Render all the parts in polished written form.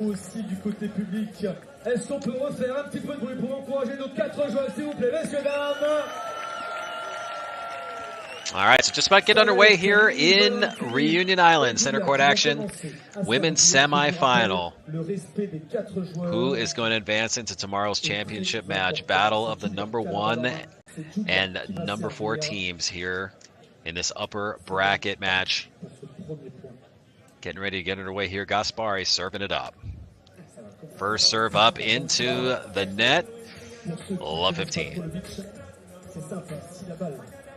Aussi du côté public. Est-ce qu'on peut refaire un petit peu de bruit pour encourager nos 4 joueurs, s'il vous plaît, messieurs, dames? All right, so just about to get underway here in Reunion Island. Center court action, women's semifinal. Who is going to advance into tomorrow's championship match? Battle of the number 1 and number 4 teams here in this upper bracket match. Getting ready to get underway here. Gaspari serving it up. First serve up into the net. Love 15.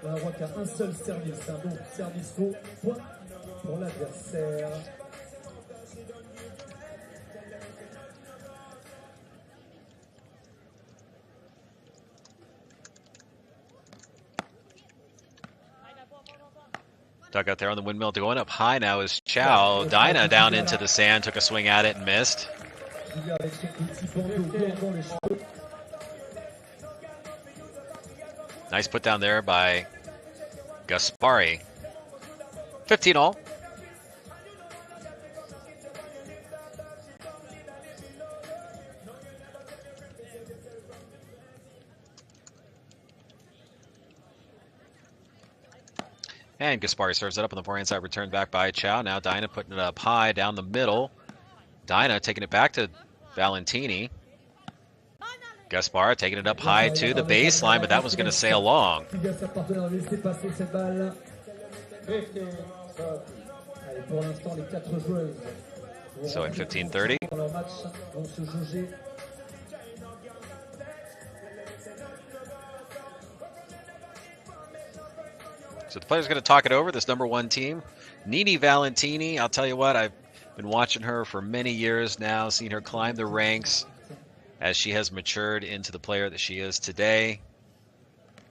On voit qu'il y a un seul service, donc service faux, point pour l'adversaire. Dug out there on the windmill. Going up high now is Chow. Dinah down into the sand, took a swing at it and missed. Nice put down there by Gaspari. 15 all. And Gaspari serves it up on the forehand side, returned back by Chow. Now Dinah putting it up high down the middle. Dinah taking it back to Valentini. Gaspar taking it up high to the baseline, but that was going to sail long. So at 15:30. So the player's going to talk it over, this number 1 team. Nini Valentini, I'll tell you what, I've been watching her for many years now, seen her climb the ranks as she has matured into the player that she is today.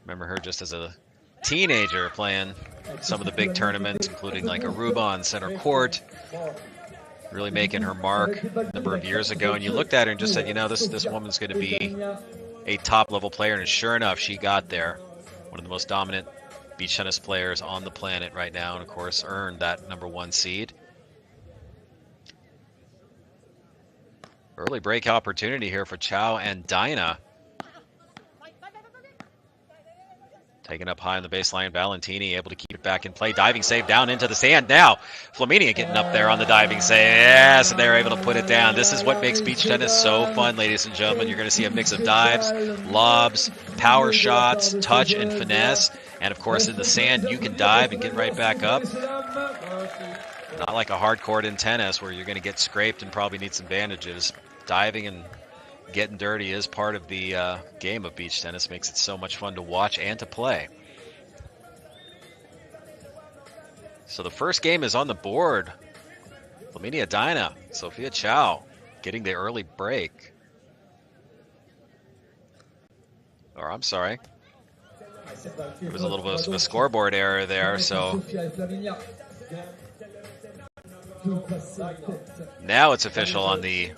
Remember her just as a teenager playing some of the big tournaments, including like Aruba on center court, really making her mark a number of years ago. And you looked at her and just said, you know, this woman's going to be a top-level player. And sure enough, she got there. One of the most dominant beach tennis players on the planet right now, and of course earned that number 1 seed. Early break opportunity here for Chow and Dinah. Taken up high on the baseline, Valentini able to keep it back in play. Diving save down into the sand. Now, Flaminia getting up there on the diving save. Yes, and they're able to put it down. This is what makes beach tennis so fun, ladies and gentlemen. You're going to see a mix of dives, lobs, power shots, touch, and finesse. And, of course, in the sand, you can dive and get right back up. Not like a hard court in tennis where you're going to get scraped and probably need some bandages. Diving and getting dirty is part of the game of beach tennis. Makes it so much fun to watch and to play. So the first game is on the board. Flaminia Dinah, Sophia Chow getting the early break. Or I'm sorry. There was a little bit of a scoreboard error there, so now it's official on the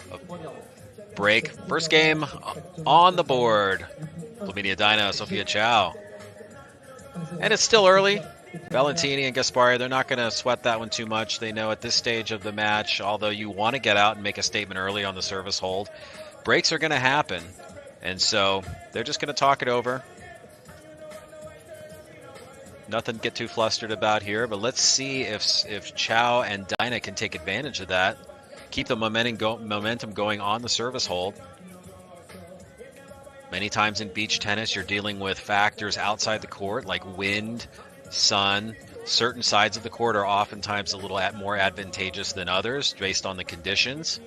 break. First game on the board. Flaminia Dinah, Sophia Chow. And it's still early. Valentini and Gaspari, they're not going to sweat that one too much. They know at this stage of the match, although you want to get out and make a statement early on the service hold, breaks are going to happen. And so they're just going to talk it over. Nothing to get too flustered about here, but let's see if Chow and Dinah can take advantage of that. Keep the momentum going on the service hold. Many times in beach tennis, you're dealing with factors outside the court like wind, sun. Certain sides of the court are oftentimes a little more advantageous than others based on the conditions.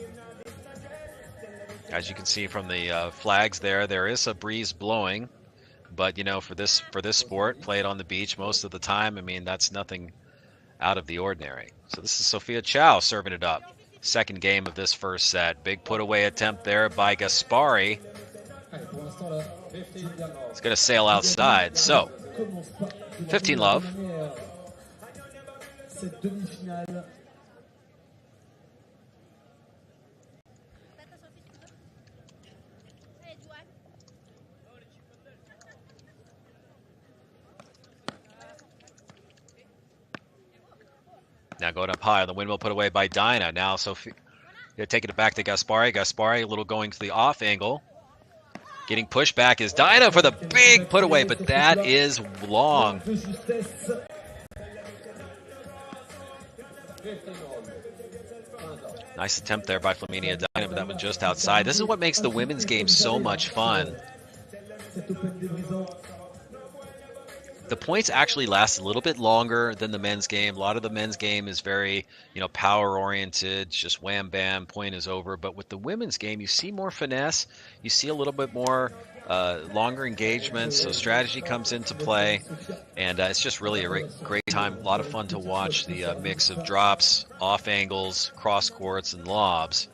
As you can see from the flags there is a breeze blowing. But, you know, for this sport, play it on the beach most of the time, I mean, that's nothing out of the ordinary. So this is Sophia Chow serving it up. Second game of this first set. Big put away attempt there by Gaspari. It's going to sail outside. So, 15 love. Now going up high on the windmill put away by Dinah. Now Sophia Yeah, taking it back to Gaspari. Gaspari, a little going to the off angle. Getting pushed back is Dinah for the big put away, but that is long. Nice attempt there by Flaminia Dinah, but that was just outside. This is what makes the women's game so much fun. The points actually last a little bit longer than the men's game. A lot of the men's game is very, power oriented, just wham bam, point is over. But with the women's game, you see more finesse. You see a little bit more longer engagements, so strategy comes into play. And it's just really a great time. A lot of fun to watch the mix of drops, off angles, cross courts, and lobs.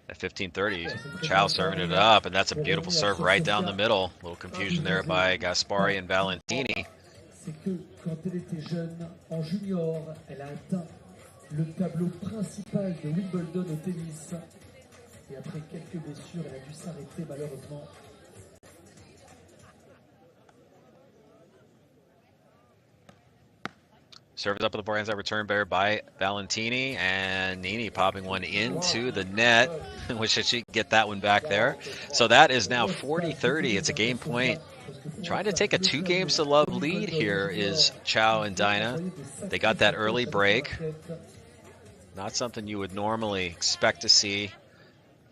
At 15:30, Chow serving it up, and that's a beautiful serve right down the middle. A little confusion there by Gaspari and Valentini. Le tableau principal de Wimbledon au tennis. Et après quelques blessures, elle a dû s'arrêter malheureusement. Serves up with the forehands that return bear by Valentini, and Nini popping one into the net. Wish she could get that one back there. So that is now 40-30. It's a game point. Trying to take a 2-games-to-love lead here is Chow and Dinah. They got that early break. Not something you would normally expect to see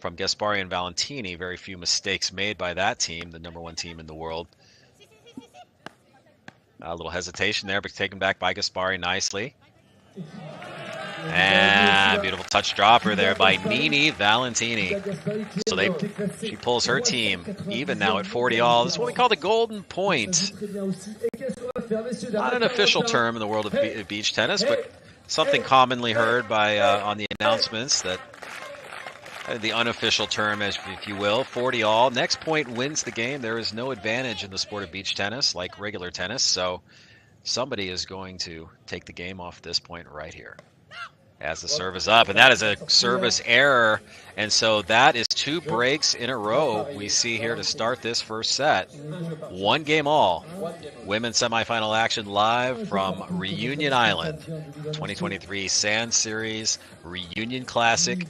from Gaspari and Valentini. Very few mistakes made by that team, the #1 team in the world. A little hesitation there, but taken back by Gaspari nicely. And beautiful touch dropper there by Nini Valentini. So she pulls her team even now at 40-all. This is what we call the golden point. Not an official term in the world of beach tennis, but something commonly heard by on the announcements, that the unofficial term, if you will. 40-all. Next point wins the game. There is no advantage in the sport of beach tennis like regular tennis, so somebody is going to take the game off this point right here. As the serve is up, and that is a service error, and so that is 2 breaks in a row we see here to start this first set. 1 game all. Women's semifinal action live from Reunion Island. 2023 Sand Series Reunion Classic.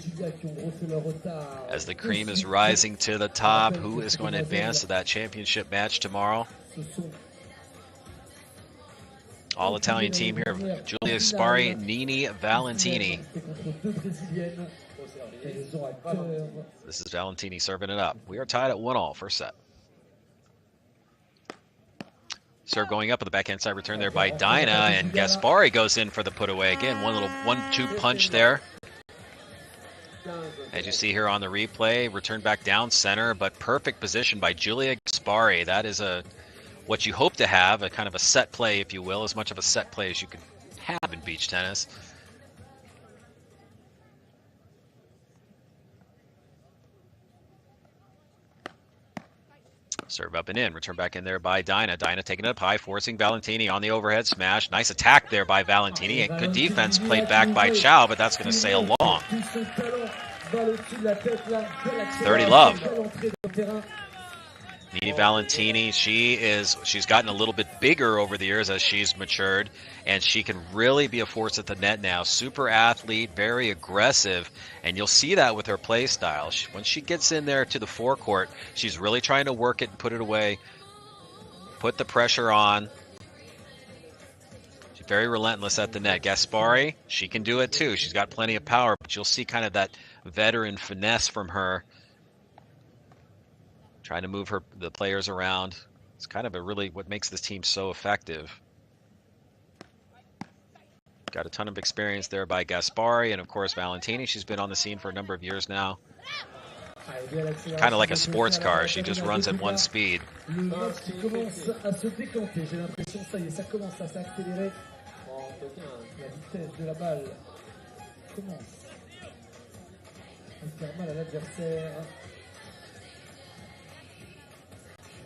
As the cream is rising to the top, who is going to advance to that championship match tomorrow? All-Italian team here, Giulia Gaspari, Nini Valentini. This is Valentini serving it up. We are tied at 1-all, first set. Serve going up at the backhand side, return there by Dinah, and Gaspari goes in for the put away. Again, one little 1-2 punch there. As you see here on the replay, return back down center, but perfect position by Giulia Gaspari. That is what you hope to have, a kind of a set play, if you will, as much of a set play as you can have in beach tennis. Serve up and in, return back in there by Dinah. Dinah taking it up high, forcing Valentini on the overhead smash. Nice attack there by Valentini, and good defense played back by Chow, but that's going to sail long. 30-love. Nini Valentini, she's gotten a little bit bigger over the years as she's matured, and she can really be a force at the net now. Super athlete, very aggressive, and you'll see that with her play style. When she gets in there to the forecourt, she's really trying to work it and put it away, put the pressure on. She's very relentless at the net. Gaspari, she can do it too. She's got plenty of power, but you'll see kind of that veteran finesse from her. Trying to move the players around. It's kind of what makes this team so effective. Got a ton of experience there by Gaspari, and of course Valentini. She's been on the scene for a number of years now. Kind of like a sports car. She just runs at one speed.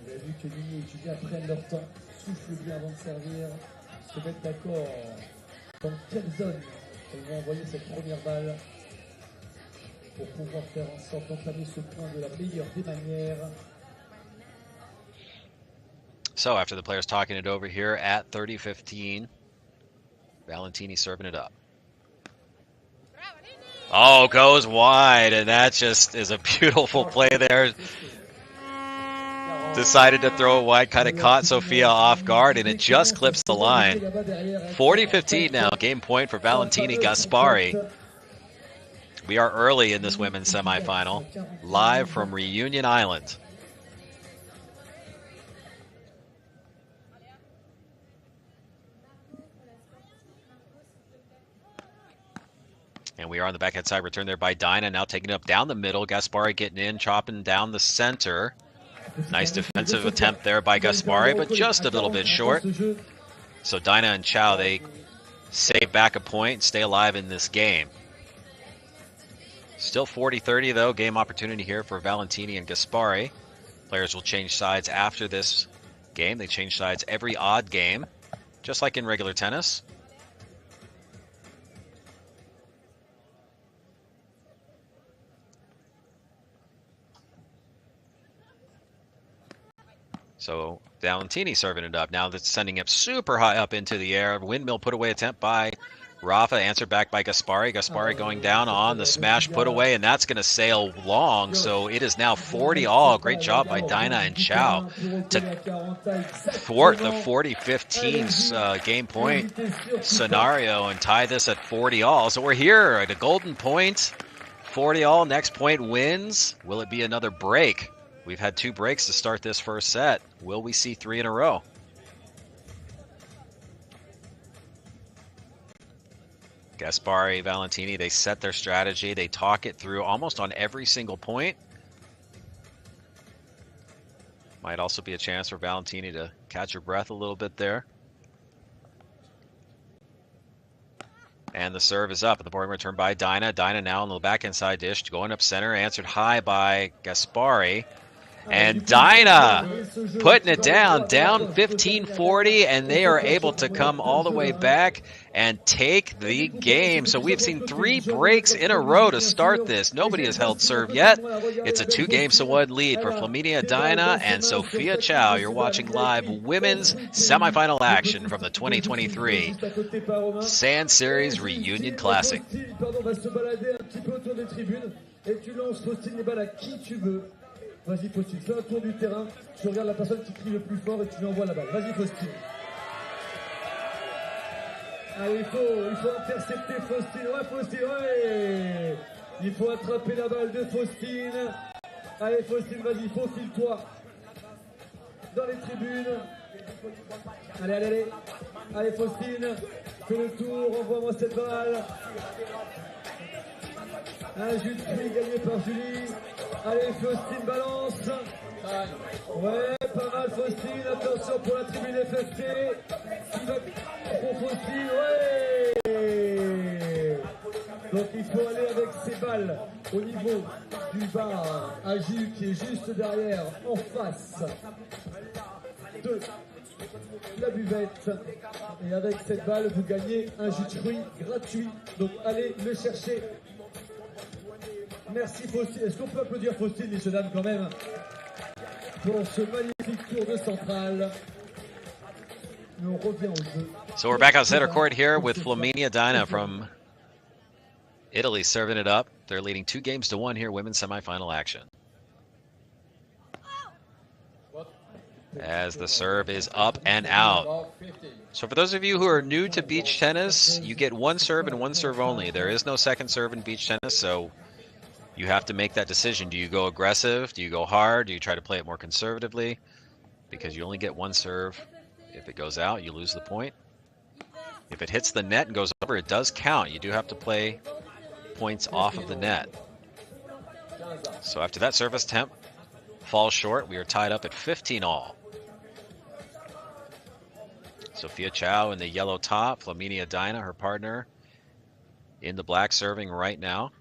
Vous avez vu que Nini et Julia prennent leur temps, soufflent bien avant de servir, se mettent d'accord dans quelle zone elles vont envoyer cette première balle pour pouvoir faire en sorte d'entamer ce point de la meilleure des manières. So after the players talking it over here at 30-15, Valentini serving it up. Oh, goes wide, and that just is a beautiful play there. Decided to throw it wide, kind of caught Sofia off guard, and it just clips the line. 40-15 now, game point for Valentini Gaspari. We are early in this women's semifinal, live from Reunion Island. And we are on the backhand side, return there by Dinah, now taking it up down the middle. Gaspari getting in, chopping down the center. Nice defensive attempt there by Gaspari, but just a little bit short. So Dinah and Chow, they save back a point, stay alive in this game. Still 40-30 though, game opportunity here for Valentini and Gaspari. Players will change sides after this game. They change sides every odd game, just like in regular tennis. So Valentini serving it up. Now that's sending it super high up into the air. Windmill put away attempt by Rafa, answered back by Gaspari. Gaspari going down on the smash put away, and that's going to sail long. So it is now 40-all. Great job by Dinah and Chow to thwart the 40-15 game point scenario and tie this at 40-all. So we're here at a golden point. 40-all. Next point wins. Will it be another break? We've had 2 breaks to start this first set. Will we see 3 in a row? Gaspari, Valentini, they set their strategy. They talk it through almost on every single point. Might also be a chance for Valentini to catch her breath a little bit there. And the serve is up. The boarding return by Dinah. Dinah now on the backhand side dish, going up center, answered high by Gaspari. And Dinah putting it down 15-40, and they are able to come all the way back and take the game. So we've seen 3 breaks in a row to start this. Nobody has held serve yet. It's a 2-1 lead for Flaminia Dinah and Sofia Chow. You're watching live women's semifinal action from the 2023 Sand Series Reunion Classic. Vas-y Faustine, fais un tour du terrain, tu regardes la personne qui crie le plus fort et tu lui envoies la balle. Vas-y Faustine. Allez, il faut intercepter Faustine. Ouais Faustine, ouais. Il faut attraper la balle de Faustine. Allez Faustine, vas-y, faufile-toi. Dans les tribunes. Allez. Allez Faustine, fais le tour, envoie-moi cette balle. Un jus de fruits gagné par Julie. Allez, Faustine balance. Ouais, pas mal Faustine. Attention pour la tribune FFT. Pour Faustine, ouais. Donc il faut aller avec ses balles au niveau du bar à jus qui est juste derrière, en face de la buvette. Et avec cette balle, vous gagnez un jus de fruits gratuit. Donc allez le chercher. Merci Faustine. Est-ce qu'on peut applaudir Faustine, messieurs dames, quand même, pour ce magnifique tour de centrale. Mais on revient au jeu. So we're back on center court here with Flaminia Dinah from Italy serving it up. They're leading 2-1 here, women's semifinal action. As the serve is up and out. So for those of you who are new to beach tennis, you get 1 serve and 1 serve only. There is no second serve in beach tennis, so you have to make that decision. Do you go aggressive? Do you go hard? Do you try to play it more conservatively? Because you only get 1 serve. If it goes out, you lose the point. If it hits the net and goes over, it does count. You do have to play points off of the net. So after that service attempt falls short, we are tied up at 15-all. Sofia Chow in the yellow top, Flaminia Dinah, her partner, in the black, serving right now.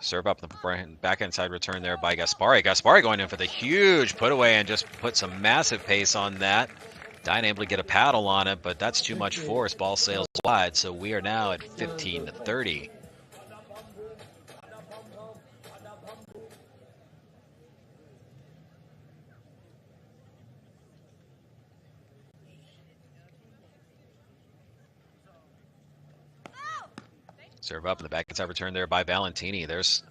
Serve up the backhand side return there by Gaspari. Gaspari going in for the huge put away and just put some massive pace on that. Dinah able to get a paddle on it, but that's too much force. Ball sails wide, so we are now at 15-30. Serve up in the backhand side return there by Valentini. There's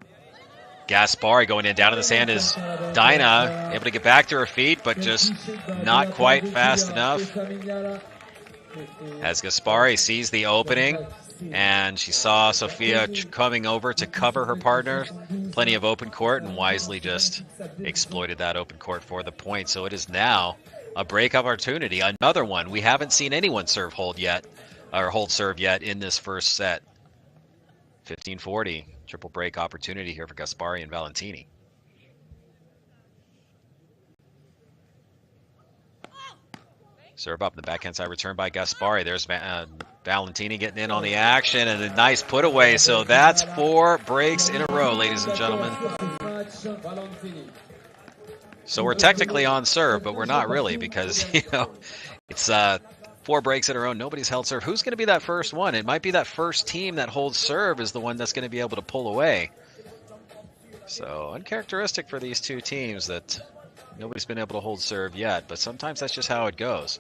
Gaspari going in. Down in the sand is Dinah, able to get back to her feet, but just not quite fast enough. As Gaspari sees the opening, and she saw Sofia coming over to cover her partner. Plenty of open court, and wisely just exploited that open court for the point. So it is now a break opportunity. Another one. We haven't seen anyone serve hold yet, or hold serve yet in this first set. 15-40. Triple break opportunity here for Gaspari and Valentini. Serve up in the backhand side return by Gaspari. There's Valentini getting in on the action and a nice put away. So that's 4 breaks in a row, ladies and gentlemen. So we're technically on serve, but we're not really because, it's 4 breaks in a row. Nobody's held serve. Who's going to be that first one? It might be that first team that holds serve is the one that's going to be able to pull away. So uncharacteristic for these two teams that nobody's been able to hold serve yet, but sometimes that's just how it goes.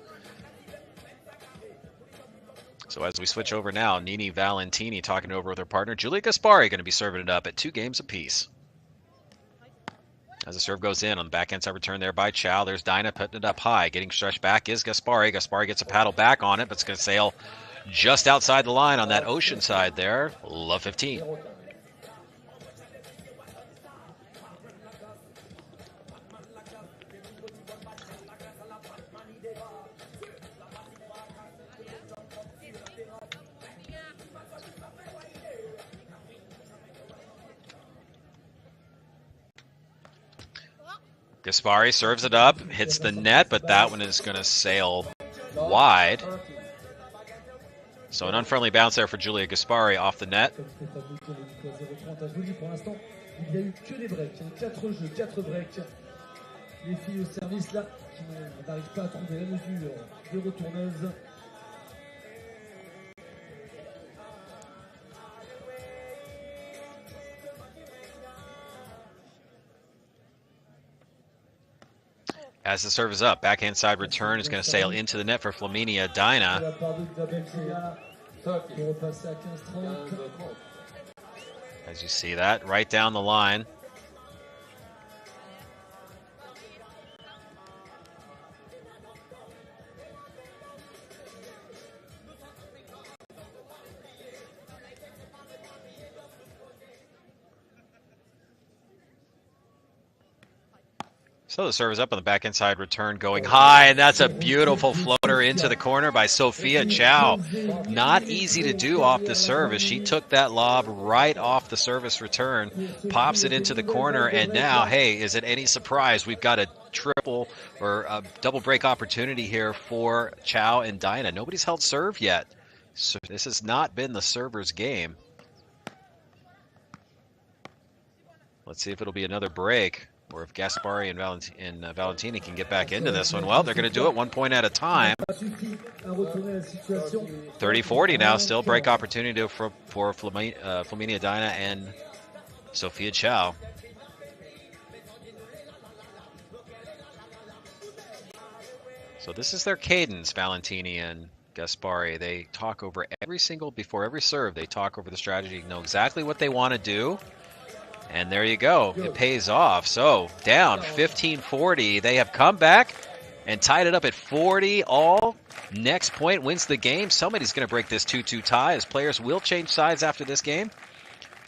So as we switch over now, Nini Valentini talking over with her partner. Giulia Gaspari going to be serving it up at 2 games apiece. As the serve goes in on the backhand side return there by Chow. There's Dinah putting it up high. Getting stretched back is Gaspari. Gaspari gets a paddle back on it, but it's going to sail just outside the line on that ocean side there. Love 15. Gaspari serves it up, hits the net, but that one is going to sail wide. So an unfriendly bounce there for Giulia Gaspari off the net. As the serve is up, backhand side return is going to sail into the net for Flaminia Dinah. As you see that, right down the line. So the serve is up on the backhand side return going high, and that's a beautiful floater into the corner by Sofia Chow. Not easy to do off the serve as she took that lob right off the service return, pops it into the corner, and now, hey, is it any surprise? We've got a triple or a double break opportunity here for Chow and Dinah. Nobody's held serve yet. So this has not been the server's game. Let's see if it'll be another break, or if Gaspari and Valentini can get back into this one. Well, they're going to do it 1 point at a time. 30-40 now, still break opportunity for Flaminia Dinah and Sofia Chow. So this is their cadence, Valentini and Gaspari. They talk over before every serve, they talk over the strategy, know exactly what they want to do. And there you go. It pays off. So down 15-40. They have come back and tied it up at 40 all. Next point wins the game. Somebody's going to break this 2-2 tie as players will change sides after this game.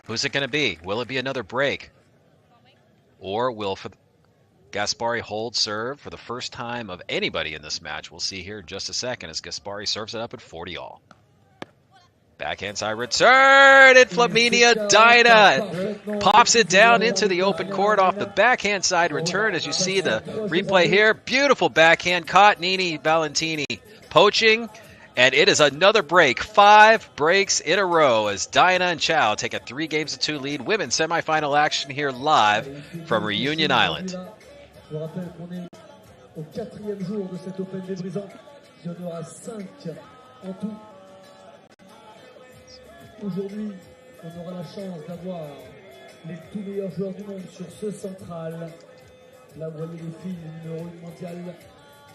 Who's it going to be? Will it be another break? Or will Gaspari hold serve for the first time of anybody in this match? We'll see here in just a second as Gaspari serves it up at 40 all. Backhand side return, and Flaminia Dinah pops it down into the open court off the backhand side return. As you see the replay here, beautiful backhand caught Nini Valentini poaching, and it is another break. 5 breaks in a row as Dinah and Chow take a 3-2 lead. Women's semifinal action here live from Reunion Island. Aujourd'hui, on aura la chance d'avoir les tout meilleurs joueurs du monde sur ce central. Là, vous voyez les filles, numéro 1 mondial,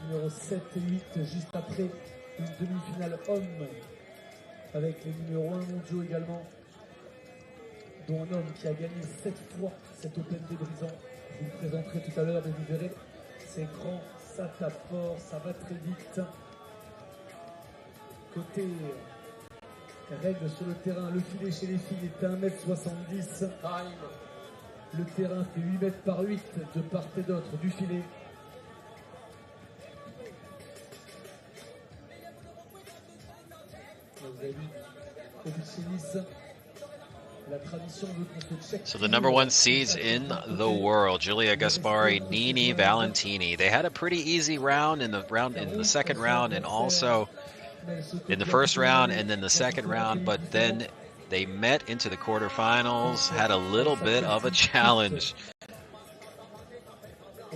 numéro 7 et 8, juste après une demi-finale homme, avec les numéros 1 mondiaux également. dont un homme qui a gagné 7 fois cet Open des Brisants. Je vous le présenterai tout à l'heure et vous verrez, c'est grand, ça tape fort, ça va très vite. Côté règles sur le terrain, le filet chez les filles est à 1m70. Le terrain fait 8 mètres par 8 de part et d'autre du filet. Vous avez vu, la tradition veut qu'on se check. So the number one seeds in the world, Giulia Gaspari, Nini Valentini. They had a pretty easy round in the second round, and also in the first round and then the second round, but then they met into the quarterfinals, had a little bit of a challenge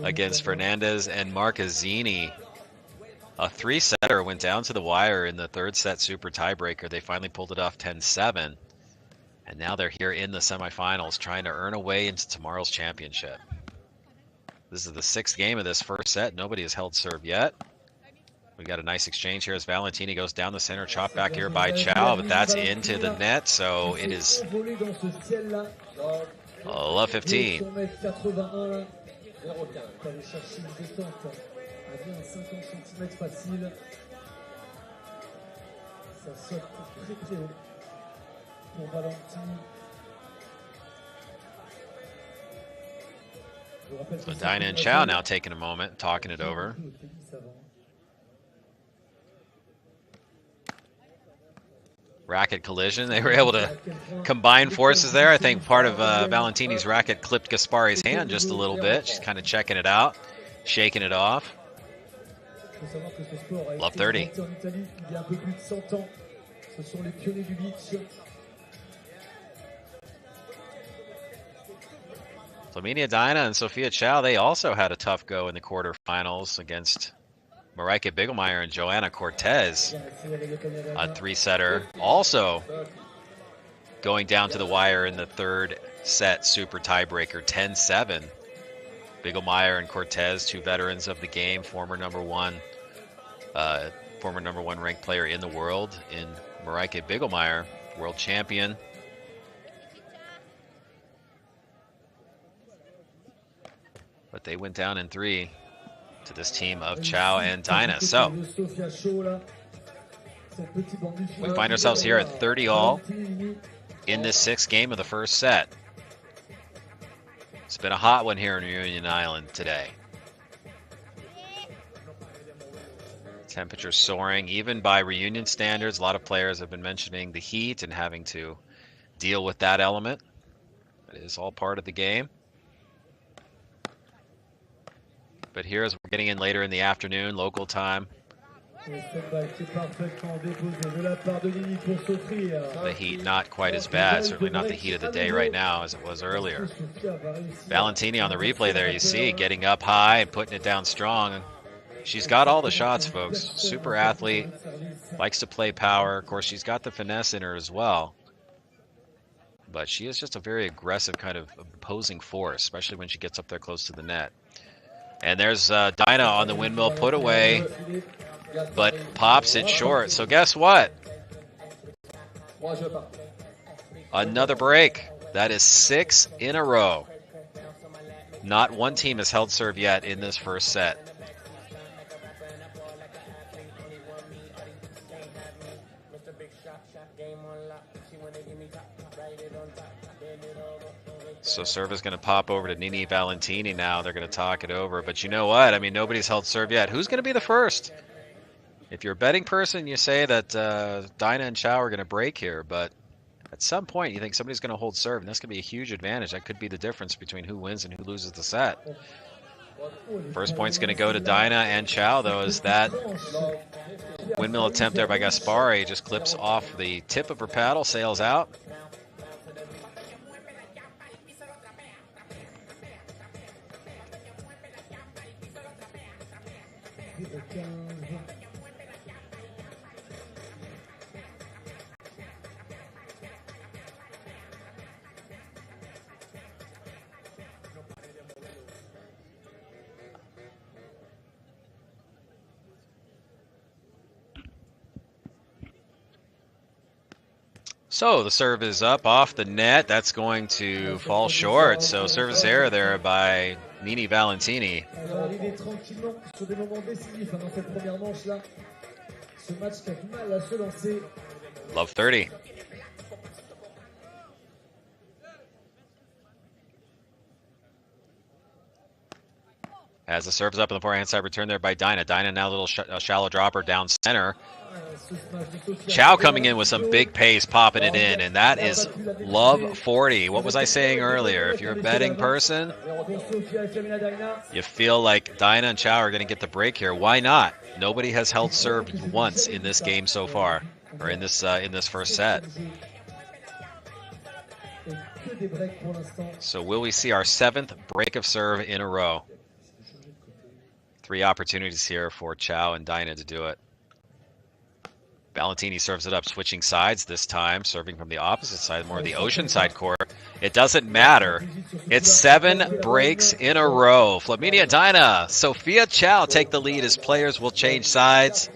against Fernandez and Marcazzini. A three-setter went down to the wire in the third set super tiebreaker. They finally pulled it off 10-7. And now they're here in the semifinals trying to earn a way into tomorrow's championship. This is the sixth game of this first set. Nobody has held serve yet. We got a nice exchange here as Valentini goes down the center, chopped back here by Chow, but that's into the net, so it is love 15. So Dinah and Chow now taking a moment, talking it over. Racket collision. They were able to combine forces there. I think part of Valentini's racket clipped Gaspari's hand just a little bit. She's kind of checking it out, shaking it off. Love 30. Flaminia Dinah and Sophia Chow, they also had a tough go in the quarterfinals against Mareike Bigelmeyer and Joanna Cortez. A three-setter. Also going down to the wire in the third set super tiebreaker, 10-7. Bigelmeyer and Cortez, two veterans of the game, former number one ranked player in the world in Mareike Bigelmeyer, world champion. But they went down in three to this team of Chow and Dinah. So we find ourselves here at 30 all in this sixth game of the first set. It's been a hot one here in Reunion Island today. Temperature soaring, even by Reunion standards. A lot of players have been mentioning the heat and having to deal with that element. It is all part of the game. But here, as we're getting in later in the afternoon, local time, the heat not quite as bad, certainly not the heat of the day right now as it was earlier. Valentini on the replay there, you see, getting up high and putting it down strong. She's got all the shots, folks. Super athlete, likes to play power. Of course, she's got the finesse in her as well. But she is just a very aggressive kind of opposing force, especially when she gets up there close to the net. And there's Dinah on the windmill put away, but pops it short. So guess what? Another break. That is 6 in a row. Not one team has held serve yet in this first set. So serve is going to pop over to Nini Valentini now. They're going to talk it over. But you know what? I mean, nobody's held serve yet. Who's going to be the first? If you're a betting person, you say that Dinah and Chow are going to break here. But at some point, you think somebody's going to hold serve. And that's going to be a huge advantage. That could be the difference between who wins and who loses the set. First point's going to go to Dinah and Chow, though, as that windmill attempt there by Gaspari just clips off the tip of her paddle, sails out. So the serve is up off the net. That's going to fall short. So service error there by Nini Valentini. Arrivé tranquillement sur des moments décisifs dans cette première manche-là. Ce match qui a du mal à se lancer. Love 30. As the serve's up on the forehand side, return there by Dinah. Dinah now a little shallow dropper down center. Chow coming in with some big pace, popping it in, and that is love 40. What was I saying earlier? If you're a betting person, you feel like Dinah and Chow are going to get the break here. Why not? Nobody has held serve once in this game so far, or in this first set. So will we see our 7th break of serve in a row? 3 opportunities here for Chow and Dinah to do it. Valentini serves it up, switching sides this time, serving from the opposite side, more of the ocean side court. It doesn't matter. It's 7 breaks in a row. Flaminia Dinah, Sophia Chow take the lead as players will change sides.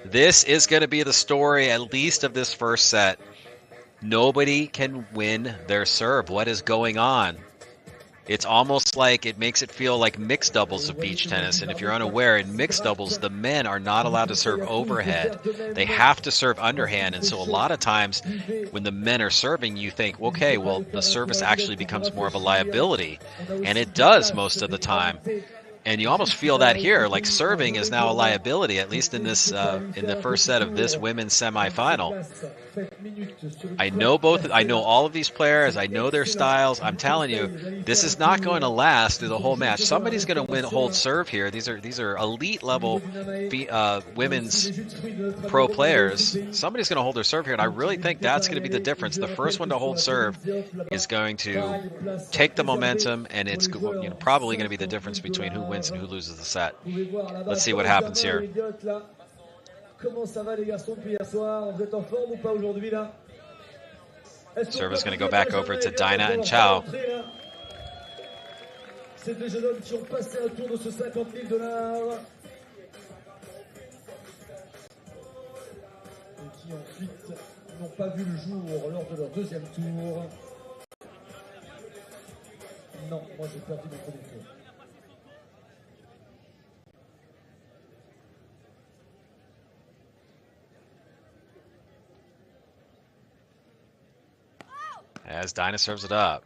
This is going to be the story, at least of this first set. Nobody can win their serve. What is going on? It's almost like it makes it feel like mixed doubles of beach tennis. And if you're unaware, in mixed doubles, the men are not allowed to serve overhead. They have to serve underhand. And so a lot of times when the men are serving, you think, okay, well, the service actually becomes more of a liability. And it does most of the time. And you almost feel that here, like serving is now a liability, at least in this in the first set of this women's semifinal. I know all of these players. I know their styles. I'm telling you, this is not going to last through the whole match. Somebody's going to hold serve here. These are elite level women's pro players. Somebody's going to hold their serve here, and I really think that's going to be the difference. The first one to hold serve is going to take the momentum, and it's probably going to be the difference between who wins and who loses the set. Let's see what happens here. Serve is going to go back over to Dinah and Chow. Ces deux jeunes hommes qui ont passé un tour de ce 50 000 $ et qui ensuite n'ont pas vu le jour lors de leur deuxième tour. Non, moi j'ai perdu mon premier tour. As Dinah serves it up.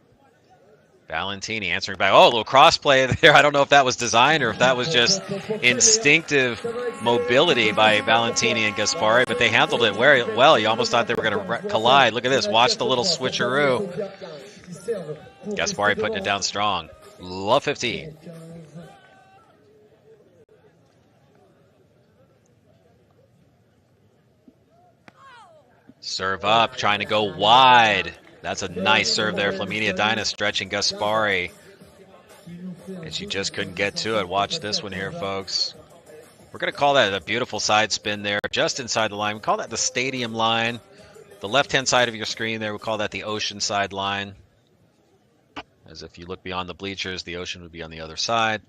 Valentini answering back. Oh, a little crossplay there. I don't know if that was designed or if that was just instinctive mobility by Valentini and Gaspari, but they handled it very well. You almost thought they were going to collide. Look at this. Watch the little switcheroo. Gaspari putting it down strong. Love 15. Serve up, trying to go wide. That's a nice serve there. Flaminia Dinah stretching Gaspari. And she just couldn't get to it. Watch this one here, folks. We're going to call that a beautiful side spin there, just inside the line. We call that the stadium line. The left-hand side of your screen there, we call that the ocean side line. As if you look beyond the bleachers, the ocean would be on the other side.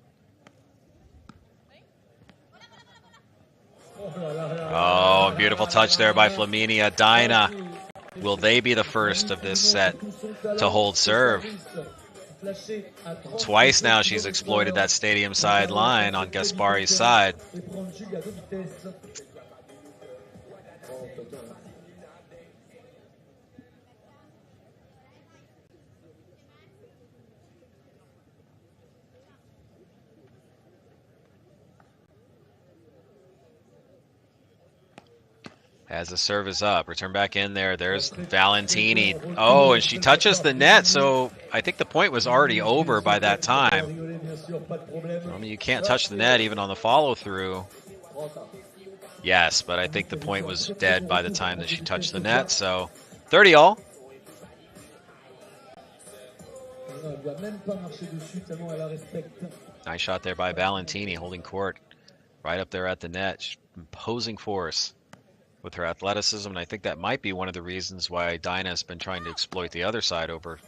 Oh, beautiful touch there by Flaminia Dinah. Will they be the first of this set to hold serve? Twice now she's exploited that stadium side line on Gaspari's side. As the serve is up, return back in there. There's Valentini. Oh, and she touches the net, so I think the point was already over by that time. I mean, you can't touch the net even on the follow-through. Yes, but I think the point was dead by the time that she touched the net, so 30 all. Nice shot there by Valentini, holding court right up there at the net. She's imposing force with her athleticism, and I think that might be one of the reasons why Dinah has been trying to exploit the other side over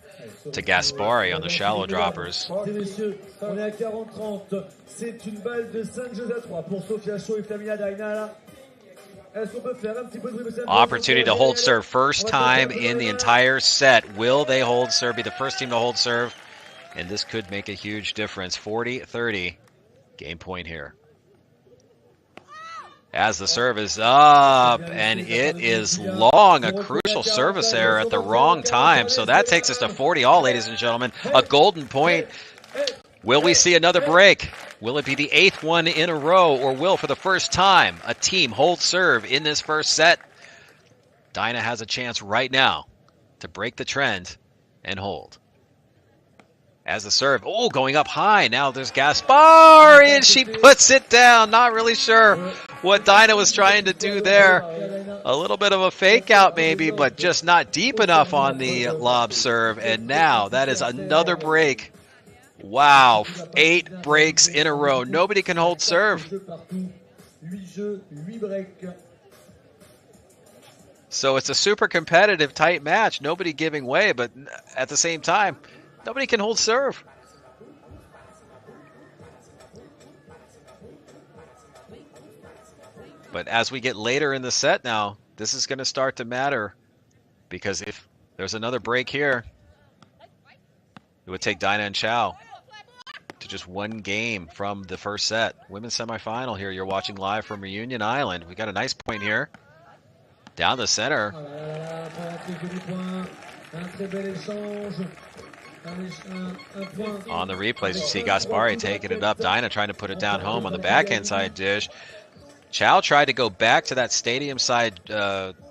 to Gaspari on the shallow droppers. On est à 40-30. C'est une balle de 5 jeux à 3 pour Sophia Chow et Flaminia Dinah. Opportunity to hold serve first time in the entire set. Will they hold serve? Be the first team to hold serve. And this could make a huge difference. 40-30. Game point here. As the serve is up, and it is long. A crucial service error at the wrong time. So that takes us to 40 all, ladies and gentlemen. A golden point. Will we see another break? Will it be the 8th one in a row, or will, for the first time, a team hold serve in this first set? Dinah has a chance right now to break the trend and hold. As the serve, oh, going up high. Now there's Gaspari, and she puts it down. Not really sure what Dinah was trying to do there. A little bit of a fake out maybe, but just not deep enough on the lob serve. And now that is another break. Wow, 8 breaks in a row. Nobody can hold serve. So it's a super competitive, tight match. Nobody giving way, but at the same time, nobody can hold serve. But as we get later in the set now, this is going to start to matter, because if there's another break here, it would take Dinah and Chow to just one game from the first set. Women's semifinal here. You're watching live from Reunion Island. We got a nice point here. Down the center. On the replays, you see Gaspari taking it up. Dinah trying to put it down home on the backhand side dish. Chow tried to go back to that stadium side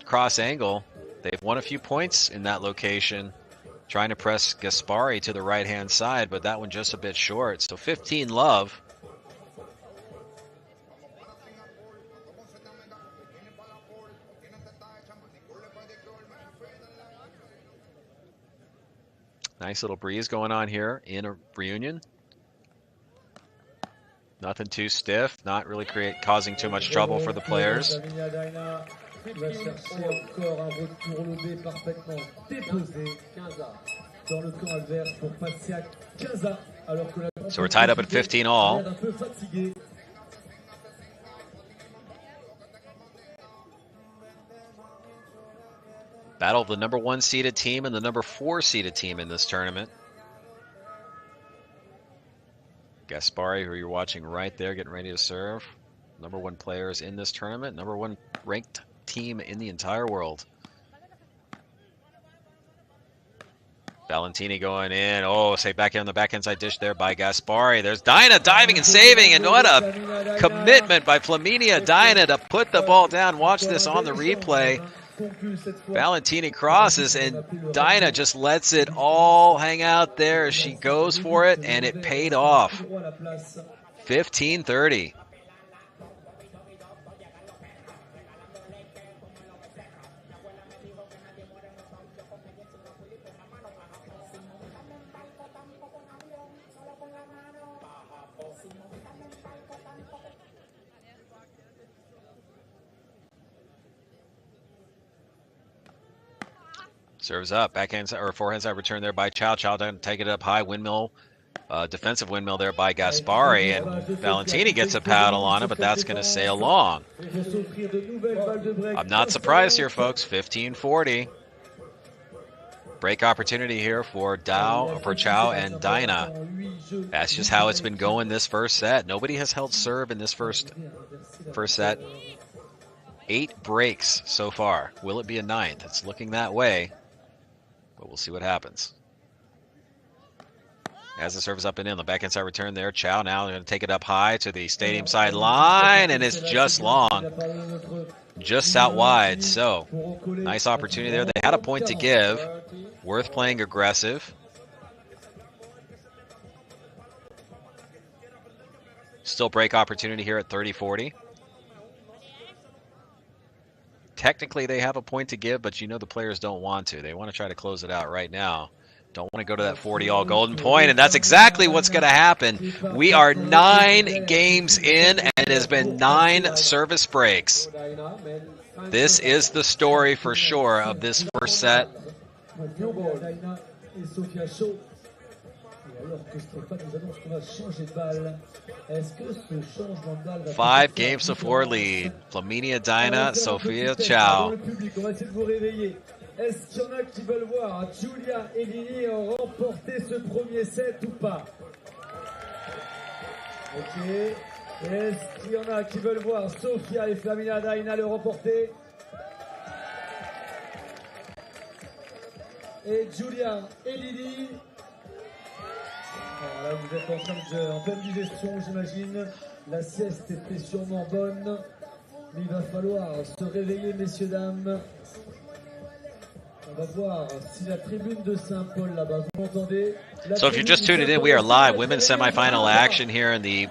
cross angle. They've won a few points in that location, trying to press Gaspari to the right-hand side, but that one just a bit short. So 15 love. Nice little breeze going on here in a Reunion. Nothing too stiff, not really causing too much trouble for the players. So we're tied up at 15 all. Battle of the number 1 seeded team and the number 4 seeded team in this tournament. Gaspari, who you're watching right there, getting ready to serve. Number 1 players in this tournament. Number 1 ranked team in the entire world. Valentini going in. Oh, say back on the backhand side dish there by Gaspari. There's Dinah diving and saving, and what a commitment by Flaminia Dinah to put the ball down. Watch this on the replay. Valentini crosses, and Dinah just lets it all hang out there. She goes for it, and it paid off. 15-30. Serves up, backhand or forehand side return there by Chow. Chow doesn't take it up high. Windmill, defensive windmill there by Gaspari, and Valentini gets a paddle on it, but that's going to sail long. I'm not surprised here, folks. 15-40. Break opportunity here for Chow and Dinah. That's just how it's been going this first set. Nobody has held serve in this first set. 8 breaks so far. Will it be a 9th? It's looking that way. But we'll see what happens. As the serve is up and in, the backhand side return there. Chow now going to take it up high to the stadium side line, and it's just long. Just out wide. So, nice opportunity there. They had a point to give. Worth playing aggressive. Still break opportunity here at 30-40. Technically, they have a point to give, but you know the players don't want to. They want to try to close it out right now. Don't want to go to that 40-all golden point, and that's exactly what's going to happen. We are 9 games in, and it has been 9 service breaks. This is the story for sure of this first set. Alors que Stéphane nous annonce qu'on va changer de balle. Est-ce que ce changement de balle va 5 games to 4 lead. Flaminia Dyna, Sophia Chow. Le public, on va essayer de vous réveiller. Est-ce qu'il y en a qui veulent voir Giulia et Lily remporter ce premier set ou pas? Ok. Est-ce qu'il y en a qui veulent voir Sophia et Flaminia Dyna le remporter? Et Giulia et Lily. Alors là, vous êtes en pleine digestion, j'imagine. La sieste était sûrement bonne. Mais il va falloir se réveiller, messieurs, dames. On va voir si la tribune de Saint-Paul là-bas, vous m'entendez? So if you're just tuning in, we are live women's semifinal action here in the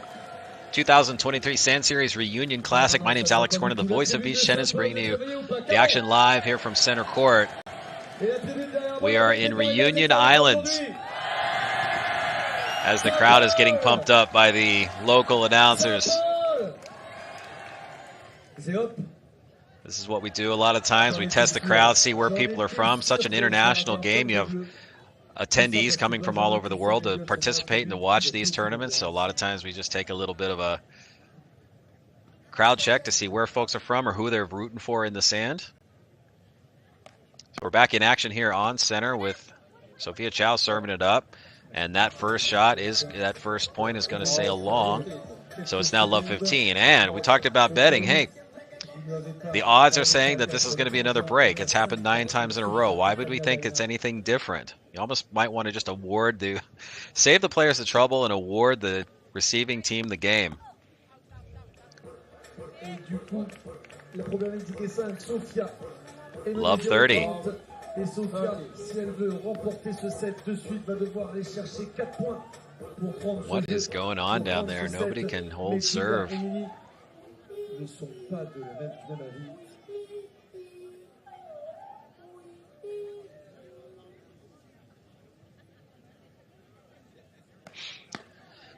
2023 Sand Series Reunion Classic. My name's Alex Corner, the voice of Beach Tennis, bringing you the action live here from center court. We are in Reunion Islands as the crowd is getting pumped up by the local announcers. This is what we do a lot of times. We test the crowd, see where people are from. Such an international game. You have attendees coming from all over the world to participate and to watch these tournaments. So a lot of times we just take a little bit of a crowd check to see where folks are from or who they're rooting for in the sand. So we're back in action here on center with Sophia Chow serving it up. And that first point is going to sail long. So it's now love 15. And we talked about betting. Hey, the odds are saying that this is going to be another break. It's happened 9 times in a row. Why would we think it's anything different? You almost might want to just save the players the trouble and award the receiving team the game. Love 30. Et Sophia, si elle veut remporter ce set de suite, va devoir aller chercher 4 points pour prendre. What is going on down there? Nobody can hold serve. Ne sont pas de même avis.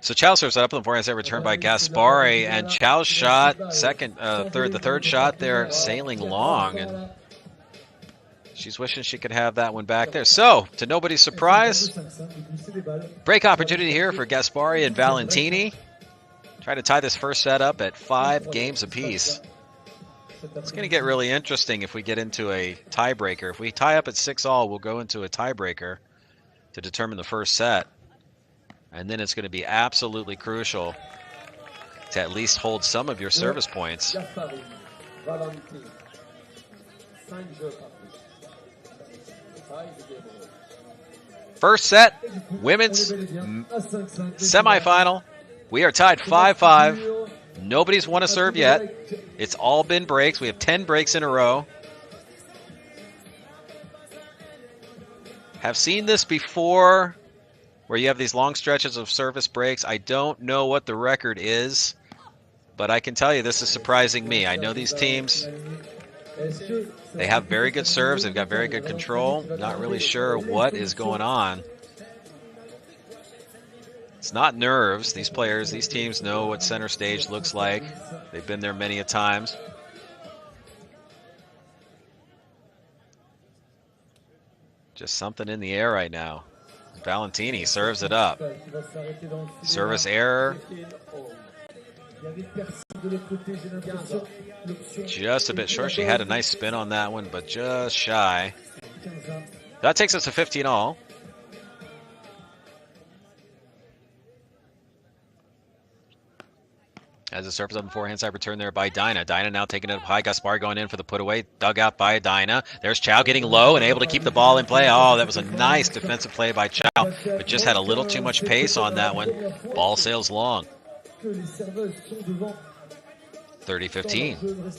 So Chow serves it up on the forehand set, returned by Gaspari, and Chow's shot, the third shot there, sailing long, and she's wishing she could have that one back there. So, to nobody's surprise, break opportunity here for Gaspari and Valentini. Try to tie this first set up at 5 games apiece. It's going to get really interesting if we get into a tiebreaker. If we tie up at 6-all, we'll go into a tiebreaker to determine the first set. And then it's going to be absolutely crucial to at least hold some of your service points. First set, women's semifinal. We are tied 5-5. Nobody's won a serve yet. It's all been breaks. We have 10 breaks in a row. Have seen this before, where you have these long stretches of service breaks. I don't know what the record is, but I can tell you this is surprising me. I know these teams, they have very good serves. They've got very good control. Not really sure what is going on. It's not nerves. These teams know what center stage looks like. They've been there many a times. Just something in the air right now. Valentini serves it up. Service error. Just a bit short. She had a nice spin on that one, but just shy. That takes us to 15-all. As the service on the forehand side return there by Dyna. Dyna now taking it up high. Gaspar going in for the put away. Dug out by Dyna. There's Chow getting low and able to keep the ball in play. Oh, that was a nice defensive play by Chow, but just had a little too much pace on that one. Ball sails long. 30-15.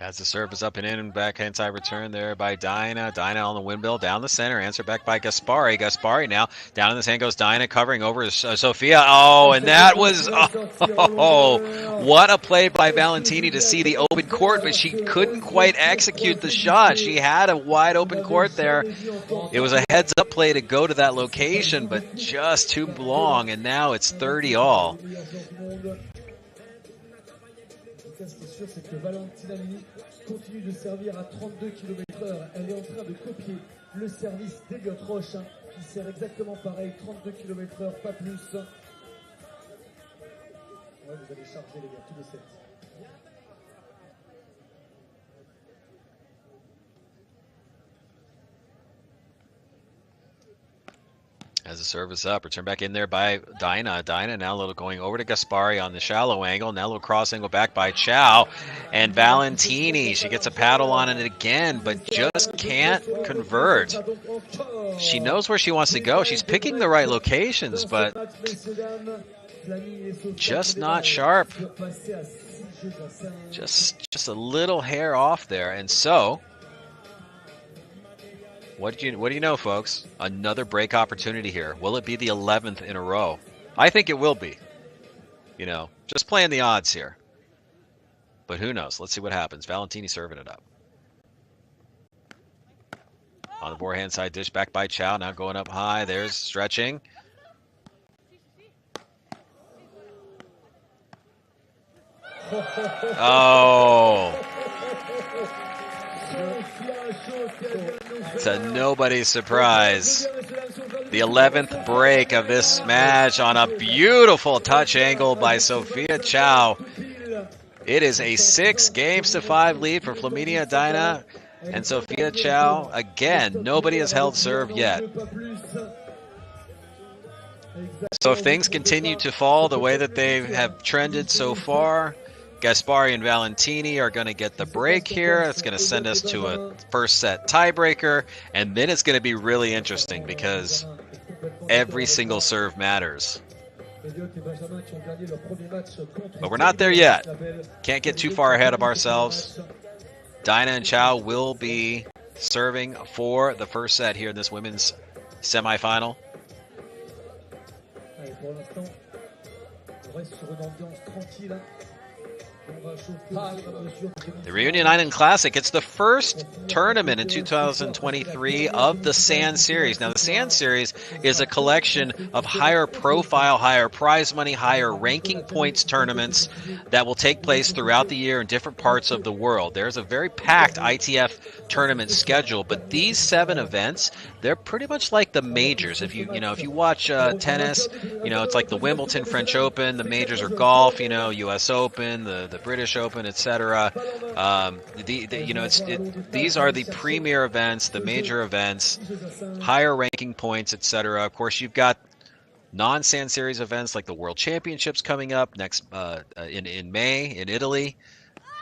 As the serve is up and in, backhand side return there by Dinah. Dinah on the windmill, down the center, answer back by Gaspari. Gaspari now, down in the sand goes Dinah, covering over Sofia. Oh, and that was, what a play by Valentini to see the open court, but she couldn't quite execute the shot. She had a wide open court there. It was a heads-up play to go to that location, but just too long, and now it's 30 all. Ce qui est sûr, c'est que Valentina Nini continue de servir à 32 km/h. Elle est en train de copier le service d'Eliott Roche, qui sert exactement pareil, 32 km/h, pas plus. Ouais, vous allez charger les gars, tout le set. As the service up, return back in there by Dinah. Dinah now a little going over to Gaspari on the shallow angle. Now a little cross angle back by Chow. And Valentini, she gets a paddle on it again, but just can't convert. She knows where she wants to go. She's picking the right locations, but just not sharp. Just a little hair off there. And so, what do you know, folks? Another break opportunity here. Will it be the 11th in a row? I think it will be. You know, just playing the odds here. But who knows? Let's see what happens. Valentini serving it up. On the forehand side dish, back by Chow. Now going up high. There's stretching. Oh. It's a nobody's surprise. The 11th break of this match on a beautiful touch angle by Sofia Chow. It is a 6-5 lead for Flaminia Dinah and Sofia Chow. Again, nobody has held serve yet. So if things continue to fall the way that they have trended so far, Gaspari and Valentini are going to get the break here. It's going to send us to a first set tiebreaker, and then it's going to be really interesting because every single serve matters. But we're not there yet. Can't get too far ahead of ourselves. Dinah and Chow will be serving for the first set here in this women's semifinal. The Reunion Island Classic, it's the first tournament in 2023 of the Sand Series. Now, the Sand Series is a collection of higher profile, higher prize money, higher ranking points tournaments that will take place throughout the year in different parts of the world. There's a very packed ITF tournament schedule, but these 7 events, they're pretty much like the majors. If you watch tennis, it's like the Wimbledon French Open, the majors are golf, US Open, the British Open, etc. These are the premier events, the major events, higher ranking points, etc. Of course, you've got non-Sand Series events like the World Championships coming up next in May in Italy.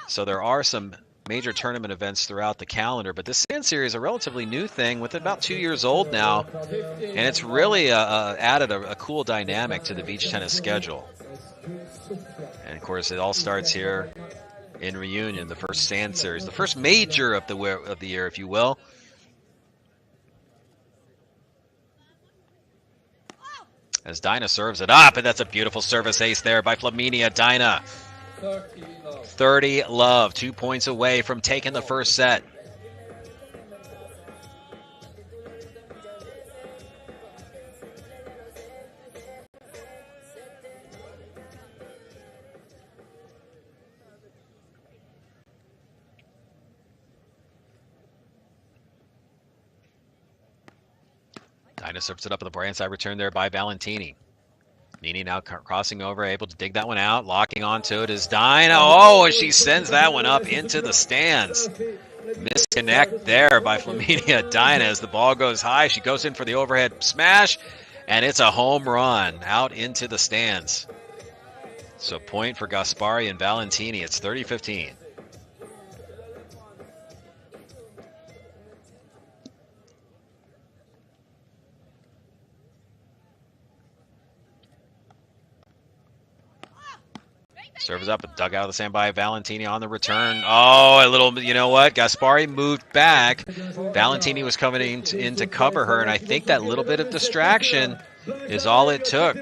So there are some major tournament events throughout the calendar, but this Sand Series is a relatively new thing with about 2 years old now, and it's really added a cool dynamic to the beach tennis schedule. And of course, it all starts here in Reunion, the first Sand Series, the first major of the year, if you will. As Dinah serves it up, and that's a beautiful service ace there by Flaminia Dinah. 30 love, 2 points away from taking the first set. Dinah serves it up at the forehand side return there by Valentini. Nini now crossing over, able to dig that one out. Locking onto it is Dinah. Oh, and she sends that one up into the stands. Misconnect there by Flaminia Dinah as the ball goes high. She goes in for the overhead smash, and it's a home run out into the stands. So point for Gaspari and Valentini. It's 30-15. Serves up, dug out of the sand by Valentini on the return. Oh, a little, you know what? Gaspari moved back. Valentini was coming in to cover her, and I think that little bit of distraction is all it took.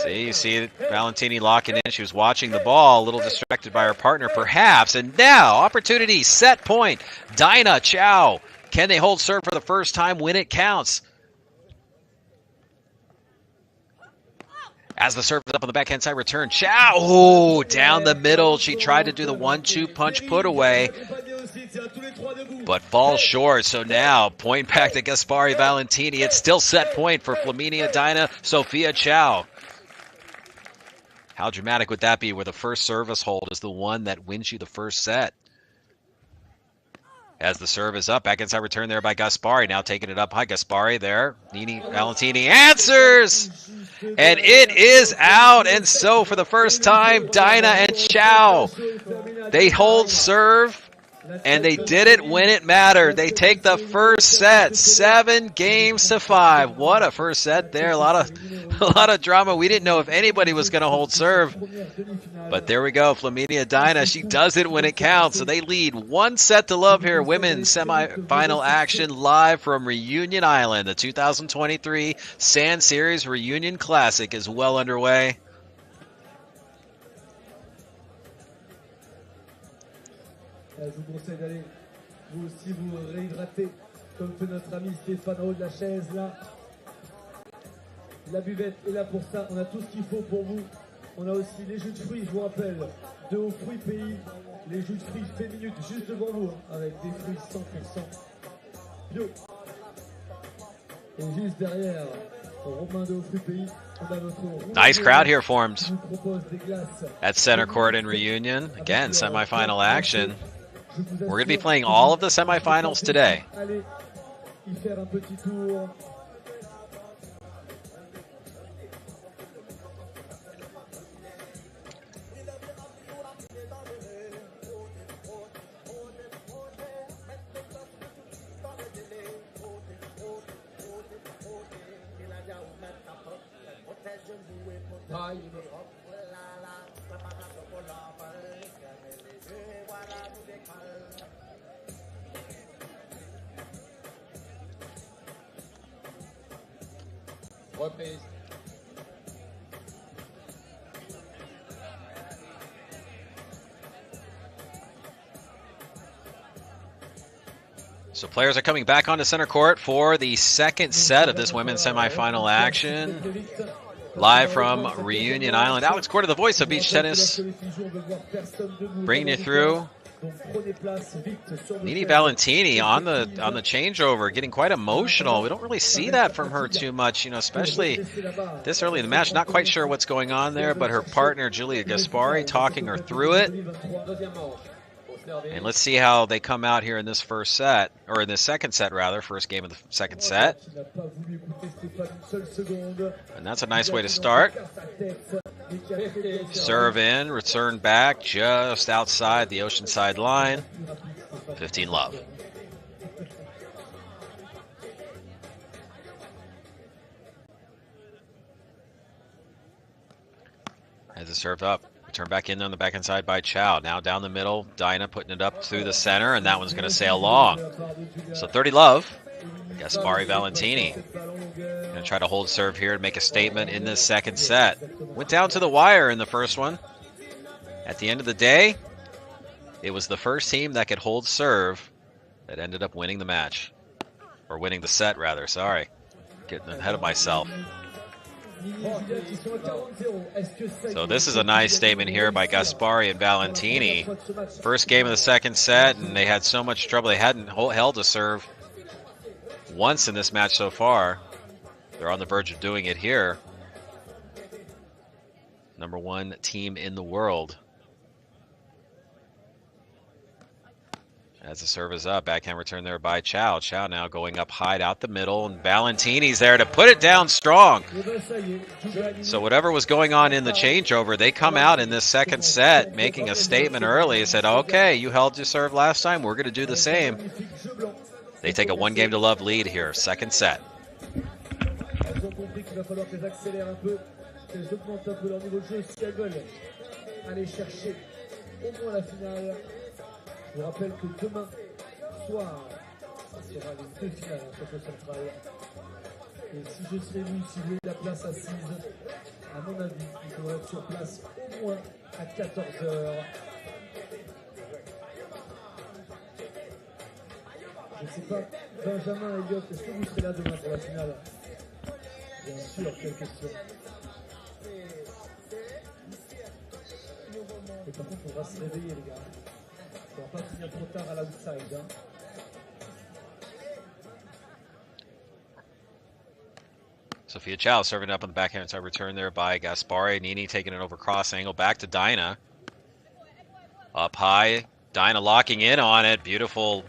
See, you see Valentini locking in. She was watching the ball, a little distracted by her partner perhaps. And now, opportunity, set point. Dinah Chow. Can they hold serve for the first time when it counts? As the serve is up on the backhand side, return. Chow, oh, down the middle. She tried to do the 1-2 punch put away, but falls short. So now, point back to Gaspari Valentini. It's still set point for Flaminia Dinah Sophia Chow. How dramatic would that be where the first service hold is the one that wins you the first set? As the serve is up, back inside return there by Gaspari. Now taking it up high. Gaspari there. Nini Valentini answers! And it is out. And so for the first time, Dinah and Chow, they hold serve. And they did it when it mattered. They take the first set, 7-5. What a first set there. A lot of drama. We didn't know if anybody was going to hold serve. But there we go. Flaminia Dinah, she does it when it counts. So they lead 1 set to love here. Women's semifinal action live from Reunion Island. The 2023 Sand Series Reunion Classic is well underway. Je vous conseille d'aller vous aussi vous réhydrater comme fait notre ami Stéphane en haut de la chaise là. La buvette est là pour ça, on a tout ce qu'il faut pour vous. On a aussi les jus de fruits, je vous rappelle, de Hauts Fruits Pays, les jus de fruits fait minute juste devant vous, hein, avec des fruits 100% bio. Et juste derrière, Romain de Hauts Fruits Pays, on a notre nice crowd here formed at center court in Reunion. Again, semifinal action. We're going to be playing all of the semifinals today. Reprise. So players are coming back onto center court for the second set of this women's semifinal action. Live from Reunion Island. Alex Corda, the voice of beach tennis, bringing you through. Nini Valentini on the changeover, getting quite emotional. We don't really see that from her too much, especially this early in the match. Not quite sure what's going on there, but her partner Julia Gaspari talking her through it. And let's see how they come out here in this first set, or in this second set rather, first game of the second set. And that's a nice way to start. Serve in, return back just outside the Oceanside line. 15 love. As it served up. Turn back in on the backhand side by Chow. Now down the middle, Dinah putting it up through the center, and that one's going to sail long. So 30 love. Gaspari Valentini going to try to hold serve here and make a statement in this second set. Went down to the wire in the first one. At the end of the day, it was the first team that could hold serve that ended up winning the match. Or winning the set, rather. Sorry. Getting ahead of myself. So this is a nice statement here by Gaspari and Valentini. First game of the second set, and they had so much trouble. They hadn't held a serve once in this match so far. They're on the verge of doing it here. Number 1 team in the world. As the serve is up, backhand return there by Chow. Chow now going up high out the middle, and Valentini's there to put it down strong. So whatever was going on in the changeover, they come out in this second set making a statement early. They said, okay, you held your serve last time, we're going to do the same. They take a 1-game-to-love lead here, second set. qu'elles augmentent un peu leur niveau de jeu si elles veulent aller chercher au moins la finale. Je vous rappelle que demain soir, ça sera les deux finales en Château Central. Et si je serais vous, si vous voulez la place assise, à mon avis, il faudrait être sur place au moins à 14h. Je ne sais pas, Benjamin et Elliot, est-ce que vous serez là demain pour la finale? Bien sûr, quelle question. Et par contre, on va se réveiller, les gars. On va pas finir trop tard à l'outside. Hein. Sophia Chow serving up on the backhand side return there by Gaspari. Nini taking it over cross angle back to Dinah. Up high. Dinah locking in on it. Beautiful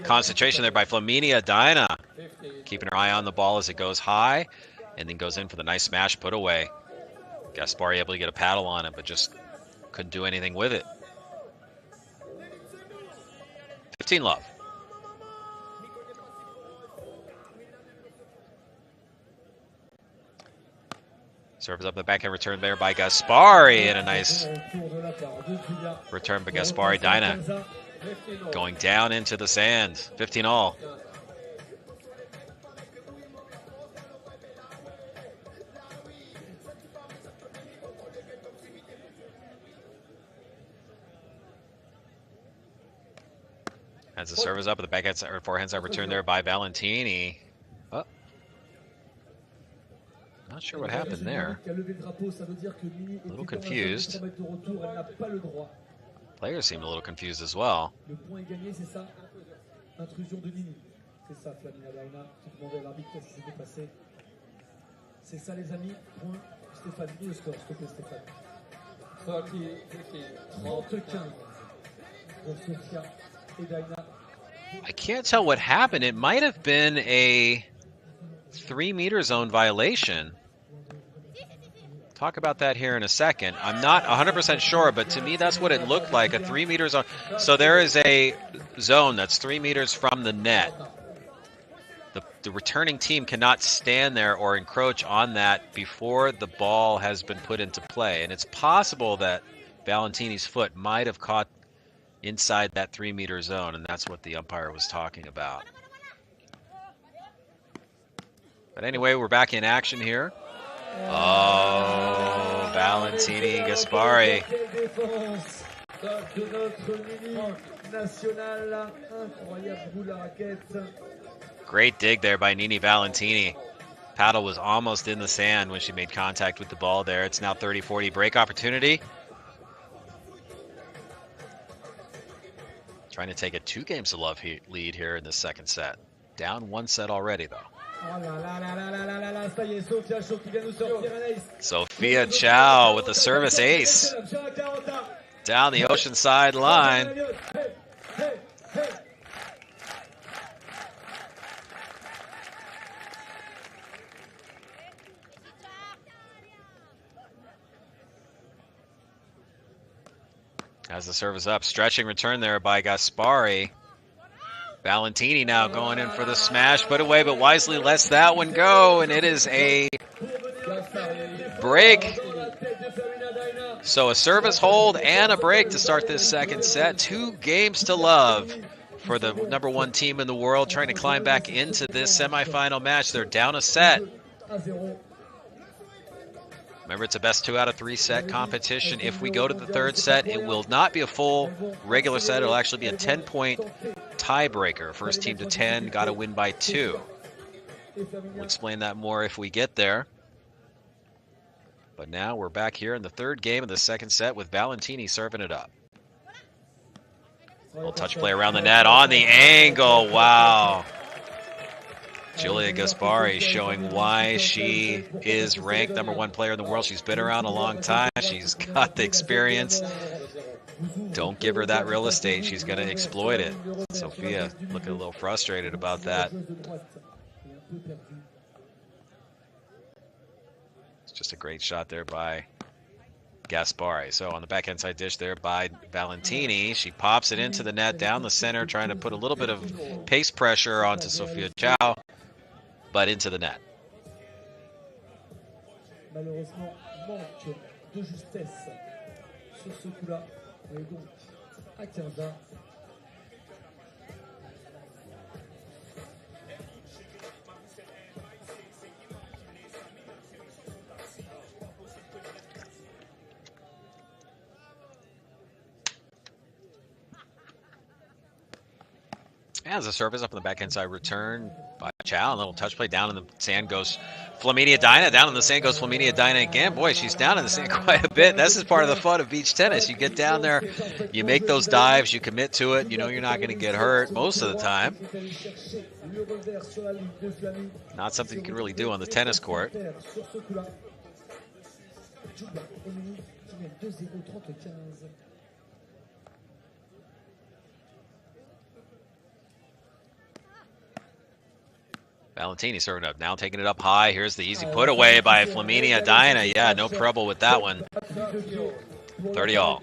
concentration there by Flaminia. Dinah keeping her eye on the ball as it goes high and then goes in for the nice smash put away. Gaspari able to get a paddle on it, but just couldn't do anything with it. 15-love. Serves up the backhand return there by Gaspari, and a nice return by Gaspari. Dinah going down into the sand. 15-all. As the serve is up, the backhand or forehand side return there by Valentini. Oh. Not sure what happened there. A little confused. Players seemed a little confused as well. I can't tell what happened. It might have been a 3-meter zone violation. Talk about that here in a second. I'm not 100% sure, but to me that's what it looked like, a 3-meter zone. So there is a zone that's 3 meters from the net. The returning team cannot stand there or encroach on that before the ball has been put into play. And it's possible that Valentini's foot might have caught inside that 3-meter zone, and that's what the umpire was talking about. But anyway, we're back in action here. Oh, Valentini Gaspari. Great dig there by Nini Valentini. Paddle was almost in the sand when she made contact with the ball there. It's now 30-40 break opportunity. Trying to take a 2-games-to-love lead here in the second set. Down 1 set already, though. Sophia Chow with the service ace. Down the Oceanside line. As the serve is up, stretching return there by Gaspari. Valentini now going in for the smash, put away, but wisely lets that one go, and it is a break. So a service hold and a break to start this second set. 2 games to love for the #1 team in the world, trying to climb back into this semifinal match. They're down a set. Remember, it's a best 2 out of 3 set competition. If we go to the third set, it will not be a full regular set. It'll actually be a 10-point tiebreaker. First team to 10 got to win by 2. We'll explain that more if we get there. But now we're back here in the third game of the second set with Valentini serving it up. Little touch play around the net on the angle. Wow. Giulia Gaspari showing why she is ranked #1 player in the world. She's been around a long time. She's got the experience. Don't give her that real estate. She's going to exploit it. Sophia looking a little frustrated about that. It's just a great shot there by Gaspari. So on the backhand side dish there by Valentini. She pops it into the net down the center, trying to put a little bit of pace pressure onto Sophia Chow, but into the net. malheureusement manque de justesse sur ce coup-là. On est donc à 15-1. As the service up on the backhand side, return by Chow. A little touch play down in the sand goes Flaminia Dyna. Down in the sand goes Flaminia Dyna again. Boy, she's down in the sand quite a bit. This is part of the fun of beach tennis. You get down there, you make those dives, you commit to it. You know you're not going to get hurt most of the time. Not something you can really do on the tennis court. Valentini serving up, now taking it up high. Here's the easy put away by Flaminia Dyna. Yeah, no trouble with that one. 30 all.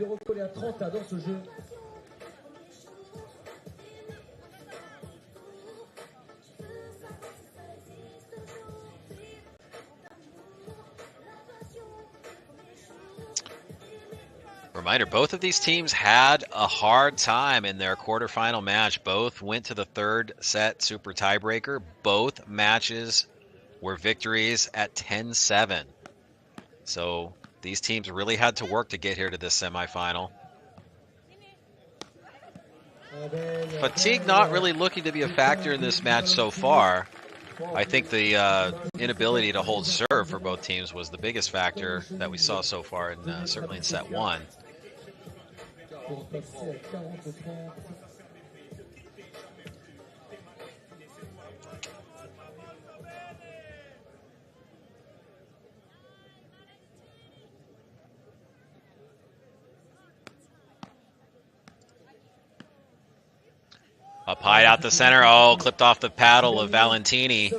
Reminder, both of these teams had a hard time in their quarterfinal match. Both went to the third set super tiebreaker. Both matches were victories at 10-7. So these teams really had to work to get here to this semifinal. Fatigue not really looking to be a factor in this match so far. I think the inability to hold serve for both teams was the biggest factor that we saw so far, in, certainly in set one. Up high out the center. Oh, clipped off the paddle of Valentini.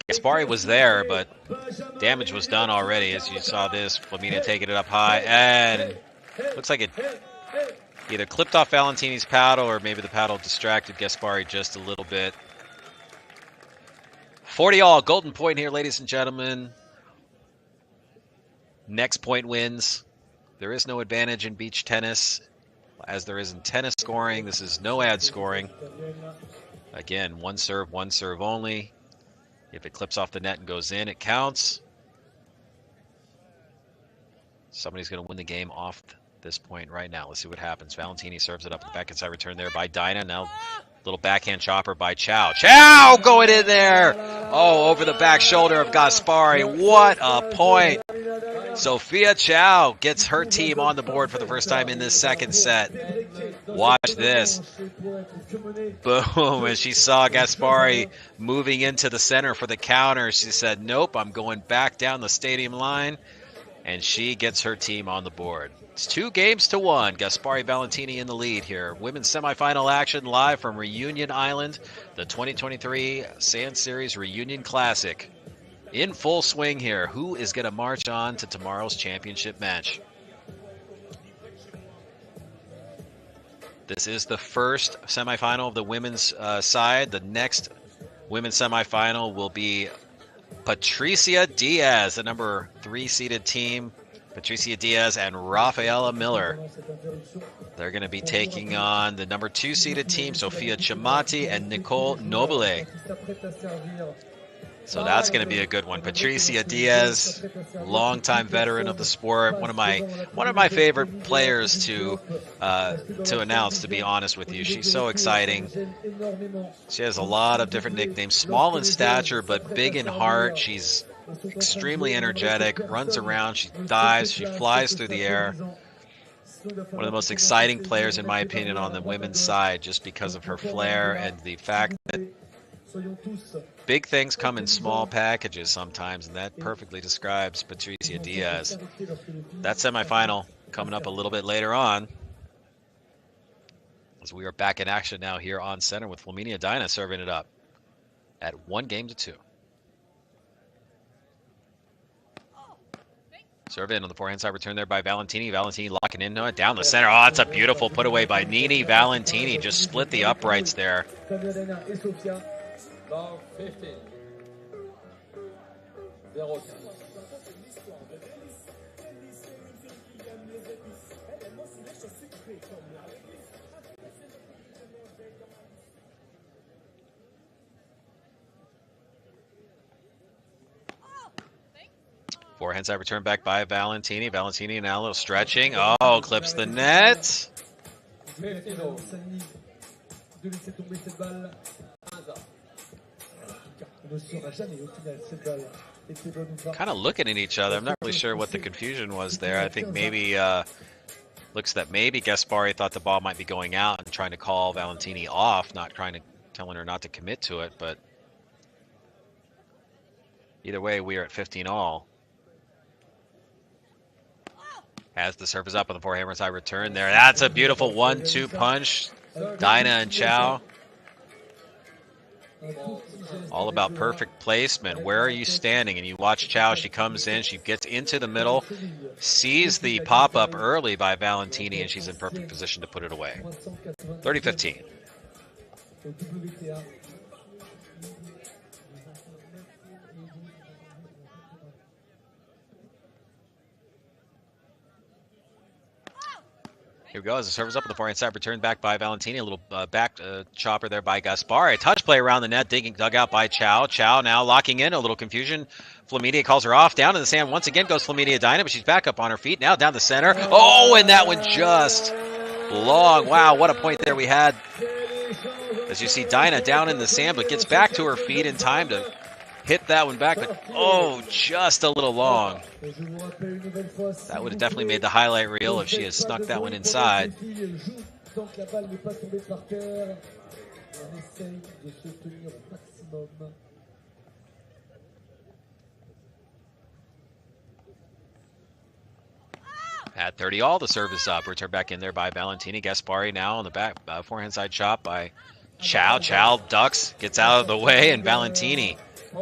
Gaspari was there, but damage was done already, as you saw this. Flaminia taking it up high, and looks like it either clipped off Valentini's paddle or maybe the paddle distracted Gaspari just a little bit. 40 all, golden point here, ladies and gentlemen. Next point wins. There is no advantage in beach tennis, as there is in tennis scoring. This is no ad scoring. Again, one serve only. If it clips off the net and goes in, it counts. Somebody's going to win the game off this point right now. Let's see what happens. Valentini serves it up. The backhand side return there by Dyna. Now, little backhand chopper by Chow. Chow going in there. Oh, over the back shoulder of Gaspari. What a point. Sophia Chow gets her team on the board for the first time in this second set. Watch this. Boom. As she saw Gaspari moving into the center for the counter, she said, nope, I'm going back down the stadium line. And she gets her team on the board. It's 2-1. Gaspari Valentini in the lead here. Women's semifinal action live from Reunion Island. The 2023 Sand Series Reunion Classic. In full swing here. Who is going to march on to tomorrow's championship match? This is the first semifinal of the women's side. The next women's semifinal will be Patricia Diaz, the number 3 seeded team. Patricia Diaz and Rafaela Miller. They're going to be taking on the number 2 seeded team, Sofia Chamati and Nicole Nobile. So that's going to be a good one. Patricia Diaz, longtime veteran of the sport, one of my favorite players to announce, to be honest with you. She's so exciting. She has a lot of different nicknames. Small in stature, but big in heart. She's extremely energetic, runs around, she dives, she flies through the air. One of the most exciting players, in my opinion, on the women's side, just because of her flair and the fact that big things come in small packages sometimes, and that perfectly describes Patricia Diaz. That semifinal coming up a little bit later on, as we are back in action now here on center with Flaminia Dyna serving it up at 1-2. Serve in on the forehand side, return there by Valentini. Valentini locking in down the center. Oh, that's a beautiful put away by Nini Valentini. Just split the uprights there. Forehand side return back by Valentini. Valentini now a little stretching. Oh, clips the net. De laisser tomber cette balle. On ne saura jamais au final cette balle était bonne ou pas. Kind of looking at each other. I'm not really sure what the confusion was there. I think maybe looks that maybe Gaspari thought the ball might be going out and trying to call Valentini off, not telling her not to commit to it. But either way, we are at 15 all. As the serve is up on the forehand side return there. That's a beautiful 1-2 punch. Dina and Chow. All about perfect placement. Where are you standing? And you watch Chow. She comes in. She gets into the middle. Sees the pop-up early by Valentini, and she's in perfect position to put it away. 30-15. Here we go as the serve is up on the forehand side, returned back by Valentini. A little back chopper there by Gaspari. Touch play around the net, dug out by Chow. Chow now locking in, a little confusion. Flamidia calls her off. Down in the sand once again goes Flamidia Dina, but she's back up on her feet. Now down the center. Oh, and that one just long. Wow, what a point there we had. As you see Dina down in the sand, but gets back to her feet in time to hit that one back, but oh, just a little long. That would have definitely made the highlight reel if she had snuck that one inside. At 30 all, the serve is up. Return back in there by Valentini. Gaspari now on the back forehand side chop by Chow. Chow ducks, gets out of the way, and Valentini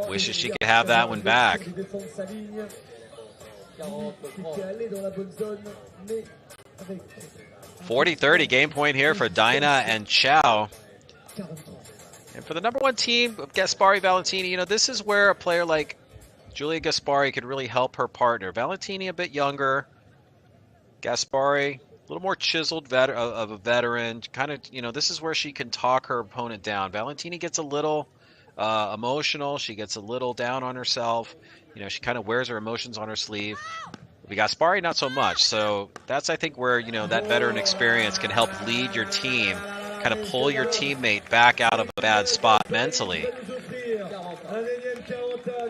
wishes she could have that one back. 40-30 game point here for Dina and Chow. And for the number one team, Gaspari, Valentini, you know, this is where a player like Giulia Gaspari could really help her partner. Valentini a bit younger. Gaspari, a little more chiseled of a veteran. Kind of, you know, this is where she can talk her opponent down. Valentini gets a little emotional. She gets a little down on herself. You know, she kind of wears her emotions on her sleeve. But Gaspari, not so much. So that's, I think, where, you know, that veteran experience can help lead your team, kind of pull your teammate back out of a bad spot mentally.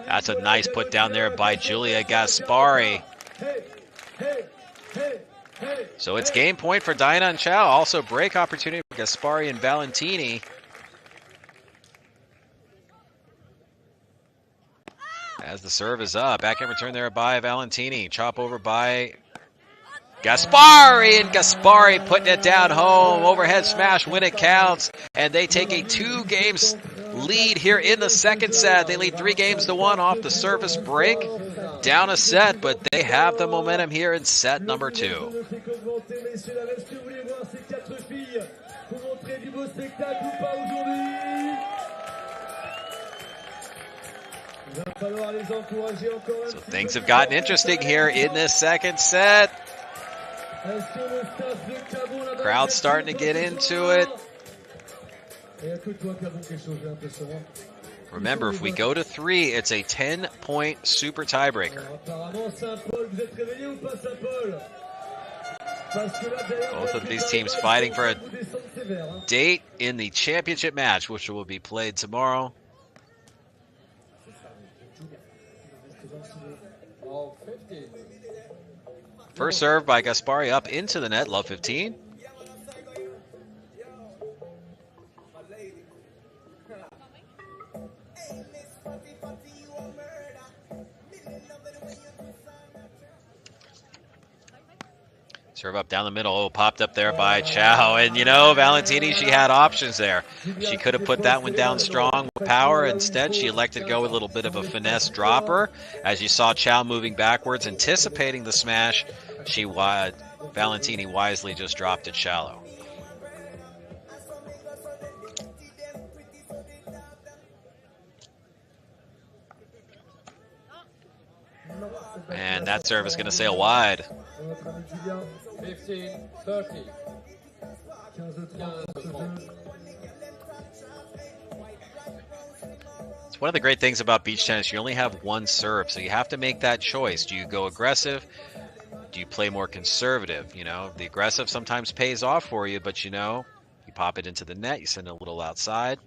That's a nice put down there by Giulia Gaspari. So it's game point for Dina and Chow. Also break opportunity for Gaspari and Valentini. As the serve is up, backhand return there by Valentini. Chop over by Gaspari, and Gaspari putting it down home. Overhead smash when it counts, and they take a 2-game lead here in the second set. They lead 3-1 off the service break. Down a set, but they have the momentum here in set number 2. So things have gotten interesting here in this second set. Crowd's starting to get into it. Remember, if we go to 3, it's a 10-point super tiebreaker. Both of these teams fighting for a date in the championship match, which will be played tomorrow. First serve by Gaspari up into the net, love 15. Serve up down the middle. Oh, popped up there by Chow. And, you know, Valentini, she had options there. She could have put that one down strong with power. Instead, she elected to go with a little bit of a finesse dropper. As you saw Chow moving backwards, anticipating the smash, Valentini wisely just dropped it shallow. And that serve is going to sail wide. 15-30. It's one of the great things about beach tennis. You only have one serve, so you have to make that choice. Do you go aggressive? Do you play more conservative? You know, the aggressive sometimes pays off for you, but you know, you pop it into the net, you send it a little outside,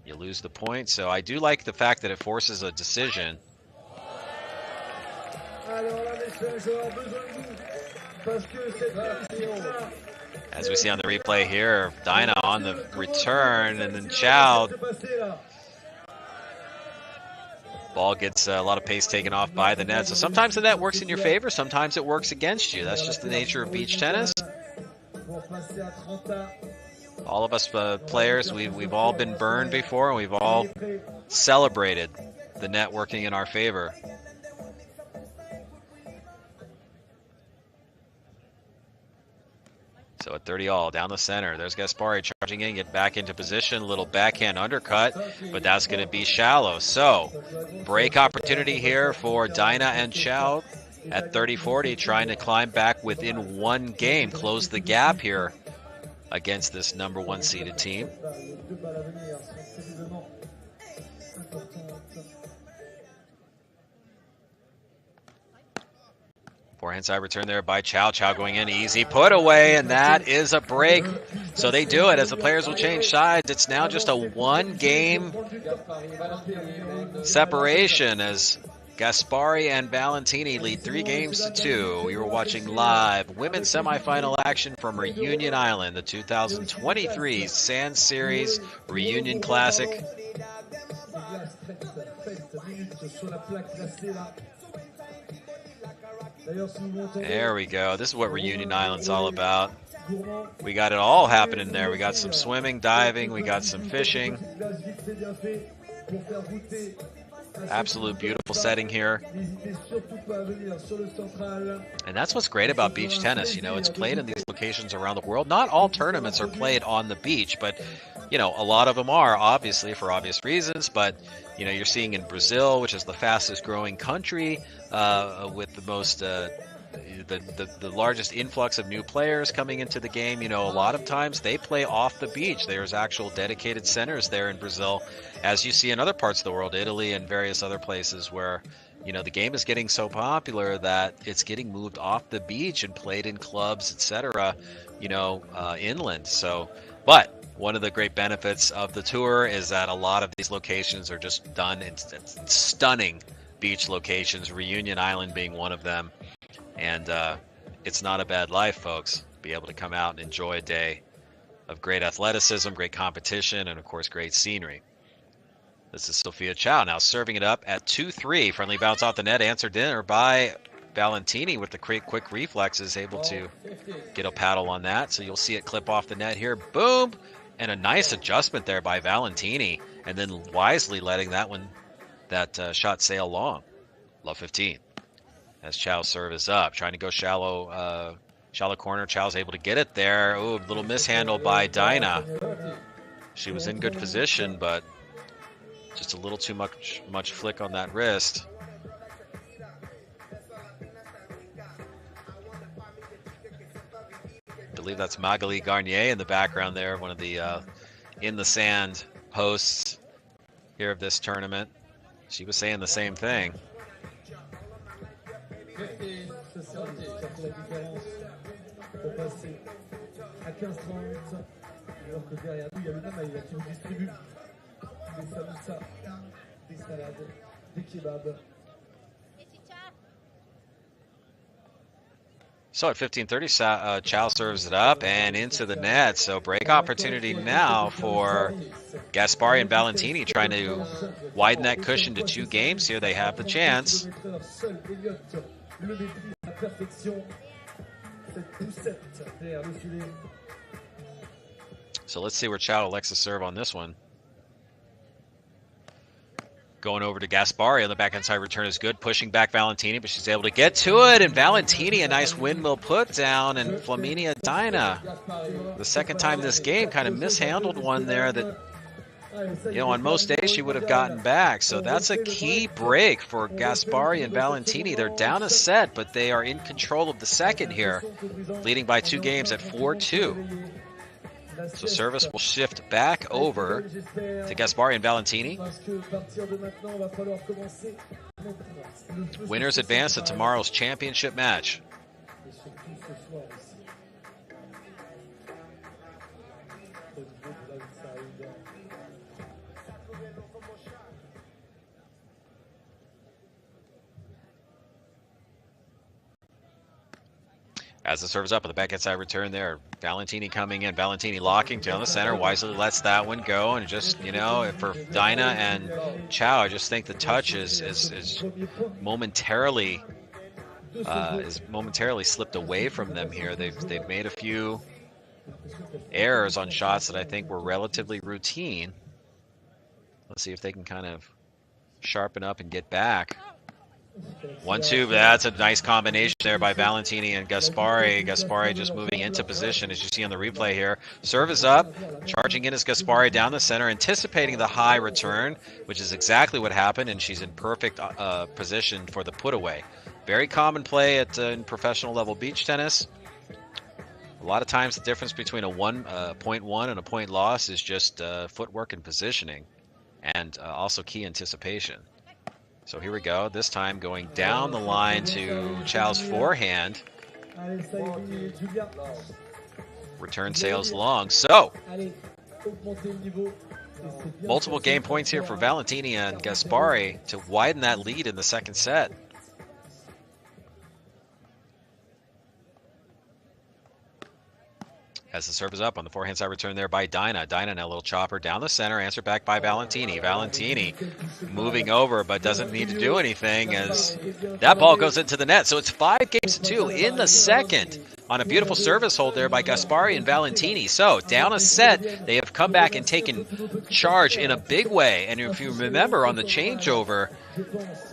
you lose the point. So I do like the fact that it forces a decision. As we see on the replay here, Dinah on the return, and then Chow. Ball gets a lot of pace taken off by the net. So sometimes the net works in your favor, sometimes it works against you. That's just the nature of beach tennis. All of us players, we've all been burned before, and we've all celebrated the net working in our favor. So at 30-all, down the center, there's Gaspari charging in, get back into position, little backhand undercut, but that's going to be shallow. So break opportunity here for Dinah and Chow at 30-40, trying to climb back within one game, close the gap here against this number one seeded team. Forehand side return there by Chow. Chow going in, easy put away, and that is a break. So they do it as the players will change sides. It's now just a one-game separation as Gaspari and Valentini lead 3-2. We were watching live women's semifinal action from Reunion Island, the 2023 Sand Series Reunion Classic. There we go. This is what Reunion Island's all about. We got it all happening there. We got some swimming, diving, we got some fishing. Absolute beautiful setting here. And that's what's great about beach tennis. You know, it's played in these locations around the world. Not all tournaments are played on the beach, but, you know, a lot of them are, obviously, for obvious reasons. But, you know, you're seeing in Brazil, which is the fastest growing country, with the most, the largest influx of new players coming into the game. You know, a lot of times they play off the beach. There's actual dedicated centers there in Brazil, as you see in other parts of the world, Italy and various other places where, you know, the game is getting so popular that it's getting moved off the beach and played in clubs, etc., you know, inland. So, but one of the great benefits of the tour is that a lot of these locations are just done in stunning beach locations, Reunion Island being one of them. And it's not a bad life, folks. Be able to come out and enjoy a day of great athleticism, great competition, and of course, great scenery. This is Sophia Chow now serving it up at 2-3. Friendly bounce off the net, answered in by Valentini with the quick reflexes, able to get a paddle on that. So you'll see it clip off the net here. Boom! And a nice adjustment there by Valentini, and then wisely letting that shot sail long. Love 15. As Chow's serve is up, trying to go shallow corner. Chow's able to get it there. Ooh, little mishandle by Dinah. She was in good position, but just a little too much flick on that wrist. I believe that's Magali Garnier in the background there, one of the in the sand hosts here of this tournament. She was saying the same thing. So at 15:30, Chow serves it up and into the net. So break opportunity now for Gaspari and Valentini, trying to widen that cushion to 2 games. Here they have the chance. So let's see where Chow elects to serve on this one. Going over to Gaspari on the backhand side return is good. Pushing back Valentini, but she's able to get to it. And Valentini, a nice windmill put down. And Flaminia Dinah, the second time this game, kind of mishandled one there that you know, on most days she would have gotten back. So that's a key break for Gaspari and Valentini. They're down a set, but they are in control of the second here, leading by 2 games at 4-2. So service will shift back over to Gaspari and Valentini. Winners advance to tomorrow's championship match. As the serve is up on the backhand side return there, Valentini coming in. Valentini locking down the center, wisely lets that one go. And just, you know, for Dinah and Chow, I just think the touch is momentarily slipped away from them here. They've made a few errors on shots that I think were relatively routine. Let's see if they can kind of sharpen up and get back. 1-2, that's a nice combination there by Valentini and Gaspari. Gaspari just moving into position, as you see on the replay here. Serve is up, charging in is Gaspari down the center, anticipating the high return, which is exactly what happened, and she's in perfect position for the put away. Very common play in professional level beach tennis. A lot of times the difference between a point won and a point loss is just footwork and positioning, and also key anticipation. So here we go, this time going down the line to Chow's forehand. Return sails long. So, multiple game points here for Valentini and Gaspari to widen that lead in the second set. As the serve is up on the forehand side return there by Dinah. Dinah now a little chopper down the center, answered back by Valentini. Valentini moving over, but doesn't need to do anything as that ball goes into the net. So it's 5-2 in the second on a beautiful service hold there by Gaspari and Valentini. So down a set, they have come back and taken charge in a big way. And if you remember on the changeover,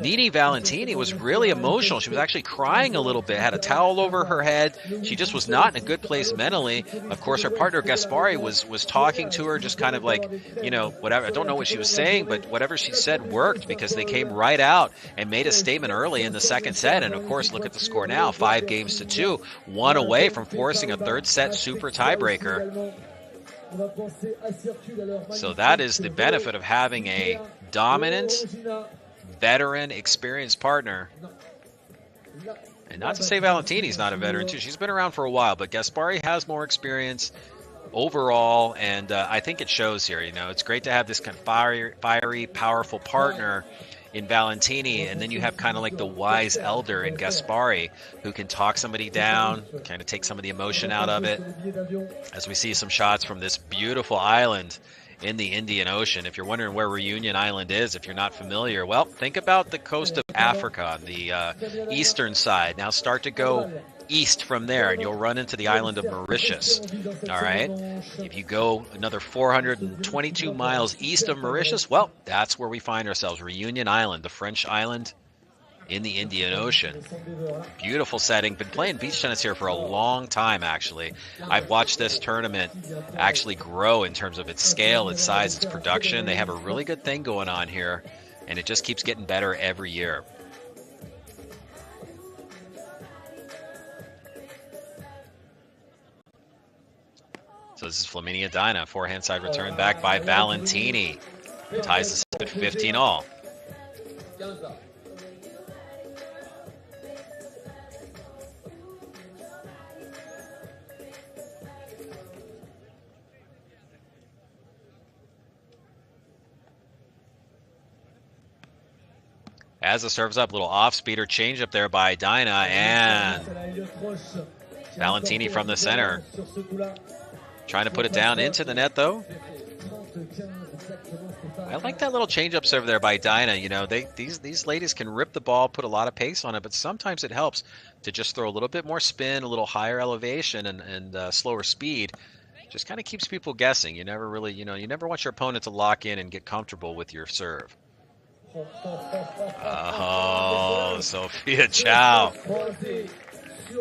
Nini Valentini was really emotional. She was actually crying a little bit, had a towel over her head. She just was not in a good place mentally. Of course, her partner Gaspari was talking to her, just kind of like, you know, whatever. I don't know what she was saying, but whatever she said worked because they came right out and made a statement early in the second set. And of course, look at the score now, 5-2, one away from forcing a third set super tiebreaker. So that is the benefit of having a dominant, veteran, experienced partner. And not to say Valentini's not a veteran too. She's been around for a while, but Gaspari has more experience overall, and I think it shows here. You know, it's great to have this kind of fiery, powerful partner in Valentini, and then you have kind of like the wise elder in Gaspari who can talk somebody down, kind of take some of the emotion out of it. As we see some shots from this beautiful island in the Indian Ocean. If you're wondering where Reunion Island is, if you're not familiar, well, think about the coast of Africa, the eastern side. Now start to go east from there, and you'll run into the island of Mauritius. All right? If you go another 422 miles east of Mauritius, well, that's where we find ourselves, Reunion Island, the French island in the Indian Ocean. Beautiful setting. Been playing beach tennis here for a long time, actually. I've watched this tournament actually grow in terms of its scale, its size, its production. They have a really good thing going on here, and it just keeps getting better every year. So this is Flaminia Dinah. Forehand side return back by Valentini. Ties this up at 15-all. As the serve's up, little off-speeder change up there by Dinah, and Valentini from the center. Trying to put it down into the net, though. I like that little change-up serve there by Dinah. You know, these ladies can rip the ball, put a lot of pace on it, but sometimes it helps to just throw a little bit more spin, a little higher elevation, and slower speed. Just kind of keeps people guessing. You never really, you never want your opponent to lock in and get comfortable with your serve. Oh, Sophia Chow.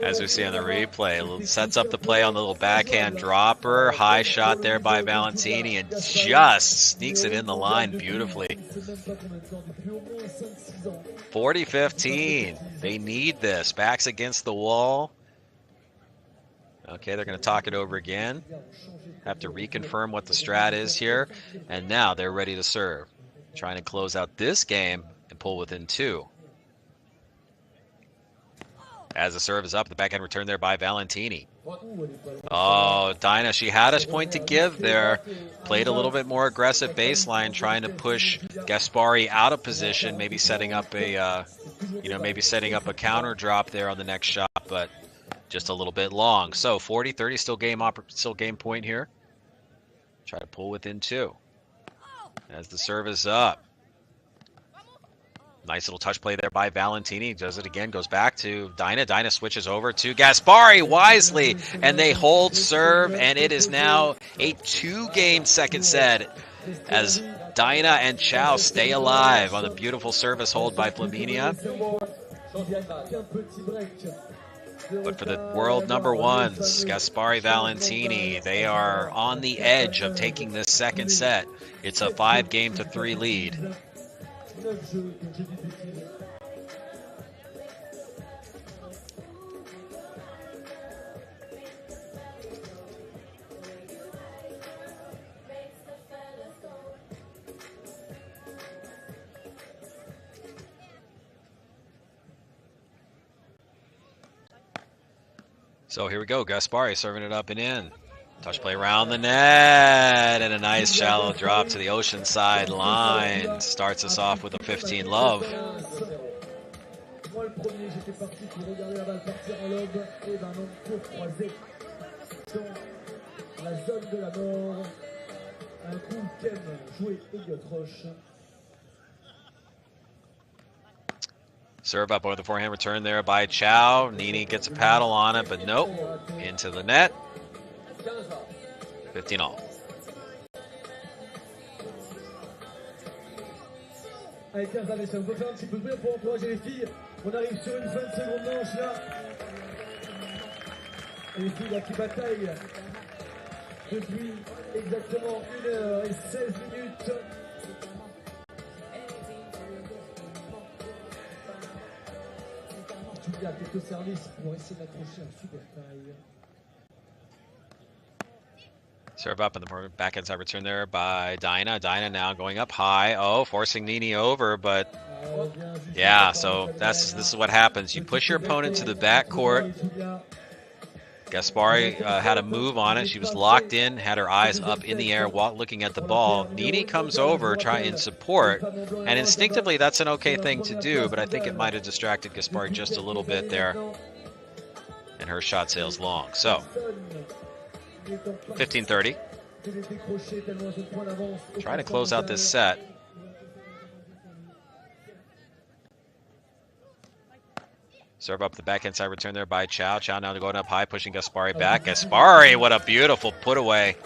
As we see on the replay, sets up the play on the little backhand dropper. High shot there by Valentini and just sneaks it in the line beautifully. 40-15. They need this. Backs against the wall. Okay, they're going to talk it over again. Have to reconfirm what the strat is here. And now they're ready to serve. Trying to close out this game and pull within 2. As the serve is up, the backhand return there by Valentini. Oh, Dinah, she had a point to give there. Played a little bit more aggressive baseline, trying to push Gaspari out of position, maybe setting up a, a counter drop there on the next shot, but just a little bit long. So 40-30, still game point here. Try to pull within 2. As the serve is up. Nice little touch play there by Valentini. Does it again, goes back to Dinah. Dinah switches over to Gaspari wisely, and they hold serve, and it is now a 2-game second set as Dinah and Chow stay alive on the beautiful service hold by Flaminia. But for the world number ones, Gaspari Valentini, they are on the edge of taking this second set. It's a 5-3 lead. So here we go, Gaspari serving it up and in. Touch play around the net, and a nice shallow drop to the ocean side line. Starts us off with a 15 love. Serve up over the forehand return there by Chow. Nini gets a paddle on it, but nope. Into the net. 15 all. Allez, 15 allez, ça vous fait un petit peu de bruit pour encourager les filles. On arrive sur une fin de seconde manche là. Et les filles là qui bataillent depuis exactement 1h16. Julia est au service pour essayer d'accrocher un super taille. Serve up in the backhand side return there by Dinah. Dinah now going up high. Oh, forcing Nini over, but yeah, so this is what happens. You push your opponent to the back court. Gaspari had a move on it. She was locked in, had her eyes up in the air while looking at the ball. Nini comes over, trying in support, and instinctively that's an okay thing to do, but I think it might have distracted Gaspari just a little bit there, and her shot sails long. So 15-30. Trying to close out this set. Serve up the backhand side return there by Chow. Chow now going up high, pushing Gaspari back. Gaspari, what a beautiful put away.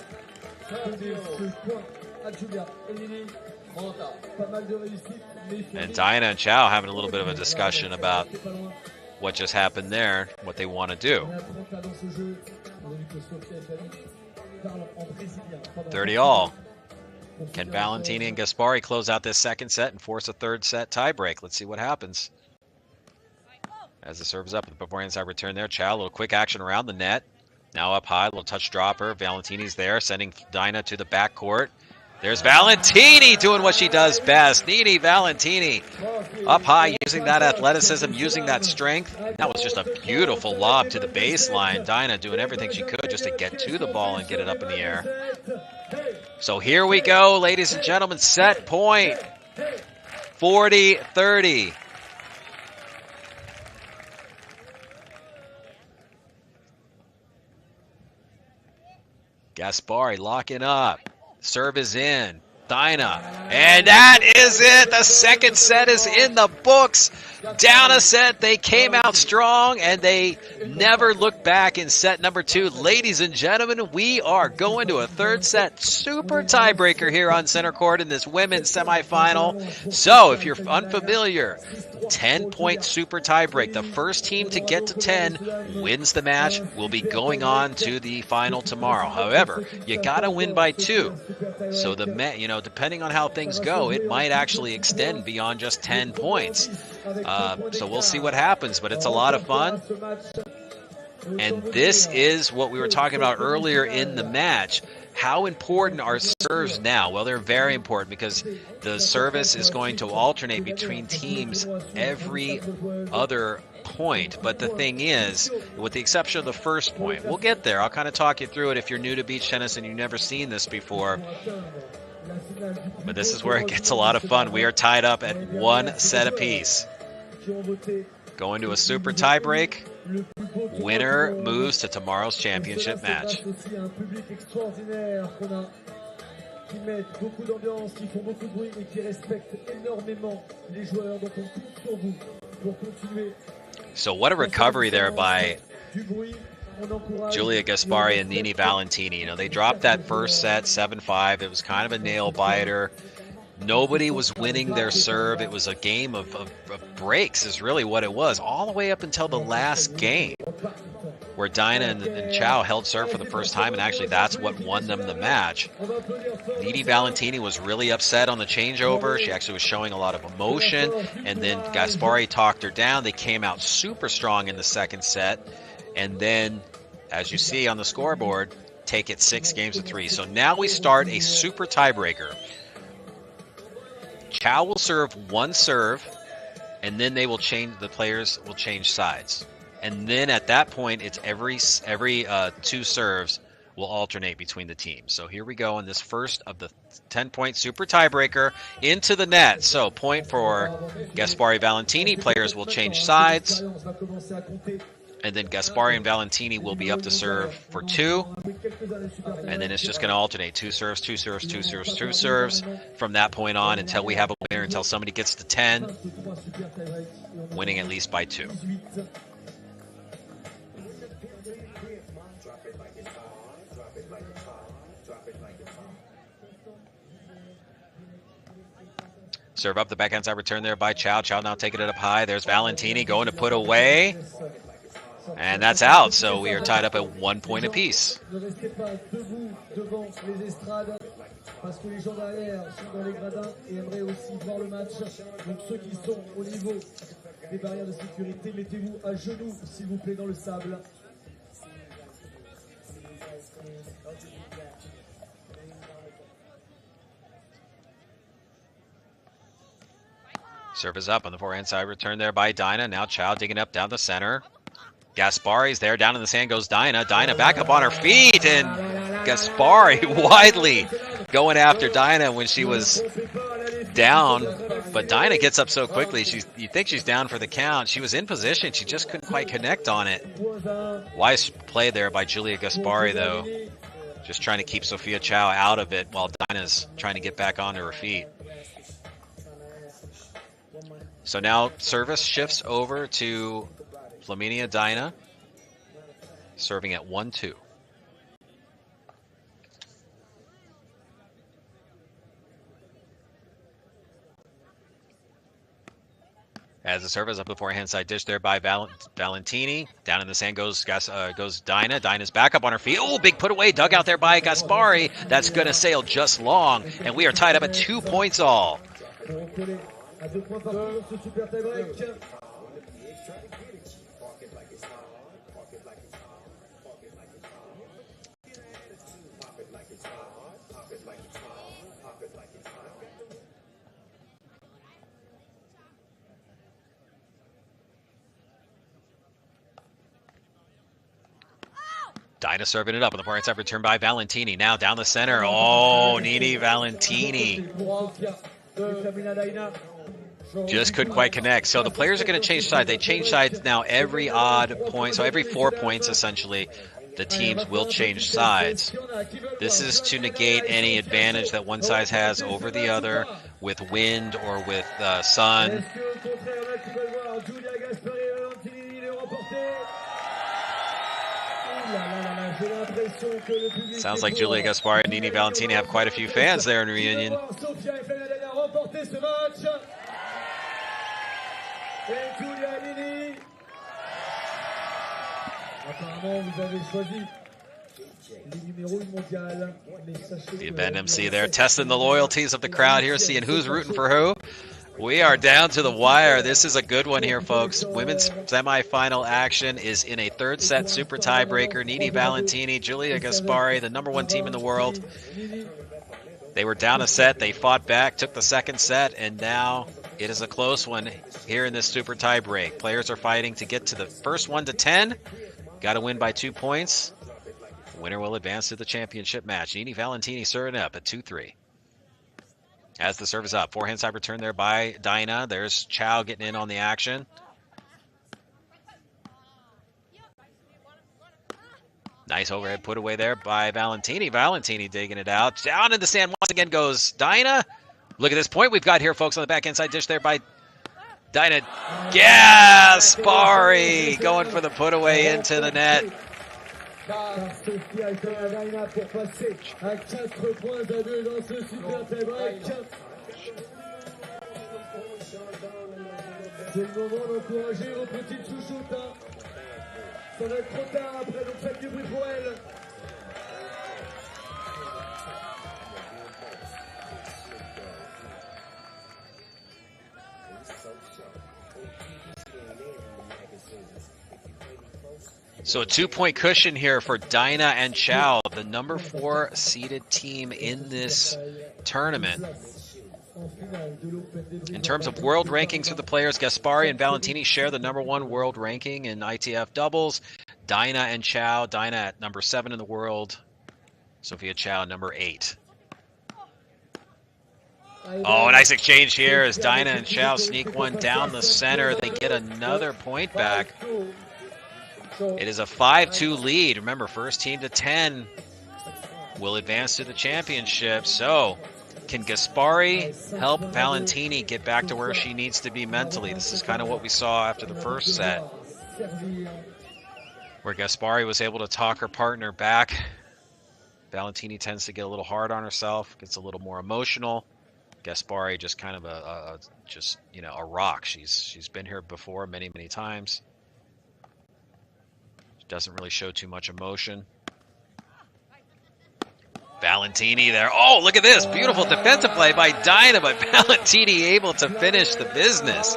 And Dinah and Chow having a little bit of a discussion about what just happened there, what they want to do. 30 all. Can Valentini and Gaspari close out this second set and force a third set tiebreak? Let's see what happens. As the serve is up, the beforehand side return there. Chow, a little quick action around the net. Now up high, little touch dropper. Valentini's there, sending Dinah to the backcourt. There's Valentini doing what she does best. Nini Valentini up high, using that athleticism, using that strength. That was just a beautiful lob to the baseline. Dinah doing everything she could just to get to the ball and get it up in the air. So here we go, ladies and gentlemen. Set point. 40-30. Gaspari locking up. Serve is in. Dinah. And that is it. The second set is in the books. Down a set, they came out strong, and they never looked back in set number 2. Ladies and gentlemen, we are going to a third set super tiebreaker here on center court in this women's semifinal. So if you're unfamiliar, 10-point super tiebreak. The first team to get to 10 wins the match. Will be going on to the final tomorrow. However, you got to win by 2. So depending on how things go, it might actually extend beyond just 10 points. So we'll see what happens, but it's a lot of fun. And this is what we were talking about earlier in the match. How important are serves now? Well, they're very important because the service is going to alternate between teams every other point. But the thing is, with the exception of the first point, we'll get there. I'll kind of talk you through it if you're new to beach tennis and you've never seen this before. But this is where it gets a lot of fun. We are tied up at 1 set apiece. Going to a super tiebreak. Winner moves to tomorrow's championship match. So what a recovery there by Giulia Gaspari and Nini Valentini. They dropped that first set 7-5. It was kind of a nail biter. Nobody was winning their serve. It was a game of breaks is really what it was, all the way up until the last game, where Dinah and Chow held serve for the first time, and actually that's what won them the match. Nini Valentini was really upset on the changeover. She actually was showing a lot of emotion, and then Gaspari talked her down. They came out super strong in the second set, and then, as you see on the scoreboard, take it 6-3. So now we start a super tiebreaker. Chow will serve one serve, and then they will change. The players will change sides, and then at that point, it's every 2 serves will alternate between the teams. So here we go on this first of the 10-point super tiebreaker into the net. So point for Gaspari Valentini. Players will change sides. And then Gaspari and Valentini will be up to serve for 2. And then it's just going to alternate 2 serves, 2 serves, 2 serves, 2 serves from that point on until we have a winner, until somebody gets to 10, winning at least by 2. Serve up the backhand side return there by Chow. Chow now taking it up high. There's Valentini going to put away. And that's out, so we are tied up at 1 point apiece. Serve is up on the forehand side return there by Dinah. Now Chow digging up down the center. Gaspari's there. Down in the sand goes Dinah. Dinah back up on her feet, and Gaspari widely going after Dinah when she was down. But Dinah gets up so quickly, you think she's down for the count. She was in position. She just couldn't quite connect on it. Wise play there by Giulia Gaspari, though. Just trying to keep Sophia Chow out of it while Dinah's trying to get back onto her feet. So now service shifts over to Flaminia Dinah, serving at 1-2. As the service up the forehand side dish there by Valentini. Down in the sand goes Dinah. Dinah's back up on her feet. Oh, big put away. Dug out there by Gaspari. That's going to sail just long. And we are tied up at 2 points all. Dinah serving it up on the forehand side return by Valentini. Now down the center. Oh, Nini Valentini. Just couldn't quite connect. So the players are going to change sides. They change sides now every odd point. So every 4 points, essentially, the teams will change sides. This is to negate any advantage that one side has over the other with wind or with sun. Sounds like Giulia Gaspari and Nini Valentini have quite a few fans there in Reunion. The event MC there testing the loyalties of the crowd here, seeing who's rooting for who. We are down to the wire. This is a good one here, folks. Women's semifinal action is in a third set super tiebreaker. Nini Valentini, Giulia Gaspari, the #1 team in the world. They were down a set. They fought back, took the second set, and now it is a close one here in this super tiebreak. Players are fighting to get to the first 1 to 10. Got to win by 2 points. The winner will advance to the championship match. Nini Valentini serving up at 2-3. As the serve is up, forehand side return there by Dinah. There's Chow getting in on the action. Nice overhead put away there by Valentini. Valentini digging it out. Down in the sand once again goes Dinah. Look at this point we've got here, folks, on the back inside dish there by Dinah. Gaspari going for the put away into the net. C'est le moment d'encourager vos petites chouchoutes. Ça va être trop tard après, donc faites du bruit pour elle. So a 2-point cushion here for Dinah and Chow, the #4 seeded team in this tournament. In terms of world rankings for the players, Gaspari and Valentini share the #1 world ranking in ITF doubles. Dinah and Chow, Dinah at #7 in the world. Sophia Chow, #8. Oh, nice exchange here as Dinah and Chow sneak one down the center. They get another point back. It is a 5-2 lead. Remember, first team to 10 will advance to the championship. So, can Gaspari help Valentini get back to where she needs to be mentally? This is kind of what we saw after the first set, where Gaspari was able to talk her partner back. Valentini tends to get a little hard on herself, gets a little more emotional. Gaspari just kind of a rock. She's been here before many times. Doesn't really show too much emotion. Valentini there. Oh, look at this. Beautiful defensive play by Dinah, but Valentini able to finish the business.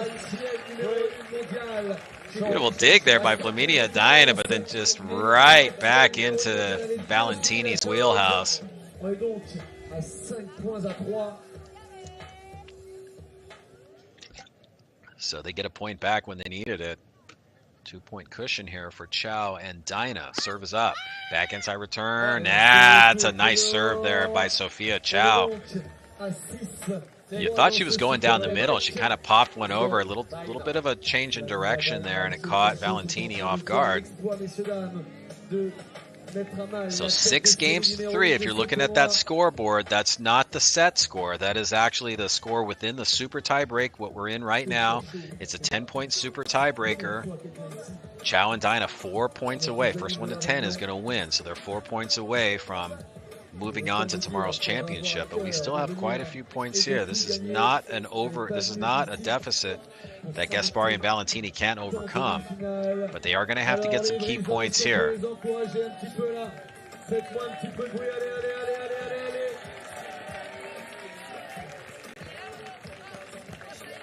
Beautiful dig there by Flaminia Dinah, but then just right back into Valentini's wheelhouse. So they get a point back when they needed it. 2-point cushion here for Chow and Dinah. Serve is up. Back inside return. That's a nice serve there by Sophia Chow. You thought she was going down the middle. She kind of popped one over. A little bit of a change in direction there, and it caught Valentini off guard. So 6-3. If you're looking at that scoreboard, that's not the set score. That is actually the score within the super tiebreak, what we're in right now. It's a 10-point super tiebreaker. Chow and Dinah 4 points away. First 1 to 10 is going to win. So they're 4 points away from moving on to tomorrow's championship. But we still have quite a few points here. This is not a deficit that Gaspari and Valentini can't overcome. But they are going to have to get some key points here.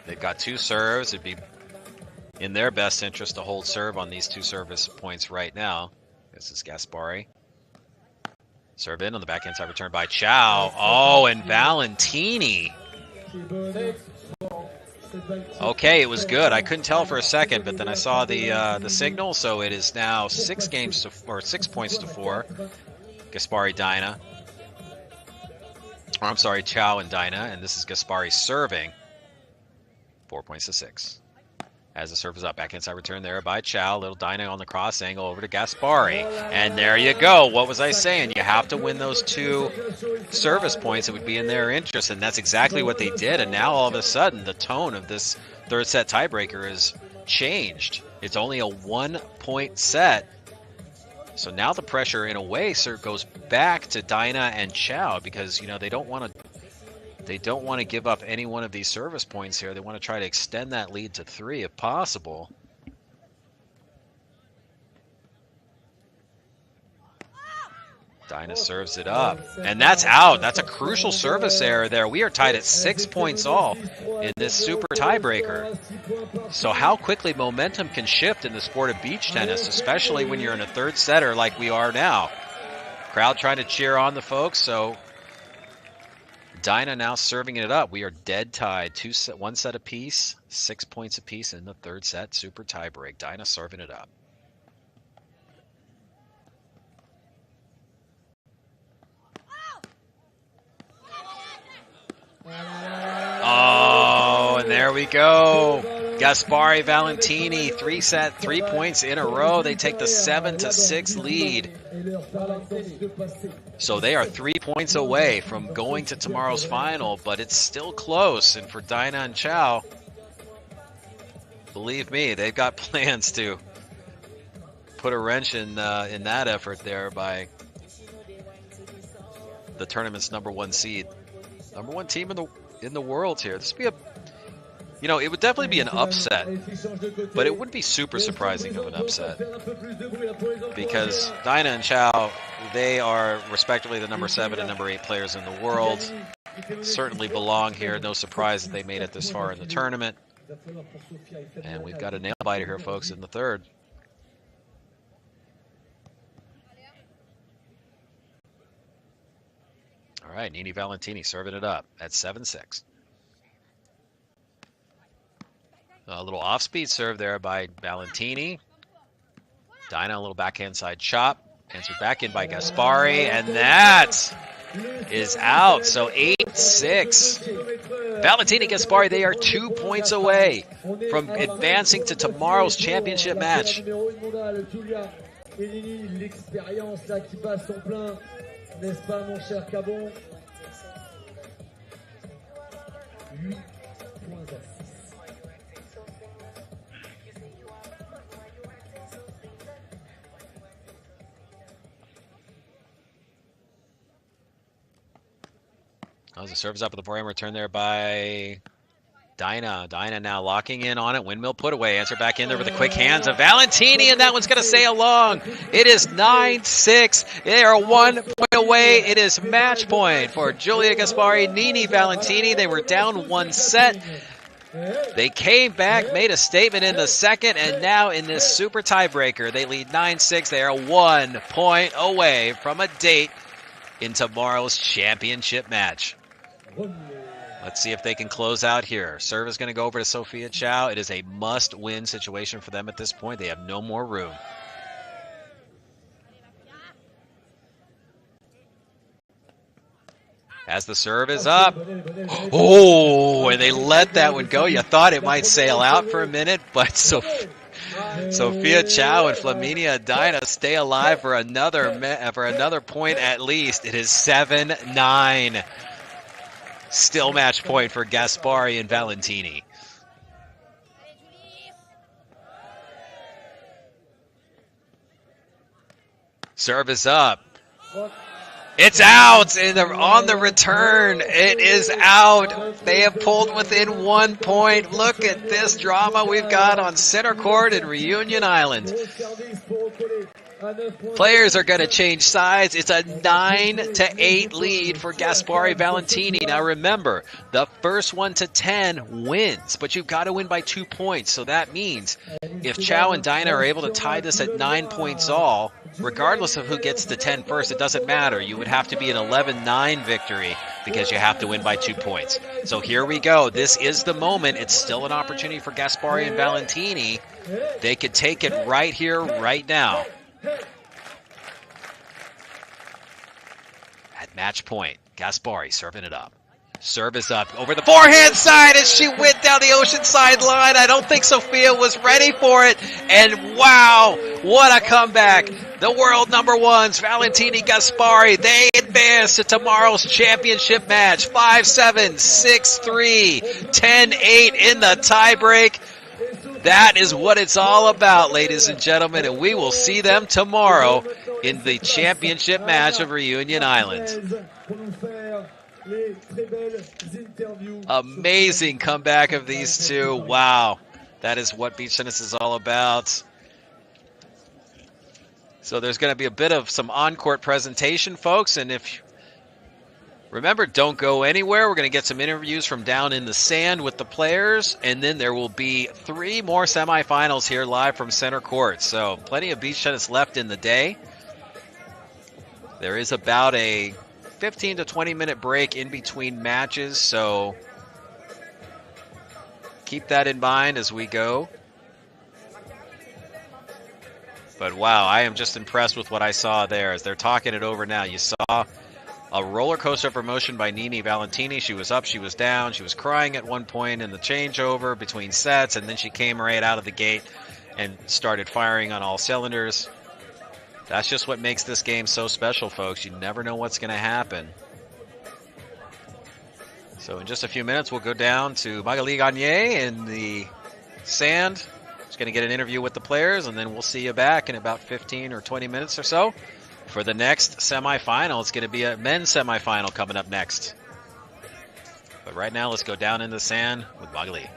They've got 2 serves. It'd be in their best interest to hold serve on these 2 service points right now. This is Gaspari. Serve in on the backhand side return by Chow. Oh, and Valentini. Okay, it was good. I couldn't tell for a second, but then I saw the signal. So it is now 6 points to 4. Gaspari Dinah. Or I'm sorry, Chow and Dinah, and this is Gaspari serving. 4 points to 6. As the serve is up, back inside return there by Chow. Little Dyna on the cross angle over to Gaspari. And there you go. What was I saying? You have to win those 2 service points. It would be in their interest, and that's exactly what they did. And now all of a sudden, the tone of this third set tiebreaker is changed. It's only a 1-point set. So now the pressure, in a way, goes back to Dyna and Chow because, you know, they don't want to give up any one of these service points here. They want to try to extend that lead to 3 if possible. Dyna serves it up, and that's out. That's a crucial service error there. We are tied at 6 points all in this super tiebreaker. So how quickly momentum can shift in the sport of beach tennis, especially when you're in a third setter like we are now. Crowd trying to cheer on the folks, so Dyna now serving it up. We are dead tied, 1 set apiece, 6 points apiece in the third set, super tiebreak. Dyna serving it up. Oh, and there we go. Gaspari Valentini, 3 points in a row. They take the 7-6 lead. So they are 3 points away from going to tomorrow's final, but it's still close. And for Dyna and Chow, believe me, they've got plans to put a wrench in that effort there by the tournament's #1 seed. #1 team in the world here. This would be it would definitely be an upset, but it wouldn't be super surprising of an upset because Dyna and Chow, they are respectively the #7 and #8 players in the world. Certainly belong here. No surprise that they made it this far in the tournament. And we've got a nail biter here, folks, in the third. All right, Nini Valentini serving it up at 7-6. A little off-speed serve there by Valentini. Dyna, a little backhand side chop. Answered back in by Gaspari, and that is out. So 8-6. Valentini, Gaspari, they are 2 points away from advancing to tomorrow's championship match. N'est-ce pas, mon cher Cabon? 8 points à 6. Oh, the serve's up at the forehand return there by Dyna. Dyna now locking in on it. Windmill put away. Answer back in there with the quick hands of Valentini, and that one's going to sail long. It is 9-6. They are 1 point away. It is match point for Giulia Gaspari, Nini Valentini. They were down 1 set. They came back, made a statement in the second, and now in this super tiebreaker, they lead 9-6. They are 1 point away from a date in tomorrow's championship match. Let's see if they can close out here. Serve is going to go over to Sophia Chow. It is a must-win situation for them at this point. They have no more room. As the serve is up. Oh, and they let that one go. You thought it might sail out for a minute, but Sophia Chow and Flaminia Dyna stay alive for another point at least. It is 7-9. Still match point for Gaspari and Valentini. Serve is up. It's out on the return. It is out. They have pulled within 1 point. Look at this drama we've got on center court in Reunion Island. Players are going to change sides. It's a 9-8 lead for Gaspari Valentini. Now remember, the first 1 to 10 wins, but you've got to win by 2 points. So that means if Chow and Dyna are able to tie this at 9 points all, regardless of who gets to 10 first, it doesn't matter. You would have to be an 11-9 victory because you have to win by 2 points. So here we go. This is the moment. It's still an opportunity for Gaspari and Valentini. They could take it right here, right now. At match point, Gaspari serving it up. Service up over the forehand side as she went down the Oceanside line. I don't think Sophia was ready for it. And wow, what a comeback. The world number ones, Valentini Gaspari, they advance to tomorrow's championship match. 5-7, 6-3, 10-8 in the tiebreak. That is what it's all about, ladies and gentlemen, and we will see them tomorrow in the championship match of Reunion Island. Amazing comeback of these two. Wow. That is what beach tennis is all about. So there's going to be a bit of some on-court presentation, folks. And if remember, don't go anywhere. We're going to get some interviews from down in the sand with the players. And then there will be 3 more semifinals here live from center court. So plenty of beach tennis left in the day. There is about a 15 to 20 minute break in between matches, so keep that in mind as we go. But wow, I am just impressed with what I saw there as they're talking it over now. You saw a roller coaster of emotion by Nini Valentini. She was up, she was down, she was crying at one point in the changeover between sets, and then she came right out of the gate and started firing on all cylinders. That's just what makes this game so special, folks. You never know what's going to happen. So in just a few minutes, we'll go down to Magali Gagne in the sand. Just going to get an interview with the players, and then we'll see you back in about 15 or 20 minutes or so for the next semifinal. It's going to be a men's semifinal coming up next. But right now, let's go down in the sand with Magali.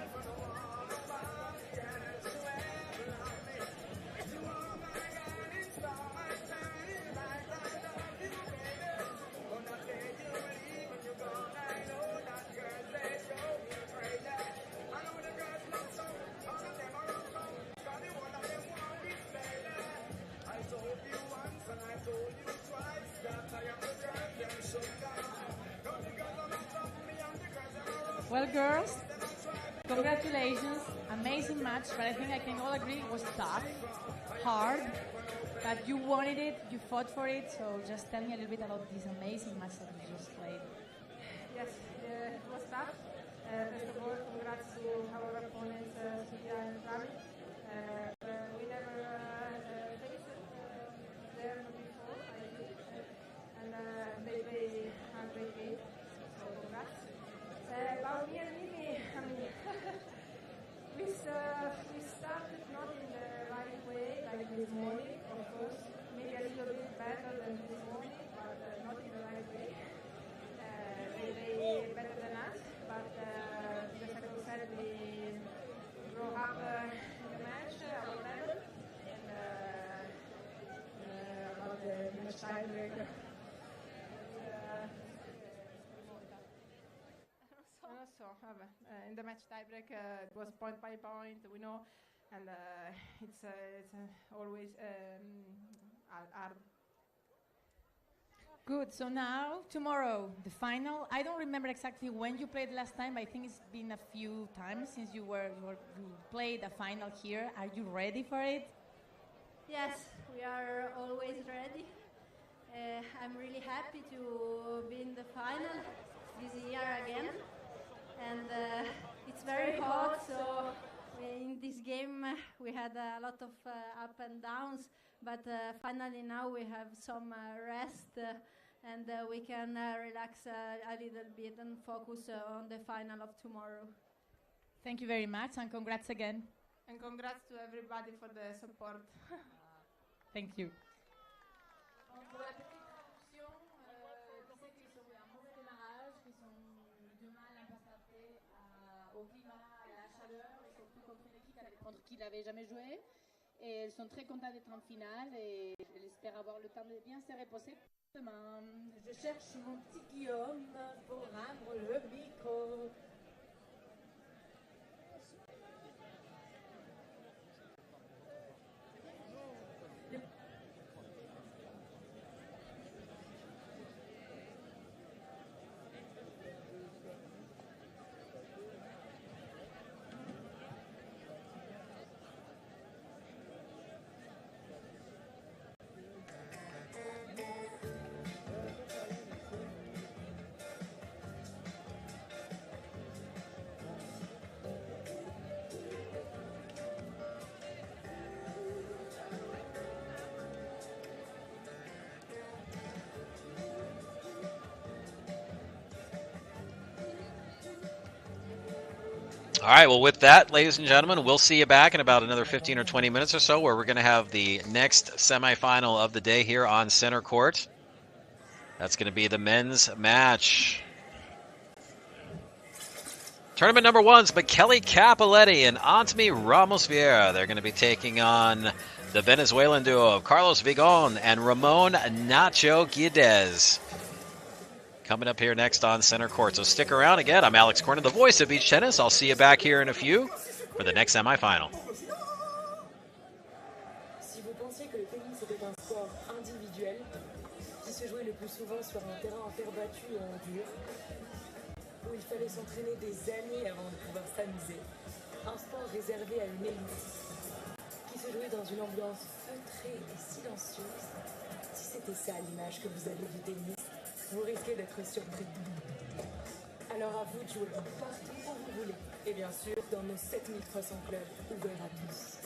Well, girls, congratulations. Amazing match, but I think I can all agree it was tough, hard, but you wanted it, you fought for it, so just tell me a little bit about this amazing match that you just played. Yes, it was tough. First of all, congrats to our opponents, Sophia and Rami. We never faced them before, I think, and they play a great game, so congrats. About me and Mimi, I mean, we started not in the right way, like this morning, of course, maybe a little bit better than this morning, but not in the right way. They better than us, but the second set we grow up in the match, our level, and about the match tiebreaker. In the match tiebreak, it was point by point, we know, and it's always hard. Good, so now, tomorrow, the final. I don't remember exactly when you played last time. I think it's been a few times since you played a final here. Are you ready for it? Yes, we are always ready. I'm really happy to be in the final this year again. And it's very hot, so in this game we had a lot of up and downs, but finally now we have some rest and we can relax a little bit and focus on the final of tomorrow. Thank you very much, and congrats again. And congrats to everybody for the support. Thank you. Au climat, à la chaleur, et surtout contre une équipe contre qui il n'avait jamais joué. Et elles sont très contentes d'être en finale et elles espèrent avoir le temps de bien se reposer. Demain, je cherche mon petit Guillaume pour rendre le micro. All right, well, with that, ladies and gentlemen, we'll see you back in about another 15 or 20 minutes or so, where we're going to have the next semifinal of the day here on center court. That's going to be the men's match. Tournament number 1's Michele Cappelletti and Antimi Ramos Vieira. They're going to be taking on the Venezuelan duo of Carlos Vigon and Ramon Nacho Guedes. Coming up here next on center court. So stick around again. I'm Alex Corner, the voice of beach tennis. I'll see you back here in a few for the next semifinal. Si vous pensiez que le tennis était un sport individuel qui se jouait le plus souvent sur un terrain en terre battue et en dur, où il fallait s'entraîner des années avant de pouvoir s'amuser, un sport réservé à une élite qui se jouait dans une ambiance feutrée et silencieuse, si c'était ça l'image que vous avez du tennis, vous risquez d'être surpris. Alors à vous de jouer partout où vous voulez, et bien sûr dans nos 7300 clubs ouverts à tous.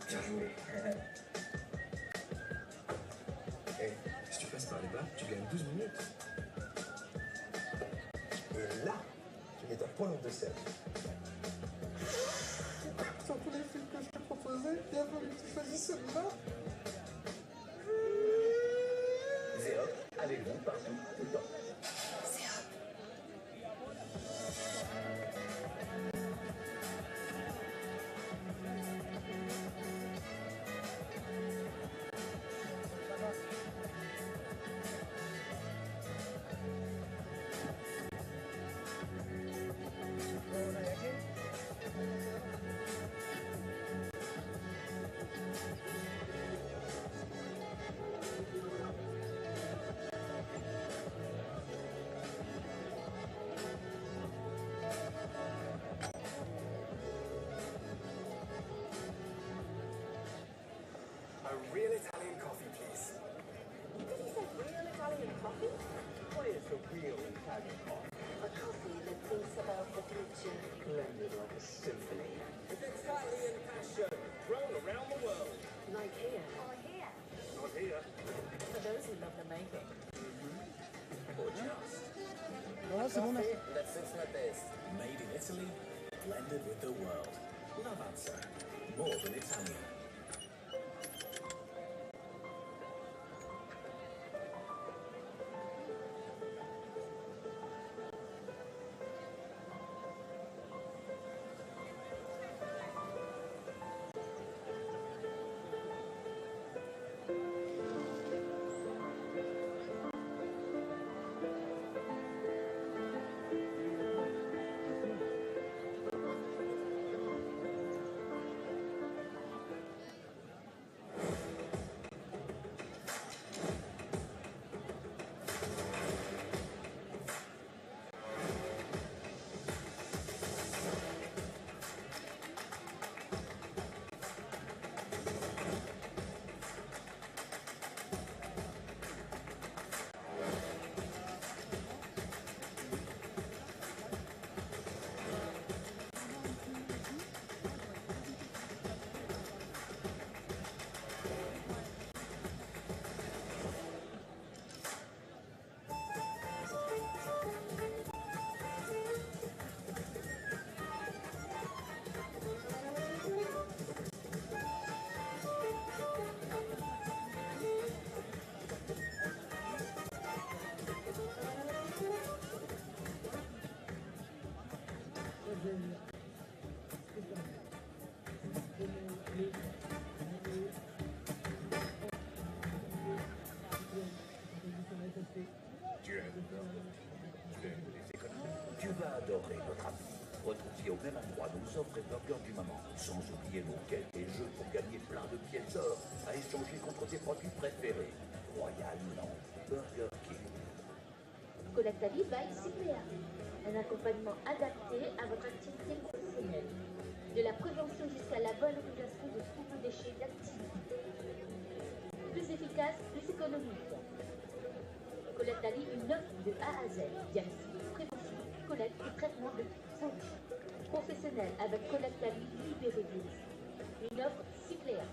Bien joué. Et si tu passes par les bas, tu gagnes 12 minutes. Et là, tu mets ta point de serve. Sur tous les films que je t'ai proposés, il a fallu que tu choisisses celui-là. Zéop, avec vous partout, tout le temps. A real Italian coffee, please. Did you say real Italian coffee? Why is a real Italian coffee? A coffee that thinks about the future. Blended like a symphony. It's Italian passion, grown around the world. Like here. Not here. For those who love the making. Or just. Coffee that sits like this. Made in Italy, blended with the world. Lavazza. More than Italian. Tu vas adorer notre ami. Retrouvez au même endroit nos offres et burgers du moment, sans oublier nos quêtes et jeux pour gagner plein de pièces d'or à échanger contre tes produits préférés. Royal, non. Burger King. Colactalis by Cyprea. Un accompagnement adapté à votre activité professionnelle. De la prévention jusqu'à la valorisation de tous vos déchets d'activité. Plus efficace, plus économique. Colactalis, une offre de A à Z. Diagnostic, prévention, collecte et traitement de santé. Professionnel avec Colactalis, libérez-vous. Une offre Cyprea.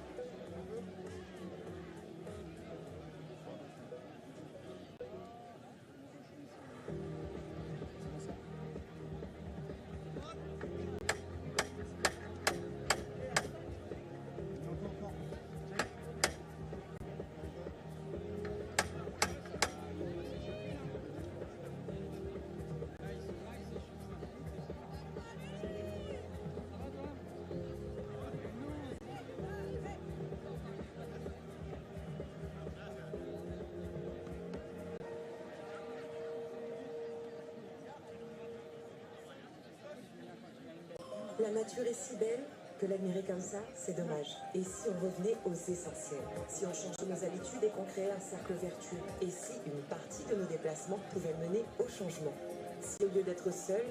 La nature est si belle que l'admirer comme ça, c'est dommage. Et si on revenait aux essentiels? Si on changeait nos habitudes et qu'on créait un cercle vertueux? Et si une partie de nos déplacements pouvait mener au changement? Si au lieu d'être seul,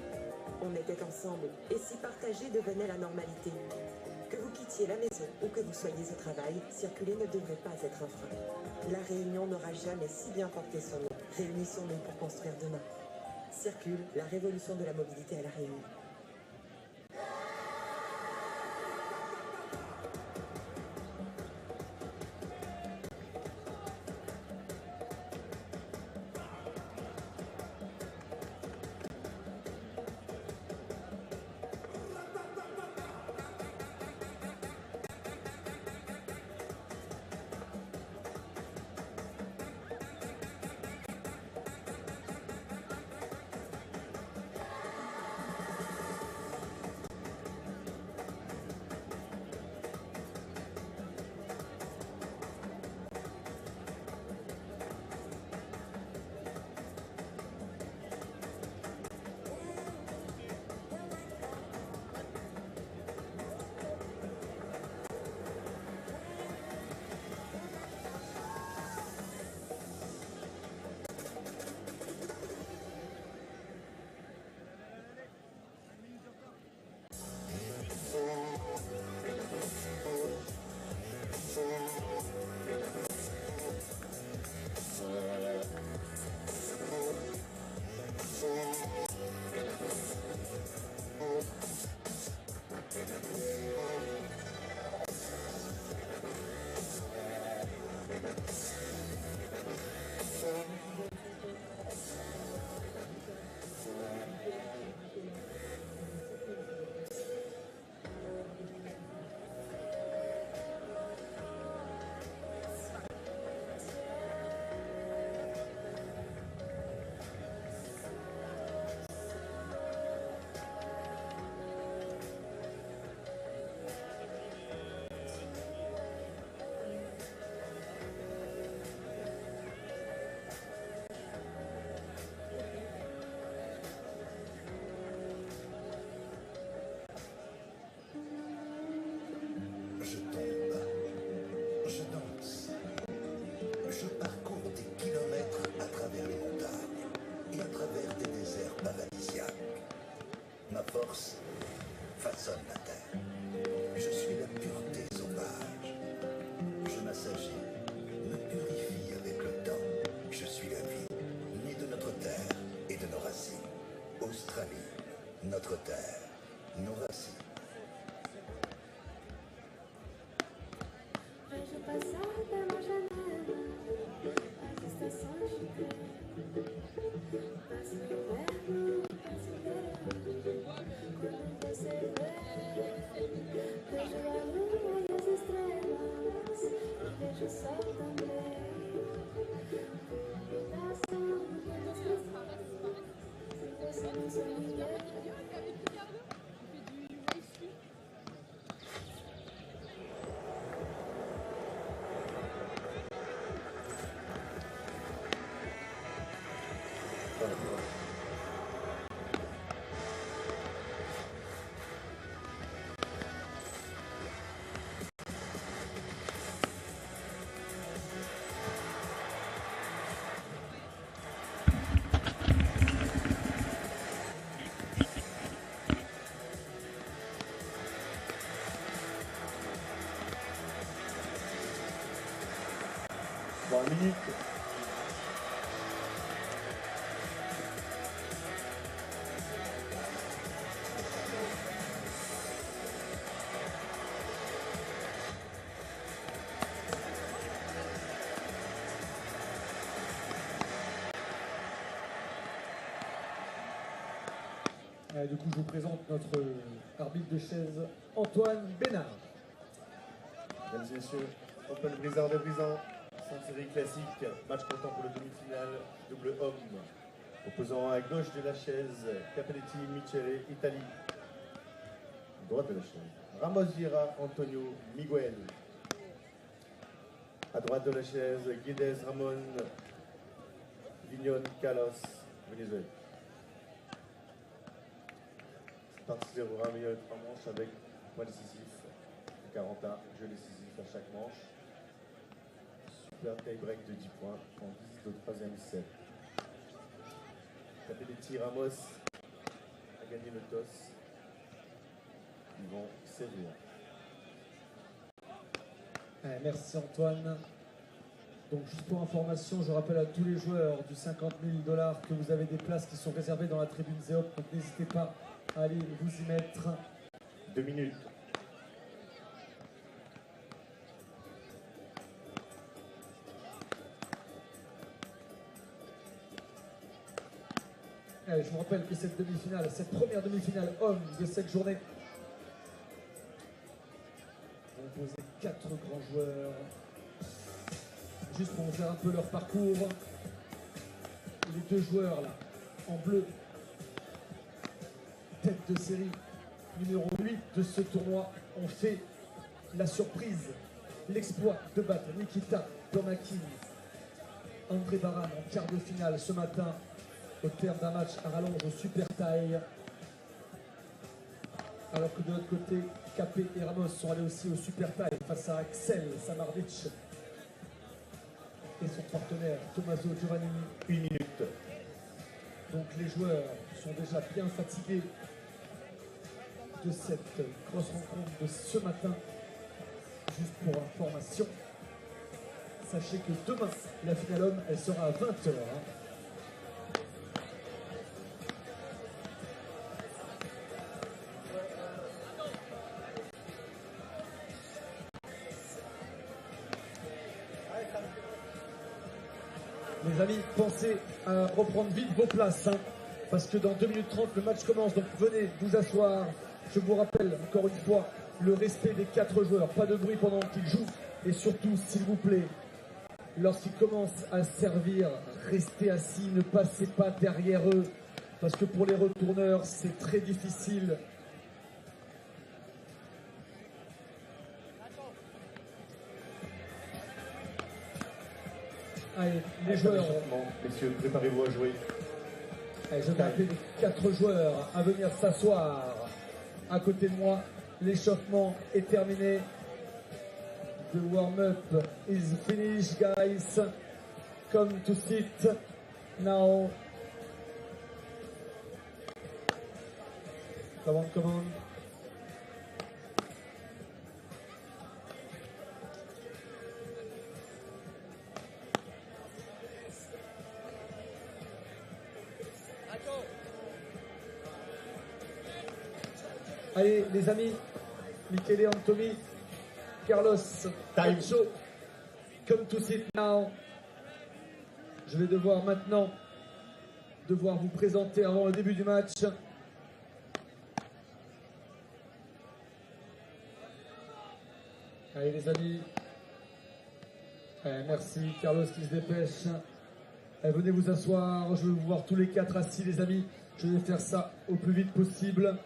on était ensemble? Et si partager devenait la normalité? Que vous quittiez la maison ou que vous soyez au travail, circuler ne devrait pas être un frein. La Réunion n'aura jamais si bien porté son nom. Réunissons-nous pour construire demain. Circule, la révolution de la mobilité à La Réunion. Façonne la terre. Je suis la pureté sauvage. Je m'assagis, me purifie avec le temps. Je suis la vie, née de notre terre et de nos racines. Australie, notre terre, nos racines. Vejo passar pela janela as estações de trem. Passa o inverno, passa o verão. Quando você vem, vejo a lua e as estrelas, e vejo o sol também. Combinação das tristezas, se você não sou ninguém. Minutes. Du coup, je vous présente notre arbitre de chaise, Antoine Bénard. Mesdames et messieurs, Open Brisard de Brisant. Série classique, match comptant pour le demi-finale, double homme. Opposant à gauche de la chaise, Capelletti, Michele, Italie. À droite de la chaise, Ramos Vieira, Antonio, Miguel. À droite de la chaise, Guedes, Ramon, Vignon, Carlos, Venezuela. participera au meilleur 3 manches avec point décisif. 41, jeu décisif à chaque manche. Super tie-break de 10 points en guise de troisième set. Capelletti Ramos a gagné le toss. Ils vont servir. Merci Antoine. Donc juste pour information, je rappelle à tous les joueurs du 50 000 $ que vous avez des places qui sont réservées dans la tribune Zéop. Donc n'hésitez pas à aller vous y mettre. 2 minutes. Allez, je vous rappelle que cette demi-finale, cette première demi-finale homme de cette journée, vont poser 4 grands joueurs. Juste pour vous faire un peu leur parcours. Les 2 joueurs là, en bleu, tête de série numéro 8 de ce tournoi, ont fait la surprise, l'exploit de battre Nikita Domakin, André Baran en quart de finale ce matin, au terme d'un match à rallonge au super taille. Alors que de l'autre côté, Capé et Ramos sont allés aussi au super taille face à Axel Samardzic et son partenaire Tommaso Giovannini. 1 minute. Donc les joueurs sont déjà bien fatigués de cette grosse rencontre de ce matin. Juste pour information, sachez que demain, la finale homme, elle sera à 20h. Les amis, pensez à reprendre vite vos places, parce que dans 2 minutes 30, le match commence. Donc venez vous asseoir. Je vous rappelle encore une fois le respect des 4 joueurs. Pas de bruit pendant qu'ils jouent. Et surtout, s'il vous plaît, lorsqu'ils commencent à servir, restez assis, ne passez pas derrière eux. Parce que pour les retourneurs, c'est très difficile. Allez, les joueurs. Messieurs, préparez-vous à jouer. Allez, je vais appeler les 4 joueurs à venir s'asseoir à côté de moi. L'échauffement est terminé. The warm-up is finished, guys. Come to sit now. Come on, come on. Allez, les amis, Michele Anthony, Carlos Encho, come to sit now. Je vais devoir maintenant vous présenter avant le début du match. Allez, les amis. Merci, Carlos qui se dépêche. Venez vous asseoir, je veux vous voir tous les 4 assis, les amis. Je vais faire ça au plus vite possible.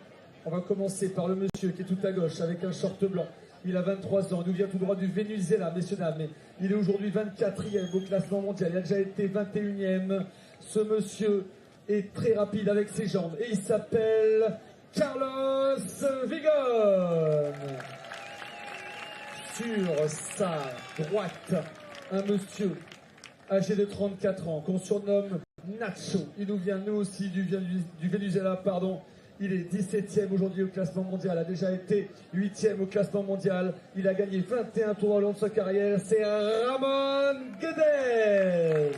On va commencer par le monsieur qui est tout à gauche avec un short blanc. Il a 23 ans, il nous vient tout droit du Venezuela, messieurs, dames. Mais il est aujourd'hui 24e au classement mondial. Il a déjà été 21e. Ce monsieur est très rapide avec ses jambes et il s'appelle Carlos Vigon. Sur sa droite, un monsieur âgé de 34 ans qu'on surnomme Nacho. Il nous vient, nous aussi, du Venezuela, pardon. Il est 17e aujourd'hui au classement mondial, a déjà été 8e au classement mondial. Il a gagné 21 tours au long de sa carrière. C'est Ramon Guedes.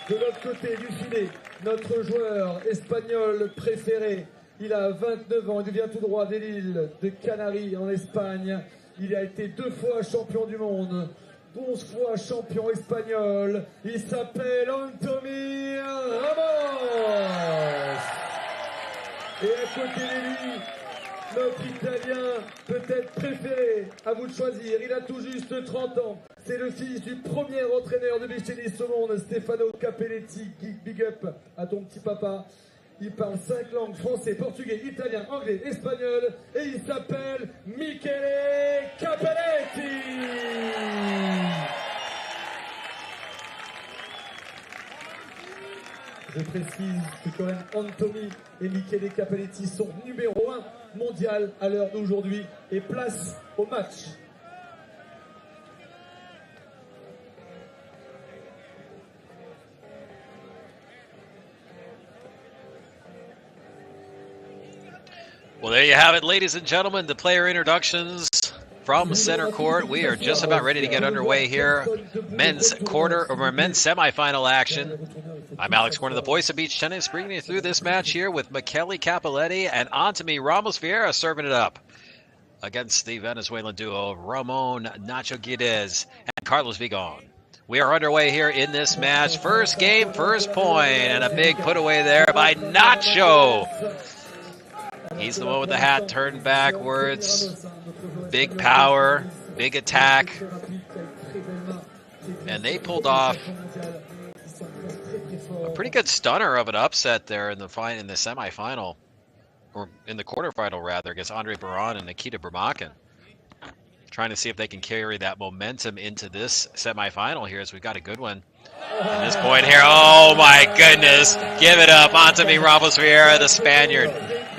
De l'autre côté du filet, notre joueur espagnol préféré. Il a 29 ans, il vient tout droit des îles de Canaries en Espagne. Il a été 2 fois champion du monde, 11 fois champion espagnol. Il s'appelle Anthony Ramos. Et à côté de lui, notre Italien peut-être préféré, à vous de choisir. Il a tout juste 30 ans. C'est le fils du premier entraîneur de beach tennis au monde, Stefano Capelletti. Big up à ton petit papa. Il parle 5 langues, français, portugais, italien, anglais, espagnol. Et il s'appelle Michele Capelletti. Je précise que quand même Anthony et Michele Capelletti sont numéro 1 mondial à l'heure d'aujourd'hui et place au match. Well, there you have it, ladies and gentlemen, the player introductions from center court. We are just about ready to get underway here. Men's semifinal action. I'm Alex Warner, the voice of beach tennis, bringing you through this match here with Michele Capelletti and Antimi Ramos Vieira serving it up against the Venezuelan duo of Ramon Nacho Guedes and Carlos Vigon. We are underway here in this match. First game, first point, and a big put away there by Nacho. He's the one with the hat turned backwards. Big power, big attack. And they pulled off a pretty good stunner of an upset there in the semifinal, or in the quarterfinal rather, against Andre Baran and Nikita Burmakin. Trying to see if they can carry that momentum into this semifinal here, as we've got a good one. At this point here, oh my goodness, give it up, Antimi Ramos Vieira, the Spaniard.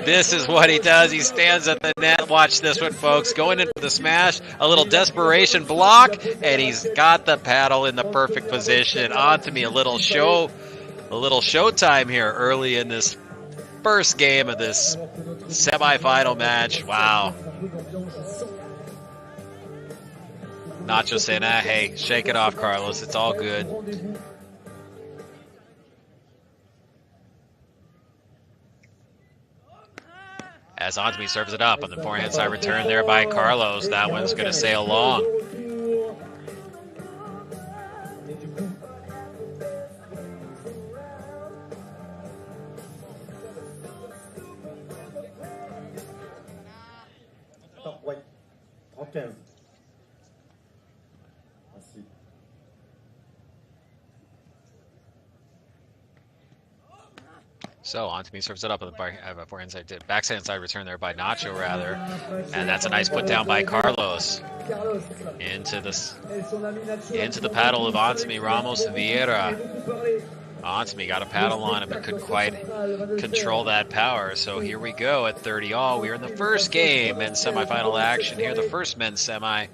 This is what he does. He stands at the net. Watch this one, folks. Going in for the smash, a little desperation block, and he's got the paddle in the perfect position. Antimi, a little showtime here early in this first game of this semifinal match. Wow. Nacho saying, hey, shake it off, Carlos. It's all good. As Antimi serves it up on the forehand side return there by Carlos. That one's going to sail long. Ouais, 35. Merci. So Antimi serves it up on the forehand side, backhand side return there by Nacho rather, and that's a nice put down by Carlos into the paddle of Antimi Ramos Vieira. Antimi got a paddle on it, but couldn't quite control that power. So here we go at 30-all. We are in the first game, men's semifinal action here, the first men's semi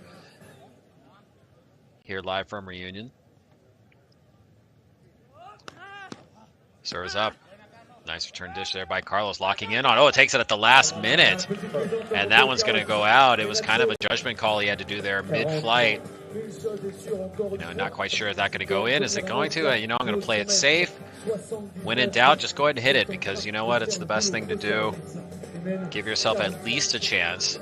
here live from Reunion. Serves up. Nice return dish there by Carlos, locking in on. Oh, it takes it at the last minute. And that one's going to go out. It was kind of a judgment call he had to do there mid-flight. Not quite sure if that's going to go in. Is it going to? I'm going to play it safe. When in doubt, just go ahead and hit it, because you know what? It's the best thing to do. Give yourself at least a chance.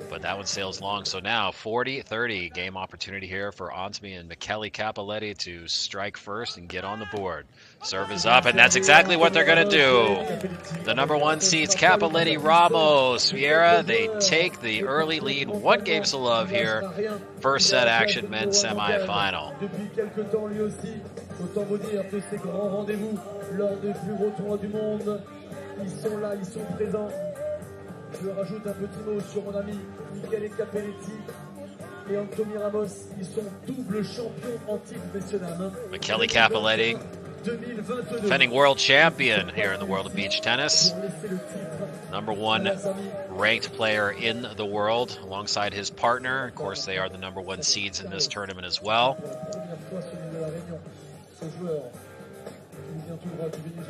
But that one sails long. So now 40-30 game opportunity here for Antimi and Michele Capelletti to strike first and get on the board. Serve is up, and that's exactly what they're going to do. The number 1 seeds, Capelletti Ramos Vieira. They take the early lead, 1 game to love here. First set action, men's semifinal. Je rajoute un petit mot sur mon ami Michele Capelletti et Antimi Ramos. Ils sont double champions en titre, messieurs dames. Michele Capelletti, defending world champion here in the world of beach tennis. Number 1 ranked player in the world alongside his partner. Of course, they are the number 1 seeds in this tournament as well.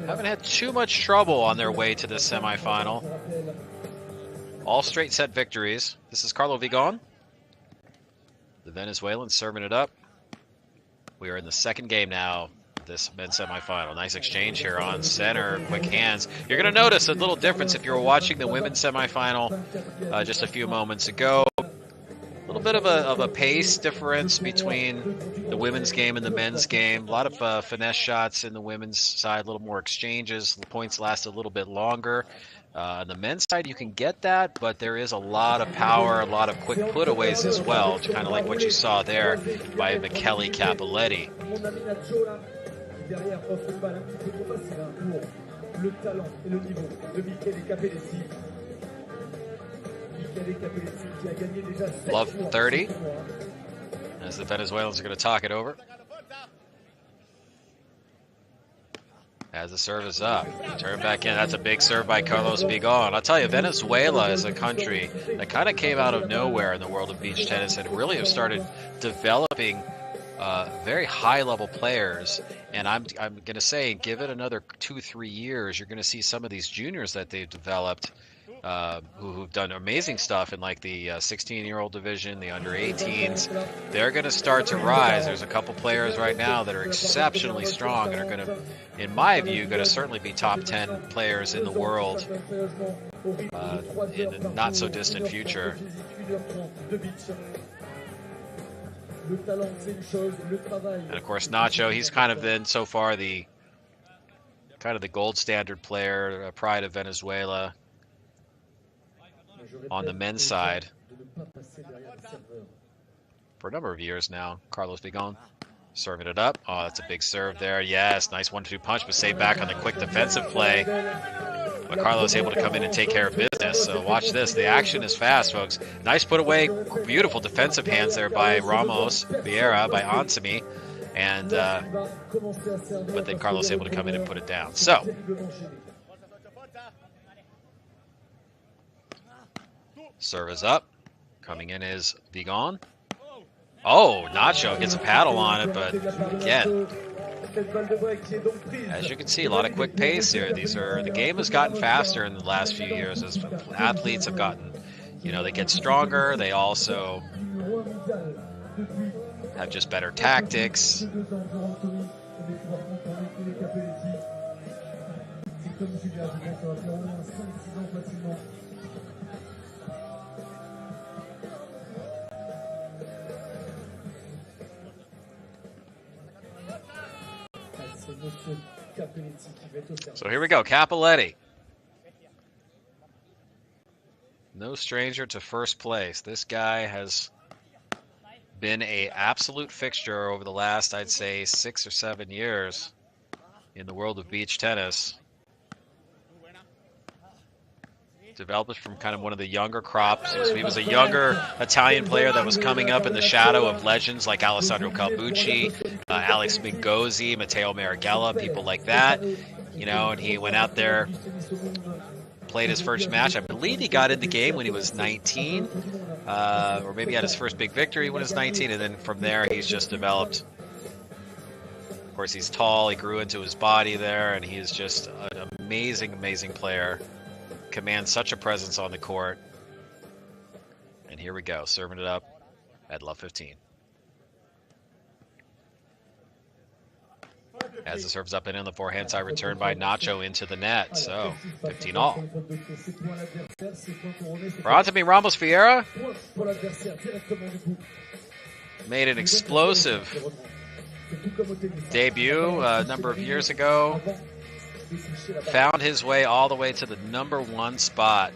Haven't had too much trouble on their way to this semifinal. All straight set victories. This is Carlos Vigon, the Venezuelan, serving it up. We are in the second game now, this men's semifinal. Nice exchange here on center, quick hands. You're going to notice a little difference if you were watching the women's semifinal just a few moments ago. A little bit of a pace difference between the women's game and the men's game. A lot of finesse shots in the women's side, a little more exchanges. The points last a little bit longer. On the men's side, you can get that, but there is a lot of power, a lot of quick putaways as well, kind of like what you saw there by Michele Capelletti. Love 30, as the Venezuelans are going to talk it over. As the serve is up. Turn back in. That's a big serve by Carlos Bigon. I'll tell you, Venezuela is a country that kind of came out of nowhere in the world of beach tennis and really have started developing very high-level players. And I'm going to say, give it another 2-3 years, you're going to see some of these juniors that they've developed who've done amazing stuff in like the 16-year-old division, the under 18s. They're going to start to rise. There's a couple players right now that are exceptionally strong and are going to, in my view, going to certainly be top 10 players in the world in the not so distant future. And of course, Nacho, he's kind of been so far the gold standard player, pride of Venezuela on the men's side for a number of years now. Carlos Bigon serving it up. Oh, that's a big serve there. Yes, nice 1-2 punch, but saved back on the quick defensive play. But Carlos able to come in and take care of business. So watch this. The action is fast, folks. Nice put away. Beautiful defensive hands there by Ramos Vieira, by Ansemi. And but then Carlos able to come in and put it down. So serve is up. Coming in is Bigon. Oh, Nacho gets a paddle on it, but again, as you can see, a lot of quick pace here. The game has gotten faster in the last few years as athletes have gotten, they get stronger. They also have just better tactics. So here we go, Cappelletti. No stranger to first place. This guy has been an absolute fixture over the last, I'd say, 6 or 7 years in the world of beach tennis. Developed from kind of one of the younger crops. He was a younger Italian player that was coming up in the shadow of legends like Alessandro Calbucci, Alex Mingozzi, Matteo Marigella, people like that. And he went out there, played his first match. I believe he got in the game when he was 19, or maybe had his first big victory when he was 19, and then from there he's just developed. Of course, he's tall. He grew into his body there, and he is just an amazing, amazing player. Commands such a presence on the court. And here we go, serving it up at love 15. As the serve's up and in, the forehand side return by Nacho into the net. So 15 all. For Ansemi Ramos Vieira, made an explosive debut a number of years ago. Found his way all the way to the #1 spot.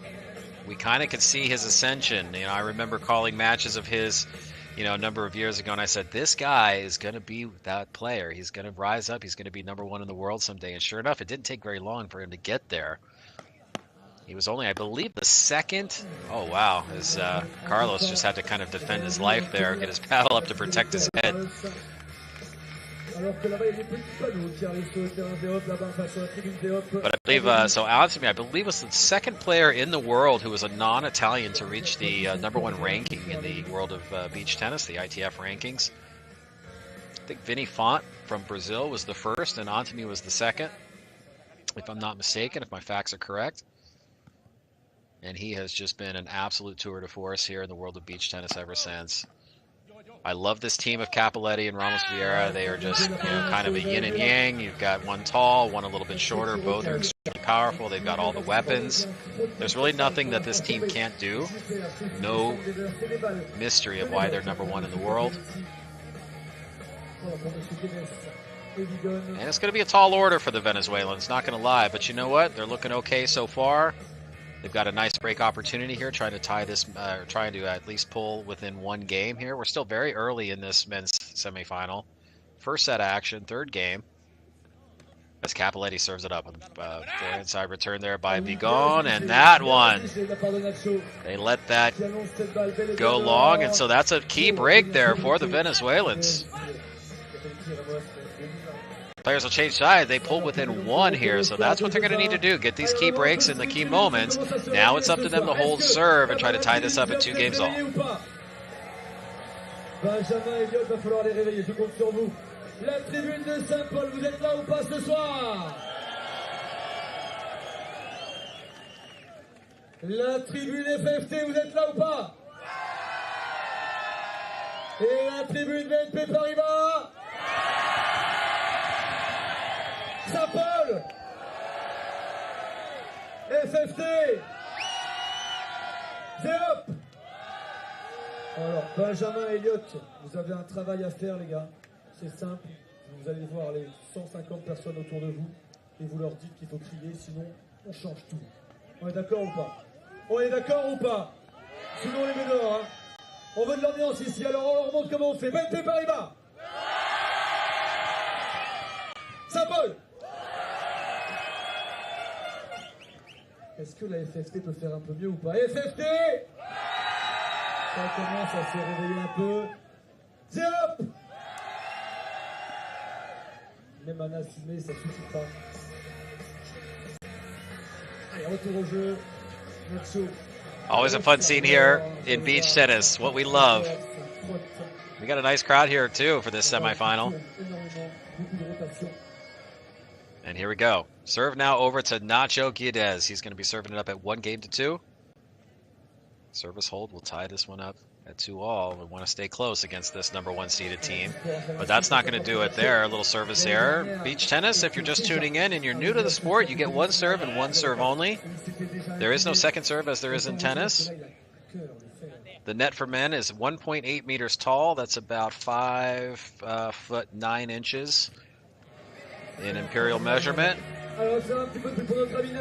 We kind of could see his ascension. I remember calling matches of his, a number of years ago, and I said, this guy is going to be that player. He's going to rise up. He's going to be #1 in the world someday. And sure enough, it didn't take very long for him to get there. He was only, I believe, the second. Oh, wow. As Carlos just had to kind of defend his life there, get his paddle up to protect his head. But I believe, so Ansemi, I believe, was the second player in the world who was a non-Italian to reach the #1 ranking in the world of beach tennis, the ITF rankings. I think Vini Font from Brazil was the first, and Ansemi was the second, if I'm not mistaken, if my facts are correct. And he has just been an absolute tour de force here in the world of beach tennis ever since. I love this team of Cappelletti and Ramos Vieira. They are just, kind of a yin and yang. You've got one tall, one a little bit shorter. Both are extremely powerful. They've got all the weapons. There's really nothing that this team can't do. No mystery of why they're #1 in the world. And it's going to be a tall order for the Venezuelans, not going to lie. But you know what? They're looking okay so far. They've got a nice break opportunity here, trying to tie this, trying to at least pull within one game here. We're still very early in this men's semifinal. First set action, third game. As Cappelletti serves it up. Forehand side return there by Bigon, and that one. They let that go long, and so that's a key break there for the Venezuelans. players will change sides. They pull within 1 here, so that's what they're going to need to do. Get these key breaks in the key moments. Now it's up to them to hold serve and try to tie this up at 2 games all. Benjamin Elliott, va falloir les réveiller, je compte sur vous. La tribune de Saint-Paul, vous êtes là ou pas ce soir? La tribune FFT, vous êtes là ou pas? Et la tribune BNP Paribas? Saint-Paul? FFT? Zéop? Alors, Benjamin Elliott, vous avez un travail à faire, les gars. C'est simple. Vous allez voir les 150 personnes autour de vous et vous leur dites qu'il faut crier, sinon on change tout. On est d'accord ou pas? On est d'accord ou pas? Sinon on les met dehors. Hein. On veut de l'ambiance ici, alors on leur montre comment on fait. BNP Paribas. Saint-Paul. Est-ce que la FFT peut faire un peu mieux ou pas? FFT. Ça commence à se réveiller un peu. Zéop. Même un assumé, ça suffit pas. Allez, retour au jeu. Nacho. Always a fun scene here in beach tennis. What we love. We got a nice crowd here too for this semifinal. And here we go. Serve now over to Nacho Guedes. He's going to be serving it up at 1-2. Service hold will tie this one up at 2-all. We want to stay close against this #1 seeded team, but that's not going to do it there. A little service error. Beach tennis, if you're just tuning in and you're new to the sport, you get 1 serve and 1 serve only. There is no second serve as there is in tennis. The net for men is 1.8 meters tall. That's about 5 foot 9 inches in imperial measurement. The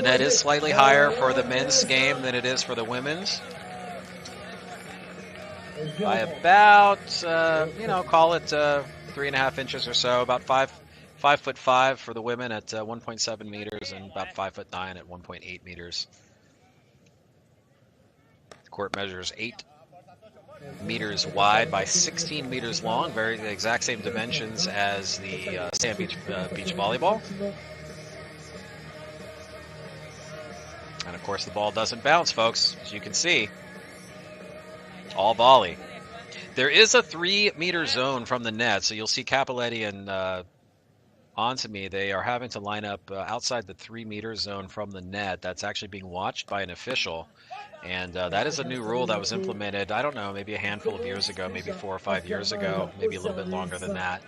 net is slightly higher for the men's game than it is for the women's. By about, call it 3.5 inches or so. About 5'5" for the women at 1.7 meters and about 5'9" at 1.8 meters. The court measures 8 meters wide by 16 meters long, the exact same dimensions as the sand beach volleyball. And of course the ball doesn't bounce, folks, as you can see. All volley. There is a 3-meter zone from the net, so you'll see Cappelletti and Antimi. They are having to line up outside the 3-meter zone from the net. That's actually being watched by an official. And that is a new rule that was implemented, I don't know, maybe a handful of years ago, maybe 4 or 5 years ago, maybe a little bit longer than that.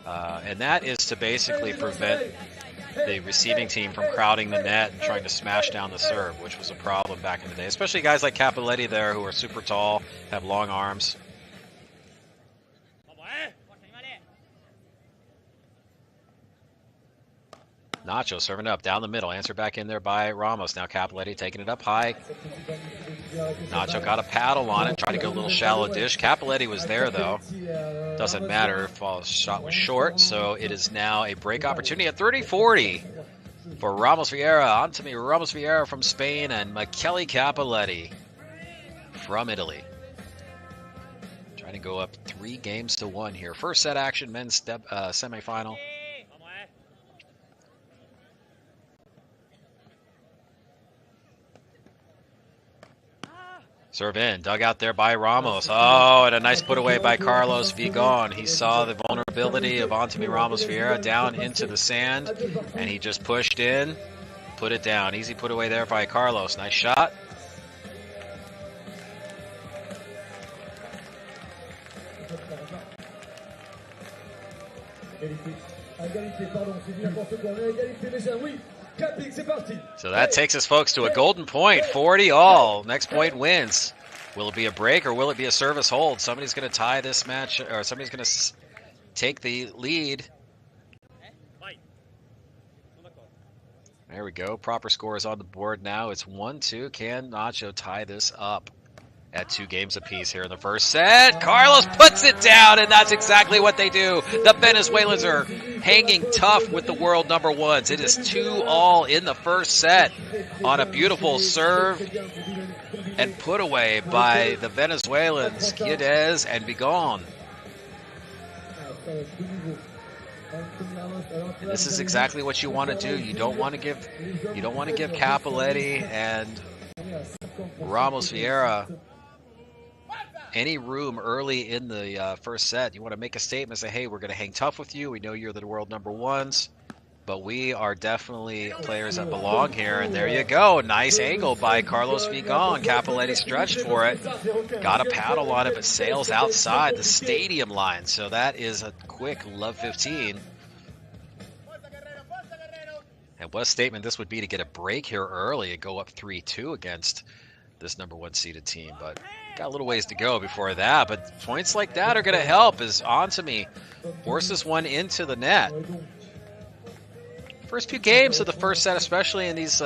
And that is to basically prevent the receiving team from crowding the net and trying to smash down the serve, which was a problem back in the day. Especially guys like Cappelletti there who are super tall, have long arms. Nacho serving up down the middle, answer back in there by Ramos. Now Cappelletti taking it up high. Nacho got a paddle on it, tried to go a little shallow dish. Cappelletti was there though. Doesn't matter if the shot was short, so it is now a break opportunity at 30-40 for Ramos Vieira. Antimi Ramos Vieira from Spain and Michele Cappelletti from Italy. Trying to go up 3-1 here. First set action, men's semifinal. Serve in, dug out there by Ramos. Oh, and a nice put away by Carlos Vigon. He saw the vulnerability of Antimi Ramos Vieira down into the sand, and he just pushed in, put it down. Easy put away there by Carlos. Nice shot. So that takes us, folks, to a golden point, 40-all. Next point wins. Will it be a break or will it be a service hold? Somebody's going to tie this match, or somebody's going to take the lead. There we go. Proper score is on the board now. It's 1-2. Can Nacho tie this up at 2 games apiece here in the first set? Carlos puts it down, and that's exactly what they do. The Venezuelans are hanging tough with the world #1s. It is 2-all in the first set on a beautiful serve and put away by the Venezuelans, Guedes and Vigon. And this is exactly what you want to do. You don't want to give Cappelletti and Ramos Vieira any room early in the first set. You want to make a statement, say, hey, we're going to hang tough with you. We know you're the world number ones, but we are definitely players that belong here. And there you go. Nice angle by Carlos Vigon. Cappelletti stretched for it. Got a paddle on it, but sails outside the stadium line. So that is a quick love 15. And what a statement this would be to get a break here early and go up 3-2 against this number one seeded team. But got a little ways to go before that. But points like that are going to help as Antemi forces one into the net. First few games of the first set, especially in these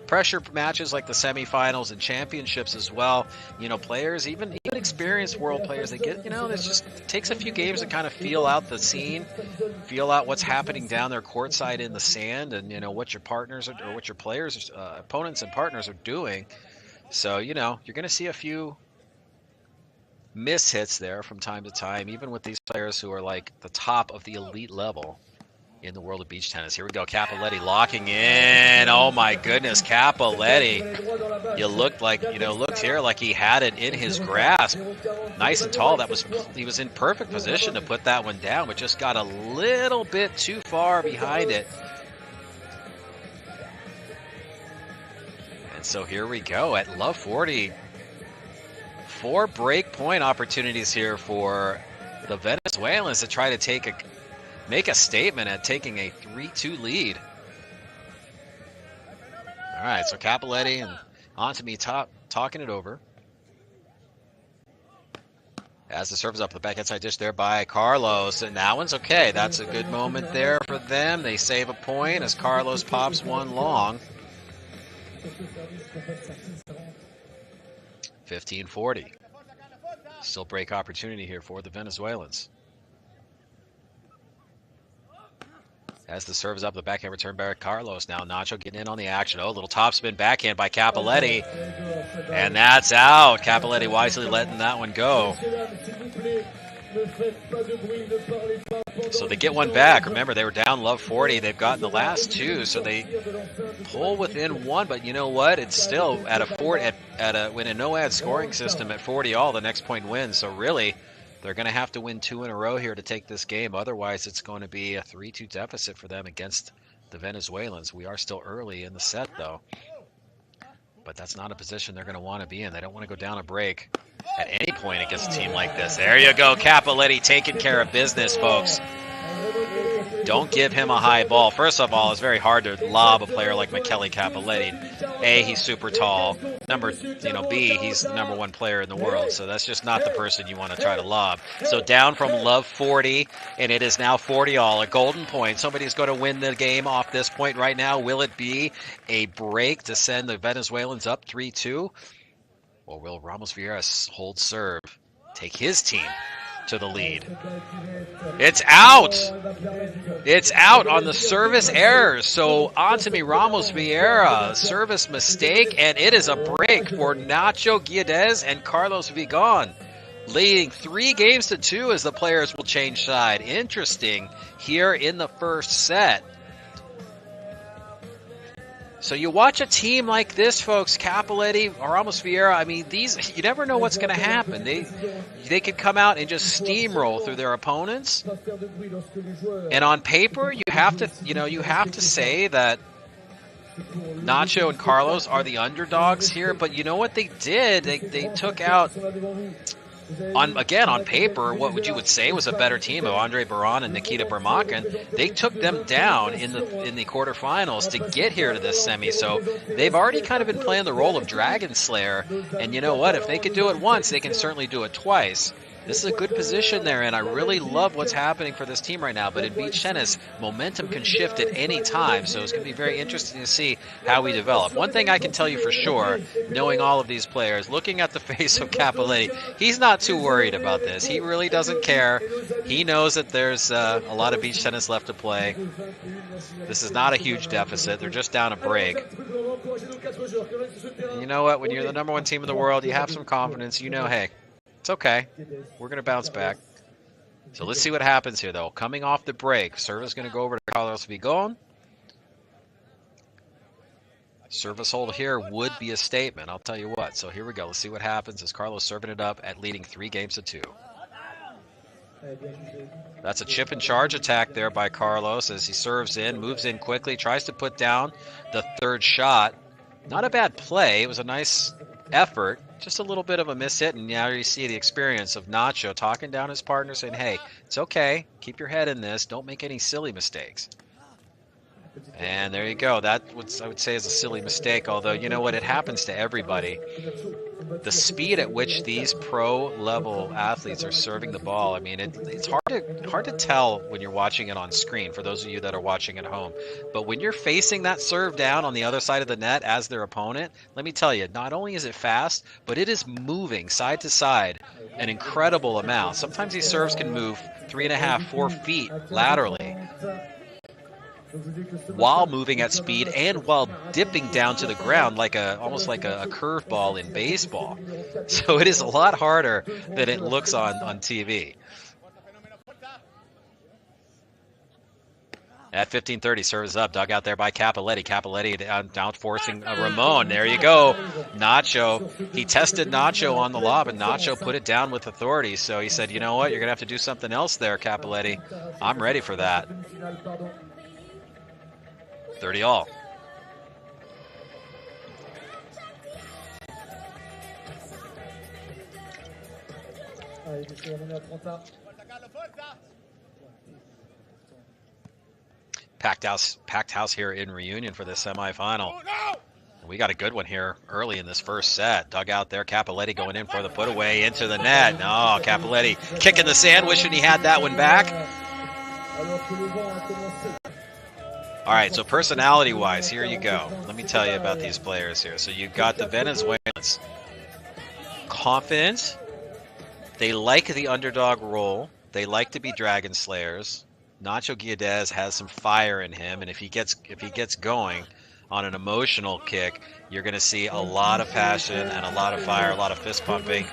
pressure matches like the semifinals and championships as well, you know, players, even experienced world players, they get, you know, it takes a few games to kind of feel out the scene, feel out what's happening down there courtside in the sand, and, you know, what your partners are, or what your players, opponents and partners are doing. So, you know, you're going to see a few mishits there from time to time, even with these players who are like the top of the elite level in the world of beach tennis. Here we go, Cappelletti locking in. Oh my goodness, Cappelletti. You looked like, you know, looked here like he had it in his grasp. Nice and tall. He was in perfect position to put that one down, but just got a little bit too far behind it. And so here we go at love 40. 4 break point opportunities here for the Venezuelans to try to make a statement at taking a 3-2 lead. All right, so Cappelletti and Antemi talking it over. As the serve is up the back inside dish there by Carlos, and that one's okay. That's a good moment there for them. They save a point as Carlos pops one long. 15-40. Still break opportunity here for the Venezuelans. As the serve is up, the backhand return by Carlos. Now Nacho getting in on the action. Oh, little topspin backhand by Cappelletti. And that's out. Cappelletti wisely letting that one go. So they get one back. Remember, they were down love 40. They've gotten the last 2, so they pull within 1. But you know what? It's still at when a no-ad scoring system at 40 all, the next point wins. So really, they're going to have to win 2 in a row here to take this game. Otherwise, it's going to be a 3-2 deficit for them against the Venezuelans. We are still early in the set, though. But that's not a position they're going to want to be in. They don't want to go down a break at any point against a team like this. There you go, Cappelletti taking care of business, folks. Don't give him a high ball. First of all, it's very hard to lob a player like Michele Cappelletti. A, he's super tall. B, he's the number 1 player in the world. So that's just not the person you want to try to lob. So down from love 40, and it is now 40 all, a golden point. Somebody's going to win the game off this point right now. Will it be a break to send the Venezuelans up 3-2? Or will Ramos Vieira hold serve, take his team to the lead? It's out! It's out on the service errors. So Antemi Ramos Vieira, service mistake, and it is a break for Nacho Guedes and Carlos Vigon, leading 3-2 as the players will change side. Interesting here in the first set. So you watch a team like this, folks, Cappelletti or Ramos Vieira, I mean, you never know what's going to happen. They could come out and just steamroll through their opponents. And on paper, you have to say that Nacho and Carlos are the underdogs here, but you know what they did? They took out, on paper, what you would say was a better team of Andre Baron and Nikita Bermakin. They took them down in the quarterfinals to get here to this semi. So they've already kind of been playing the role of Dragon Slayer. And you know what? If they could do it once, they can certainly do it twice. This is a good position there, and I really love what's happening for this team right now. But in beach tennis, momentum can shift at any time, so it's going to be very interesting to see how we develop. One thing I can tell you for sure, knowing all of these players, looking at the face of Cappelletti, he's not too worried about this. He really doesn't care. He knows that there's a lot of beach tennis left to play. This is not a huge deficit. They're just down a break. And you know what? When you're the number 1 team in the world, you have some confidence. You know, hey, it's okay. We're going to bounce back. So let's see what happens here, though. Coming off the break, serve is going to go over to Carlos Vigon. Service hold here would be a statement, I'll tell you what. So here we go. Let's see what happens as Carlos serving it up at leading 3-2. That's a chip and charge attack there by Carlos as he serves in, moves in quickly, tries to put down the third shot. Not a bad play. It was a nice effort. Just a little bit of a miss hit, and now you see the experience of Nacho talking down his partner, saying, hey, it's okay. Keep your head in this. Don't make any silly mistakes. And there you go. That I would say is a silly mistake, although you know what? It happens to everybody. The speed at which these pro-level athletes are serving the ball, I mean, it's hard to tell when you're watching it on screen, for those of you that are watching at home. But when you're facing that serve down on the other side of the net as their opponent, let me tell you, not only is it fast, but it is moving side to side an incredible amount. Sometimes these serves can move 3.5, 4 feet laterally, while moving at speed and while dipping down to the ground like almost like a curveball in baseball. So it is a lot harder than it looks on TV. At 15:30, serves up, dug out there by Cappelletti. Cappelletti down forcing Ramon. There you go. Nacho. He tested Nacho on the lob, and Nacho put it down with authority. So he said, you know what, you're going to have to do something else there, Cappelletti. I'm ready for that. 30-all. Packed house here in Reunion for the semifinal. We got a good one here early in this first set. Dug out there, Cappelletti going in for the put away into the net. No, Cappelletti kicking the sand, wishing he had that one back. All right, so personality-wise, here you go. Let me tell you about these players here. So you've got the Venezuelans. Confident. They like the underdog role. They like to be Dragon Slayers. Nacho Guedes has some fire in him, and if he gets going on an emotional kick, you're going to see a lot of passion and a lot of fire, a lot of fist pumping.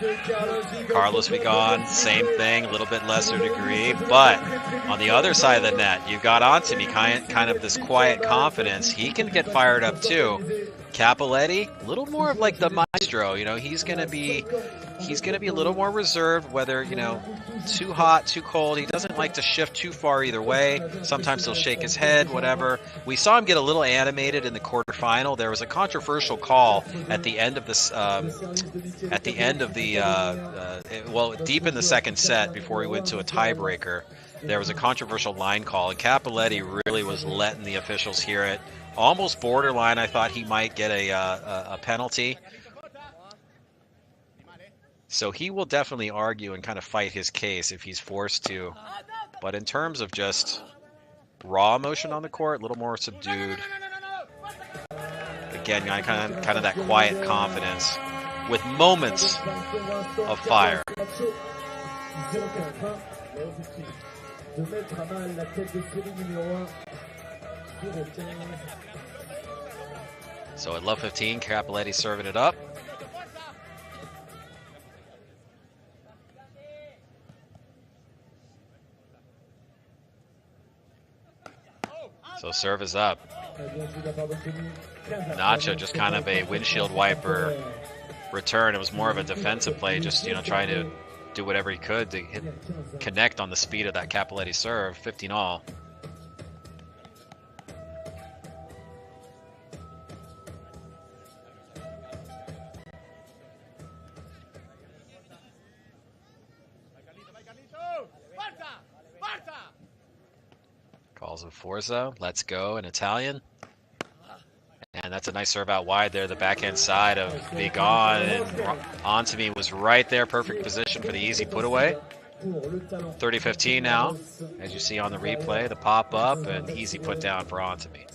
Carlos Vigon, same thing, a little bit lesser degree. But on the other side of the net, you've got Antony, kind of this quiet confidence. He can get fired up too. Cappelletti, a little more of like the maestro. You know, he's going to be a little more reserved, whether, you know, too hot, too cold. He doesn't like to shift too far either way. Sometimes he'll shake his head, whatever. We saw him get a little animated in the quarterfinal. There was a controversial call at the end of this, deep in the second set before we went to a tiebreaker. There was a controversial line call, and Cappelletti really was letting the officials hear it. Almost borderline. I thought he might get a penalty. So he will definitely argue and kind of fight his case if he's forced to. But in terms of just raw emotion on the court, a little more subdued. Again, kind of that quiet confidence with moments of fire. So at love 15, Cappelletti serving it up. So serve is up. Nacho just kind of a windshield wiper return. It was more of a defensive play, just, you know, trying to do whatever he could to connect on the speed of that Cappelletti serve. 15-all. Calls of Forza, let's go in Italian. And that's a nice serve out wide there, the backhand side of Vigon. And Antony was right there, perfect position for the easy put away. 30-15 now, as you see on the replay, the pop up and easy put down for Antony.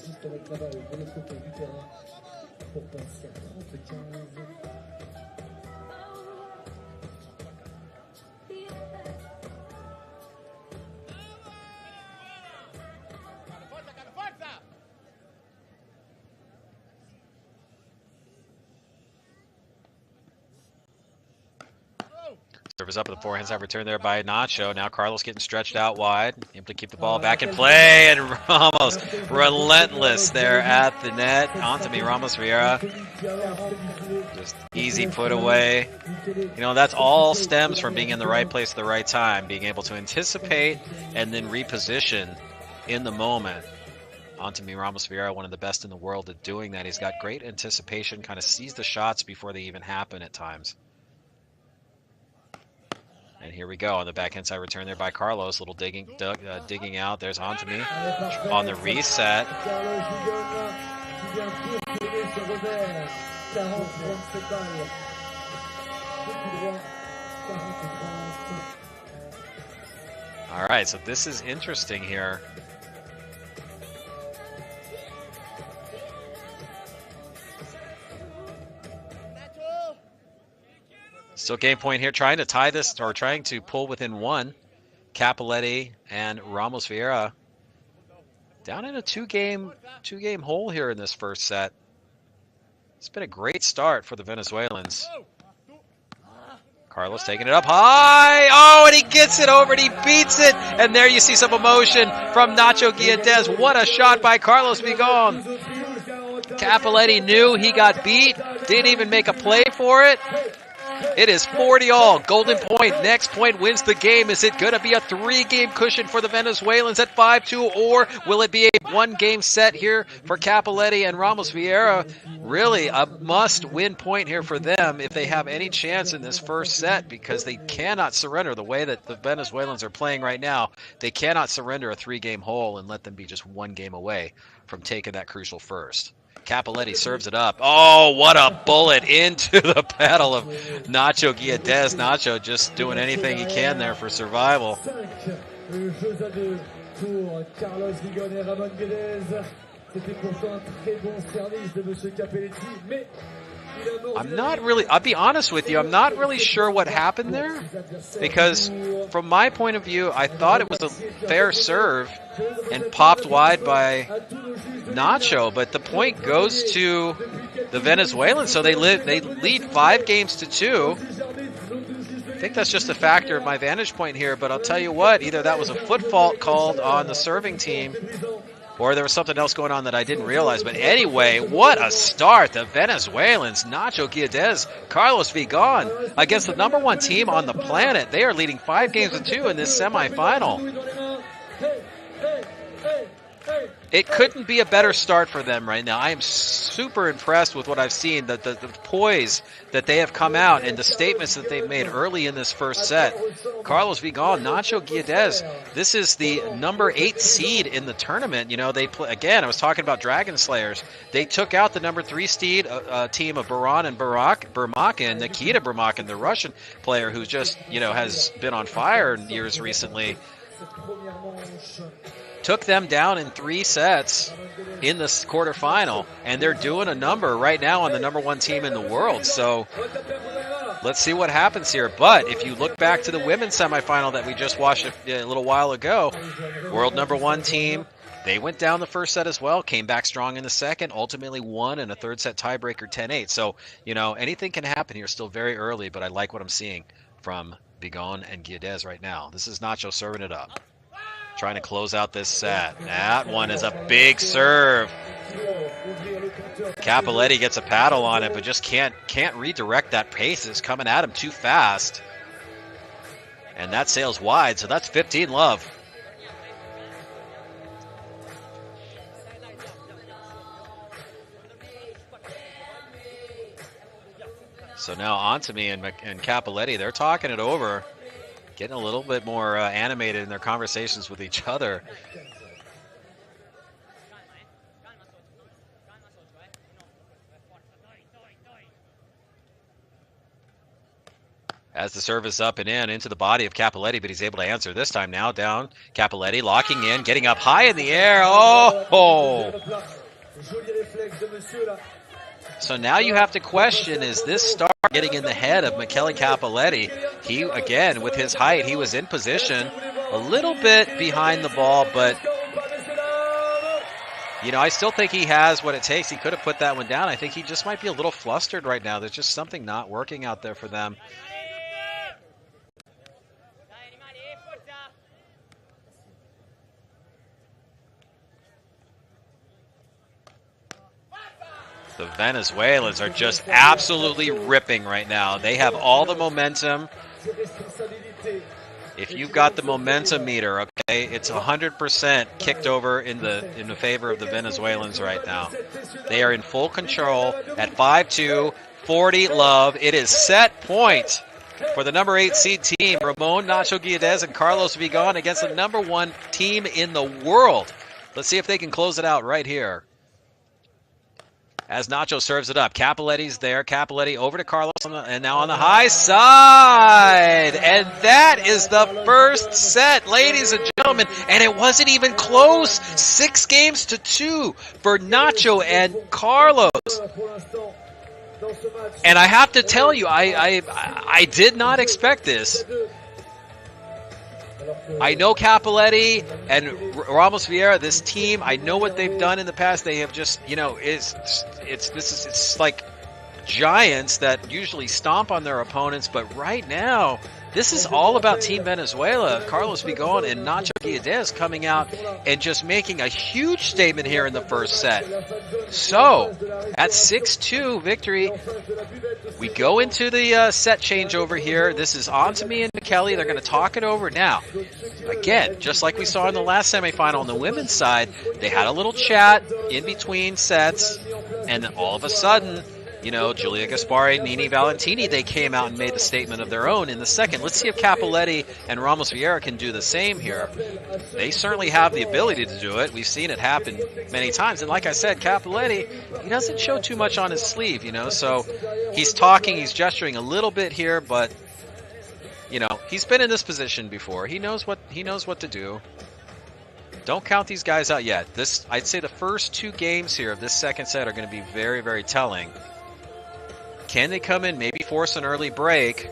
Serves up at the forehand side return there by Nacho. Now Carlos getting stretched out wide. Able to keep the ball back in play. And Ramos relentless there at the net. Onto me, Ramos Vieira. Just easy put away. You know, that's all stems from being in the right place at the right time. Being able to anticipate and then reposition in the moment. Onto me, Ramos Vieira, one of the best in the world at doing that. He's got great anticipation, kind of sees the shots before they even happen at times. And here we go on the backhand side return there by Carlos. Little digging out. There's Onto me on the reset. All right, so this is interesting here. Still game point here, trying to tie this, or trying to pull within one. Cappelletti and Ramos Vieira down in a two-game hole here in this first set. It's been a great start for the Venezuelans. Carlos taking it up high. Oh, and he gets it over and he beats it. And there you see some emotion from Nacho Guilladez. What a shot by Carlos Vigon. Cappelletti knew he got beat, didn't even make a play for it. It is 40-all. Golden point. Next point wins the game. Is it going to be a 3-game cushion for the Venezuelans at 5-2, or will it be a 1-game set here for Cappelletti and Ramos Vieira? Really a must-win point here for them if they have any chance in this first set, because they cannot surrender the way that the Venezuelans are playing right now. They cannot surrender a 3-game hole and let them be just 1 game away from taking that crucial first. Cappelletti serves it up. Oh, what a bullet into the paddle of Nacho Guilladez. Nacho just doing anything he can there for survival. I'll be honest with you, I'm not really sure what happened there, because from my point of view, I thought it was a fair serve and popped wide by Nacho, but the point goes to the Venezuelans, so they lead 5-2. I think that's just a factor of my vantage point here, but I'll tell you what, either that was a foot fault called on the serving team, or there was something else going on that I didn't realize. But anyway, what a start. The Venezuelans, Nacho Guilladez, Carlos Vigon, against the #1 team on the planet. They are leading 5-2 in this semifinal. It couldn't be a better start for them right now. I am super impressed with what I've seen, the poise that they have come out and the statements that they've made early in this first set. Carlos Vigon, Nacho Guilladez, this is the #8 seed in the tournament. You know, they play, again, I was talking about Dragon Slayers. They took out the #3 seed team of Baran and Burmakin, Nikita Burmakin, the Russian player who just, you know, has been on fire in years recently. Took them down in 3 sets in the quarterfinal, and they're doing a number right now on the #1 team in the world. So let's see what happens here. But if you look back to the women's semifinal that we just watched a little while ago, world #1 team, they went down the first set as well, came back strong in the second, ultimately won in a 3rd set tiebreaker 10-8. So, you know, anything can happen here. Still very early, but I like what I'm seeing from Vigon and Guilladez right now. This is Nacho serving it up, trying to close out this set. That one is a big serve. Cappelletti gets a paddle on it, but just can't redirect that pace. It's coming at him too fast. And that sails wide, so that's 15-love. So now Onto-me and Cappelletti, they're talking it over, getting a little bit more animated in their conversations with each other. As the serve is up and into the body of Cappelletti, but he's able to answer this time. Now down, Cappelletti locking in, getting up high in the air. Oh! So now you have to question, is this start getting in the head of Michele Cappelletti? He, again, with his height, he was in position, a little bit behind the ball, but, you know, I still think he has what it takes. He could have put that one down. I think he just might be a little flustered right now. There's just something not working out there for them. The Venezuelans are just absolutely ripping right now. They have all the momentum. If you've got the momentum meter, okay, it's 100% kicked over in the favor of the Venezuelans right now. They are in full control at 5-2, 40 love. It is set point for the number 8 seed team, Ramon Nacho Guedes and Carlos Vigon against the number 1 team in the world. Let's see if they can close it out right here. As Nacho serves it up, Capoletti's there. Capoletti over to Carlos, and now on the high side. And that is the first set, ladies and gentlemen. And it wasn't even close. 6-2 for Nacho and Carlos. And I have to tell you, I did not expect this. I know Capoletti and Ramos Vieira, this team, I know what they've done in the past. They have just, you know, it's like giants that usually stomp on their opponents, but right now, this is all about Team Venezuela. Carlos Vigon and Nacho Guedes coming out and just making a huge statement here in the first set. So, at 6-2 victory, we go into the set change over here. This is Antimi and McKelly. They're going to talk it over now. Again, just like we saw in the last semifinal on the women's side, they had a little chat in between sets, and then all of a sudden, you know, Giulia Gaspari, Nini Valentini, they came out and made the statement of their own in the second. Let's see if Capoletti and Ramos Vieira can do the same here. They certainly have the ability to do it. We've seen it happen many times. And like I said, Capoletti, he doesn't show too much on his sleeve, you know, so he's talking, he's gesturing a little bit here, but, you know, he's been in this position before. He knows what to do. Don't count these guys out yet. I'd say the first 2 games here of this second set are going to be very, very telling. Can they come in, maybe force an early break,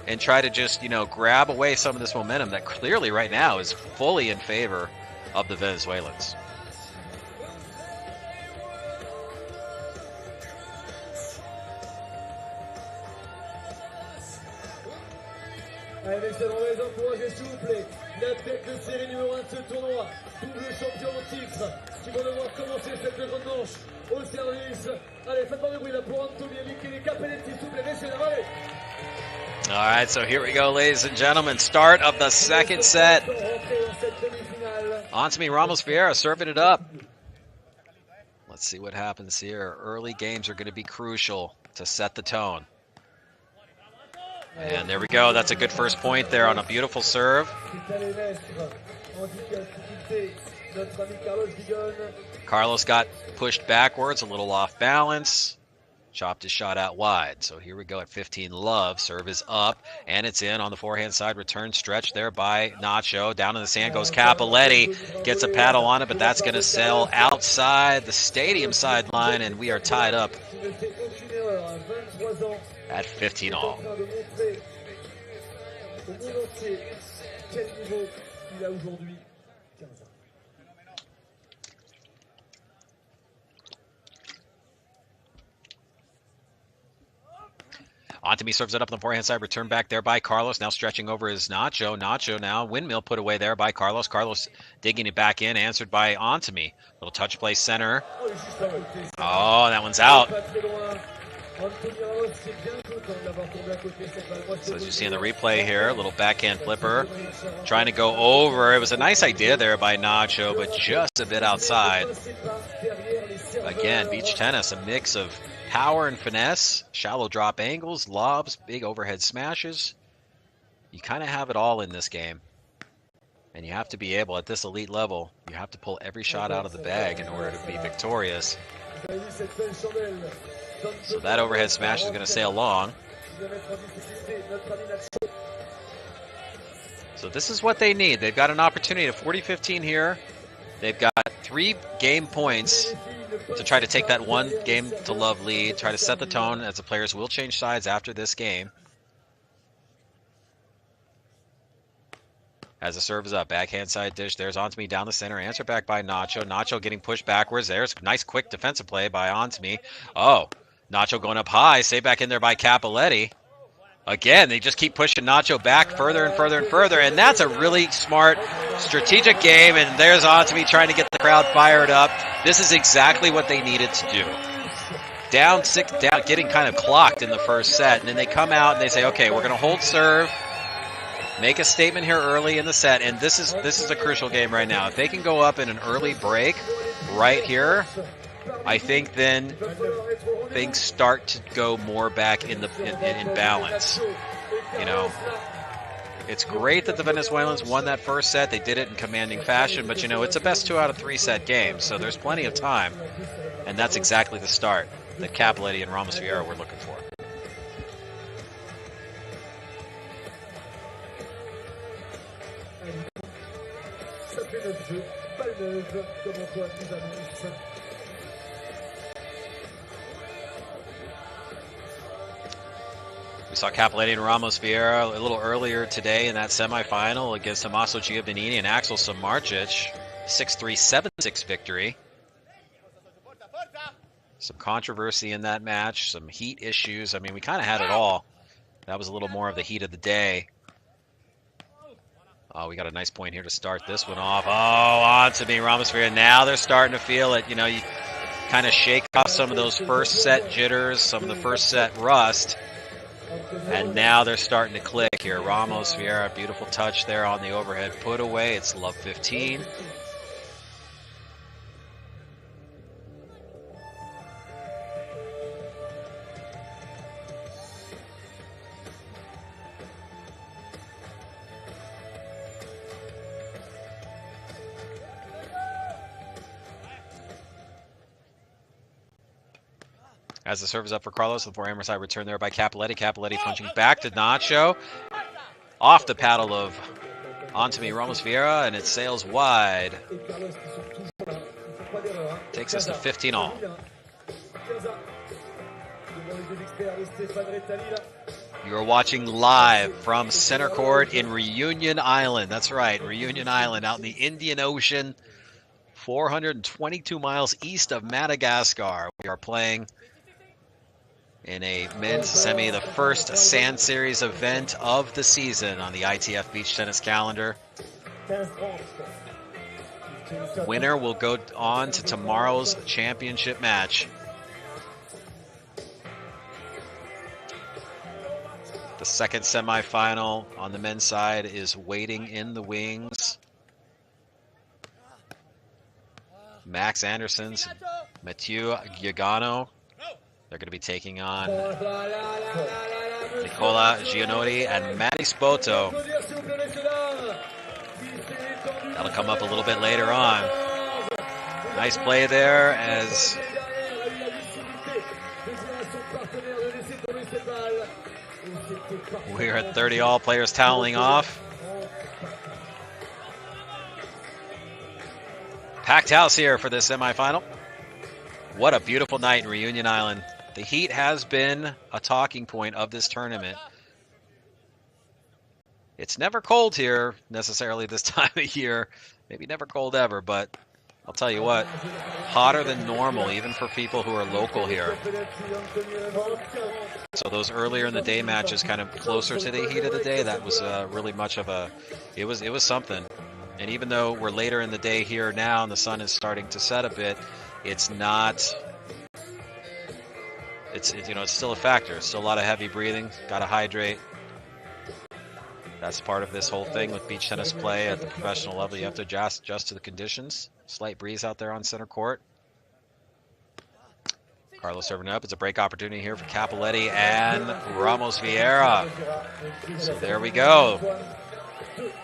and try to just, you know, grab away some of this momentum that clearly right now is fully in favor of the Venezuelans? Un excellent raison pour un souple. La tête de série numéro 1 de ce tournoi. Double champion au titre. Qui vont devoir commencer cette grande manche au service. Allez, faites pas de bruit là pour Antimi, Michele Capoletti, souple, messieurs, allez. All right, so here we go, ladies and gentlemen. Start of the second set. Antimi Ramos Vieira serving it up. Let's see what happens here. Early games are going to be crucial to set the tone. And there we go. That's a good first point there on a beautiful serve. Carlos got pushed backwards, a little off balance. Chopped his shot out wide. So here we go at 15 love. Serve is up, and it's in on the forehand side. Return stretch there by Nacho. Down in the sand goes Capoletti. Gets a paddle on it, but that's going to sail outside the stadium sideline, and we are tied up at 15 all. Antimi serves it up on the forehand side. Return back there by Carlos. Now stretching over is Nacho. Nacho now. Windmill put away there by Carlos. Carlos digging it back in. Answered by Antimi. Little touch play center. Oh, that one's out. So as you see in the replay here, a little backhand flipper. Trying to go over. It was a nice idea there by Nacho, but just a bit outside. Again, beach tennis, a mix of power and finesse, shallow drop angles, lobs, big overhead smashes. You kind of have it all in this game. And you have to be able, at this elite level, you have to pull every shot out of the bag in order to be victorious. So that overhead smash is going to sail long. So this is what they need. They've got an opportunity at 40-15 here. They've got 3 game points to try to take that 1 game to love lead, try to set the tone, as the players will change sides after this game. As the serve is up, backhand side dish, there's Antimi down the center, answer back by Nacho. Nacho getting pushed backwards. There's a nice quick defensive play by Antimi. Oh, Nacho going up high, save back in there by Capoletti. Again, they just keep pushing Nacho back further and further and further, and that's a really smart, strategic game, and there's Antimi trying to get the crowd fired up. This is exactly what they needed to do. Down 6, getting kind of clocked in the first set, and then they come out and they say, okay, we're going to hold serve, make a statement here early in the set, and this is a crucial game right now. If they can go up in an early break right here, I think then things start to go more back in balance. You know, it's great that the Venezuelans won that first set. They did it in commanding fashion, but you know, it's a best 2 out of 3 set game, so there's plenty of time, and that's exactly the start that Cappelletti and Ramos Vieira were looking for. We saw Cappelletti and Ramos Vieira a little earlier today in that semifinal against Tommaso Giovannini and Axel Samardzic. 6-3, 7-6 victory. Some controversy in that match, some heat issues. I mean, we kind of had it all. That was a little more of the heat of the day. Oh, we got a nice point here to start this one off. Oh, Antimi, Ramos Vieira. Now they're starting to feel it. You know, you kind of shake off some of those first set jitters, some of the first set rust. And now they're starting to click here. Ramos Vieira, beautiful touch there on the overhead put away. It's love 15. As the serve is up for Carlos, the forehand side return there by Cappelletti. Cappelletti punching back to Nacho. Off the paddle of Antimi Ramos Vieira, and it sails wide. Takes us to 15 all. You are watching live from center court in Reunion Island. That's right, Reunion Island out in the Indian Ocean, 422 miles east of Madagascar. We are playing in a men's semi, the first Sand Series event of the season on the ITF Beach Tennis calendar. Winner will go on to tomorrow's championship match. The second semifinal on the men's side is waiting in the wings. Max Andersons, Mathieu Giagano. They're going to be taking on Nicola Gianotti and Matty Spoto. That'll come up a little bit later on. Nice play there as we're at 30 all, players toweling off. Packed house here for this semifinal. What a beautiful night in Reunion Island. The heat has been a talking point of this tournament. It's never cold here necessarily this time of year. Maybe never cold ever, but I'll tell you what, hotter than normal even for people who are local here. So those earlier in the day matches kind of closer to the heat of the day, that was really much of a, it was something. And even though we're later in the day here now and the sun is starting to set a bit, it's not, it's still a factor. It's still a lot of heavy breathing. Got to hydrate. That's part of this whole thing with beach tennis play at the professional level. You have to adjust to the conditions. Slight breeze out there on center court. Carlos serving up. It's a break opportunity here for Cappelletti and Ramos Vieira. So there we go.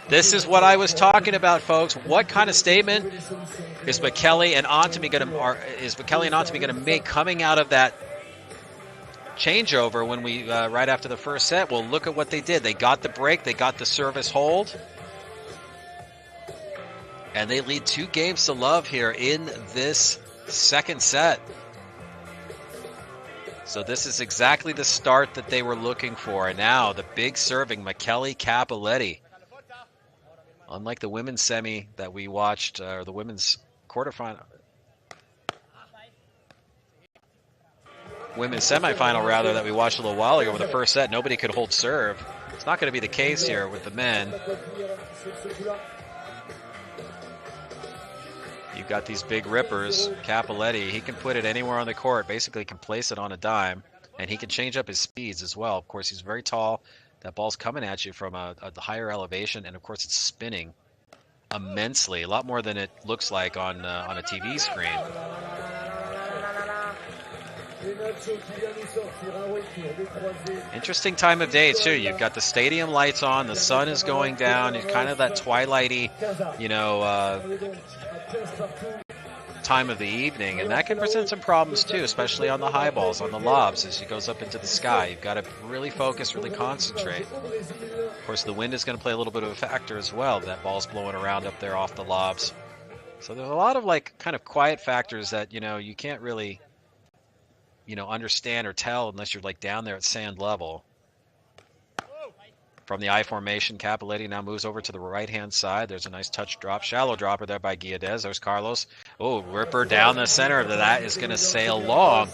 This is what I was talking about, folks. What kind of statement is Bekele and Antimi going to make coming out of that changeover when we right after the first set? Well, look at what they did. They got the break. They got the service hold. And they lead 2 games to love here in this second set. So this is exactly the start that they were looking for. And now the big serving, Bekele Cappelletti. Unlike the women's semi that we watched, or the women's quarterfinal. women's semifinal rather that we watched a little while ago with the first set, nobody could hold serve. It's not going to be the case here with the men. You've got these big rippers. Cappelletti, he can put it anywhere on the court, basically can place it on a dime, and he can change up his speeds as well. Of course, he's very tall. That ball's coming at you from a higher elevation, and of course it's spinning immensely, a lot more than it looks like on a TV screen. Interesting time of day too. You've got the stadium lights on, the sun is going down, it's kind of that twilighty, time of the evening, and that can present some problems too, especially on the high balls, on the lobs as it goes up into the sky. You've got to really focus, really concentrate. Of course, the wind is going to play a little bit of a factor as well. That ball's blowing around up there off the lobs. So there's a lot of kind of quiet factors that, you can't really, understand or tell unless you're down there at sand level. From the I formation, Cappelletti now moves over to the right-hand side. There's a nice touch drop, shallow dropper there by Guiadez. There's Carlos. Oh, ripper down the center. That is going to sail long.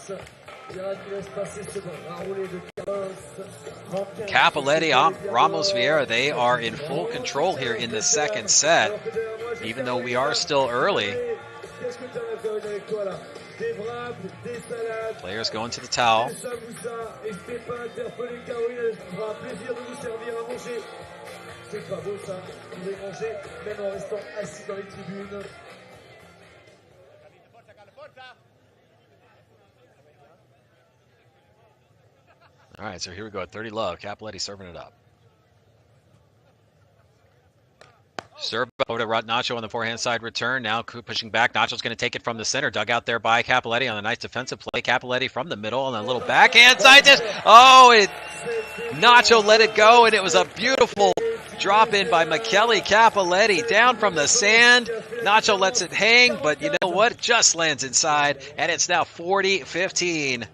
Cappelletti, Ramos Vieira, they are in full control here in the second set, even though we are still early. Players going to the towel. All right, so here we go at 30 love. Cappelletti serving it up. Serve over to Nacho on the forehand side return. Now pushing back. Nacho's going to take it from the center. Dug out there by Cappelletti on a nice defensive play. Cappelletti from the middle on a little backhand side dish. Oh, Nacho let it go, and it was a beautiful drop in by Michele Cappelletti down from the sand. Nacho lets it hang, but you know what? It just lands inside, and it's now 40-15.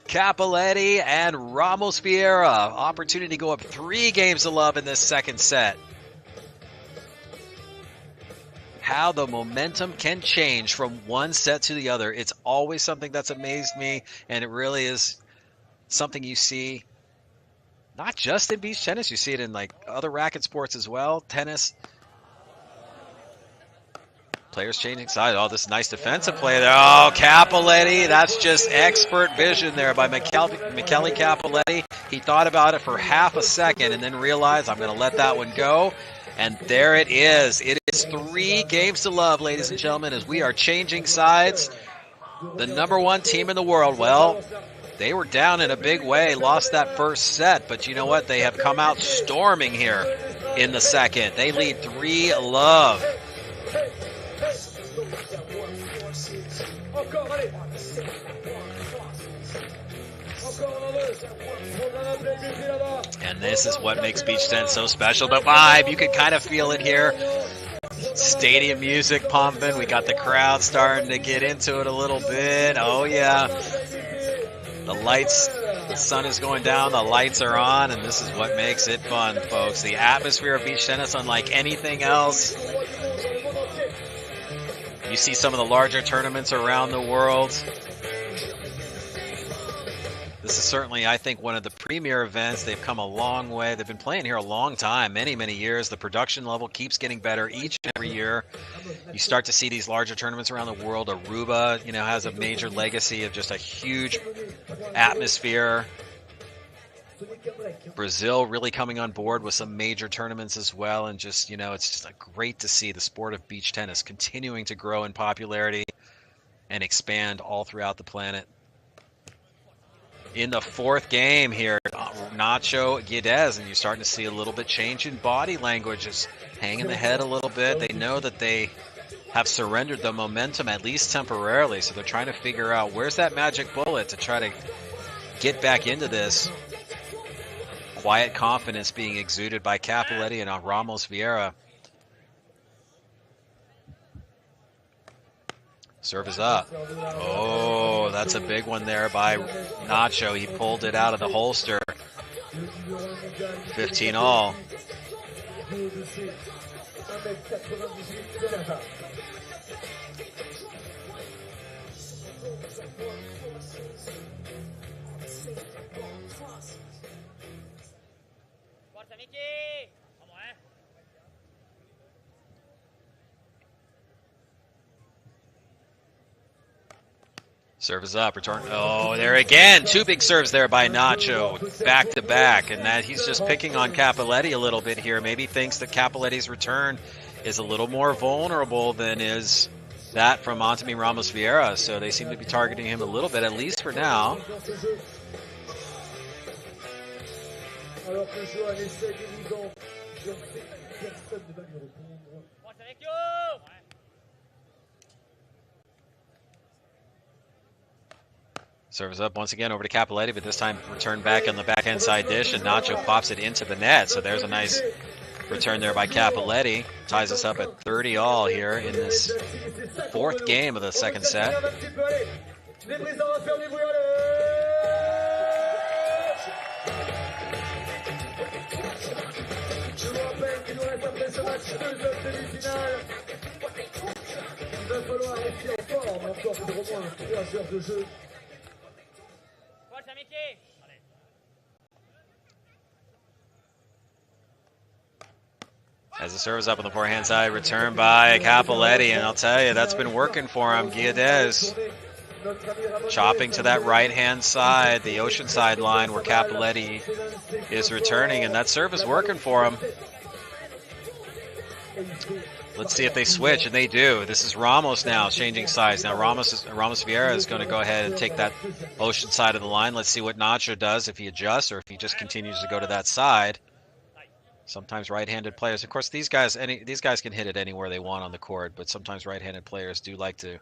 Cappelletti and Ramos Vieira. Opportunity to go up 3 games to love in this second set. How the momentum can change from one set to the other. It's always something that's amazed me, and it really is something you see not just in beach tennis. You see it in other racket sports as well. Tennis. Players changing sides. Oh, this nice defensive play there. Oh, Cappelletti. That's just expert vision there by Michele Cappelletti. He thought about it for half a second and then realized, I'm going to let that one go. And there it is. It is 3 games to love, ladies and gentlemen, as we are changing sides. The #1 team in the world. Well, they were down in a big way, lost that first set, but you know what? They have come out storming here in the second. They lead 3-love. And this is what makes beach tennis so special. The vibe, you can kind of feel it here. Stadium music pumping. We got the crowd starting to get into it a little bit. Oh yeah. The lights, the sun is going down, the lights are on, and this is what makes it fun, folks. The atmosphere of beach tennis unlike anything else. You see some of the larger tournaments around the world. This is certainly, I think, one of the premier events. They've come a long way. They've been playing here a long time, many, many years. The production level keeps getting better each and every year. You start to see these larger tournaments around the world. Aruba, has a major legacy of just a huge atmosphere. Brazil really coming on board with some major tournaments as well. And just, it's just great to see the sport of beach tennis continuing to grow in popularity and expand all throughout the planet. In the fourth game here, Nacho Guiadez, and you're starting to see a little bit change in body language, just hanging the head a little bit. They know that they have surrendered the momentum, at least temporarily, so they're trying to figure out where's that magic bullet to try to get back into this. Quiet confidence being exuded by Cappelletti and Ramos Vieira. Serve is up. Oh, that's a big one there by Nacho. He pulled it out of the holster. 15-all. Serve is up, return. Oh, there again. Two big serves there by Nacho, back to back. And that he's just picking on Cappelletti a little bit here. Maybe thinks that Cappelletti's return is a little more vulnerable than is that from Antimi Ramos Vieira. So they seem to be targeting him a little bit, at least for now. Serves up once again over to Cappelletti, but this time returned back on the backhand side dish, and Nacho pops it into the net. So there's a nice return there by Cappelletti. Ties us up at 30 all here in this fourth game of the second set. As the serve is up on the forehand side, return by Cappelletti, and I'll tell you, that's been working for him. Guedes chopping to that right-hand side, the Oceanside line where Cappelletti is returning, and that serve is working for him. Let's see if they switch, and they do. This is Ramos now changing sides. Now Ramos Vieira is going to go ahead and take that Ocean side of the line. Let's see what Nacho does, if he adjusts or if he just continues to go to that side. Sometimes right-handed players, of course, these guys can hit it anywhere they want on the court, but sometimes right-handed players do like to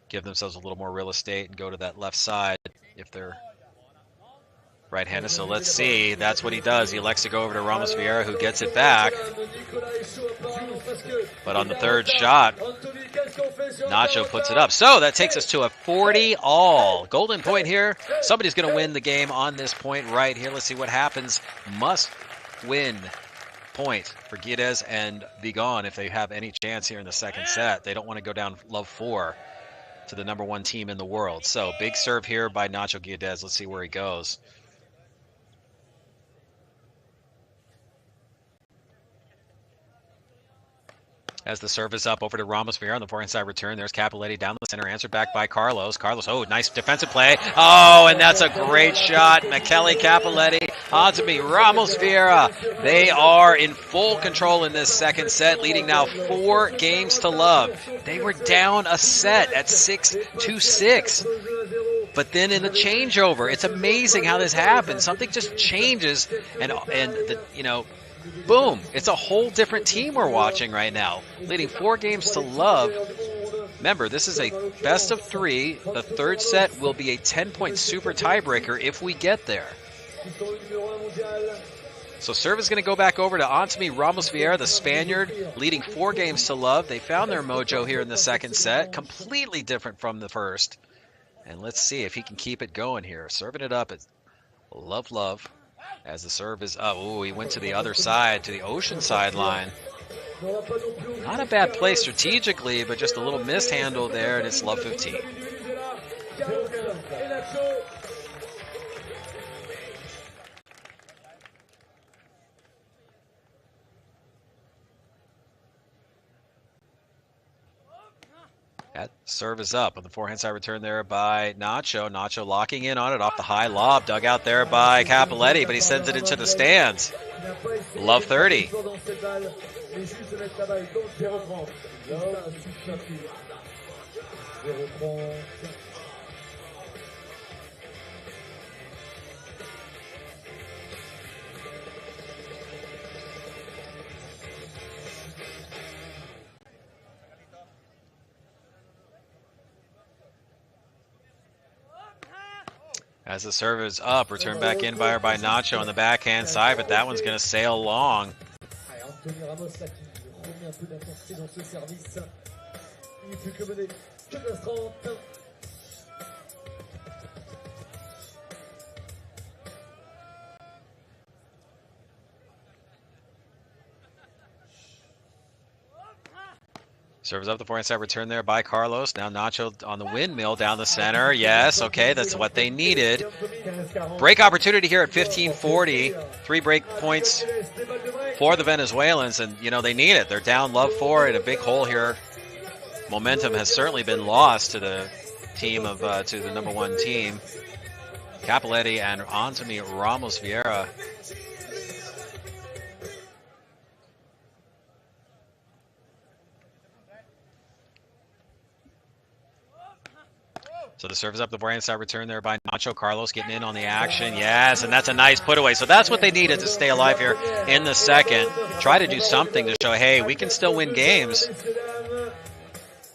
give themselves a little more real estate and go to that left side if they're right-handed. So let's see. That's what he does. He elects to go over to Ramos Vieira, who gets it back. But on the third shot, Nacho puts it up. So that takes us to a 40 all. Golden point here. Somebody's going to win the game on this point right here. Let's see what happens. Must win point for Guedes and Vigon if they have any chance here in the second set. They don't want to go down love 4 to the #1 team in the world. So big serve here by Nacho Guedes. Let's see where he goes. As the serve is up over to Ramos Vieira on the forehand side return. There's Cappelletti down the center, answered back by Carlos. Carlos, oh, nice defensive play. Oh, and that's a great shot. Michele Cappelletti onto me. Ramos Vieira. They are in full control in this second set, leading now 4 games to love. They were down a set at 6-6. But then in the changeover, it's amazing how this happens. Something just changes, and boom, it's a whole different team we're watching right now, leading 4 games to love. Remember, this is a best of 3. The third set will be a 10-point super tiebreaker if we get there. So serve is going to go back over to Antimi Ramos Vieira, the Spaniard, leading 4 games to love. They found their mojo here in the second set, completely different from the first. And let's see if he can keep it going here. Serving it up at love. As the serve is up. Oh, he went to the other side, to the Ocean side line. Not a bad play strategically, but just a little mishandle there, and it's love 15. That serve is up on the forehand side return there by Nacho. Nacho locking in on it off the high lob. Dug out there by Cappelletti, but he sends it into the stands. Love 30. As the serve is up, returned back in by Nacho on the backhand side, but that one's going to sail long. Serves up the forehand side return there by Carlos. Now Nacho on the windmill down the center. Yes, okay, that's what they needed. Break opportunity here at 15:40. 3 break points for the Venezuelans, and you know they need it. They're down love 4 in a big hole here. Momentum has certainly been lost to the team of to the number 1 team. Cappelletti and Anthony Ramos Vieira. So the serve is up the forehand side return there by Nacho. Carlos getting in on the action. Yes, and that's a nice put away. So that's what they needed to stay alive here in the second. Try to do something to show, hey, we can still win games.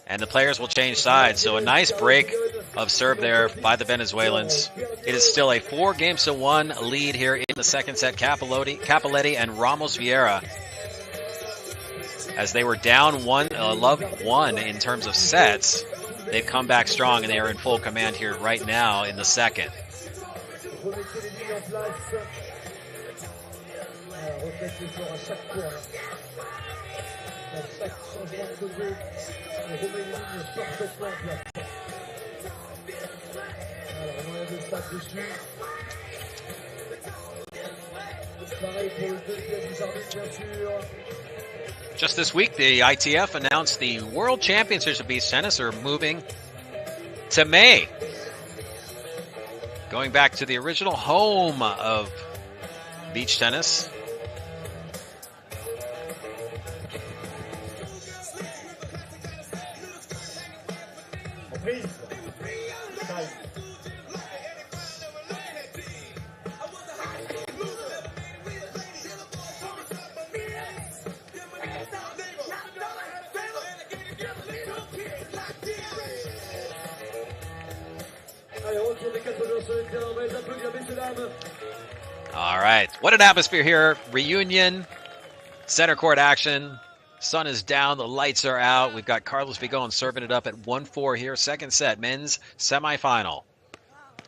And the players will change sides. So a nice break of serve there by the Venezuelans. It is still a 4-1 lead here in the second set. Cappelletti and Ramos Vieira, as they were down love 1 in terms of sets, they've come back strong and they are in full command here right now in the second. Just this week, the ITF announced the World Championships of Beach Tennis are moving to May. Going back to the original home of beach tennis. All right, what an atmosphere here. Reunion, center court action. Sun is down, the lights are out. We've got Carlos Vigon serving it up at 1-4 here. Second set, men's semifinal.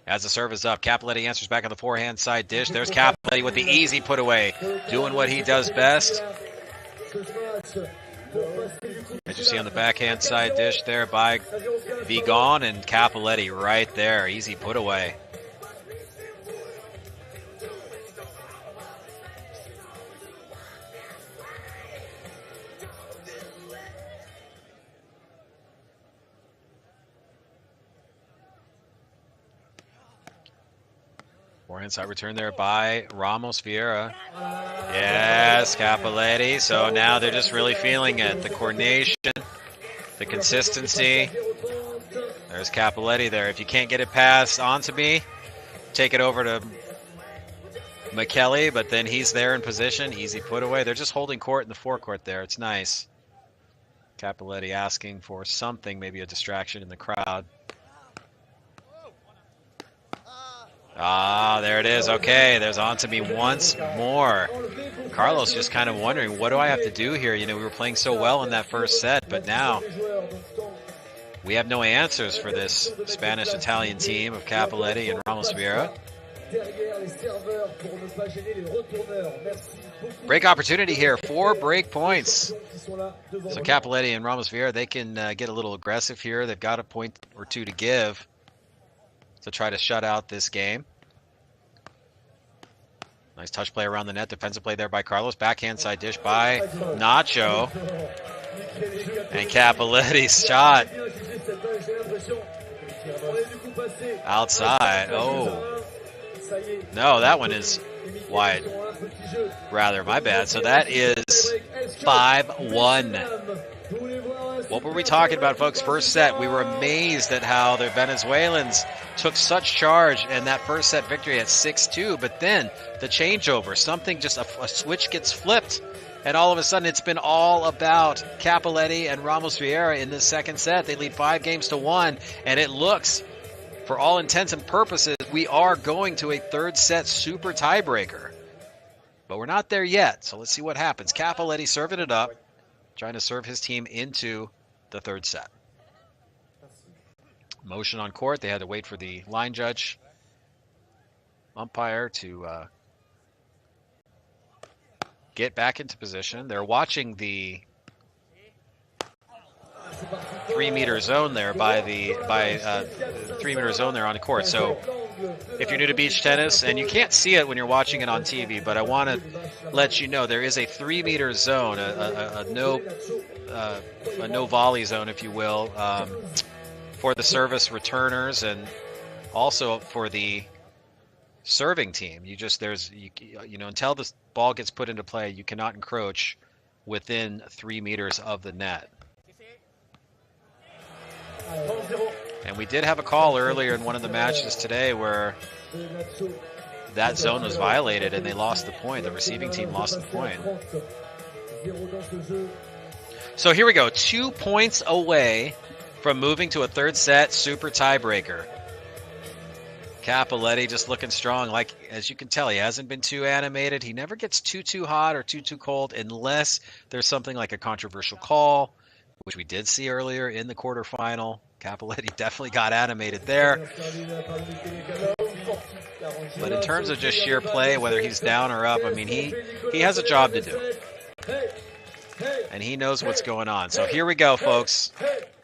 As the serve is up, Cappelletti answers back on the forehand side dish. There's Cappelletti with the easy put away, doing what he does best. As you see on the backhand side dish there by Vigon, and Cappelletti right there. Easy put away. Forehand side return there by Ramos Vieira. Yes, Cappelletti. So now they're just really feeling it. The coordination, the consistency. There's Cappelletti there. If you can't get it past onto me, take it over to McKelly, but then he's there in position. Easy put away. They're just holding court in the forecourt there. It's nice. Cappelletti asking for something, maybe a distraction in the crowd. Ah, there it is. Okay, there's on to me once more. Carlos just kind of wondering, what do I have to do here? You know, we were playing so well in that first set, but now we have no answers for this Spanish-Italian team of Cappelletti and Ramos Vieira. Break opportunity here, 4 break points. So Cappelletti and Ramos Vieira, they can get a little aggressive here. They've got a point or 2 to give to try to shut out this game. Nice touch play around the net. Defensive play there by Carlos. Backhand side dish by Nacho. And Cappelletti's shot outside. Oh. No, that one is wide. Rather, my bad. So that is 5-1. What were we talking about, folks? First set, we were amazed at how the Venezuelans took such charge in that first set victory at 6-2, but then the changeover, something just a switch gets flipped, and all of a sudden it's been all about Cappelletti and Ramos Vieira in this second set. They lead 5-1, and it looks, for all intents and purposes, we are going to a third set super tiebreaker. But we're not there yet, so let's see what happens. Cappelletti serving it up, trying to serve his team into the third set. Motion on court. They had to wait for the line judge umpire to get back into position. They're watching the 3-meter zone there by 3-meter zone there on the court. So if you're new to beach tennis, and you can't see it when you're watching it on TV, but I want to let you know there is a 3-meter zone, a no volley zone, if you will, for the service returners and also for the serving team. You know, until the ball gets put into play, you cannot encroach within 3 meters of the net. And we did have a call earlier in one of the matches today where that zone was violated and they lost the point. The receiving team lost the point. So here we go. 2 points away from moving to a third set super tiebreaker. Cappelletti just looking strong. Like, as you can tell, he hasn't been too animated. He never gets too hot or too cold unless there's something like a controversial call, which we did see earlier in the quarterfinal. Cappelletti definitely got animated there. But in terms of just sheer play, whether he's down or up, I mean, he has a job to do. And he knows what's going on. So here we go, folks.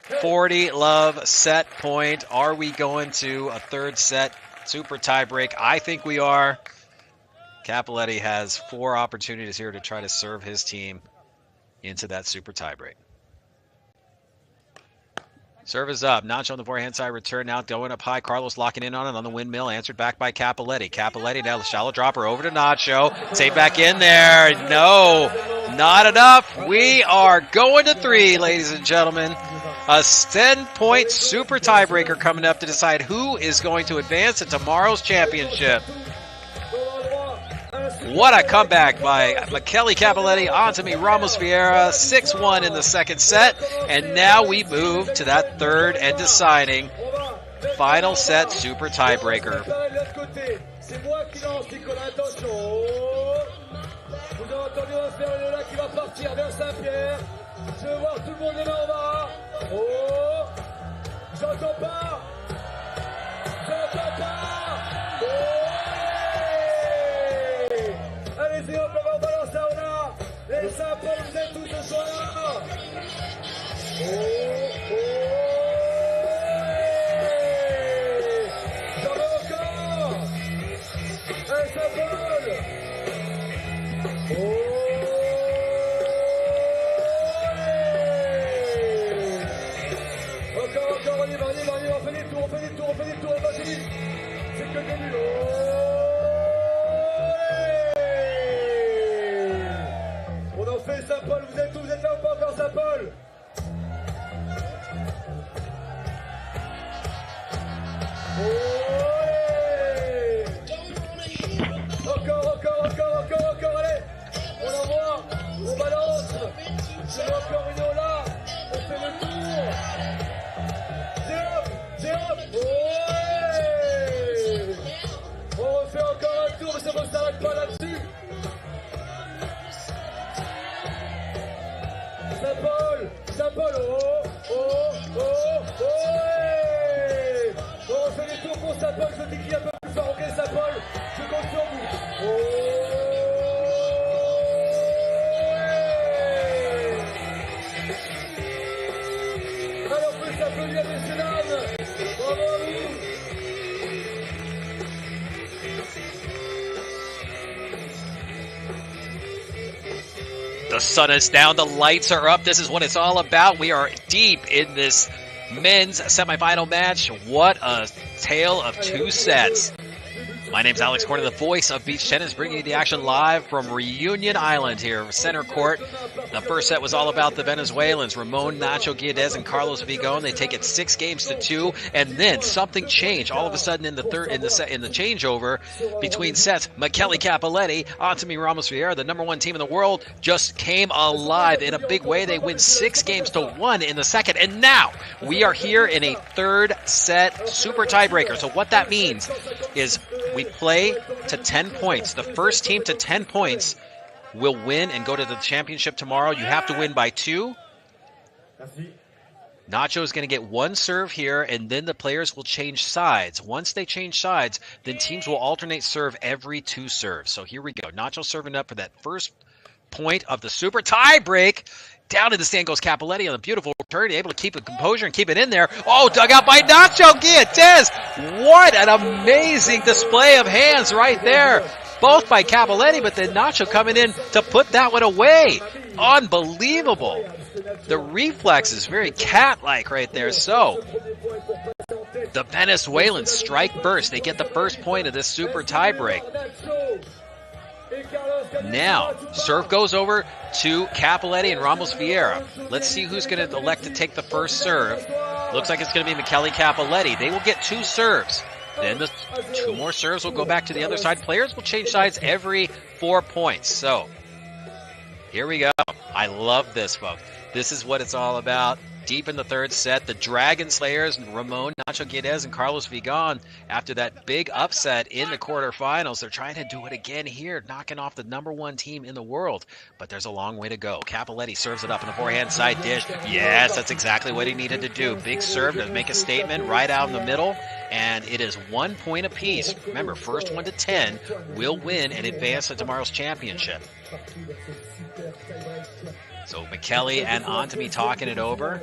40-love set point. Are we going to a third set super tiebreak? I think we are. Cappelletti has 4 opportunities here to try to serve his team into that super tiebreak. Serve is up. Nacho on the forehand side return now going up high. Carlos locking in on it on the windmill. Answered back by Cappelletti. Cappelletti now shallow dropper over to Nacho. Save back in there. No, not enough. We are going to 3, ladies and gentlemen. A 10-point super tiebreaker coming up to decide who is going to advance in tomorrow's championship. What a comeback by Michele Cappelletti onto me, Ramos Vieira, 6-1 in the second set. And now we move to that third and deciding final set super tiebreaker. Allez-y, hop, on va balancer au là. Les Saint-Paul, vous êtes tous ce soir. J'en veux encore. Allez, Saint-Paul. Encore, on y va, on fait des tours, on va vite. C'est que le début. On en fait, Saint-Paul, vous êtes là ou pas encore, Saint-Paul? Encore, allez. On envoie, on balance. C'est encore une là. On fait le tour. Jérôme. On refait encore un tour, mais ça ne s'arrête pas là-dessus. Saint-Paul, on fait les tours pour Saint-Paul, je dis qu'il y a un peu plus fort, ok Saint-Paul, je compte sur vous. Alors on peut s'applaudir, messieurs dames, bravo à vous. The sun is down. The lights are up. This is what it's all about. We are deep in this men's semifinal match. What a tale of 2 sets. My name's Alex Corner, the voice of beach tennis, bringing you the action live from Reunion Island here, center court. The first set was all about the Venezuelans, Ramon Nacho Guedes and Carlos Vigon. They take it 6-2, and then something changed. All of a sudden, in the changeover between sets, Michele Cappelletti, Antimi Ramos Vieira, the #1 team in the world, just came alive in a big way. They win 6-1 in the second, and now we are here in a third set super tiebreaker. So what that means is we play to 10 points. The first team to 10 points will win and go to the championship tomorrow. You have to win by 2. Nacho is going to get 1 serve here, and then the players will change sides. Once they change sides, then teams will alternate serve every 2 serves. So here we go. Nacho serving up for that first point of the super tie break. Down in the stand goes Cappelletti on a beautiful return, able to keep the composure and keep it in there. Oh, dug out by Nacho Guillotes. What an amazing display of hands right there. Both by Cappelletti, but then Nacho coming in to put that one away. Unbelievable. The reflex is very cat-like right there. So, the Venezuelans strike first. They get the first point of this super tie break. Now, serve goes over to Cappelletti and Ramos Vieira. Let's see who's going to elect to take the first serve. Looks like it's going to be Michele Cappelletti. They will get 2 serves. Then the 2 more serves will go back to the other side. Players will change sides every 4 points. So, here we go. I love this, folks. This is what it's all about. Deep in the third set, the Dragon Slayers, Ramon, Nacho Guedes, and Carlos Vigan, after that big upset in the quarterfinals, they're trying to do it again here, knocking off the #1 team in the world. But there's a long way to go. Cappelletti serves it up in the forehand side dish. Yes, that's exactly what he needed to do. Big serve to make a statement right out in the middle, and it is 1 point apiece. Remember, first 1 to 10 will win and advance to tomorrow's championship. So Michele and Antemi talking it over.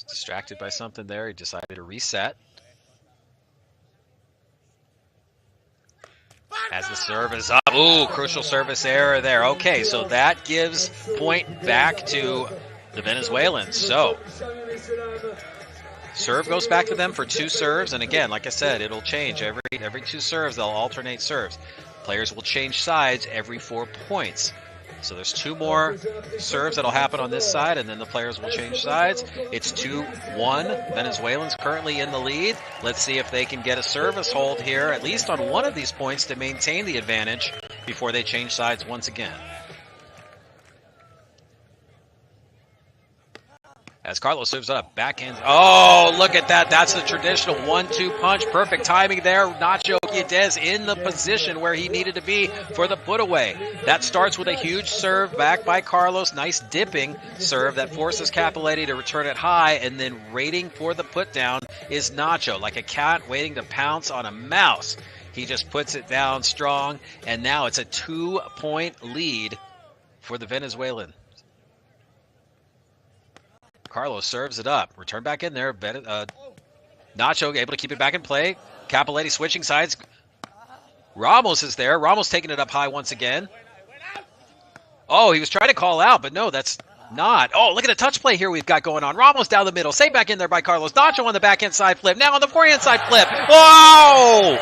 Distracted by something there, he decided to reset. As the serve is up. Ooh, crucial service error there. Okay, so that gives point back to the Venezuelans. So, serve goes back to them for 2 serves. And again, like I said, it'll change. Every 2 serves, they'll alternate serves. Players will change sides every 4 points. So there's 2 more serves that'll happen on this side, and then the players will change sides. It's 2-1. Venezuelans currently in the lead. Let's see if they can get a service hold here, at least on one of these points, to maintain the advantage before they change sides once again. As Carlos serves up, backhand. Oh, look at that. That's the traditional 1-2 punch. Perfect timing there. Nacho Guedes in the position where he needed to be for the put away. That starts with a huge serve back by Carlos. Nice dipping serve that forces Cappelletti to return it high, and then waiting for the put down is Nacho, like a cat waiting to pounce on a mouse. He just puts it down strong, and now it's a 2-point lead for the Venezuelan. Carlos serves it up. Return back in there. Nacho able to keep it back in play. Cappelletti switching sides. Ramos is there. Ramos taking it up high once again. Oh, he was trying to call out, but no, that's not. Oh, look at the touch play here we've got going on. Ramos down the middle. Saved back in there by Carlos. Nacho on the backhand side flip. Now on the forehand side flip. Whoa!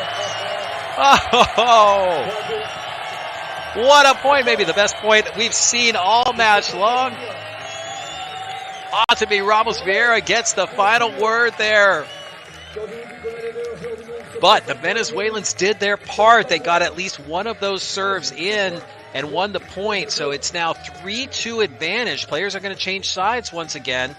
Oh! What a point. Maybe the best point we've seen all match long. Antemi Ramos Vieira gets the final word there. But the Venezuelans did their part. They got at least one of those serves in and won the point. So it's now 3-2 advantage. Players are going to change sides once again.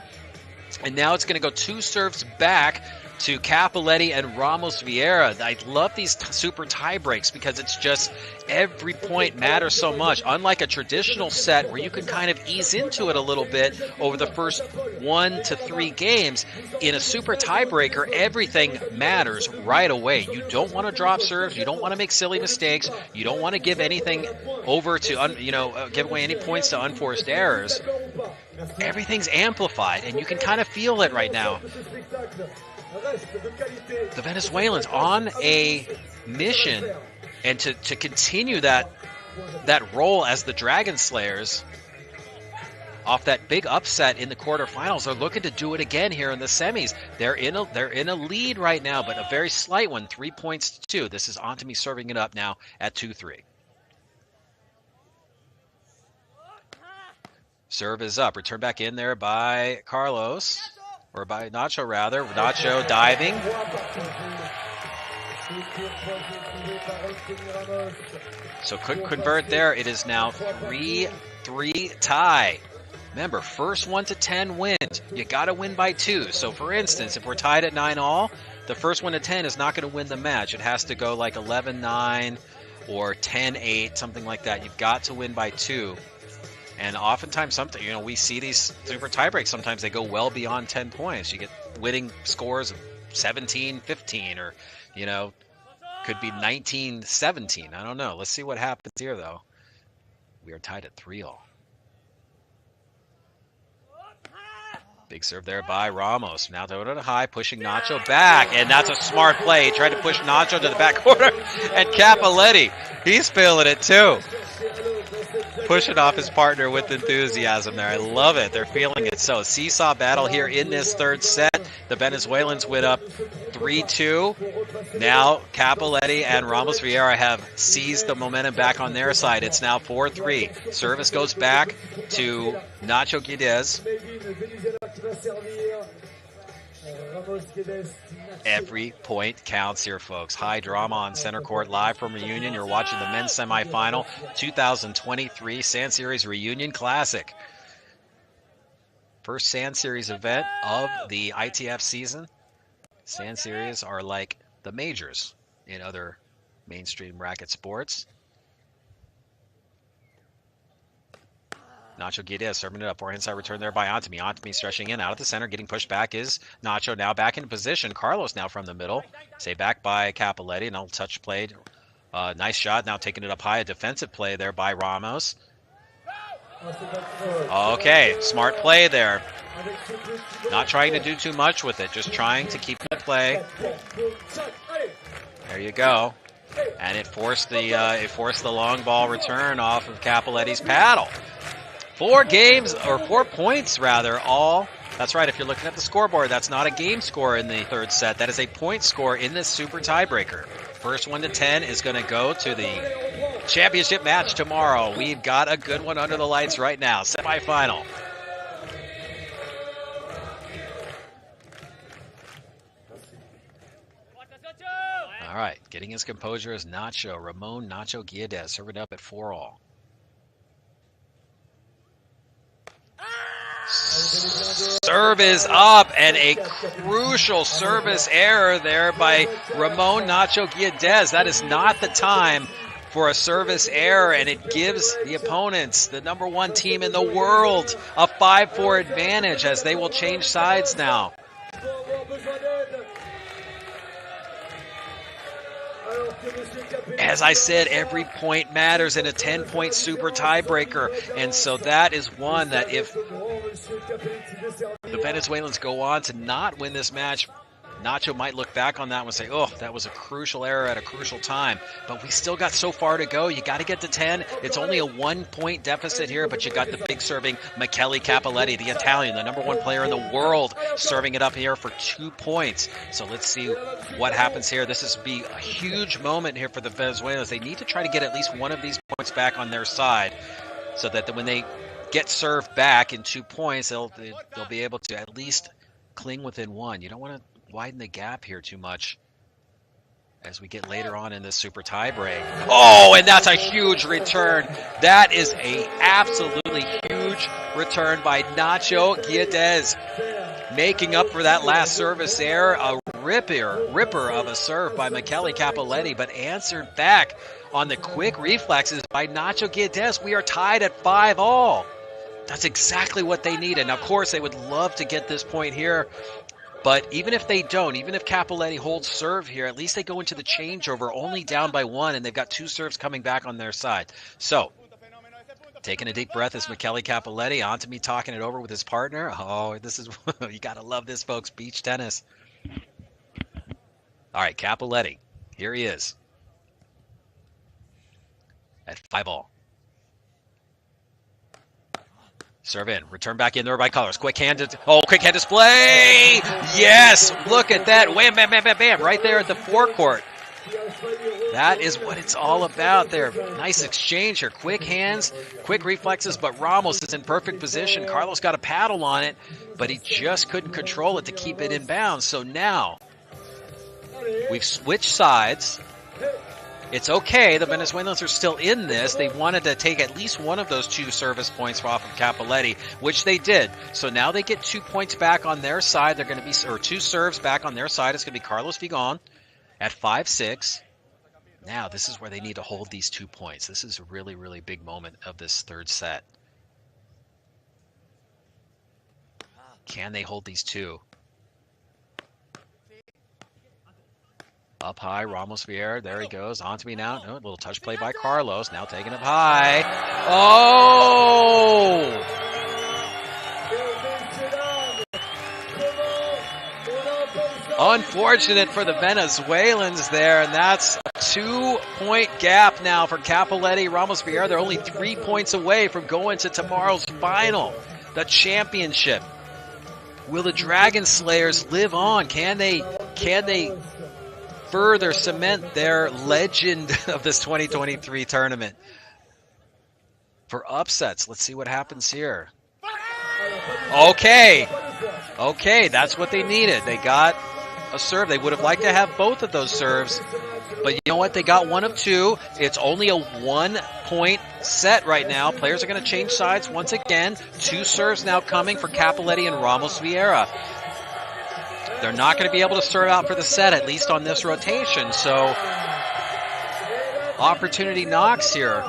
And now it's going to go 2 serves back to Cappelletti and Ramos Vieira. I love these super tie breaks because it's just every point matters so much. Unlike a traditional set where you can kind of ease into it a little bit over the first 1 to 3 games, in a super tiebreaker, everything matters right away. You don't want to drop serves. You don't want to make silly mistakes. You don't want to give anything over to, give away any points to unforced errors. Everything's amplified, and you can kind of feel it right now. The Venezuelans on a mission, and to continue that role as the Dragon Slayers off that big upset in the quarterfinals, are looking to do it again here in the semis. They're in a lead right now, but a very slight one, 3 points to 2. This is Antemi serving it up now at 2-3. Serve is up. Return back in there by Carlos. Or by Nacho, rather. Nacho diving. So couldn't convert there. It is now 3-3 tie. Remember, first 1 to 10 wins. You got to win by 2. So, for instance, if we're tied at 9-all, the first 1 to 10 is not going to win the match. It has to go like 11-9 or 10-8, something like that. You've got to win by 2. And oftentimes, we see these super tiebreaks. Sometimes they go well beyond 10 points. You get winning scores of 17-15 or, could be 19-17. I don't know. Let's see what happens here, though. We are tied at 3-all. Big serve there by Ramos. Now to high, pushing Nacho back, and that's a smart play. He tried to push Nacho to the back corner, and Cappelletti, he's feeling it too. Pushing off his partner with enthusiasm there. I love it. They're feeling it. So, seesaw battle here in this third set. The Venezuelans went up 3-2. Now, Cappelletti and Ramos Vieira have seized the momentum back on their side. It's now 4-3. Service goes back to Nacho Guedes. Every point counts here, folks. High drama on center court live from Reunion. You're watching the men's semifinal 2023 Sand Series Reunion Classic. First Sand Series event of the ITF season. Sand Series are like the majors in other mainstream racket sports. Nacho Guedes serving it up. Forehand side return there by Antimi. Antimi stretching in out of the center. Getting pushed back is Nacho. Now back in position. Carlos now from the middle. Say back by Cappelletti. An old touch played. Nice shot. Now taking it up high. A defensive play there by Ramos. Okay. Smart play there. Not trying to do too much with it. Just trying to keep the play. There you go. And it forced the long ball return off of Cappelletti's paddle. 4 points rather, all. That's right, if you're looking at the scoreboard, that's not a game score in the third set. That is a point score in this super tiebreaker. First 1 to 10 is going to go to the championship match tomorrow. We've got a good one under the lights right now. Semifinal. All right, getting his composure is Ramon Nacho Guedes, serving up at 4-all. Serve is up, and a crucial service error there by Ramon Nacho Guedes. That is not the time for a service error, and it gives the opponents, the number 1 team in the world, a 5-4 advantage as they will change sides now. As I said, every point matters in a 10-point super tiebreaker, and so that is one that if the Venezuelans go on to not win this match, Nacho might look back on that one and say, oh, that was a crucial error at a crucial time. But we still got so far to go. You got to get to 10. It's only a 1-point deficit here, but you got the big serving Michele Cappelletti, the Italian, the number 1 player in the world, serving it up here for 2 points. So let's see what happens here. This is be a huge moment here for the Venezuelans. They need to try to get at least one of these points back on their side so that when they get served back in 2 points, they'll be able to at least cling within 1. You don't want to widen the gap here too much as we get later on in this super tie break. Oh, and that's a huge return. That is a absolutely huge return by Nacho Guedes, making up for that last service error. A ripper of a serve by Michele Cappelletti, but answered back on the quick reflexes by Nacho Guedes. We are tied at 5-all. That's exactly what they needed. And of course, they would love to get this point here. But even if they don't, even if Cappelletti holds serve here, at least they go into the changeover only down by 1, and they've got 2 serves coming back on their side. So, taking a deep breath is Michele Cappelletti. On to me talking it over with his partner. Oh, this is, you got to love this, folks. Beach tennis. All right, Cappelletti. Here he is. At 5-all. Serve in. Return back in there by Colors. Quick hand display. Yes. Look at that. Wham, bam, bam, bam, bam. Right there at the forecourt. That is what it's all about there. Nice exchange here. Quick hands, quick reflexes, but Ramos is in perfect position. Carlos got a paddle on it, but he just couldn't control it to keep it in bounds. So now we've switched sides. It's okay. The Venezuelans are still in this. They wanted to take at least one of those 2 service points off of Cappelletti, which they did. So now they get 2 points back on their side. They're going to be, or 2 serves back on their side. It's going to be Carlos Vigon at 5-6. Now this is where they need to hold these 2 points. This is a really, really big moment of this third set. Can they hold these two? Up high, Ramos Vieira. There he goes. On to me now. No, a little touch play by Carlos. Now taking it high. Oh! Unfortunate for the Venezuelans there, and that's a 2-point gap now for Cappelletti. Ramos Vieira, they're only 3 points away from going to tomorrow's final, the championship. Will the Dragon Slayers live on? Can they further cement their legend of this 2023 tournament? For upsets, let's see what happens here. Okay, that's what they needed. They got a serve. They would have liked to have both of those serves, but you know what? They got one of two. It's only a 1-point set right now. Players are going to change sides once again. 2 serves now coming for Cappelletti and Ramos Vieira. They're not going to be able to serve out for the set, at least on this rotation. So, opportunity knocks here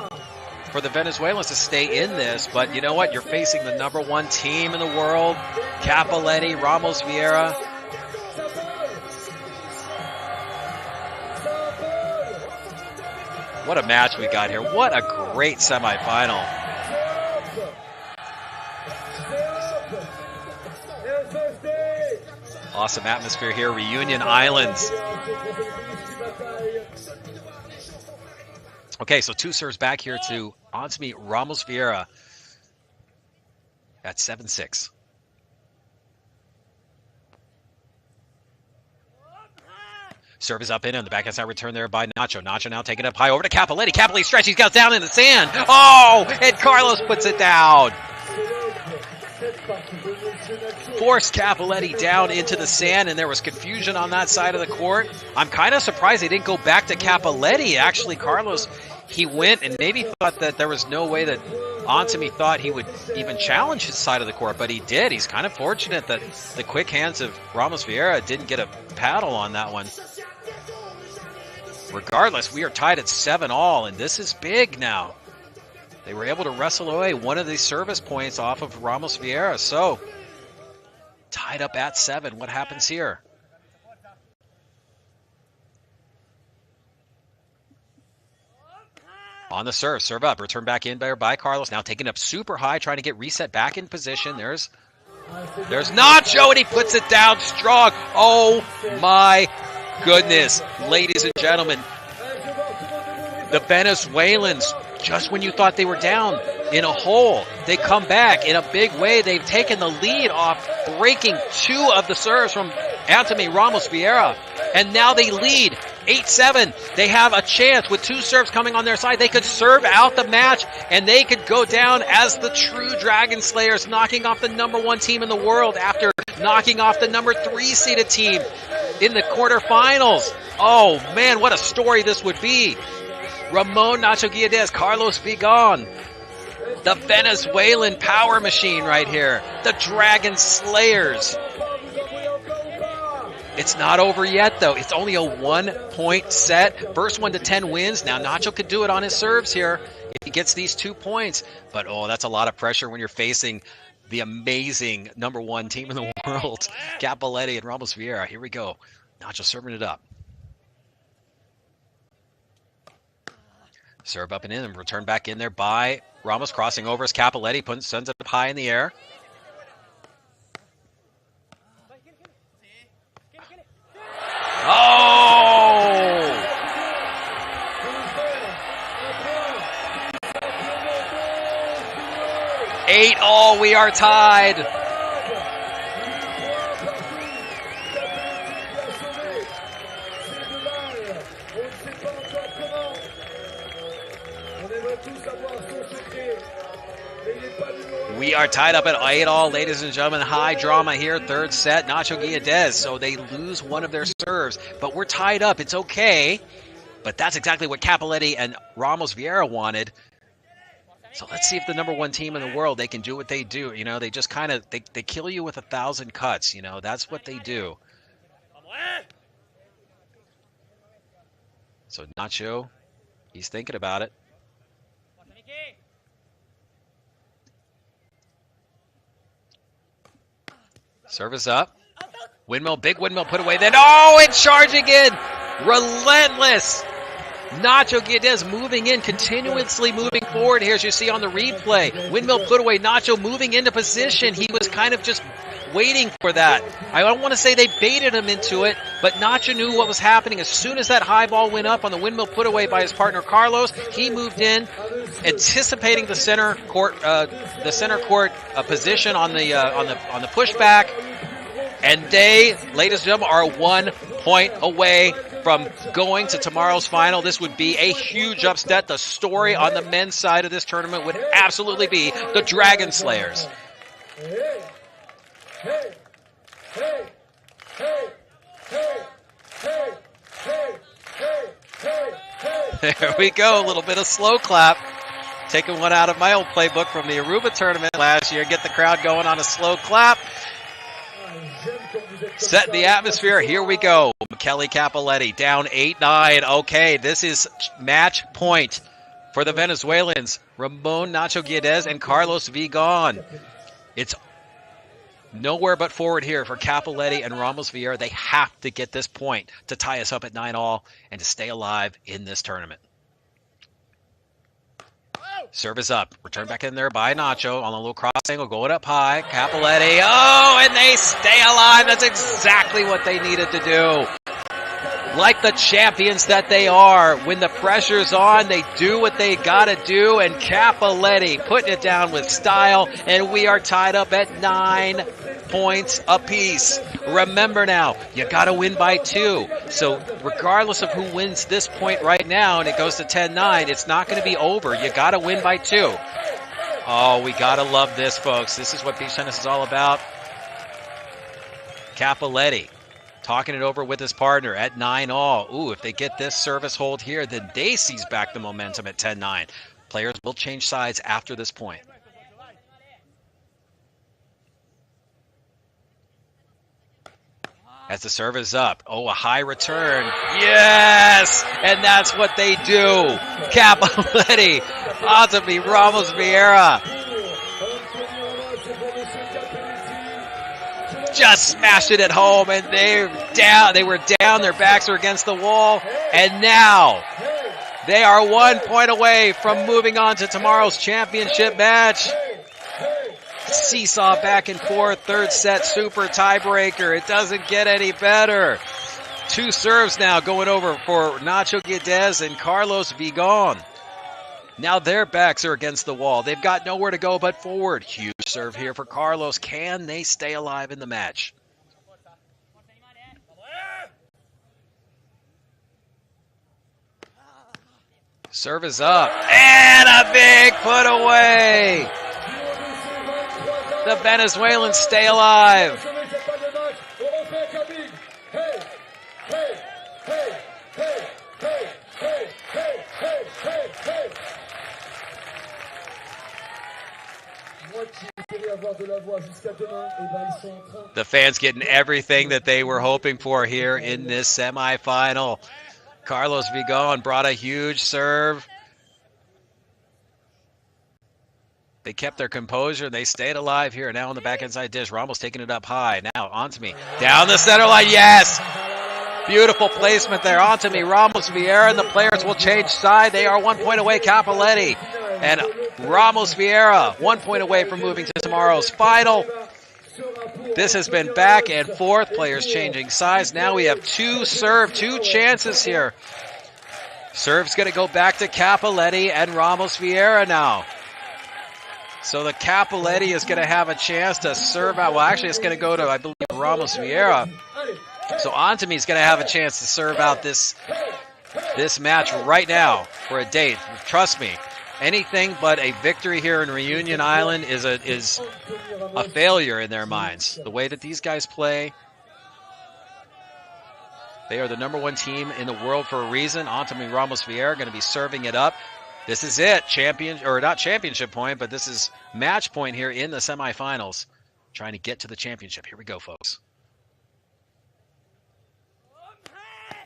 for the Venezuelans to stay in this. But you know what? You're facing the #1 team in the world. Cappelletti, Ramos Vieira. What a match we got here. What a great semifinal. Awesome atmosphere here, Reunion Islands. Okay, so 2 serves back here to Antimi Ramos Vieira at 7-6. Serve is up in, and the backhand side return there by Nacho. Nacho now taking it up high over to Cappelletti. Cappelletti stretches, he goes down in the sand. Oh, and Carlos puts it down. Forced Cappelletti down into the sand, and there was confusion on that side of the court. I'm kind of surprised they didn't go back to Cappelletti. Actually, Carlos, he went and maybe thought that there was no way that Antimi thought he would even challenge his side of the court, but he did. He's kind of fortunate that the quick hands of Ramos Vieira didn't get a paddle on that one. Regardless, we are tied at 7-all, and this is big now. They were able to wrestle away one of these service points off of Ramos Vieira. So, tied up at 7. What happens here? On the serve, serve up, return back in by Carlos. Now taking up super high, trying to get reset back in position. There's Nacho, and he puts it down strong. Oh my goodness, ladies and gentlemen. The Venezuelans, just when you thought they were down in a hole, they come back in a big way. They've taken the lead off, breaking 2 of the serves from Antimi Ramos Vieira. And now they lead 8-7. They have a chance with 2 serves coming on their side. They could serve out the match, and they could go down as the true Dragon Slayers, knocking off the #1 team in the world after knocking off the #3 seeded team in the quarterfinals. Oh man, what a story this would be. Ramon Nacho Guilladez, Carlos Vigon, the Venezuelan power machine right here, the Dragon Slayers. It's not over yet, though. It's only a 1-point set. First 1 to 10 wins. Now Nacho could do it on his serves here if he gets these 2 points. But, oh, that's a lot of pressure when you're facing the amazing #1 team in the world, Cappelletti and Ramos Vieira. Here we go. Nacho serving it up. Serve up and in, and return back in there by Ramos, crossing over as Cappelletti sends it up high in the air. Oh! 8-all, we are tied. We are tied up at 8-all, ladies and gentlemen. High drama here, 3rd set. Nacho Guilladez, so they lose one of their serves. But we're tied up. It's okay. But that's exactly what Cappelletti and Ramos Vieira wanted. So let's see if the #1 team in the world, they can do what they do. You know, they just kind of, they kill you with 1,000 cuts. You know, that's what they do. So Nacho, he's thinking about it. Service up. Windmill, big windmill put away. Then, oh, and charging in. Relentless. Nacho Guedes moving in, continuously moving forward here as you see on the replay. Windmill put away. Nacho moving into position. He was kind of just waiting for that. I don't want to say they baited him into it, but Nacho knew what was happening. As soon as that high ball went up on the windmill put away by his partner Carlos, he moved in, anticipating the center court position on the pushback. And they, ladies and gentlemen, are 1 point away from going to tomorrow's final. This would be a huge upset. The story on the men's side of this tournament would absolutely be the Dragon Slayers. There we go, a little bit of slow clap. Taking one out of my old playbook from the Aruba tournament last year. Get the crowd going on a slow clap. Set the atmosphere. Here we go. Kelly Capoletti down 8-9. Okay, this is match point for the Venezuelans. Ramon Nacho Guedes and Carlos Vigon. It's nowhere but forward here for Capoletti and Ramos Vieira. They have to get this point to tie us up at 9-all and to stay alive in this tournament. Service up. Return back in there by Nacho on a little cross angle. Going up high. Capoletti. Oh, and they stay alive. That's exactly what they needed to do. Like the champions that they are. When the pressure's on, they do what they got to do. And Capoletti putting it down with style. And we are tied up at 9 points apiece. Remember now, you got to win by 2. So regardless of who wins this point right now, and it goes to 10-9, it's not going to be over. You got to win by 2. Oh, we got to love this, folks. This is what beach tennis is all about. Capoletti talking it over with his partner at 9-all. Ooh, if they get this service hold here, then they seize back the momentum at 10-9. Players will change sides after this point. As the serve is up. Oh, a high return. Yes! And that's what they do. Capoletti, Antimi Ramos Vieira. Just smashed it at home, and they're down. They were down. Their backs are against the wall. And now they are 1 point away from moving on to tomorrow's championship match. Seesaw back and forth, third set, super tiebreaker. It doesn't get any better. 2 serves now going over for Nacho Guedes and Carlos Vigon. Now their backs are against the wall. They've got nowhere to go but forward. Huge serve here for Carlos. Can they stay alive in the match? Serve is up. And a big put away. The Venezuelans stay alive. The fans getting everything that they were hoping for here in this semifinal. Carlos Vigon brought a huge serve. They kept their composure. They stayed alive here. Now on the back inside dish. Ramos taking it up high. Now Antimi down the center line. Yes! Beautiful placement there. Antimi Ramos Vieira, and the players will change side. They are 1 point away. Capoletti and Ramos Vieira 1 point away from moving to tomorrow's final. This has been back and forth. Players changing sides. Now we have 2 chances here. Serve's going to go back to Capoletti and Ramos Vieira now. So the Capoletti is going to have a chance to serve out. Well, actually, it's going to go to, I believe, Ramos Vieira. So Antimi is going to have a chance to serve out this match right now for a date. Trust me, anything but a victory here in Reunion Island is a failure in their minds. The way that these guys play, they are the #1 team in the world for a reason. Antimi Ramos Vieira going to be serving it up. This is it, not championship point, but this is match point here in the semifinals. Trying to get to the championship. Here we go, folks.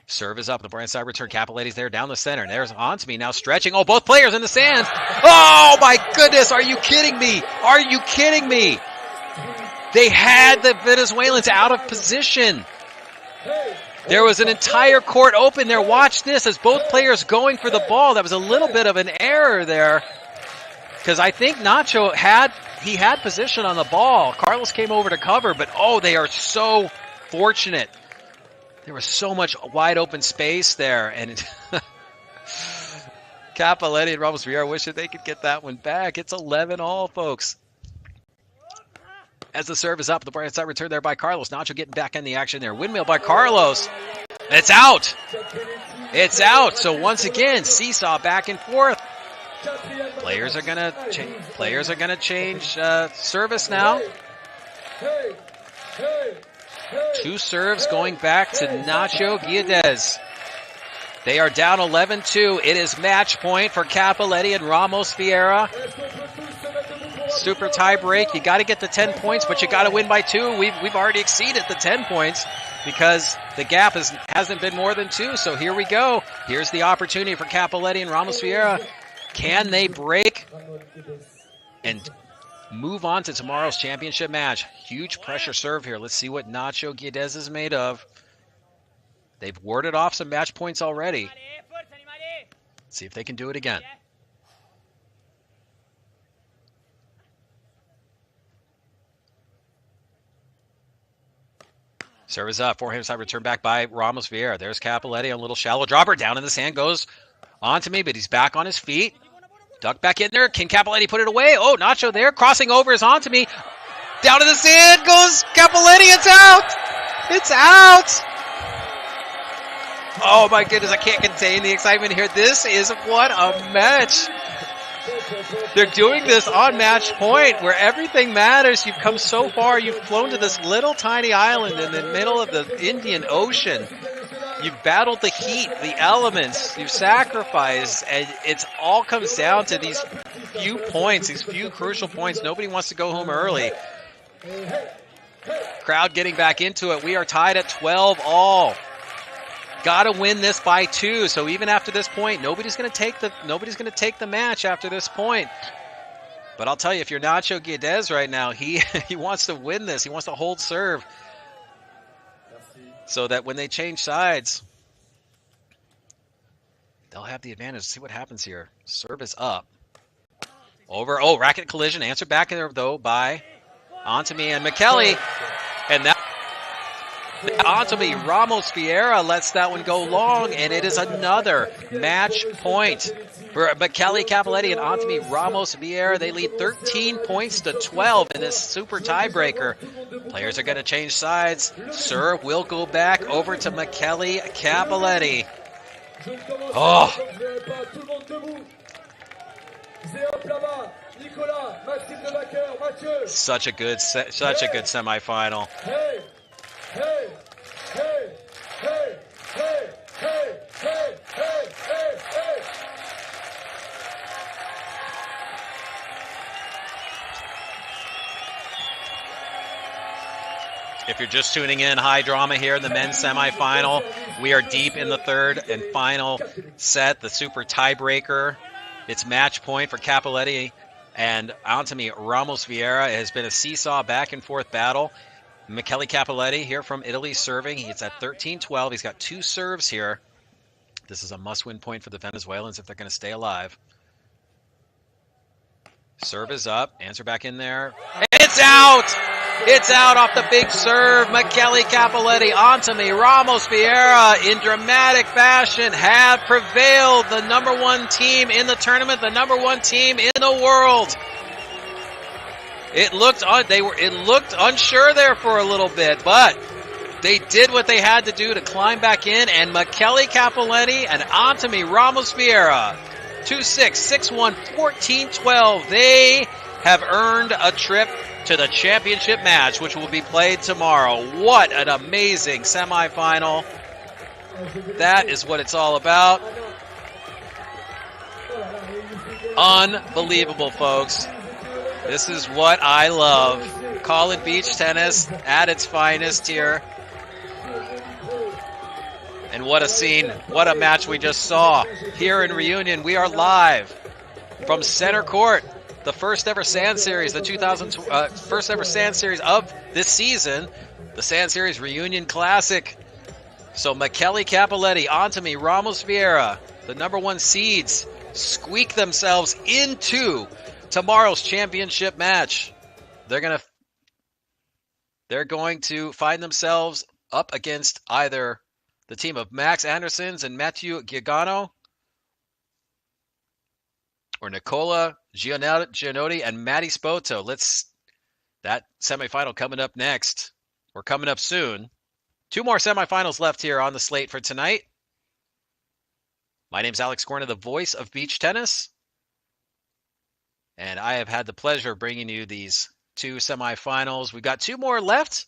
Serve is up. The blind side return. Capoletti's there down the center. And there's Antimi now stretching. Oh, both players in the stands. Oh, my goodness. Are you kidding me? Are you kidding me? They had the Venezuelans out of position. There was an entire court open there. Watch this as both players going for the ball. That was a little bit of an error there because I think Nacho had position on the ball. Carlos came over to cover, but oh, they are so fortunate. There was so much wide open space there, and Cappelletti and Ramos Vieira wish that they could get that one back. It's 11-all, folks. As the serve is up, the bright side return there by Carlos. Nacho getting back in the action there. Windmill by Carlos. It's out. It's out. So once again, seesaw back and forth. Players are gonna change service now. Two serves going back to Nacho Guedes. They are down 11-2. It is match point for Cappelletti and Ramos Vieira. Super tie break. You got to get the 10 points, but you got to win by 2. We've already exceeded the 10 points because the gap hasn't been more than 2. So here we go. Here's the opportunity for Cappelletti and Ramos Vieira. Can they break and move on to tomorrow's championship match? Huge pressure serve here. Let's see what Nacho Guedes is made of. They've warded off some match points already. Let's see if they can do it again. Service up. Forehand side return back by Ramos Vieira. There's Cappelletti on a little shallow dropper. Down in the sand goes on to me, but he's back on his feet. Duck back in there. Can Cappelletti put it away? Oh, Nacho there. Crossing over is on to me. Down in the sand goes Cappelletti. It's out. It's out. Oh my goodness, I can't contain the excitement here. This is what a match. They're doing this on match point where everything matters. You've come so far. You've flown to this little tiny island in the middle of the Indian Ocean. You've battled the heat, the elements. You've sacrificed. And it all comes down to these few points, these few crucial points. Nobody wants to go home early. Crowd getting back into it. We are tied at 12-all. Got to win this by 2. So even after this point, nobody's going to take the match after this point. But I'll tell you, if you're Nacho Guedes right now, he wants to win this. He wants to hold serve, so that when they change sides, they'll have the advantage. See what happens here. Serve is up. Over. Oh, racket collision. Answer back there though by Antony and Michele, and that. Antony Ramos Vieira lets that one go long, and it is another match point for Michele Cappelletti and Antony Ramos Vieira. They lead 13 points to 12 in this super tiebreaker. Players are going to change sides. Serve will go back over to Michele Cappelletti. Oh. Such a good semifinal. Hey, hey, hey, hey, hey, hey, hey, hey, hey. If you're just tuning in, high drama here in the men's semifinal. We are deep in the third and final set, the super tiebreaker. It's match point for Cappelletti and Antony Ramos Vieira. It has been a seesaw back and forth battle. Michele Cappelletti here from Italy serving. He's at 13-12. He's got 2 serves here. This is a must-win point for the Venezuelans if they're going to stay alive. Serve is up. Answer back in there. It's out! It's out off the big serve. Michele Cappelletti, Antony Ramos Vieira in dramatic fashion have prevailed. The #1 team in the tournament, the #1 team in the world. It looked unsure there for a little bit, but they did what they had to do to climb back in, and Michele Cappelletti and Antony Ramos Vieira, 2-6, 6-1, 14-12. They have earned a trip to the championship match, which will be played tomorrow. What an amazing semifinal. That is what it's all about. Unbelievable, folks. This is what I love. Call it beach tennis at its finest here. And what a scene, what a match we just saw. Here in Reunion, we are live from center court the first ever Sand Series, the first ever Sand Series of this season, the Sand Series Reunion Classic. So Michele Cappelletti, Antimi, Ramos Vieira, the #1 seeds, squeak themselves into tomorrow's championship match. They're going to find themselves up against either the team of Max Andersons and Matthew Giagano, or Nicola Gianotti and Matty Spoto. That semifinal coming up next, or coming up soon. 2 more semifinals left here on the slate for tonight. My name's Alex Corna, the voice of beach tennis. And I have had the pleasure of bringing you these 2 semifinals. We've got 2 more left.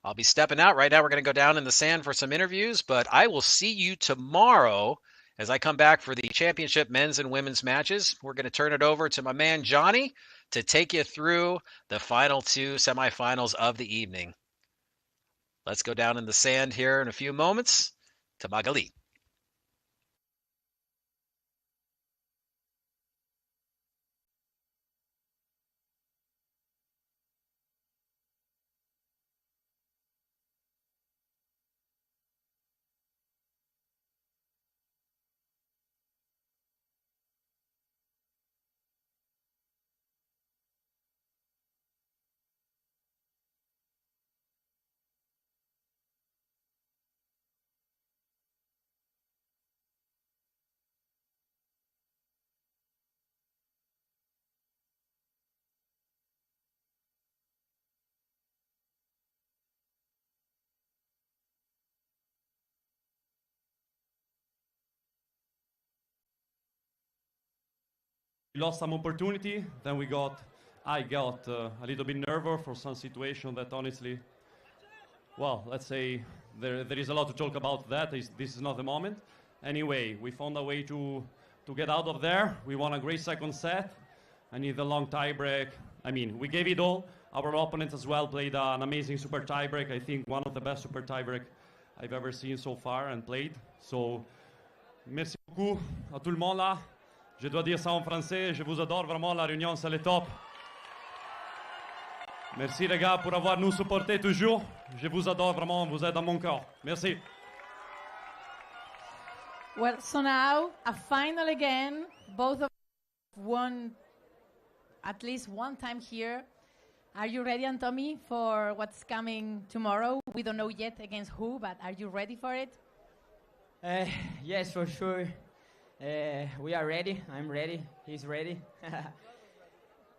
I'll be stepping out. Right now we're going to go down in the sand for some interviews, but I will see you tomorrow as I come back for the championship men's and women's matches. We're going to turn it over to my man Johnny to take you through the final 2 semifinals of the evening. Let's go down in the sand here in a few moments to Magali. We lost some opportunity, then I got a little bit nervous for some situation that honestly, well, let's say there is a lot to talk about that. This is not the moment. Anyway, we found a way to get out of there. We won a great second set. I need a long tie break. I mean, we gave it all. Our opponent as well played an amazing super tie break. I think one of the best super tie break I've ever seen so far and played. So, merci beaucoup à tout le monde là. Je dois dire ça en français, je vous adore vraiment, la réunion c'est le top. Merci les gars pour avoir nous supporté toujours. Je vous adore vraiment, vous êtes dans mon cœur. Merci. Well, so now a final again. Both of won at least one time here. Are you ready, Antimi, for what's coming tomorrow? We don't know yet against who, but are you ready for it? Yes, for sure. We are ready. I'm ready. He's ready.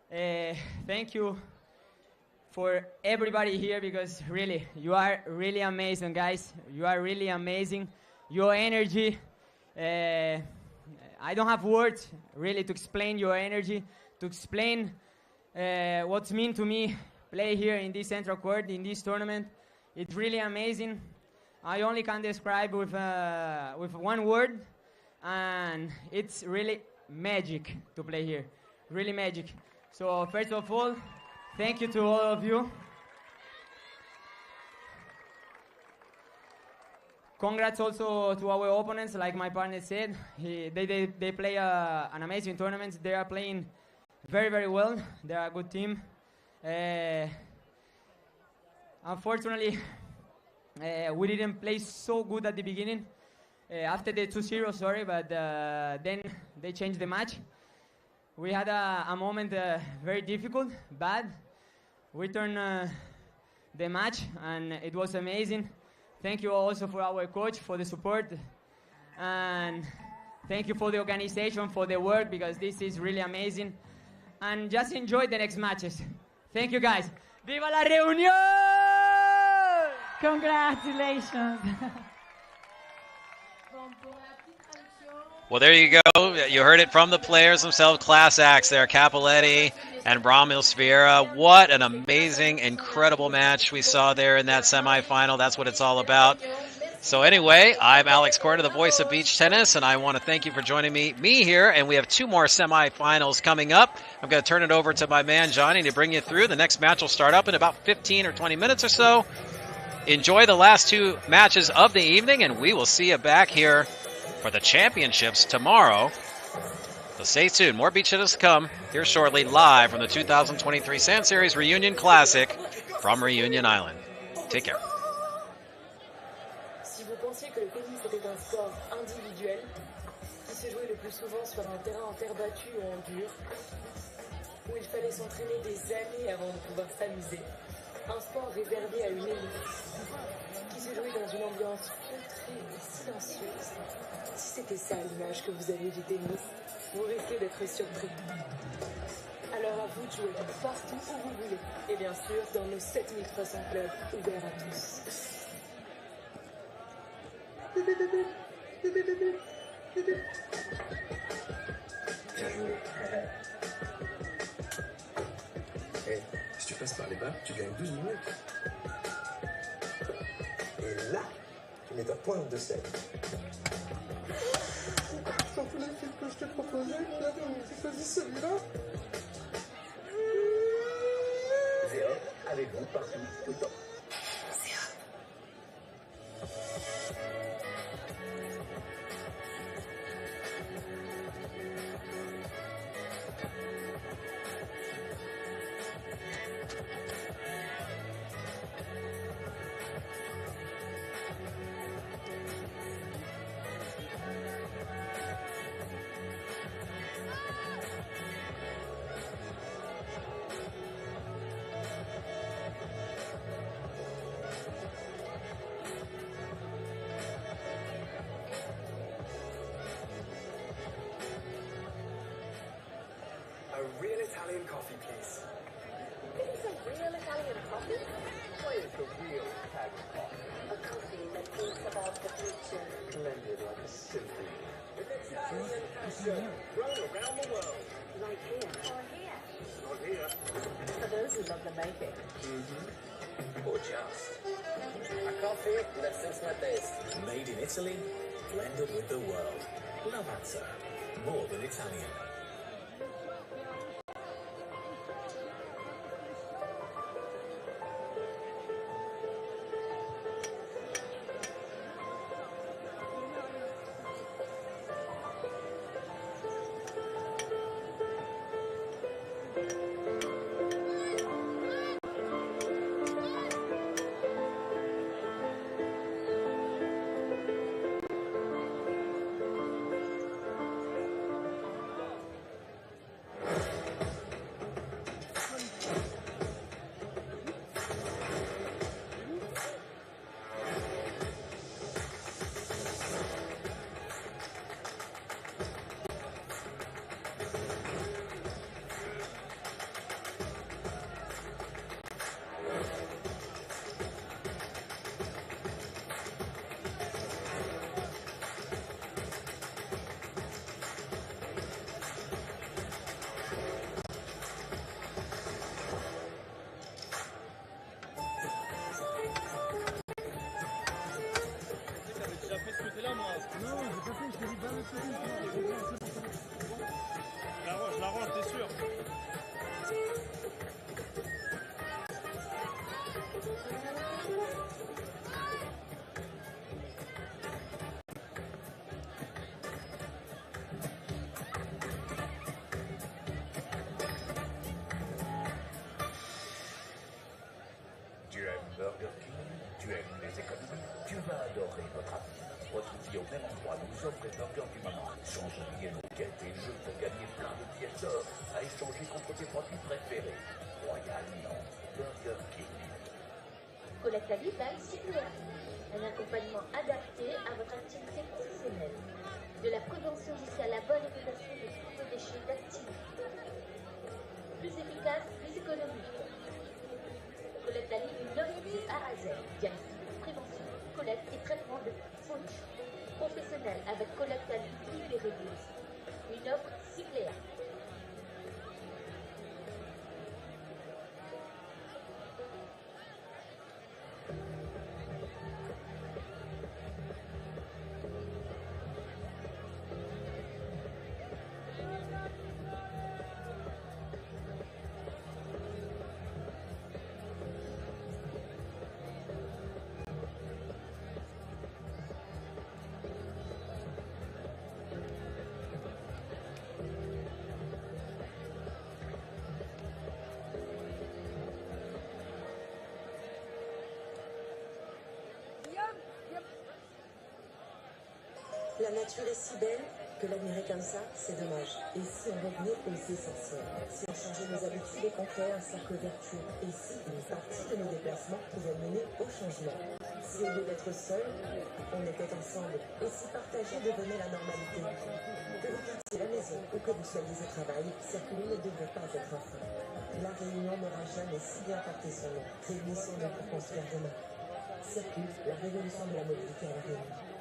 Thank you for everybody here, because really, you are really amazing, guys. You are really amazing. Your energy, I don't have words really to explain your energy, to explain what's mean to me play here in this central court, in this tournament. It's really amazing. I only can describe with one word, and it's really magic to play here. Really magic. So first of all, thank you to all of you. Congrats also to our opponents, like my partner said. They play an amazing tournament. They are playing very, very well. They are a good team. Unfortunately, we didn't play so good at the beginning. After the 2-0, sorry, but then they changed the match. We had a moment very difficult, bad. We turned the match, and it was amazing. Thank you also for our coach, for the support. And thank you for the organization, for the work, because this is really amazing. And just enjoy the next matches. Thank you, guys. Viva la reunión! Congratulations. Well, there you go. You heard it from the players themselves. Class acts there, Cappelletti and Ramos Vieira. What an amazing, incredible match we saw there in that semifinal. That's what it's all about. So anyway, I'm Alex Corna, the voice of beach tennis, and I want to thank you for joining me here. And we have 2 more semifinals coming up. I'm going to turn it over to my man Johnny to bring you through. The next match will start up in about 15 or 20 minutes or so. Enjoy the last 2 matches of the evening, and we will see you back here for the championships tomorrow. The So stay tuned. More beach hitters to come here shortly, live from the 2023 Sand Series Reunion Classic from Reunion Island. Take care. Si vous pensiez que le tennis était un sport individuel, qui se jouait le plus souvent sur un terrain en terre battue ou en dur, où il fallait s'entraîner des années avant de pouvoir s'amuser, un sport réservé à une élite, qui se jouait dans une ambiance feutrée et silencieuse, si c'était ça l'image que vous avez du tennis, vous risquez d'être surpris. Alors à vous de jouer partout où vous voulez, et bien sûr dans nos 7300 clubs ouverts à tous. Bien joué. Et si tu passes par les bas, tu gagnes 12 minutes. Et là, tu mets ta pointe de sel. Surtout le film que je t'ai proposé, tu choisis celui-là. Zéro, avec vous partout, tout le temps. A real Italian coffee, please. This is a real Italian coffee? Why is the real Italian coffee? A coffee that thinks about the future. Blended like a symphony. With Italian passion, grown around the world. Like here. Or here. Not here. For those who love the making. Or just. A coffee that suits my taste. Made in Italy, blended with the world. Lavazza, more than Italian. Je la range, t'es sûr? Tu aimes Burger King? Tu aimes les économies? Tu vas adorer notre avenir. Retrouvez au même endroit nos offres et burgers du moment. Sans oublier nos quêtes et jeux pour gagner plein de pièces d'or à échanger contre tes produits préférés. Royal, non. Burger King. Collecte à vie by Cyprea. Un accompagnement adapté à votre activité professionnelle. De la prévention jusqu'à la bonne utilisation de tous vos déchets d'activité. Plus efficace, plus économique. Collecte à vie une offre de A à Z. Diagnostic, prévention, collecte et traitement de faune. Professionnel avec collecte à vie plus périodique. Une offre Cyprea. La nature est si belle que l'admirer comme ça, c'est dommage. Et si on revenait aux essentiels? Si on changeait nos habitudes et qu'on créait un cercle vertueux? Et si une partie de nos déplacements pouvait mener au changement? Si au lieu d'être seul, on était ensemble? Et si partager devenait la normalité? Que vous quittiez la maison ou que vous soyez au travail, circuler ne devrait pas être un frein. La Réunion n'aura jamais si bien porté son nom. Réunissons-nous pour construire demain. Circule, la révolution de la mobilité à la Réunion.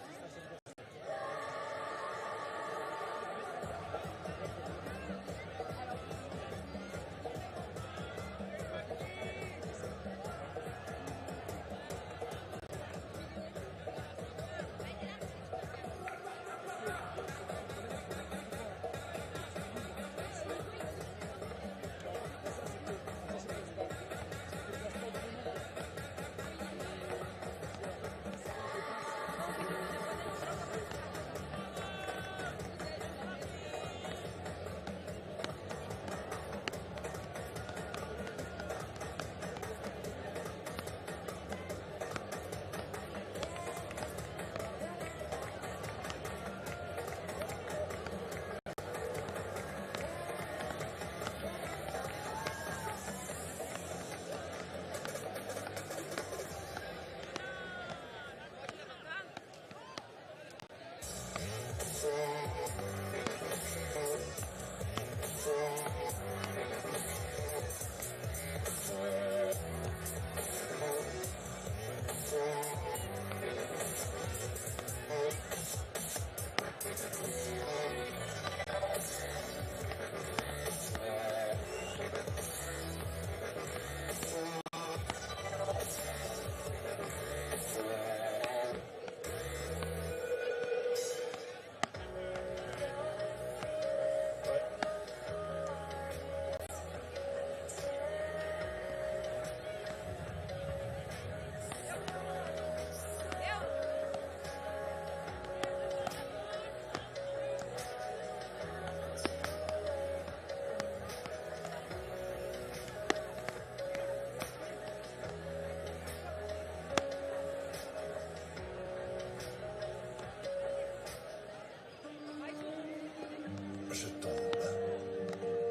Je tombe,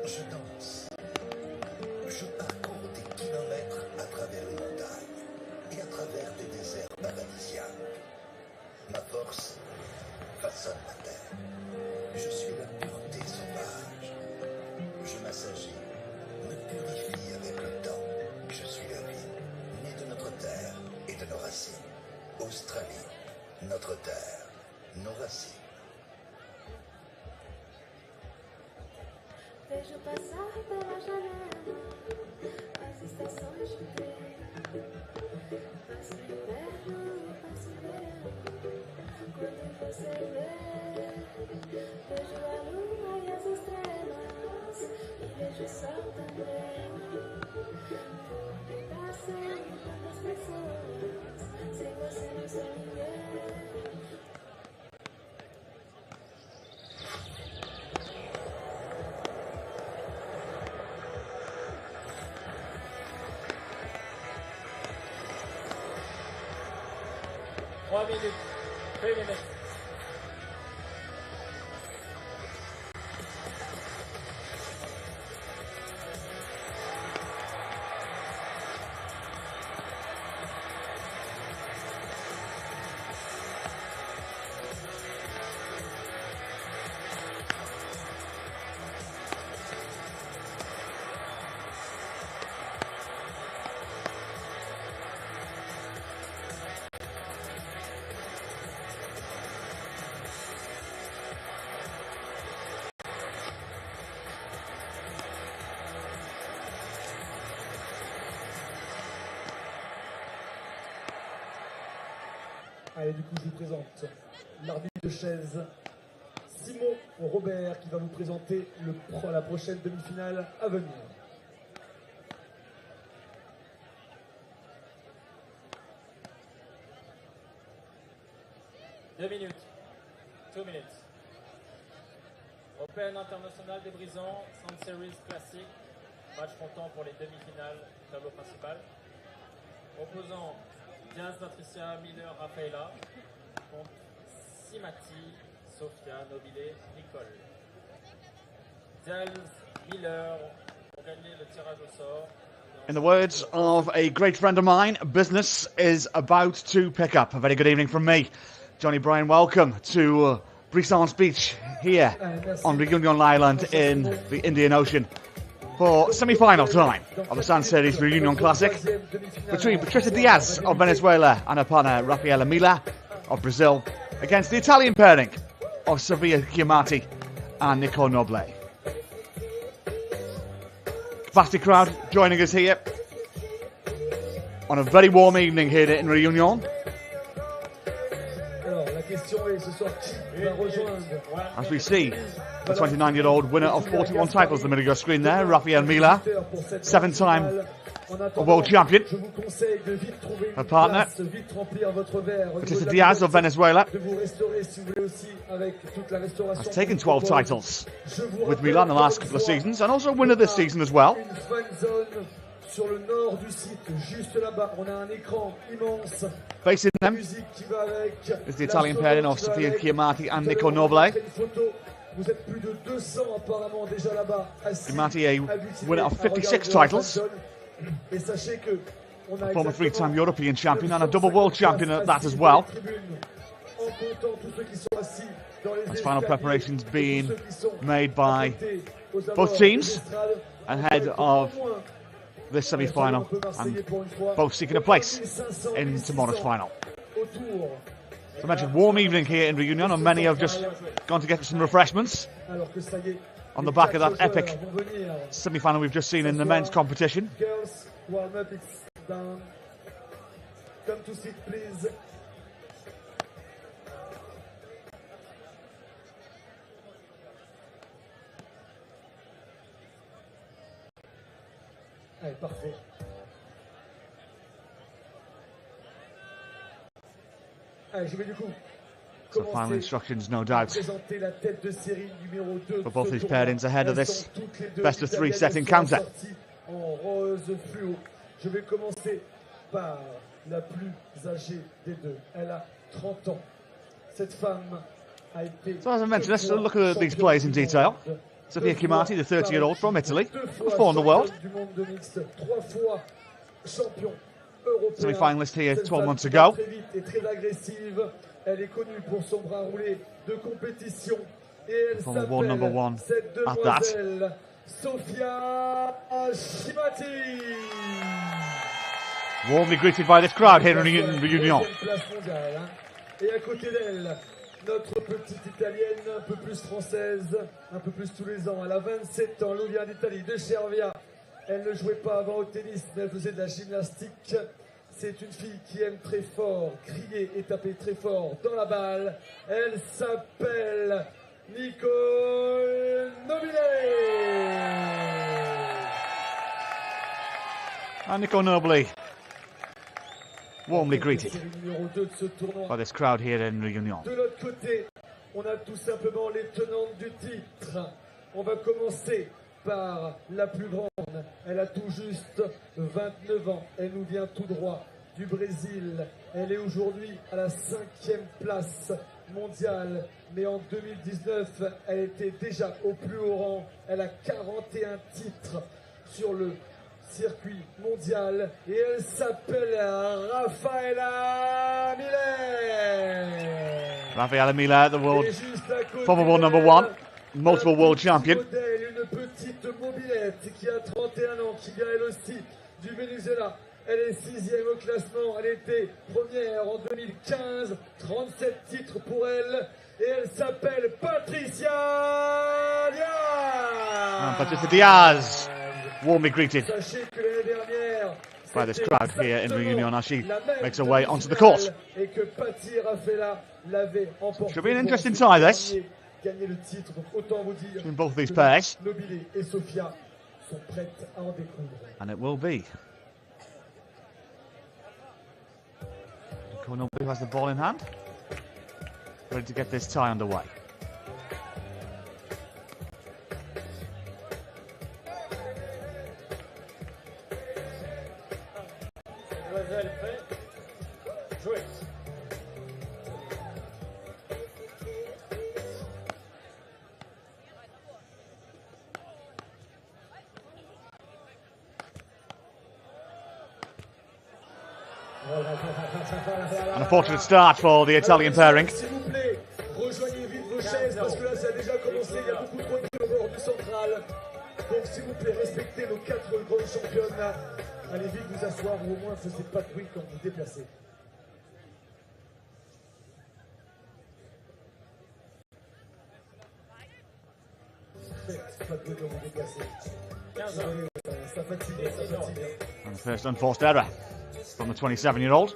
je danse, je parcours des kilomètres à travers les montagnes et à travers des déserts paradisiaques. Ma force façonne la terre. Je suis la pureté sauvage. Je m'assagis, me purifie avec le temps. Je suis la vie, née de notre terre et de nos racines. Australie, notre terre, nos racines. Vejo passar pela janela as estações de trem. Passa o inverno, passa o verão. Quando você vê, vejo a lua e as estrelas e vejo o sol também. Passam tantas pessoas, sem você não sou ninguém. One minute, 3 minutes. Allez, du coup, je vous présente l'arbitre de chaise, Simon Robert, qui va vous présenter la prochaine demi-finale à venir. Deux minutes. 2 minutes. Open international des Brisants, Sand Series Classic. Match comptant pour les demi-finales du tableau principal. Opposant Diaz, Patricia, Miller, Rafaela contre Simati, Sofia, Nobile, Nicole. Diaz, Miller ont gagné le tirage au sort. In the words of a great friend of mine, business is about to pick up. A very good evening from me, Johnny Bryan. Welcome to Brissons Beach here on Reunion Island in the Indian Ocean for semi-final time of the Sun Series Reunion Classic between Patricia Diaz of Venezuela and her partner Rafaela Miller of Brazil against the Italian pairing of Sofia Chiamati and Nico Noble. Capacity crowd joining us here on a very warm evening here in Reunion. As we see the 29-year-old winner of 41 titles in the middle of your screen there, Rafaela Miller, 7-time world champion. Her partner, Patricia Diaz of Venezuela, has taken 12 titles with Miller in the last couple of seasons and also a winner this season as well. Facing them is the Italian pairing of Sofia Chiamati and Nico Noble. Chiamati, a winner of 56 titles, a former 3-time European champion and a double world champion at that as well. As final preparations being made by both teams ahead of this semi-final, and both seeking a place in tomorrow's final. As I mentioned, warm evening here in Reunion, and many have just gone to get some refreshments on the back of that epic semi-final we've just seen in the men's competition. Girls, warm up, it's down. Come to seat, please. Allez, parfait. Allez, je vais du coup. So final instructions, no doubt, for both these pairings ahead of this best-of-3 set encounter. En rose fluo. Je vais commencer par la plus âgée des deux. Elle a 30 ans. Cette femme a été. So as I mentioned, let's look at these players in detail. Sofia Chiamati, the 30-year-old from Italy, number 4 in the world. Semi-finalist here 12 months ago. Elle est connue pour son bras roulé de compétition et elle Former world number 1 cette at that. demoiselle Sofia Chiamati. Warmly greeted by this crowd here in Reunion. Place mondiale, hein. Et à côté d'elle, notre petite italienne, un peu plus française, un peu plus tous les ans. Elle a 27 ans, elle vient d'Italie, de Cervia. Elle ne jouait pas avant au tennis, mais elle faisait de la gymnastique. C'est une fille qui aime très fort crier et taper très fort dans la balle. Elle s'appelle Nicole Noble. And Nico Noble, warmly greeted by this crowd here in Reunion. De l'autre côté, on a tout simplement les tenantes du titre. On va commencer par la plus grande. Elle a tout juste 29 ans. Elle nous vient tout droit du Brésil. Elle est aujourd'hui à la 5e place mondiale. Mais en 2019, elle était déjà au plus haut rang. Elle a 41 titres sur le circuit mondial. Et elle s'appelle Rafaela Miller. Rafaela Miller, the world, former world number 1, multiple world champion. Une petite mobilette qui a 31 ans, qui vient elle aussi du Venezuela. Elle est 6e au classement, elle était première en 2015, 37 titres pour elle. Et elle s'appelle Patricia Diaz. And Patricia Diaz, warmly greeted Sachez que l'année dernière, by this crowd here in Reunion as she makes her way onto the court. et que Patti Rafaela l'avait emporté. Should be an interesting tie, this, Gagner le titre, donc autant vous dire between both these pairs. Nobile et Sofia sont prêtes à en découdre. And it will be. Nico Noble has the ball in hand, ready to get this tie underway. Mademoiselle prête. Jouez. An unfortunate start for the Italian pairing. S'il vous plaît, rejoignez vite vos chaises parce que là ça a déjà commencé, il y a beaucoup trop de au bord du central. Donc s'il vous plaît, respectez nos 4 grandes championnes. Allez vite vous asseoir ou au moins ne faites pas de bruit quand vous vous déplacez. Faites pas de bruit quand vous vous déplacez. Ça fatigue, ça fatigue. And the first unforced error from the 27-year-old.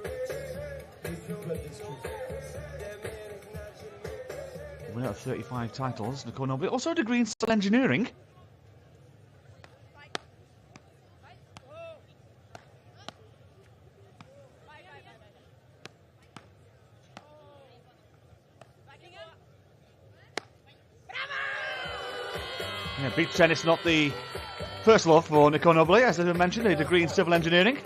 Winner of 35 titles, Nicole Noble. Also a degree in civil engineering. Yeah, beach tennis not the first love for Nicole Noble, as I mentioned, a degree in civil engineering.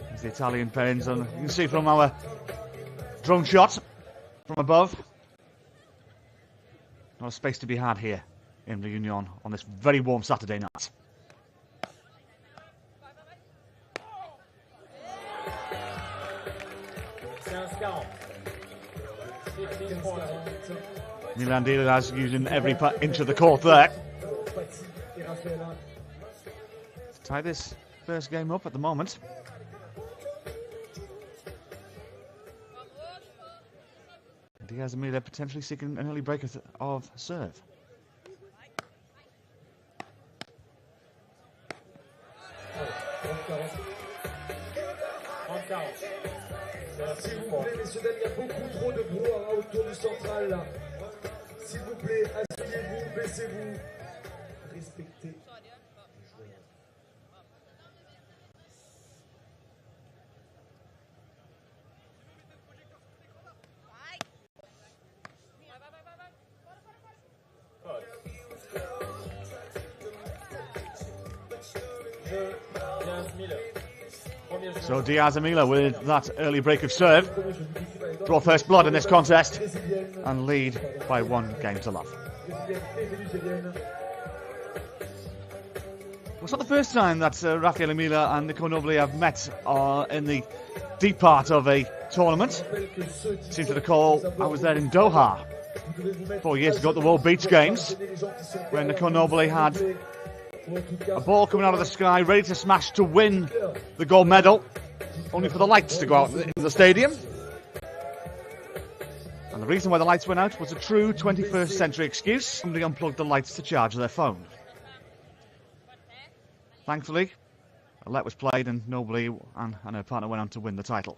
There's the Italian pairings on. You can see from our drone shot from above. Not a space to be had here in Réunion on this very warm Saturday night. Milan Diaz using every inch of the court there to tie this first game up at the moment. Diaz and Mila potentially seeking an early break of serve. S'il vous plaît, messieurs, dames, il y a beaucoup trop de brouhaha autour du central là. S'il vous plaît, asseyez-vous, baissez-vous. Respectez les joueurs. So Diaz and Mila with that early break of serve draw first blood in this contest and lead by 1 game to love. It's not the first time that Raffaele Mila and Nicole Noble have met in the deep part of a tournament. Seems to recall I was there in Doha 4 years ago at the World Beach Games, where Nicole Noble had a ball coming out of the sky, ready to smash to win the gold medal, only for the lights to go out in the stadium. And the reason why the lights went out was a true 21st century excuse. Somebody unplugged the lights to charge their phone. Thankfully, a let was played and Noble and her partner went on to win the title.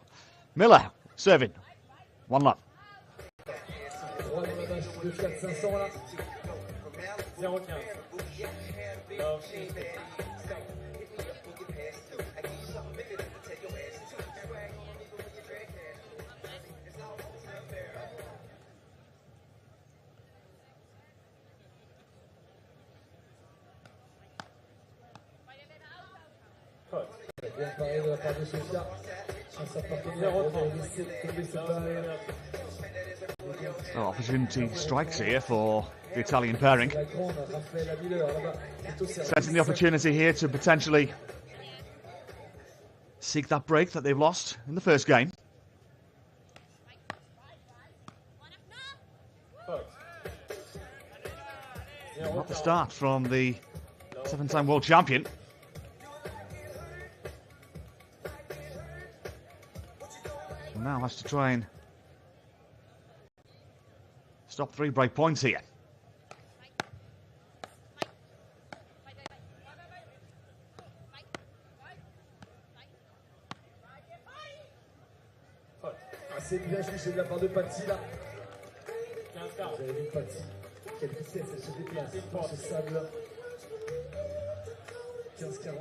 Miller serving. 1 love. Bien paré de la part de Sofia à sa partenaire de laisser tomber cette balle. Well, opportunity strikes here for the Italian pairing. Setting the opportunity here to potentially seek that break that they've lost in the first game. Not the start from the 7-time world champion. Now has to try and stop 3 break points here. Assez bien joué de la part de Patsy là. Vous avez vu Patsy, quelle vitesse elle se déplace dans ce sable. 15-40.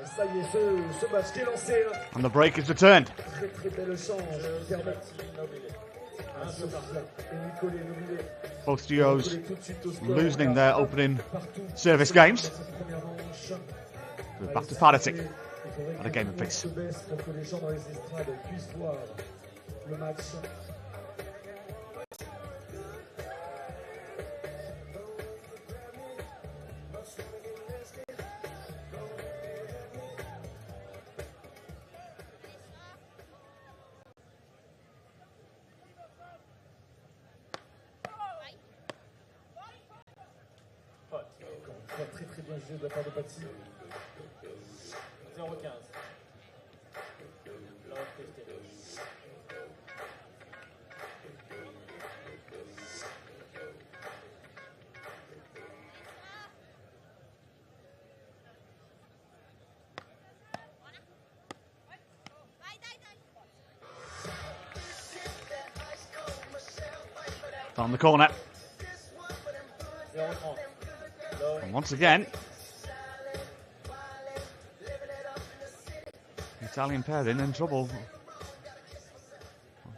Ça y est, ce match qui est lancé. Là. And the break is returned. Très très belle chance. Both duos losing their opening service games. We're back to parity at a game apiece. Pour que les gens dans les estrades puissent voir le match. Très très bien joué de la part de Patsy. 0-15. Love 15. On the corner. 0-30. And once again, the Italian pair in trouble.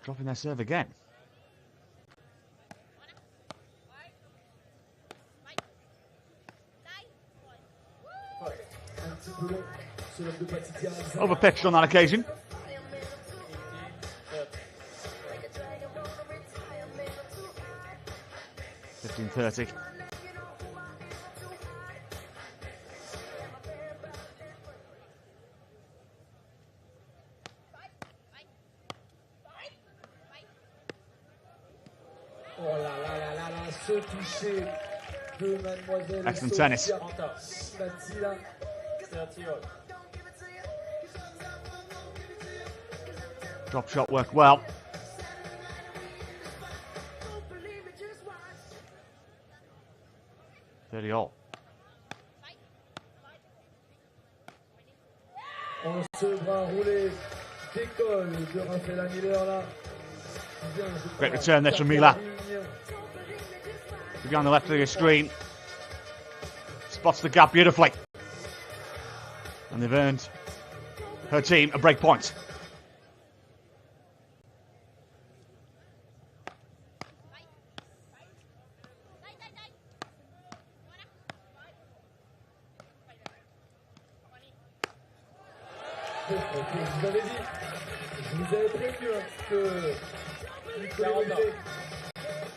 Dropping their serve again. Overpitched on that occasion. 15-30. Oh là là là là là, ce toucher de Mademoiselle Excellent tennis. Sofia. Drop shot worked well. Thirty all. On se bras roulé d'école de Rafaela Miller là. Great return there from Mila. To be on the left of the screen. Spots the gap beautifully. And they've earned her team a break point. Je vous avais dit, je vous avais prévenu que Nicolas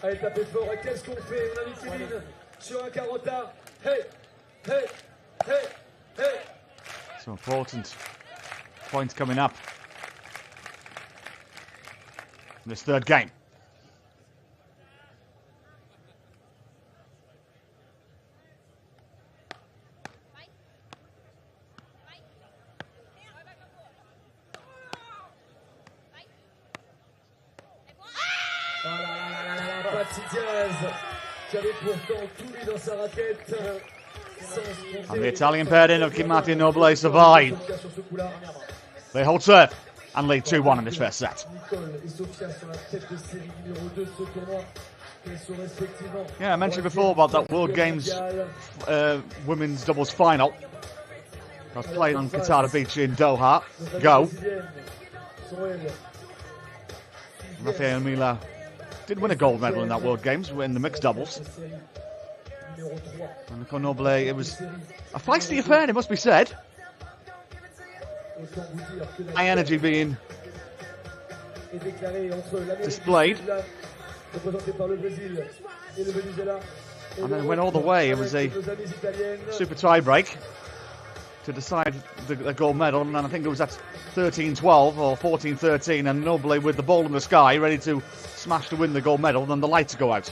allait taper fort. Et qu'est-ce qu'on fait, mon ami Céline, sur un Carota? Hey, hey, hey, hey. So important points coming up in this third game. And the Italian pair in of Martin Noble survive. They hold serve and lead 2-1 in this first set. Yeah, I mentioned before about that World Games women's doubles final. I was playing on Qatar Beach in Doha. Go. Rafaela Miller did win a gold medal in that World Games in the mixed doubles. And Nico Noble, it was a feisty affair, it must be said. High energy being displayed. And then it went all the way. It was a super tie break to decide the gold medal, and I think it was at 13-12 or 14-13, and Noble with the ball in the sky, ready to smash to win the gold medal, then the lights go out.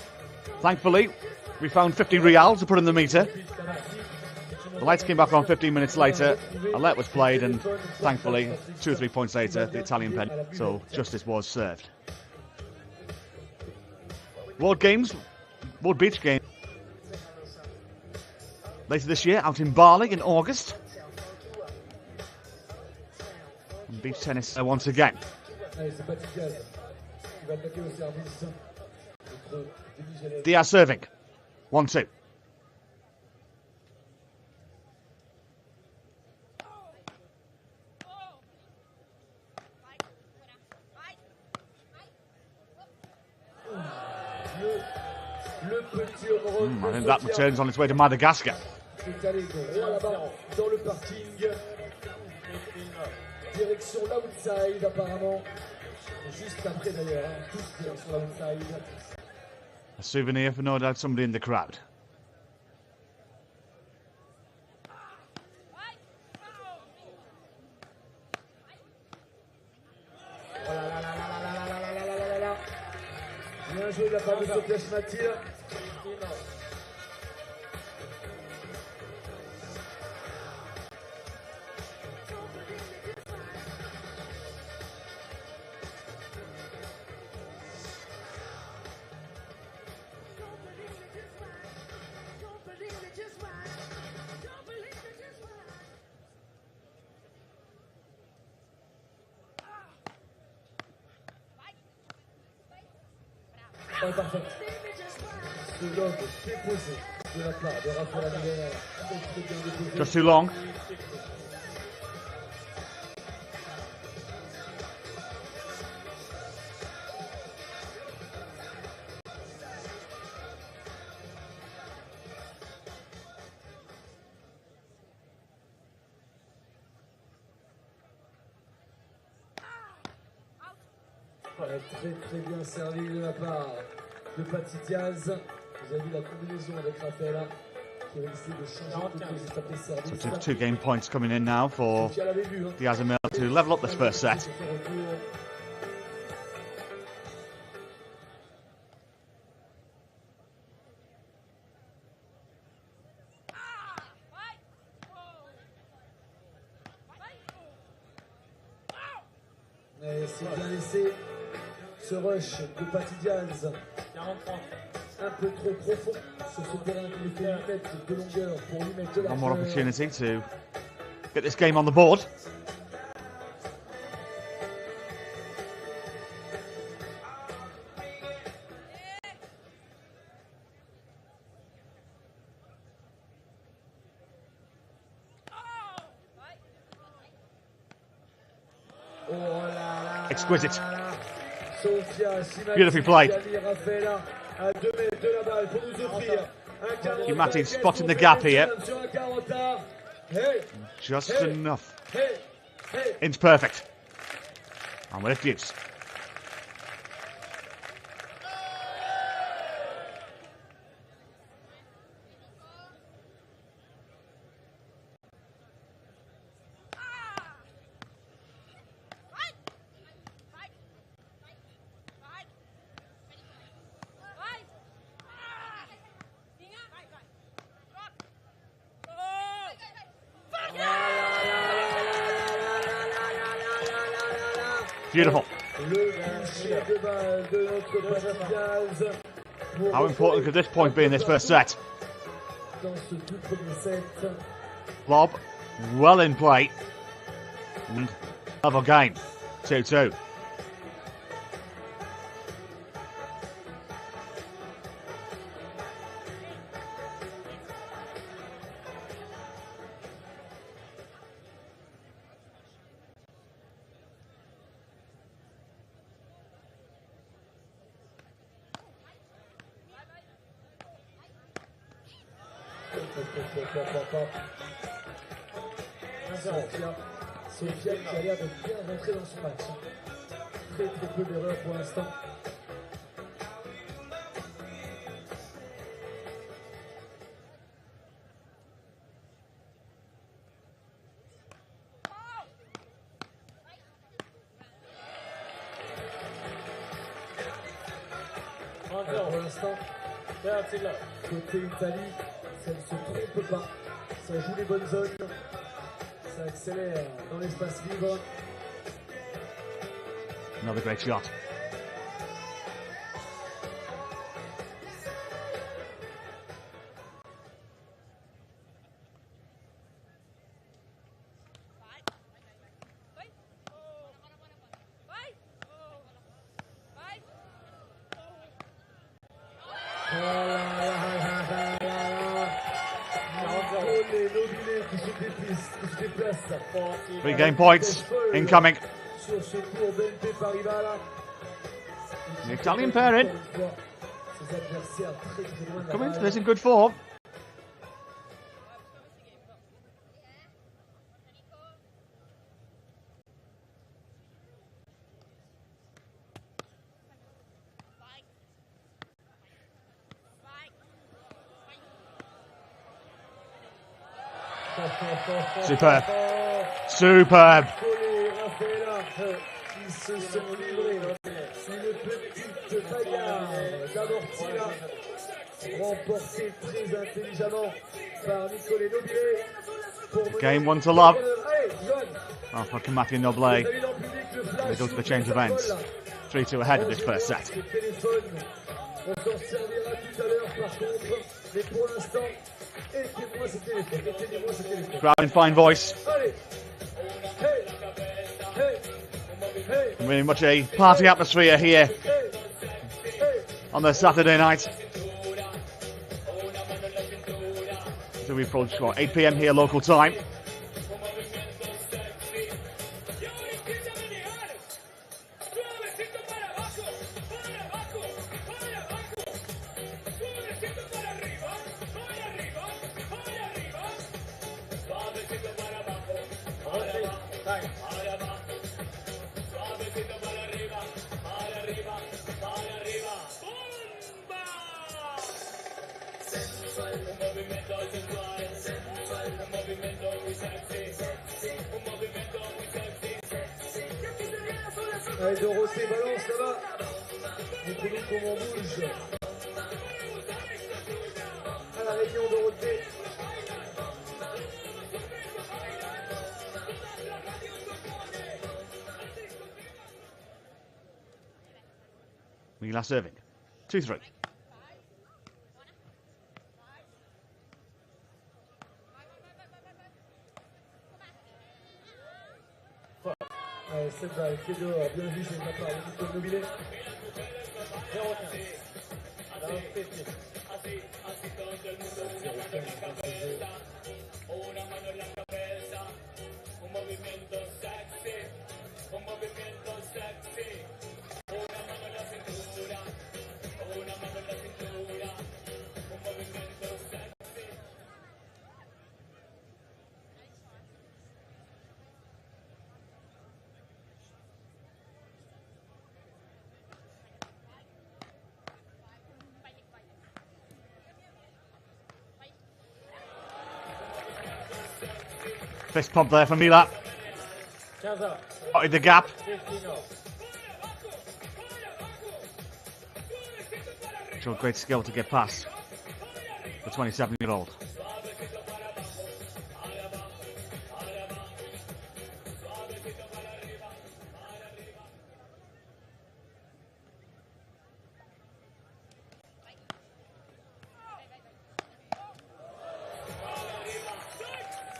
Thankfully, we found 50 reals to put in the meter. The lights came back on 15 minutes later, a let was played, and thankfully, 2 or 3 points later, the Italian pen. So justice was served. World Games, World Beach Games. Later this year, out in Bali in August. And beach tennis once again. Diaz serving. 1-2. I think that return's on its way to Madagascar. C'est allé droit là-bas dans le parking. Direction l'outside apparemment. Juste après d'ailleurs, hein, tous direction l'outside. A souvenir for no doubt somebody in the crowd. Bien joué de la part de Sophia Schmatil. Ouais, parfait. Ce lob déposé de la part de Raphaël Aguilera. Très bien déposé. Just too long. Ouais, très bien servi de la part de Patty Diaz. Vous avez vu la combinaison avec Rafaela qui a essayé de changer de côté juste après ce service. So two game points coming in now for Diaz and Mel to level up this first set. Et c'est bien laissé. Ce rush de Patty Diaz, un peu trop profond sur ce terrain qui lui fait 8 mètres de longueur pour lui mettre de la One more fleur. opportunity to get this game on the board. Oh là là. Exquisite. Sophia Schmatil Beautifully played. qui a mis Rafaela à 2 mètres de la balle pour nous offrir un 40. Martin spotting the gap here. Sur un 40. Hey, Just hey, enough. hey, hey. It's perfect. And with use. Beautiful. How important could this point be in this first set? Lob, well in play. And level game, 2-2. Sophia qui a l'air de bien rentrer dans son match. Très peu d'erreurs pour l'instant. Pour l'instant, côté Italie, ça ne se trompe pas. Ça joue les bonnes zones. Ça accélère dans l'espace libre. Another great shot. Three game points incoming. The Italian pairing. ses adversaires très très loin de la Come into balle. this in good form. Superb. Superb. Ils se sont livrés. Une petite bagarre d'amorti remportée très intelligemment par Nicolas Nobilet. Game one to love. Oh, fucking Matthew Noblet. They go to the change of ends. 3-2 ahead of this first set. On s'en servira tout à l'heure par contre, mais pour l'instant, éteignez-moi ce téléphone, éteignez-moi ce téléphone. Crowd in fine voice. Allez. Hey. Hey. Hey. Really much a party atmosphere here on the Saturday night. So we approach 8 p.m. here local time. Allez, Dorothée, balance là-bas. Montrez-nous comment on bouge. À la réunion, Dorothée. Mila serving. 2-3. Allez, cette balle qui est dehors, bien vu, c'est de la part de Nicolas Nobilet. 0 Fist pump there for Mila. Spotted the gap. Showed great skill to get past the 27-year-old.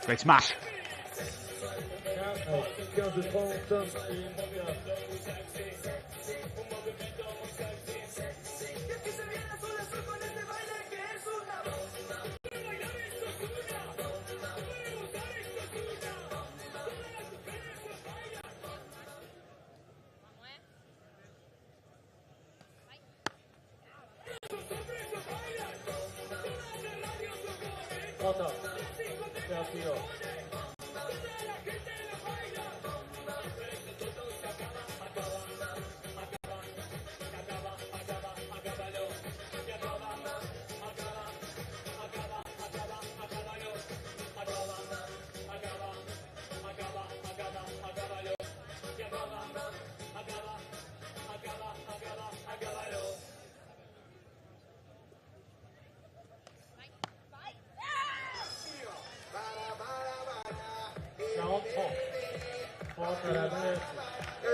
Great smash.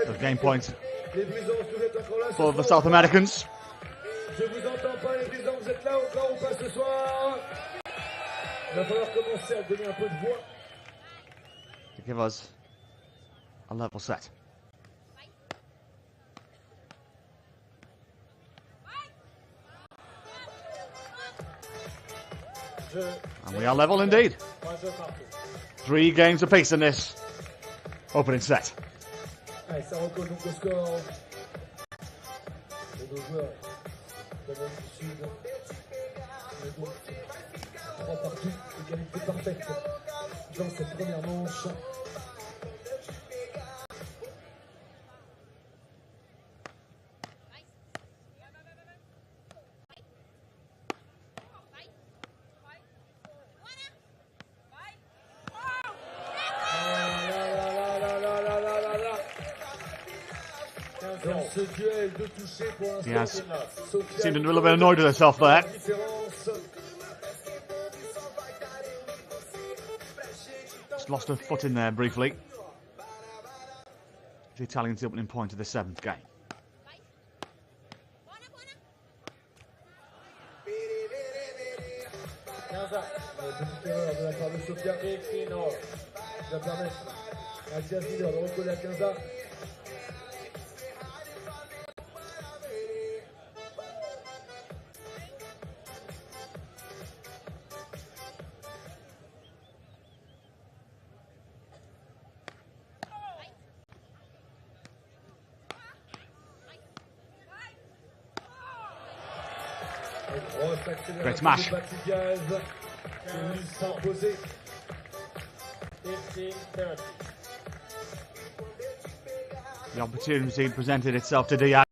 The game point for the South Americans. Je vous entends pas les brisants, vous êtes là encore ou pas ce soir? Il va falloir commencer à donner un peu de voix. To give us a level set. And we are level indeed. 3 games apiece in this opening set. Allez, ça recolle donc au score. Les deux joueurs d'Amérique du Sud. Mais donc, 3 partout, égalité parfaite dans cette première manche. Dans ce duel de toucher pour l'instant, Yes. Sofia Seemed a little bit annoyed with herself there. Just lost her foot in there briefly. The Italians' opening point of the 7th game. Petite erreur de la part de Sofia qui va permettre à Diaz Miller de recoller à 15A. Great smash. The opportunity presented itself to Diaz,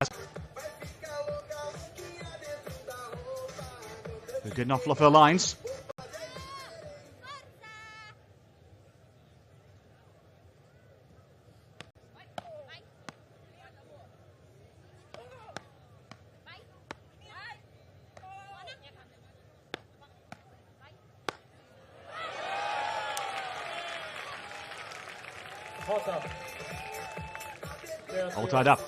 who did not fluff her lines. All tied up.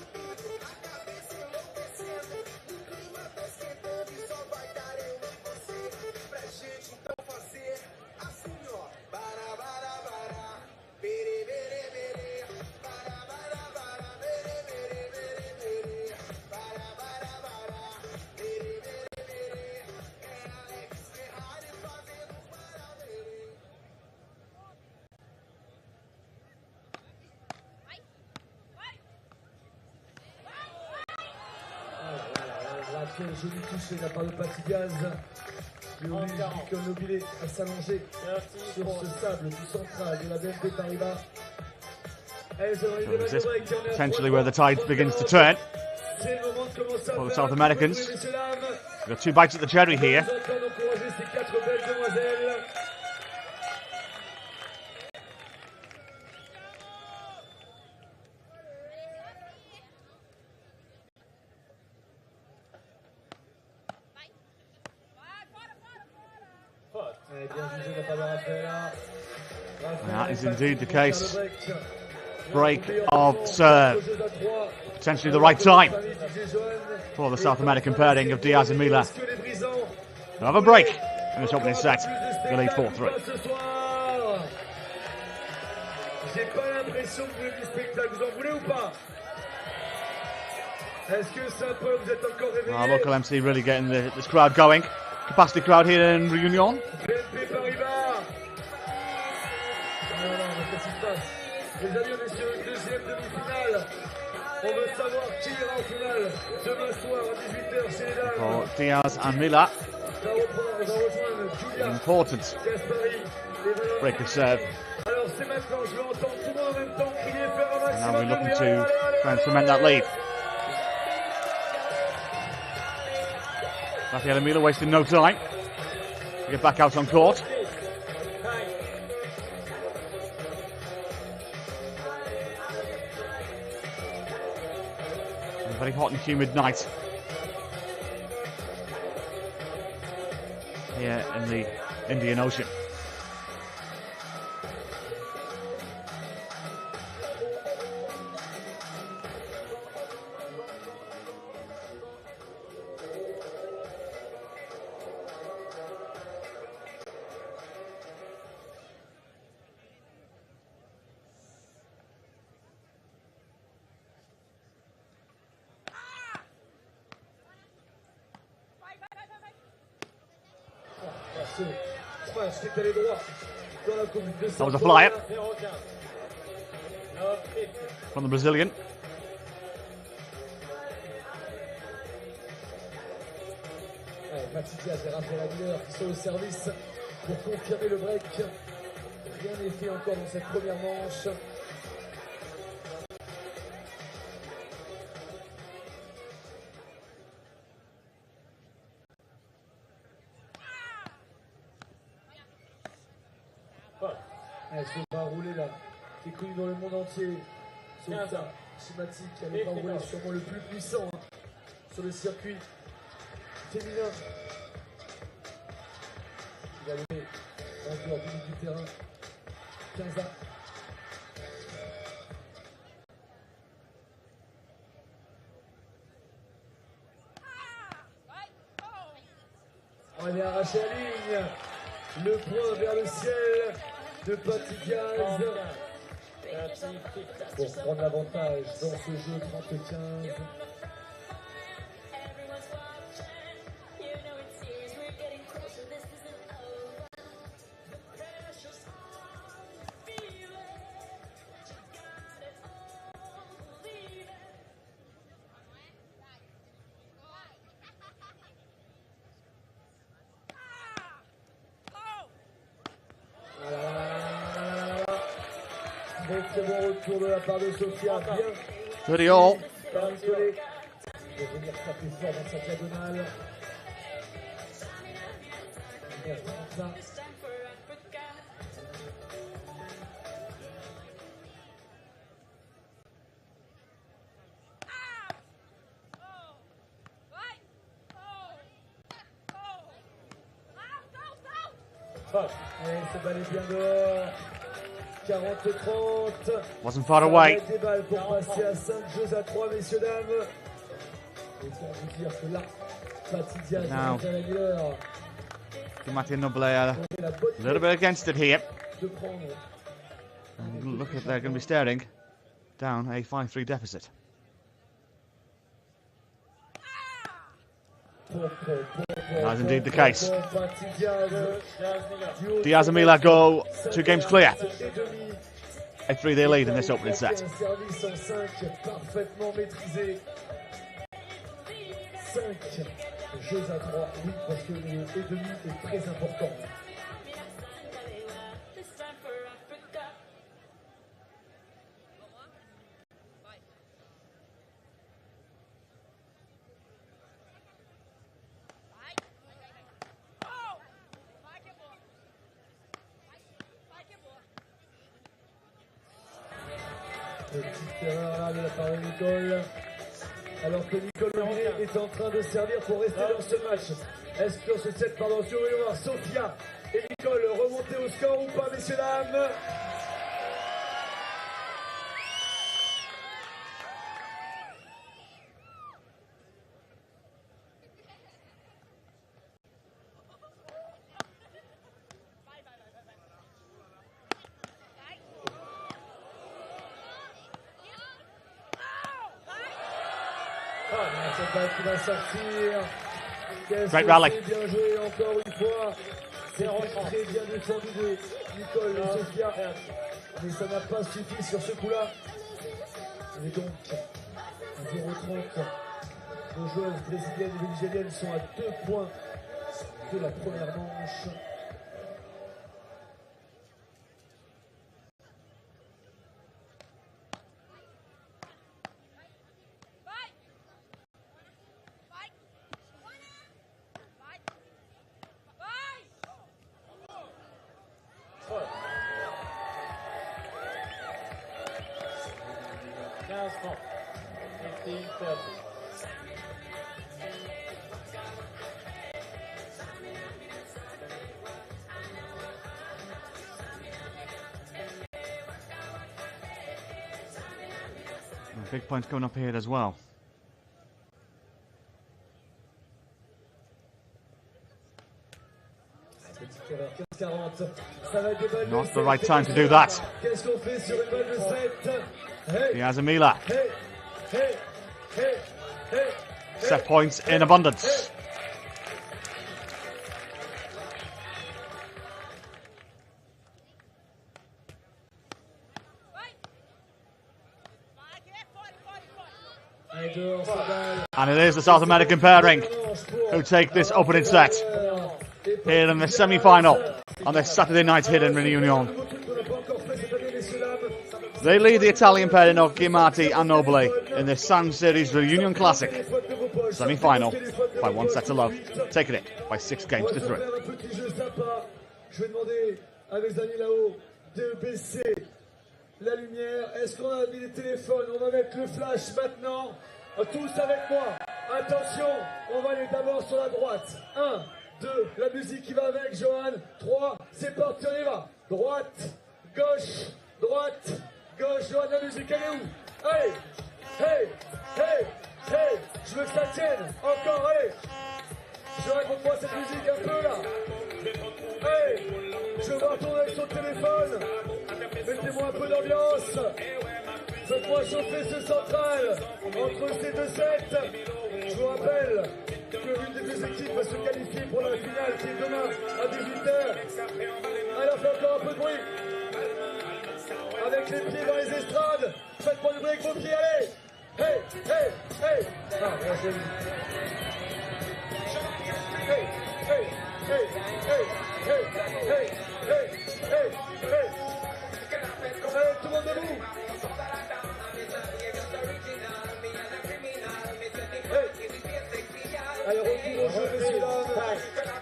Quel joli touché de la part de Patty Diaz qui oblige Nicole Nobilé à s'allonger sur ce sable tout central de la BNP Paribas. So is this potentially where the tide begins to turn for the South Americans? We've got 2 bites at the cherry here. And that is indeed the case. Break of serve. Potentially the right time for the South American pairing of Diaz and Miller. They'll have a break in this opening set. The lead 4-3. J'ai pas l'impression que vous voulez du spectacle, vous en voulez ou pas? Est-ce que ça peut, vous êtes encore réveillés? Our local MC really getting this crowd going. Capacity crowd here in Réunion. BNP Paribas. Non, mais qu'est-ce qui se passe? Les amis, on est sur une deuxième demi-finale. On veut savoir qui ira en finale demain soir à 18h chez les dames. For Diaz and Miller. On va rejoindre Julia Important Gaspari. break of serve. Alors c'est maintenant, je vais entendre tout le monde en même temps crier, faire un maximum. Now we're looking to try and cement that lead. Rafael Miller wasting no time to get back out on court. A very hot and humid night here in the Indian Ocean. That was a flyer from the Brazilian. Patidiaz et Rafaela Miller qui sont au service pour confirmer le break. Rien n'est fait encore dans cette première manche. Elle se va rouler là, qui est connu dans le monde entier. Sofia Chimatic, elle va rouler sûrement le plus puissant hein, sur le circuit féminin. Il va lever en dehors du terrain. 15 ans. On est arraché à la ligne. Le point vers le ciel de Patidiaz pour prendre l'avantage dans ce jeu 30-15. Très bon retour de la part de Sofia, bien. Pretty all. Par Nicolé. Il va venir frapper fort dans sa diagonale. Il va prendre ça. Et ce bal est bien dehors. 40-30. Wasn't far away. Des balles pour passer à 5 jeux à 3, messieurs, dames. Et pour vous dire que là, Patidiaz et Now. Rafaela Miller Mattia Noblet a little bit against it here. de prendre. And look at they're going to be staring down a 5-3 deficit. That's indeed the case. Diaz and Miller go 2 games clear. A 3-day lead in this opening set. Un service en 5 parfaitement maîtrisé. 5 jeux à 3, oui, parce que le et demi est très important. Petite erreur là de la part de Nicole. Alors que Nicole Levier est en train de servir pour rester dans ce match. Est-ce que dans ce set, pardon, si vous voulez voir Sofia et Nicole remonter au score ou pas, messieurs, dames? Cette balle qui va sortir. Great rally. Bien joué encore une fois. C'est très bien défendu de Nicole et Sofia. Mais ça n'a pas suffi sur ce coup-là. Et donc, à 0,30, nos joueuses brésiliennes et vénézuéliennes sont à 2 points de la première manche. Big points coming up here as well. Not the right time to do that. Diaz and Miller. Set points in abundance. And it is the South American pairing. who take this opening set here in the semi-final on this Saturday night here in Reunion. They lead the Italian pairing of Giamatti and Nobile in the San Series Reunion Classic semi-final by 1 set to love, taking it by 6 games to 3. Je vais demander à mes amis là-haut de baisser la lumière. Est-ce qu'on a mis les téléphones? On va mettre le flash maintenant. Tous avec moi. Attention, on va aller d'abord sur la droite. 1, 2, la musique qui va avec, Johan. 3, c'est parti, on y va. Droite, gauche, Johan, la musique, elle est où? Allez, hey, hey, hey, je veux que ça tienne. Encore, allez. Johan, montre-moi cette musique un peu là. Hey, je vais retourner avec son téléphone. Mettez-moi un peu d'ambiance. Faites-moi chauffer ce central entre ces deux sets. Je vous rappelle qu'une des deux équipes va se qualifier pour la finale qui est demain à 18h. Alors faites encore un peu de bruit. Avec les pieds dans les estrades. Faites-moi du bruit avec vos pieds, allez. Hey, hey, hey. Ah, merci. Hey, hey, hey, hey, hey, hey, hey, hey, hey. Allez, tout le monde debout.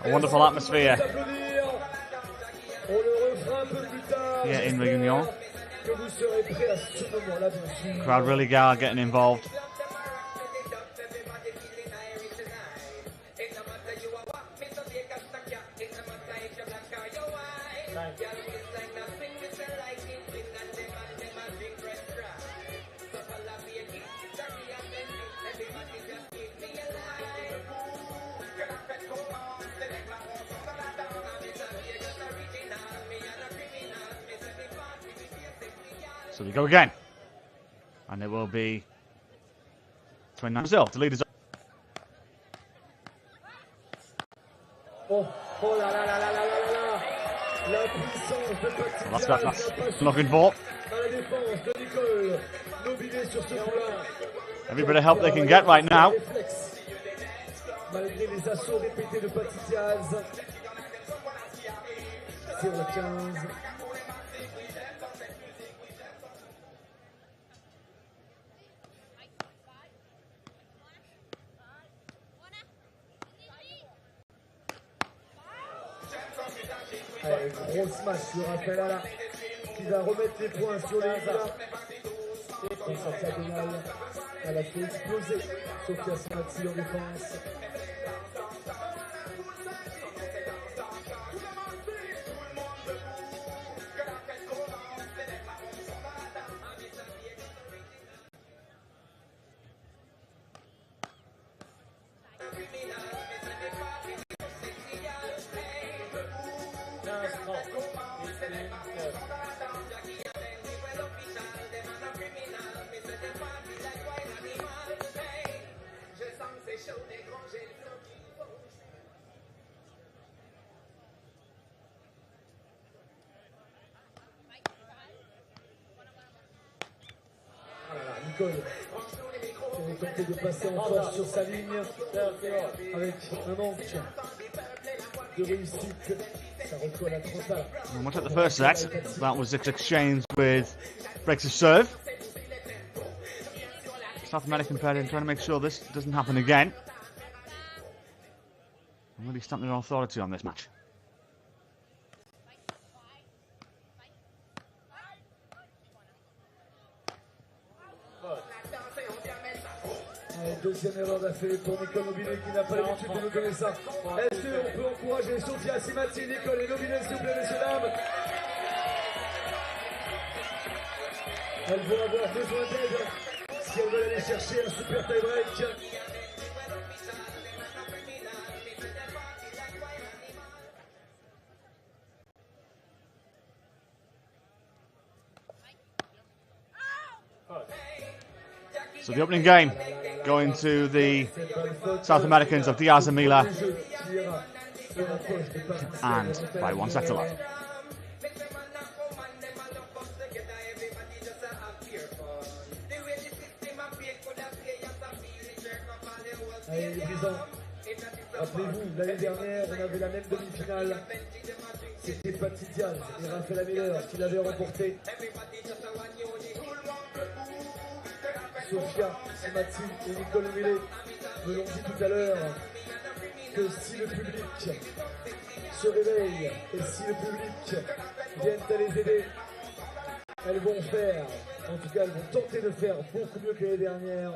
A wonderful atmosphere here in Reunion. Crowd really are getting involved. So we go again. And it will be 29 Brazil to lead us. That's looking for. Every bit of help they can get right now. Malgré les assauts répétés de Patiziaz. 0-15. Allez, gros smash sur Raphaël là, qui va remettre les points sur les gars. Dans sa diagonale, elle a fait exploser Sofia Samati en défense. Nicole qui avait tenté de passer en force sur sa ligne avec un manque de réussite. Ça recolle à 30 balles. And much like the first set, that was its exchange with breaks of serve. South American pairing trying to make sure this doesn't happen again. And really stamping their authority on this match. Deuxième erreur d'affilée pour Nicole Nobile qui n'a pas l'habitude de nous donner ça. Est-ce qu'on peut encourager Sofia Samati, Nicole et Nobile, s'il vous plaît, messieurs, dames? Elles vont avoir besoin d'aide si elles veulent aller chercher un super tie-break. So the opening game going to the South Americans of Diaz and Mila, and by 1 set to love. Allez, les brisants, Rappelez-vous, l'année dernière, on avait la même demi-finale. C'était Patty Diaz et Rafaela Miller qui l'avaient remporté. Sofia Simati et Nicole Millet me l'ont dit tout à l'heure que si le public se réveille et si le public vient à les aider, elles vont faire, en tout cas elles vont tenter de faire beaucoup mieux que l'année dernière.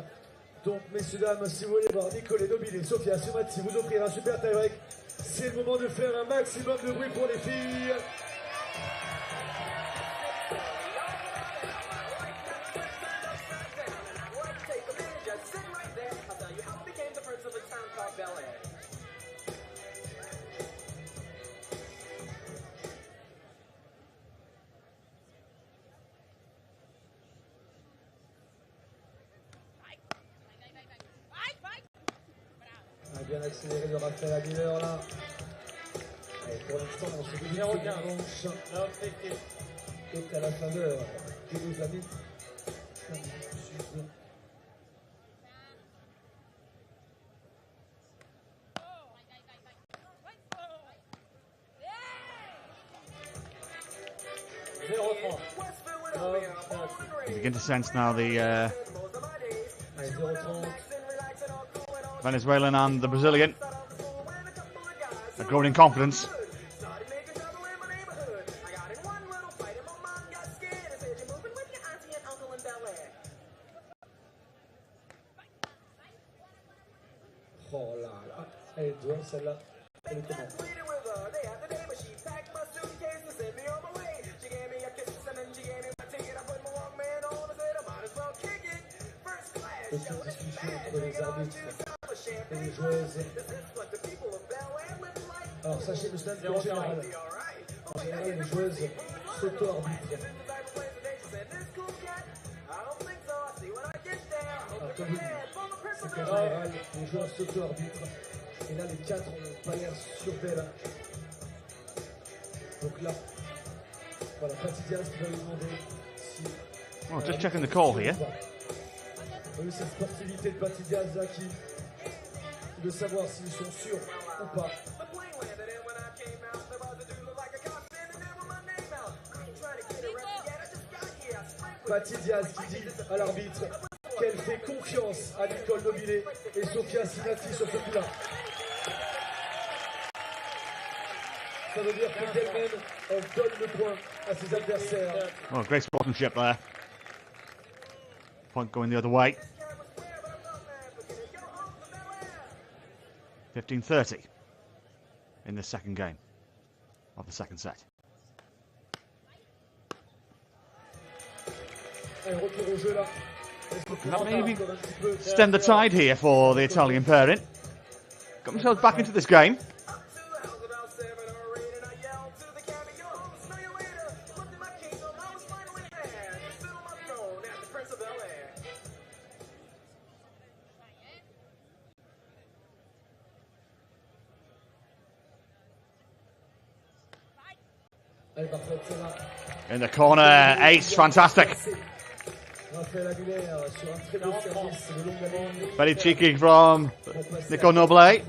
Donc messieurs dames, si vous voulez voir Nicole Nobile et Sofia Simati vous offrir un super tie-break, c'est le moment de faire un maximum de bruit pour les filles. Bien accéléré de Rafaela Miller là. Allez, pour l'instant, on se dit que la manche est à la faveur de nos amis. You begin to sense now the Venezuelan and the Brazilian are growing in confidence. Oh là là, elle est douée celle-là. Elle est comment? Petite discussion entre les arbitres et les joueuses. Alors sachez monsieur qu'en général, les joueuses s'auto-arbitrent. Alors comme vous dites, c'est qu'en général, les joueurs s'auto-arbitrent. Et là, les quatre n'ont pas l'air sûrs d'elle. Donc là, voilà, Patty Diaz qui va lui demander si... Oh, just checking the call here. Oui, cette sportivité de Patty Diaz là qui de savoir s'ils sont sûrs ou pas. Patty Diaz qui dit à l'arbitre qu'elle fait confiance à Nicole Nobile et Sofia Simati sur ce coup-là. Ça veut dire que d'elle-même, elle donne le point à ses adversaires. Oh, great sportsmanship there. Point going the other way. 15-30 in the second game of the second set. That maybe stem the tide here for the Italian pairing. Got themselves back into this game. In the corner, ace, fantastic. Very cheeky from Nicole Nobile,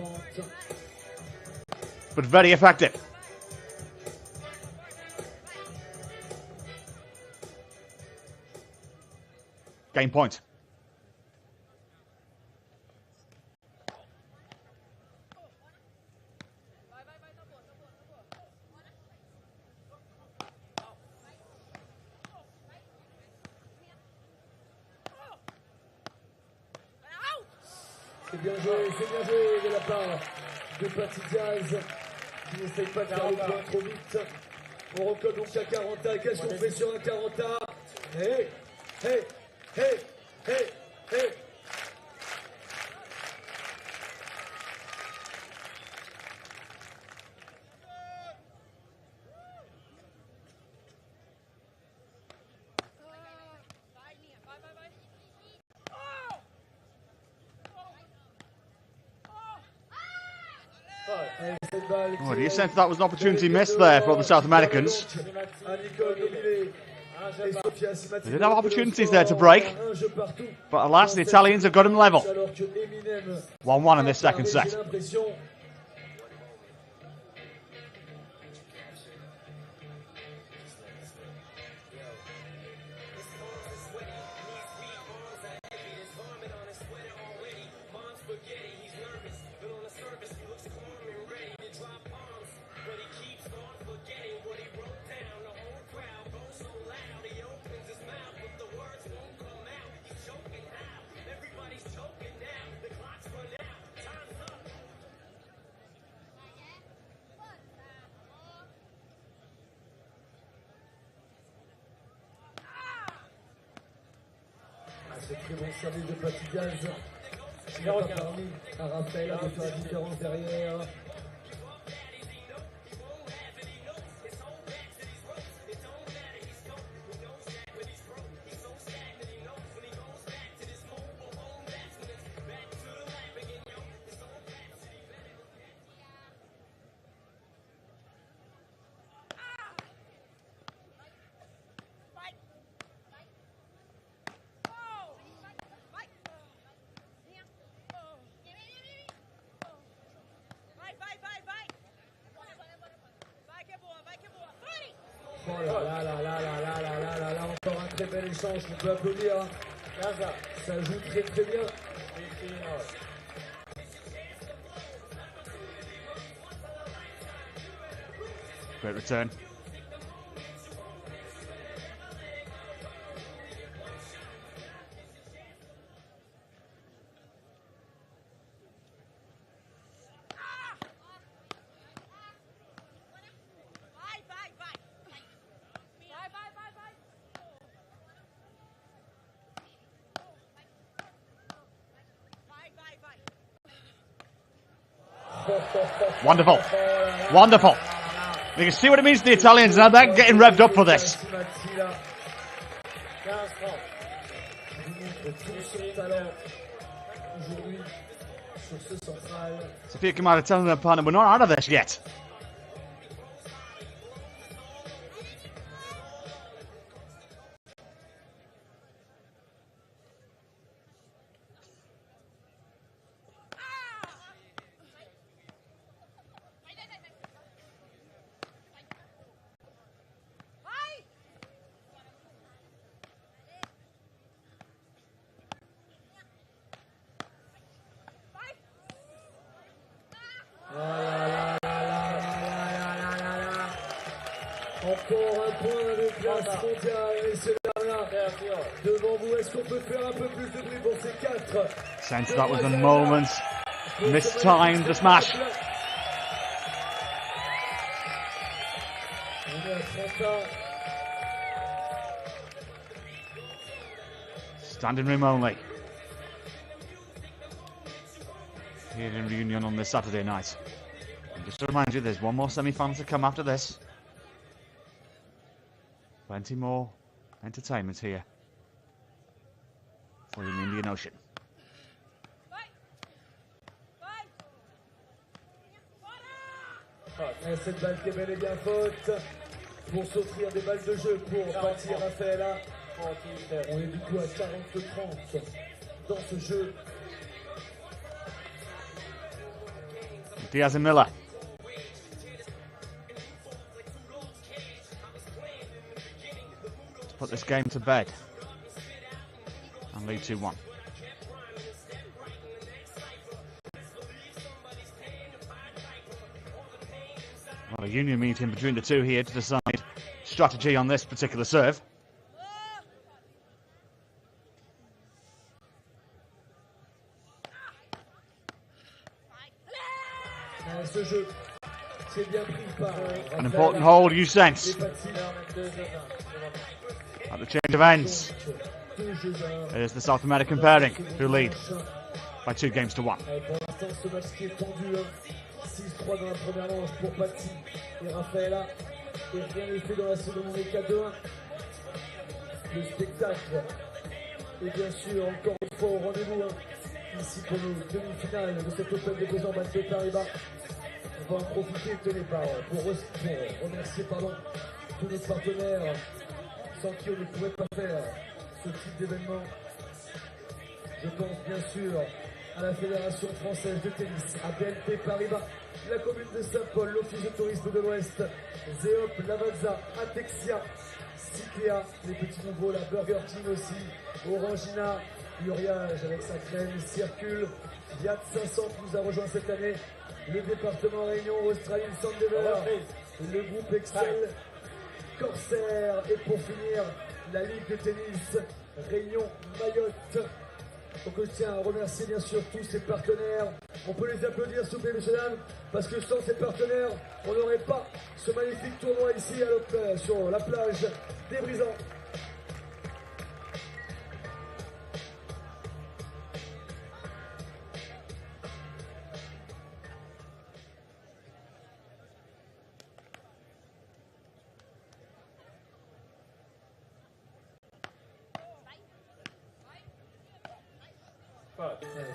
but very effective. Game point. C'est bien joué de la part de Patty Diaz qui n'essaye pas de faire le point trop vite. On recolle donc à 40 A. Qu'est-ce qu'on fait sur un 40 A? Hey, hey, hey, hey, hey. Oh, do you sense that was an opportunity missed there for the South Americans? They did have opportunities there to break, but alas, the Italians have got them level. 1-1 in this second set. ce très bon service de Patty Diaz qui n'a pas permis à Raphaël de faire la différence derrière. Oh là là là là là là là là là là, encore un très bel échange, on peut applaudir. Ça joue très très bien. Great return. Wonderful. Wonderful. You can see what it means to the Italians now. They're getting revved up for this. Sophia Kamara telling their partner, we're not out of this yet. Encore un point de classe mondiale, messieurs dames. Devant vous, est-ce qu'on peut faire un peu plus de bruit pour ces 4? Sense that was a moment. Mistimed the smash. On est à 30 ans. Standing room only. Here in Reunion on this Saturday night. And just to remind you, there's one more semi-final to come after this. Plenty more entertainment here for you in the Indian Ocean. Cette balle qui est bel et bien faute pour s'offrir des balles de jeu pour Patty et Raphaël. On est du coup à 40-30 dans ce jeu. Diaz and Miller. To put this game to bed and lead 2-1. Well, a union meeting between the two here to decide strategy on this particular serve. Ce jeu, c'est bien pris par An important hold, you sense. At the change of ends, there's the South American pairing who lead by 2 games to 1. Pour l'instant, ce match qui est tendu, 6-3 dans la première manche pour Patty et Raphaël. Et rien n'est fait dans la seconde, on est 4-2-1. Le spectacle est bien sûr encore une fois au rendez-vous ici pour nos demi-finales de cette Open des Beaux-Arts de Paribas. On va en profiter, tenez, pour remercier tous nos partenaires sans qui on ne pourrait pas faire ce type d'événement. Je pense bien sûr à la Fédération française de tennis, à BNP Paribas, la commune de Saint-Paul, l'Office de tourisme de l'Ouest, Zéop, Lavazza, Atexia, Cicléa, les petits nouveaux, la Burger King aussi, Orangina, Uriage avec sa crème, Circule, Viat 500 qui nous a rejoint cette année, le département Réunion, Australie, Sandever, le groupe Excel, Corsair et pour finir, la Ligue de tennis Réunion Mayotte. Donc je tiens à remercier bien sûr tous ces partenaires. On peut les applaudir s'il vous plaît, messieurs dames, parce que sans ces partenaires, on n'aurait pas ce magnifique tournoi ici sur la plage des Brisants.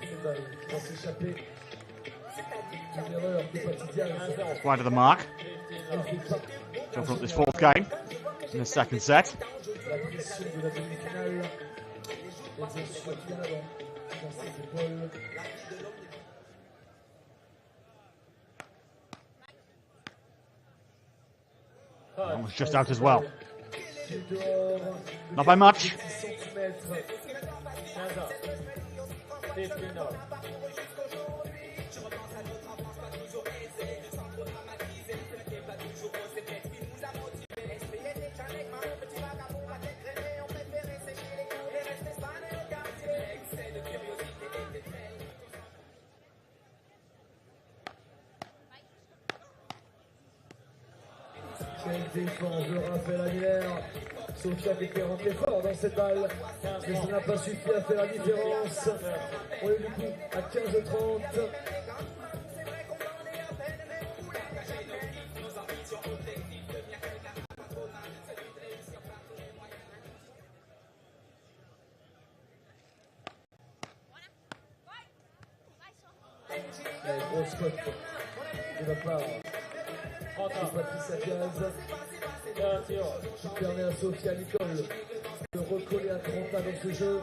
Cette balle qui va s'échapper. Une erreur du quotidien. Wide of the mark. To open up this fourth game in the second set. La pression de la demi-finale. L'exercice bien avant dans ses épaules. That was just out as well. Not by much. Quelle défense de Raphaël Aguilera. Sofia qui était rentrée fort dans cette balle, mais ça n'a pas suffi à faire la différence. On est du coup à 15-30. Grosse faute de la part de Patricia Diaz qui permet à Sofia Nicole de recoller à 30 dans ce jeu.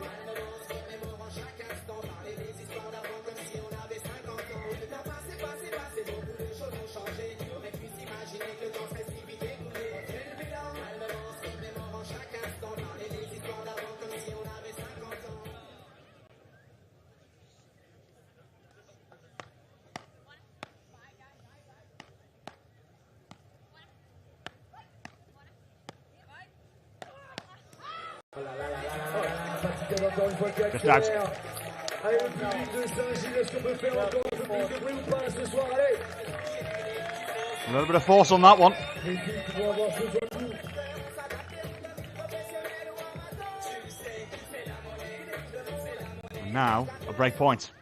Encore une fois qui accélère. Allez, le public de Saint-Gilles, est-ce qu'on peut faire encore un peu plus de bruit ou pas ce soir? Allez! A little bit of force on that one. Les filles qui vont avoir besoin de nous. And now, a break point.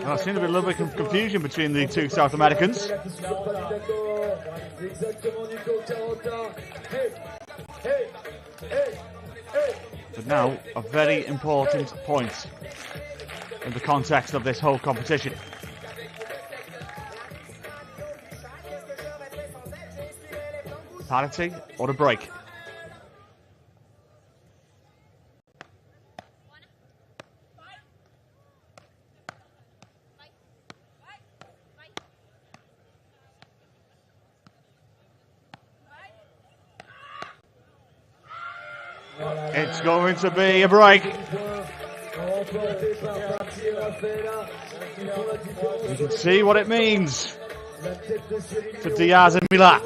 Well, there seems to be a little bit of confusion between the two South Americans. But now, a very important point in the context of this whole competition. Parity or a break? It's going to be a break. You can see what it means to Diaz and Mila.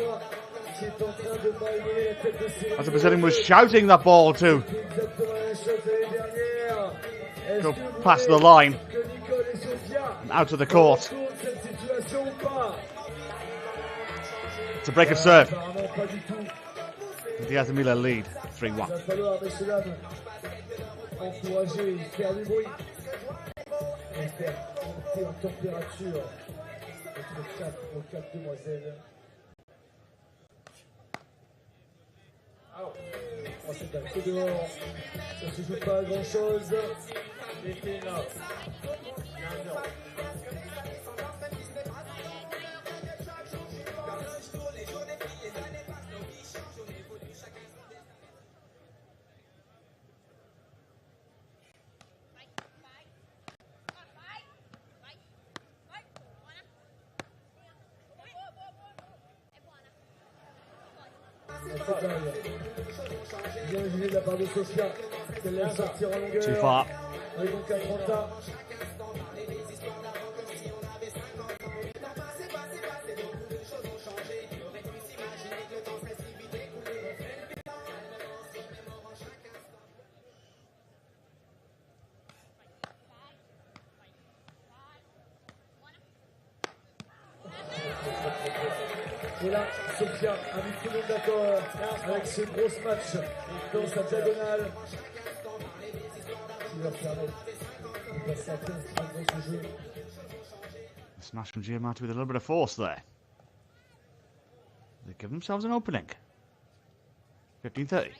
As the Brazilian was shouting that ball to go past the line and out of the court. It's a break of serve. Diaz and Mila lead 3-1. Il va falloir, messieurs, dames, encourager, faire du bruit et faire monter en température nos quatre demoiselles. Oh, c'est un peu dehors, ça ne se joue pas à grand chose. Bien joué de la part de Sofia, qu'elle laisse sortir en longueur. Too far. On est donc à 30. Et là, Sofia a mis tout le monde d'accord avec ce gros match dans sa diagonale qui leur permet Passé à 15-30 dans ce jeu. Smash from Giamatti with a little bit of force there. They give themselves an opening. 15-30.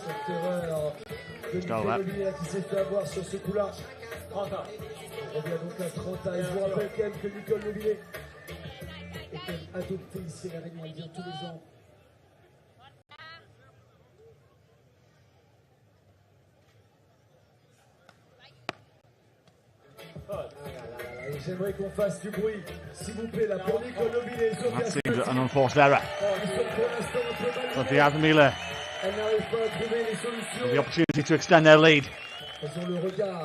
Cette erreur de Nicole Olivier qui s'est fait avoir sur ce coup-là. 30 ans. On revient donc à 30 ans. Et je vous rappelle quand même que Nicole Levillet est quand même adoptée ici à La Réunion. Elle vient tous les ans. Et j'aimerais qu'on fasse du bruit, s'il vous plaît, là, pour Nicole Levillet. That seems an unforced error. But the Admila have the opportunity to extend their lead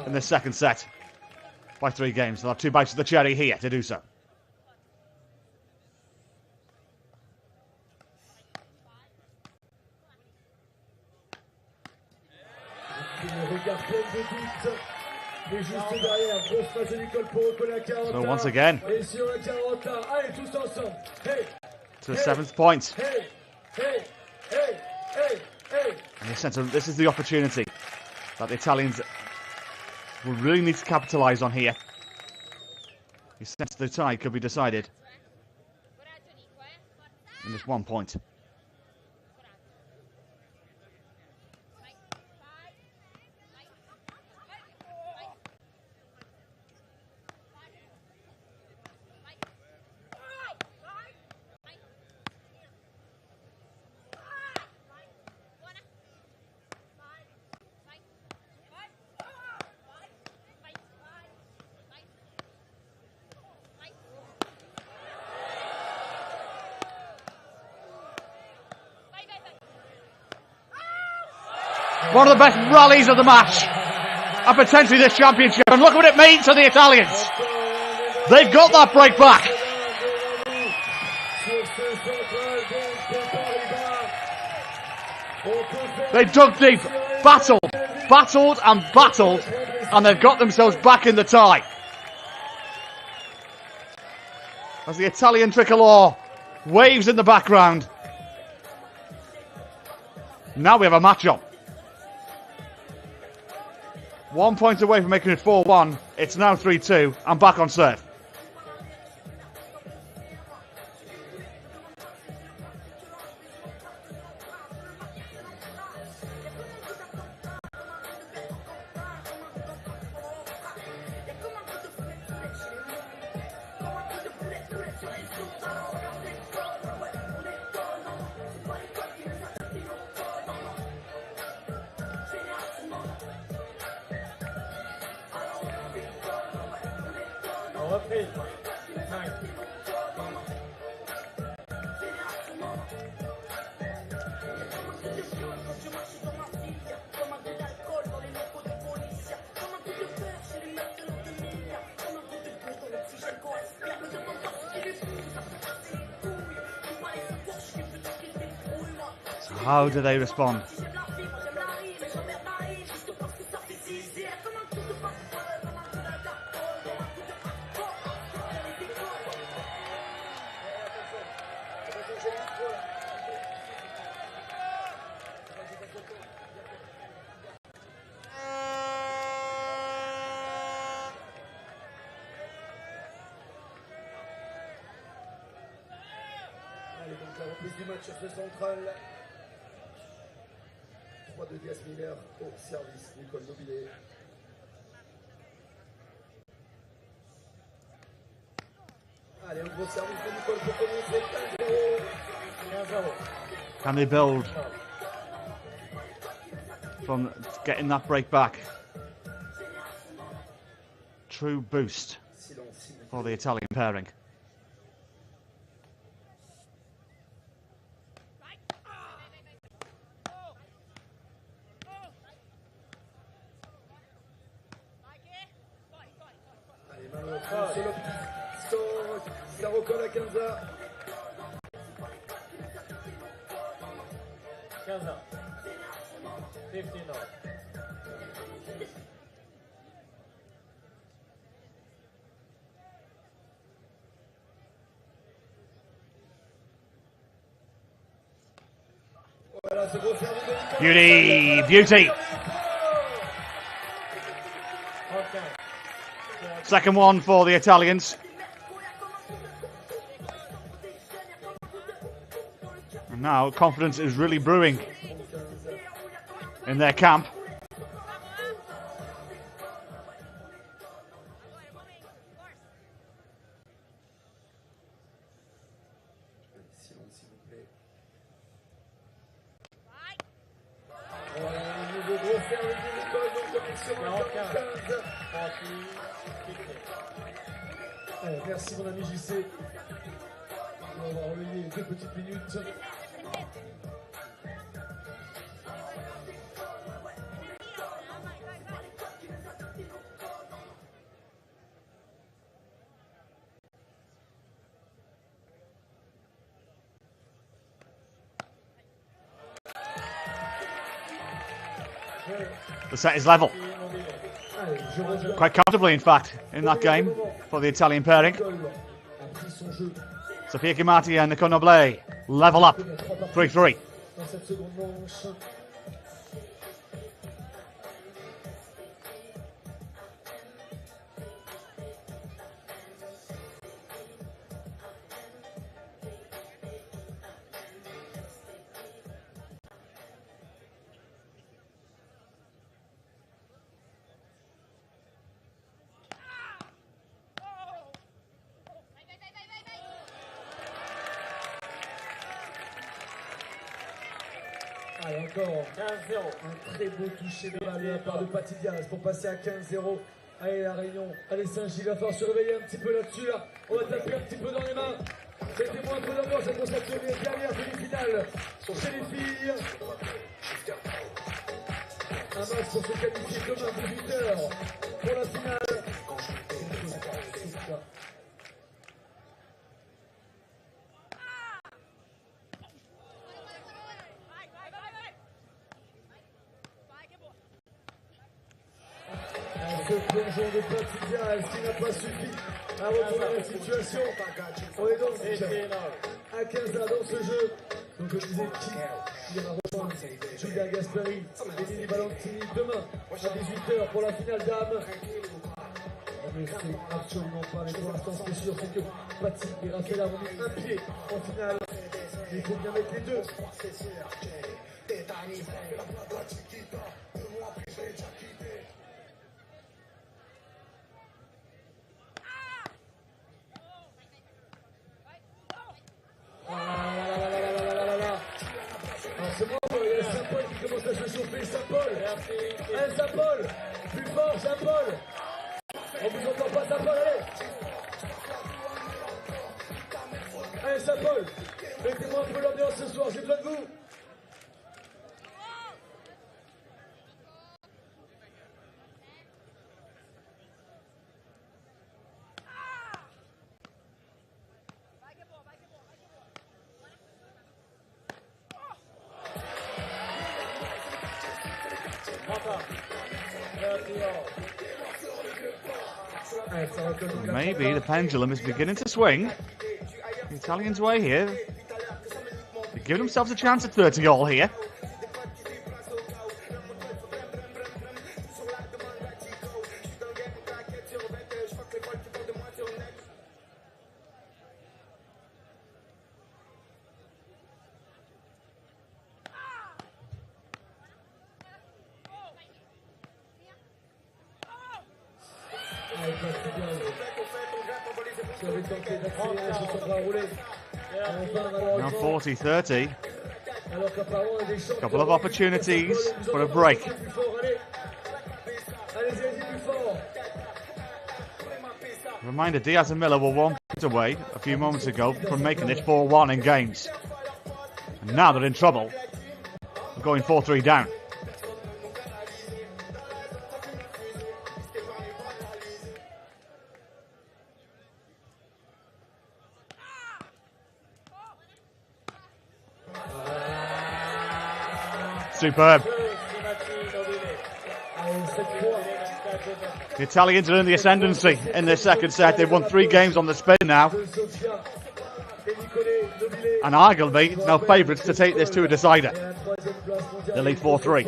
in the second set by 3 games. They'll have 2 bites of the cherry here to do so. So once again, to the 7th point. And the sense of this is the opportunity that the Italians will really need to capitalise on here. You sense the tie could be decided in this 1 point. One of the best rallies of the match, and potentially this championship. And look what it means to the Italians. They've got that break back. They dug deep, battled and battled, and they've got themselves back in the tie. As the Italian tricolour waves in the background. Now we have a match-up. 1 point away from making it 4-1. It's now 3-2. I'm back on serve. How do they respond? Allez, donc la reprise du match sur ce central. 3 de Diaz Miller au service, Nicole Levillet. Allez, un gros service de Nicole pour commencer. 15-0. Can they build from getting that break back? True boost for the Italian pairing. Ça recolle à 15 ans. 15 ans. 15 ans. Voilà, Beauty, beauty. Second one for the Italians. And now confidence is really brewing in their camp. Allez, merci mon ami JC. On va avoir relayé 2 petites minutes. The set is level. Quite comfortably, in fact, in that game for the Italian pairing. Sofia Chiamati and Nicole Noble level up. 3-3. Allez, encore un très beau toucher de balle de la part de Paty Diaz pour passer à 15-0. Allez, la Réunion, allez, Saint-Gilles, va falloir se réveiller un petit peu là-dessus. Là. On va taper un petit peu dans les mains. C'était moins peu d'ambiance pour cette dernière demi-finale chez les filles. Un match pour se qualifier demain 18h pour la finale. Ce plongeon de Paty Diaz qui n'a pas suffi à retourner la situation. On est donc à 15 dans ce jeu. Donc je disais qui ira rejoindre Julia Gasperi et Lily Valentini demain à 18h pour la finale dames. Mais c'est absolument pas, mais pour l'instant ce qui est sûr c'est que Paty et Raphaël ont mis un pied en finale. Il faut bien mettre les deux. C'est bon, il y a Saint-Paul qui commence à se chauffer. Saint-Paul, allez Saint-Paul, plus fort Saint-Paul. On vous entend pas Saint-Paul, allez. Allez Saint-Paul, mettez-moi un peu l'ambiance ce soir, j'ai besoin de vous. Maybe the pendulum is beginning to swing the Italians' way here. They're giving themselves a chance at 30-all here. Now 40-30. Couple of opportunities for a break. Reminder, Diaz and Miller were 1 point away a few moments ago from making it 4-1 in games. And now they're in trouble. They're going 4-3 down. Superb. The Italians are in the ascendancy in their second set. They've won 3 games on the spin now. and arguably now favourites to take this to a decider. They lead 4-3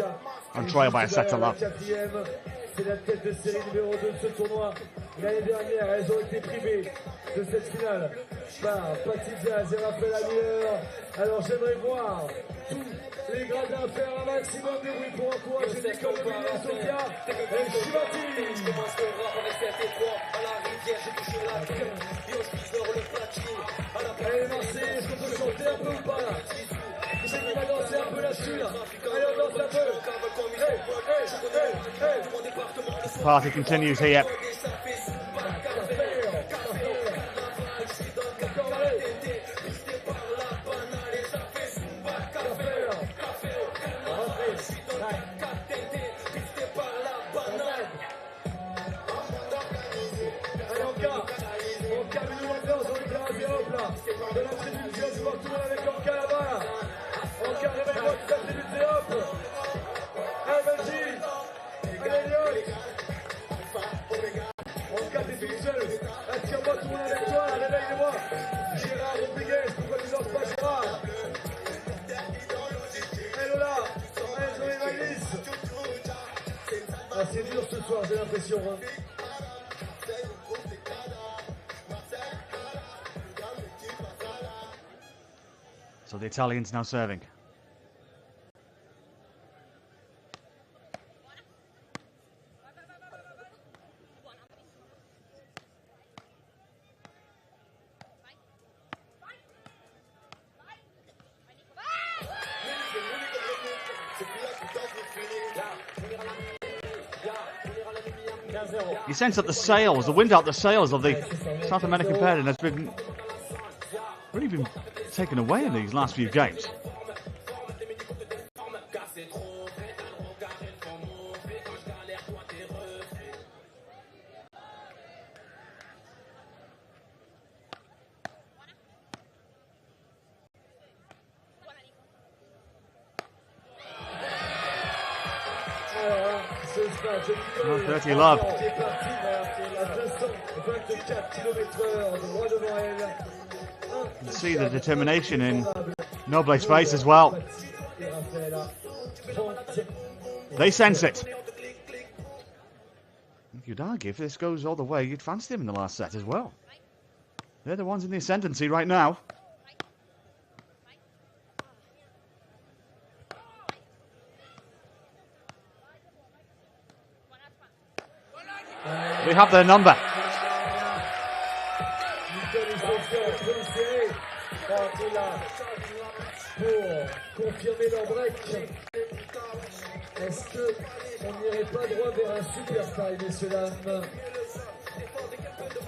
and trail by a set to love. C'est la tête de série numéro 2 de ce tournoi. L'année dernière, elles ont été privées de cette finale par Patty Diaz et Raphaël Amiller. Alors j'aimerais voir tous les gradins faire un maximum de bruit pour encourager Nicole Lemire, Sofia et Shivati. Allez Marseille, est-ce qu'on peut chanter un peu ou pas là? C'est qu'on va danser un peu là-dessus là. Allez, on danse un peu. The party continues here. C'est dur ce soir, j'ai l'impression. So the Italians now serving. You sense that the sails, the wind out the sails of the South American pairing has been really been taken away in these last few games. Oh, dirty love. You can see the determination in Noble's face as well. They sense it. You'd argue if this goes all the way, you'd fancy them in the last set as well. They're the ones in the ascendancy right now. We have their number. Pour confirmer leur break. Est-ce qu'on n'irait pas droit vers un super tie, messieurs, dames?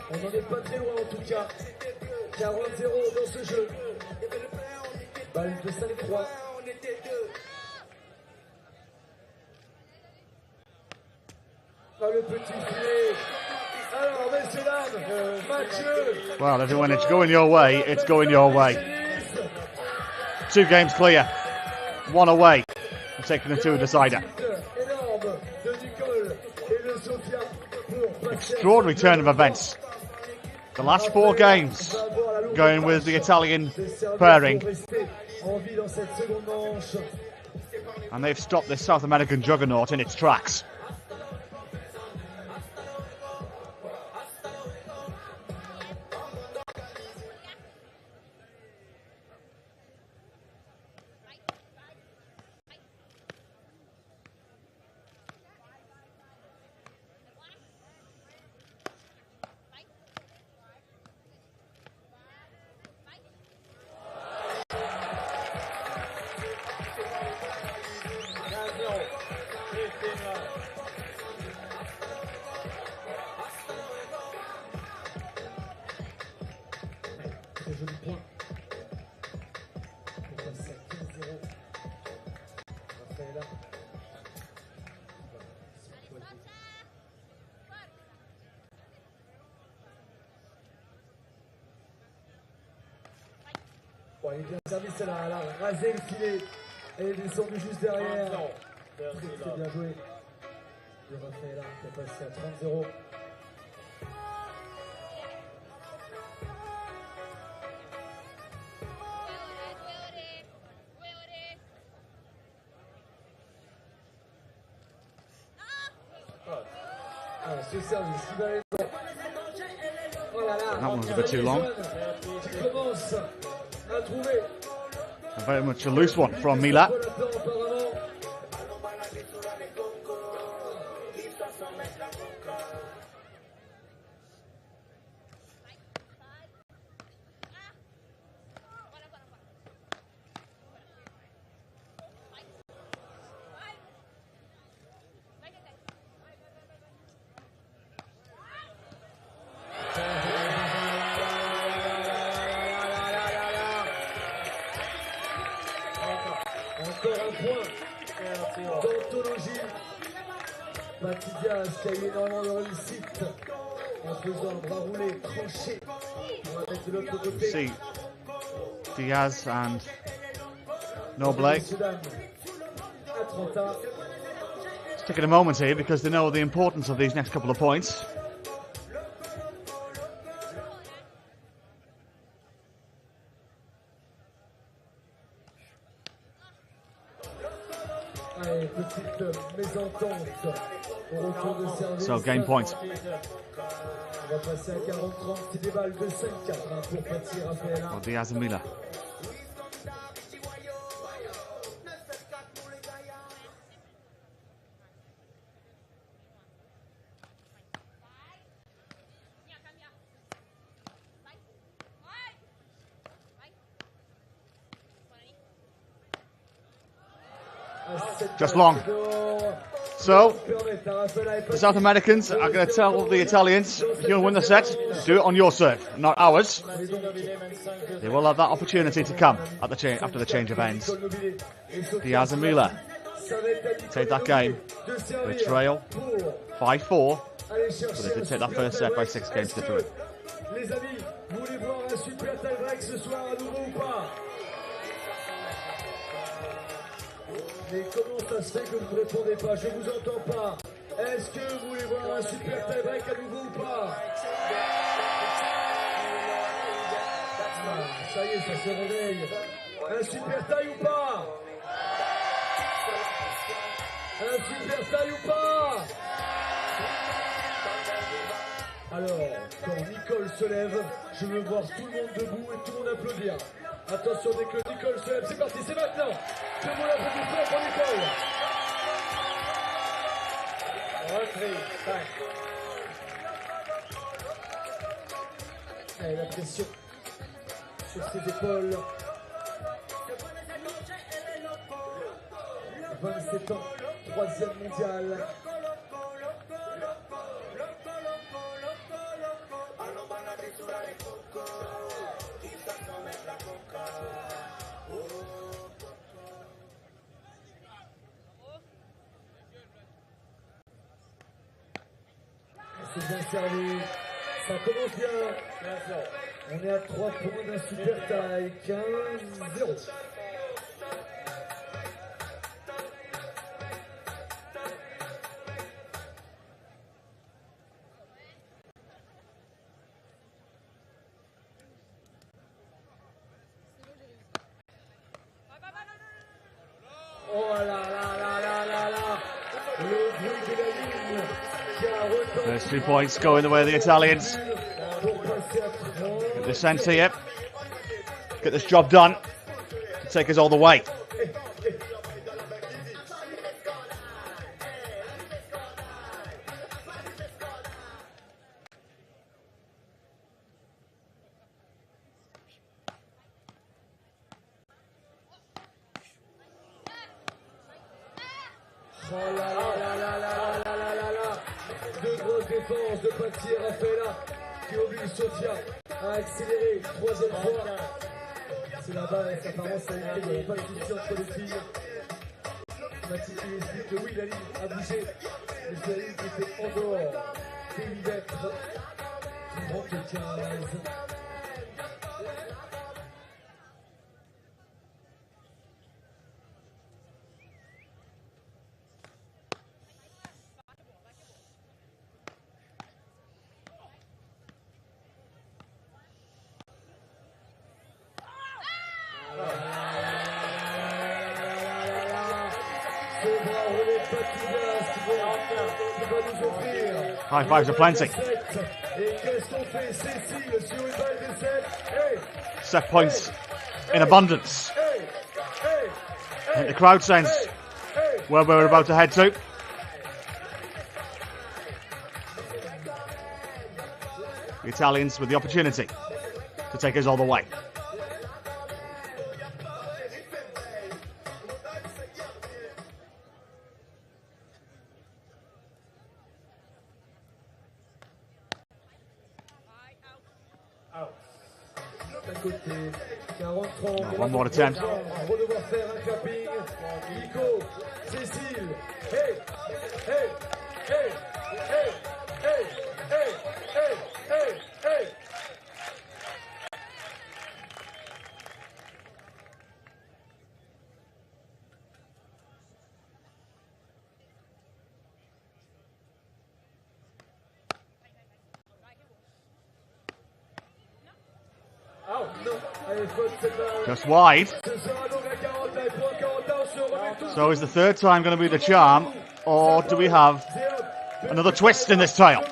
On n'en est pas très loin en tout cas. 40-0 dans ce jeu. Balle de 5-3. Par le petit filet. Alors, messieurs, dames, Mathieu. Well, everyone, it's going your way. It's going your way. 2 games clear. 1 away. I'm taking them to a decider. Extraordinary turn of events. The last 4 games going with the Italian pairing. And they've stopped this South American juggernaut in its tracks. Bon, il est bien servi celle-là, elle a rasé le filet. Elle est descendue juste derrière. Très bien joué. De Raphaël qui a passé à 30-0. Ah, ce service, il va aller dans. Oh là là, That one was a bit too long. qui commence à trouver. Very much a loose one from Mila. Encore un point d'anthologie. Patty Diaz qui a eu énormément de réussite en faisant un bras roulé, tranché. On va mettre de l'autre côté. See Diaz and Noble Sudan, Atlanta. just taking a moment here because they know the importance of these next couple of points. Allez, petite mésentente au retour de service. So game point. On va passer à 40-30, c'est des balles de 5-4 pour Patty Rafaela. For Diaz and Mila. Just long. So, the South Americans are going to tell the Italians, if you win the set, do it on your serve, not ours. They will have that opportunity to come at the after the change of ends. Diaz and Mila take that game. They trail 5-4, but they did take that first set by 6 games to 3. Les amis, vous voulez voir un super tie-break ce soir à nouveau ou pas? Mais comment ça se fait que vous ne répondez pas? Je vous entends pas. Est-ce que vous voulez voir un super tie-break à nouveau ou pas? Ça y est, ça se réveille. Un super taille ou pas? Un super taille ou pas? Alors, quand Nicole se lève, je veux voir tout le monde debout et tout le monde applaudir. Attention, dès que Nicole se lève, c'est parti, c'est maintenant. Tout le monde applaudit fort pour Nicole. Retrait, 5. Allez, la pression sur ses épaules. 27 ans, 3e mondial. C'est bien servi, ça commence bien. On est à 3 points d'un super taille, 15-0. Oh là là là là là là, le bruit de la ligne qui a retenti. First 2 points going the way of the Italians. Get the sense here. Get this job done. To take us all the way. Oh là là là là là là là là là. Deux grosses défenses de Patty Rafaela qui oblige Sofia à accélérer 3e fois. C'est la base, apparemment ça a été, il n'y a pas de souci entre les filles. Patty qui explique que oui, la ligne a bougé, mais c'est la ligne qui était en dehors des 8 mètres. 35. High fives are plenty. Set points in abundance. I think the crowd sense where we're about to head to. The Italians with the opportunity to take us all the way. One more attempt. Nico, Cécile, hey, hey, hey, hey, hey, hey, hey, hey, hey. Just wide. So is the third time going to be the charm, or do we have another twist in this tale?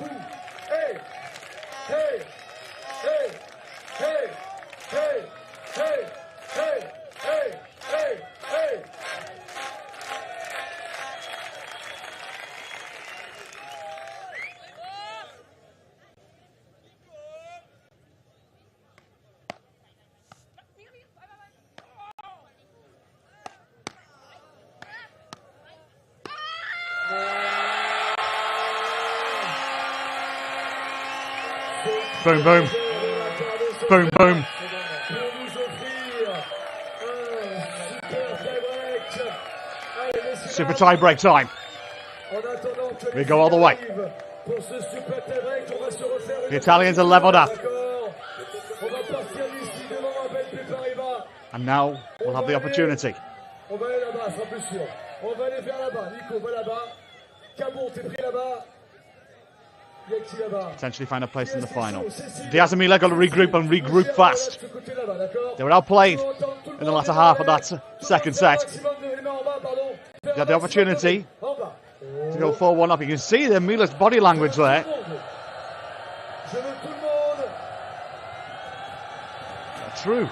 Boom, boom. Boom, boom. Super tie break time. We go all the way. The Italians are leveled up. And now we'll have the opportunity. Potentially find a place in the final. Diaz and Mila got to regroup fast. They were outplayed in the latter half of that second set. They had the opportunity to go 4-1 up. You can see the Mila's body language there. A true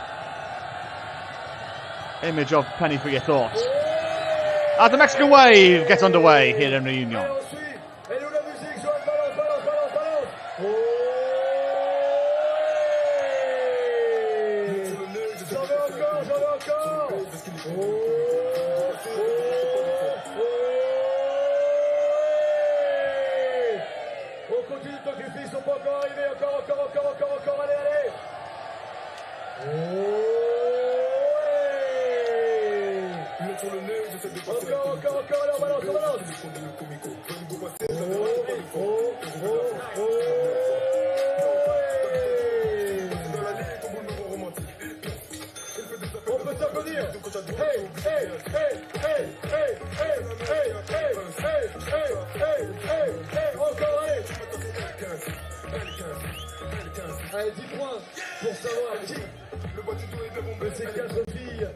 image of penny for your thoughts. As the Mexican wave gets underway here in Reunion. Allez, 10 points pour savoir qui de ces 4 filles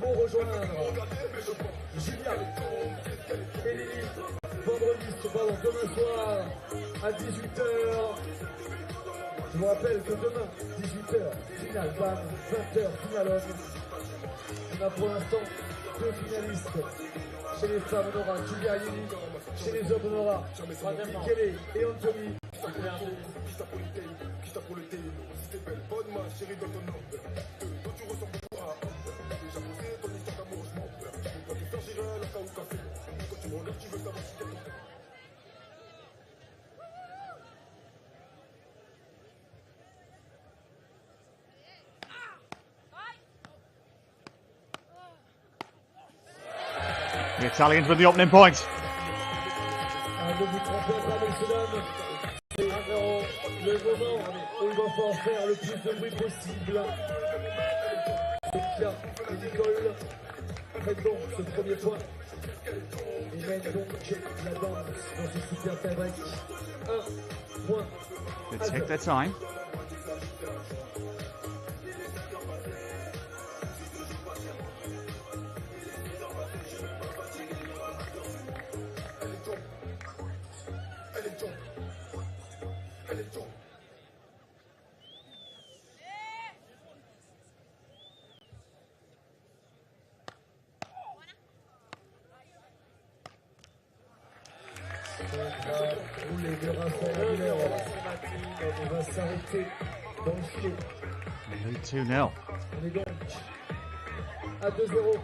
vont rejoindre Julia et Lily demain soir à 18h. Je vous rappelle que demain, 18h, finale femme, 20h, finale homme. On a pour l'instant 2 finalistes. Chez les femmes, on aura Julia et Lily. Chez les hommes, on aura Michele et Anthony. The Italians with the opening point. Ne vous trompez pas, messieurs, dames. C'est le moment où il va falloir faire le plus de bruit possible. Sophia et Nicole prennent donc ce premier point et mènent donc la danse dans ce super tie-break. 1 point. They take their time. Rouler de Raphaël Miller. On va s'arrêter dans le filet. 2-0. On est donc à 2-0.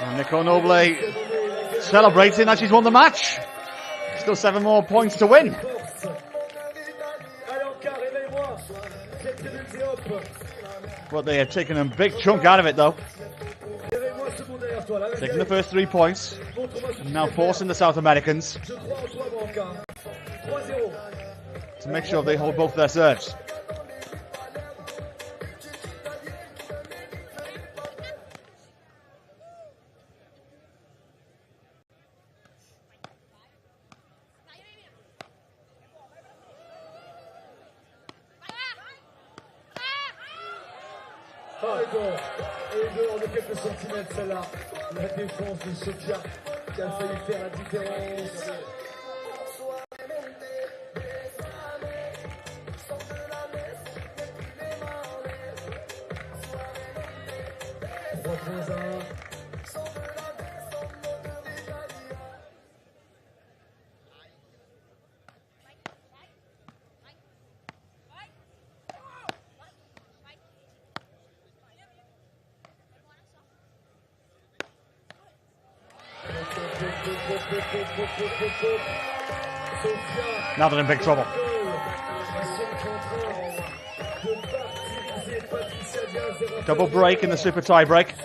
And Nicole Noble celebrating that she's won the match. Still 7 more points to win. But they are taking a big chunk out of it though. Taking the first 3 points. And now forcing the South Americans to make sure they hold both their serves. Et dehors de quelques centimètres, celle-là. La défense de Sofia qui a failli faire la différence. Now they're in big trouble. Double break in the super tie break.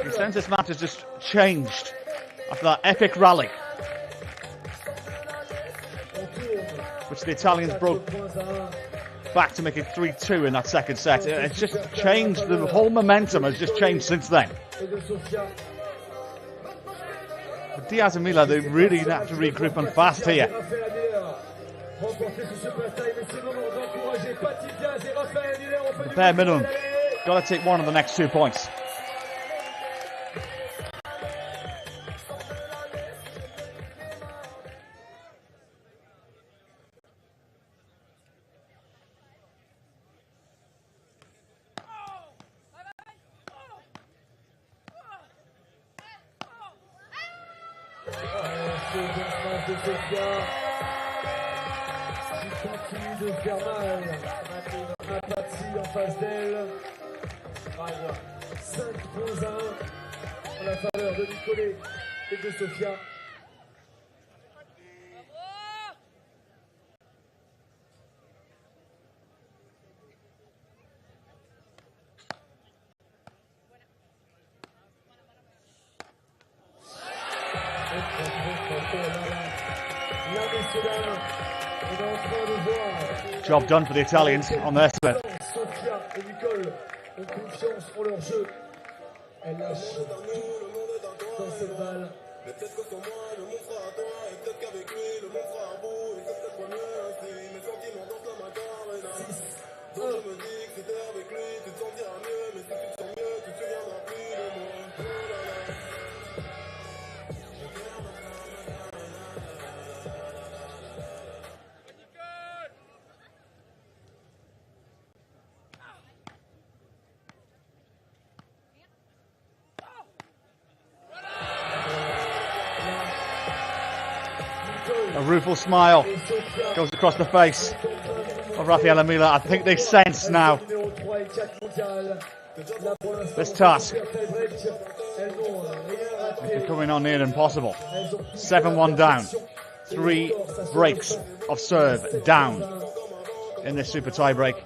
The sense this match has just changed after that epic rally, which the Italians broke back to make it 3-2 in that second set. It's just changed, the whole momentum has just changed since then. But Diaz and Mila, they really have to regroup and fast here. The bare minimum, got to take one of the next 2 points. De faire mal à Patsy en face d'elle. 5-1 en la faveur de Nicolet et de Sofia. Job done for the Italians on their set. Sofia et Nicole ont confiance en leur jeu. Elle lâche tout dans cette balle. A rueful smile goes across the face of Rafaela Mila. I think they sense now this task is becoming on near impossible. 7-1 down. 3 breaks of serve down in this super tie break.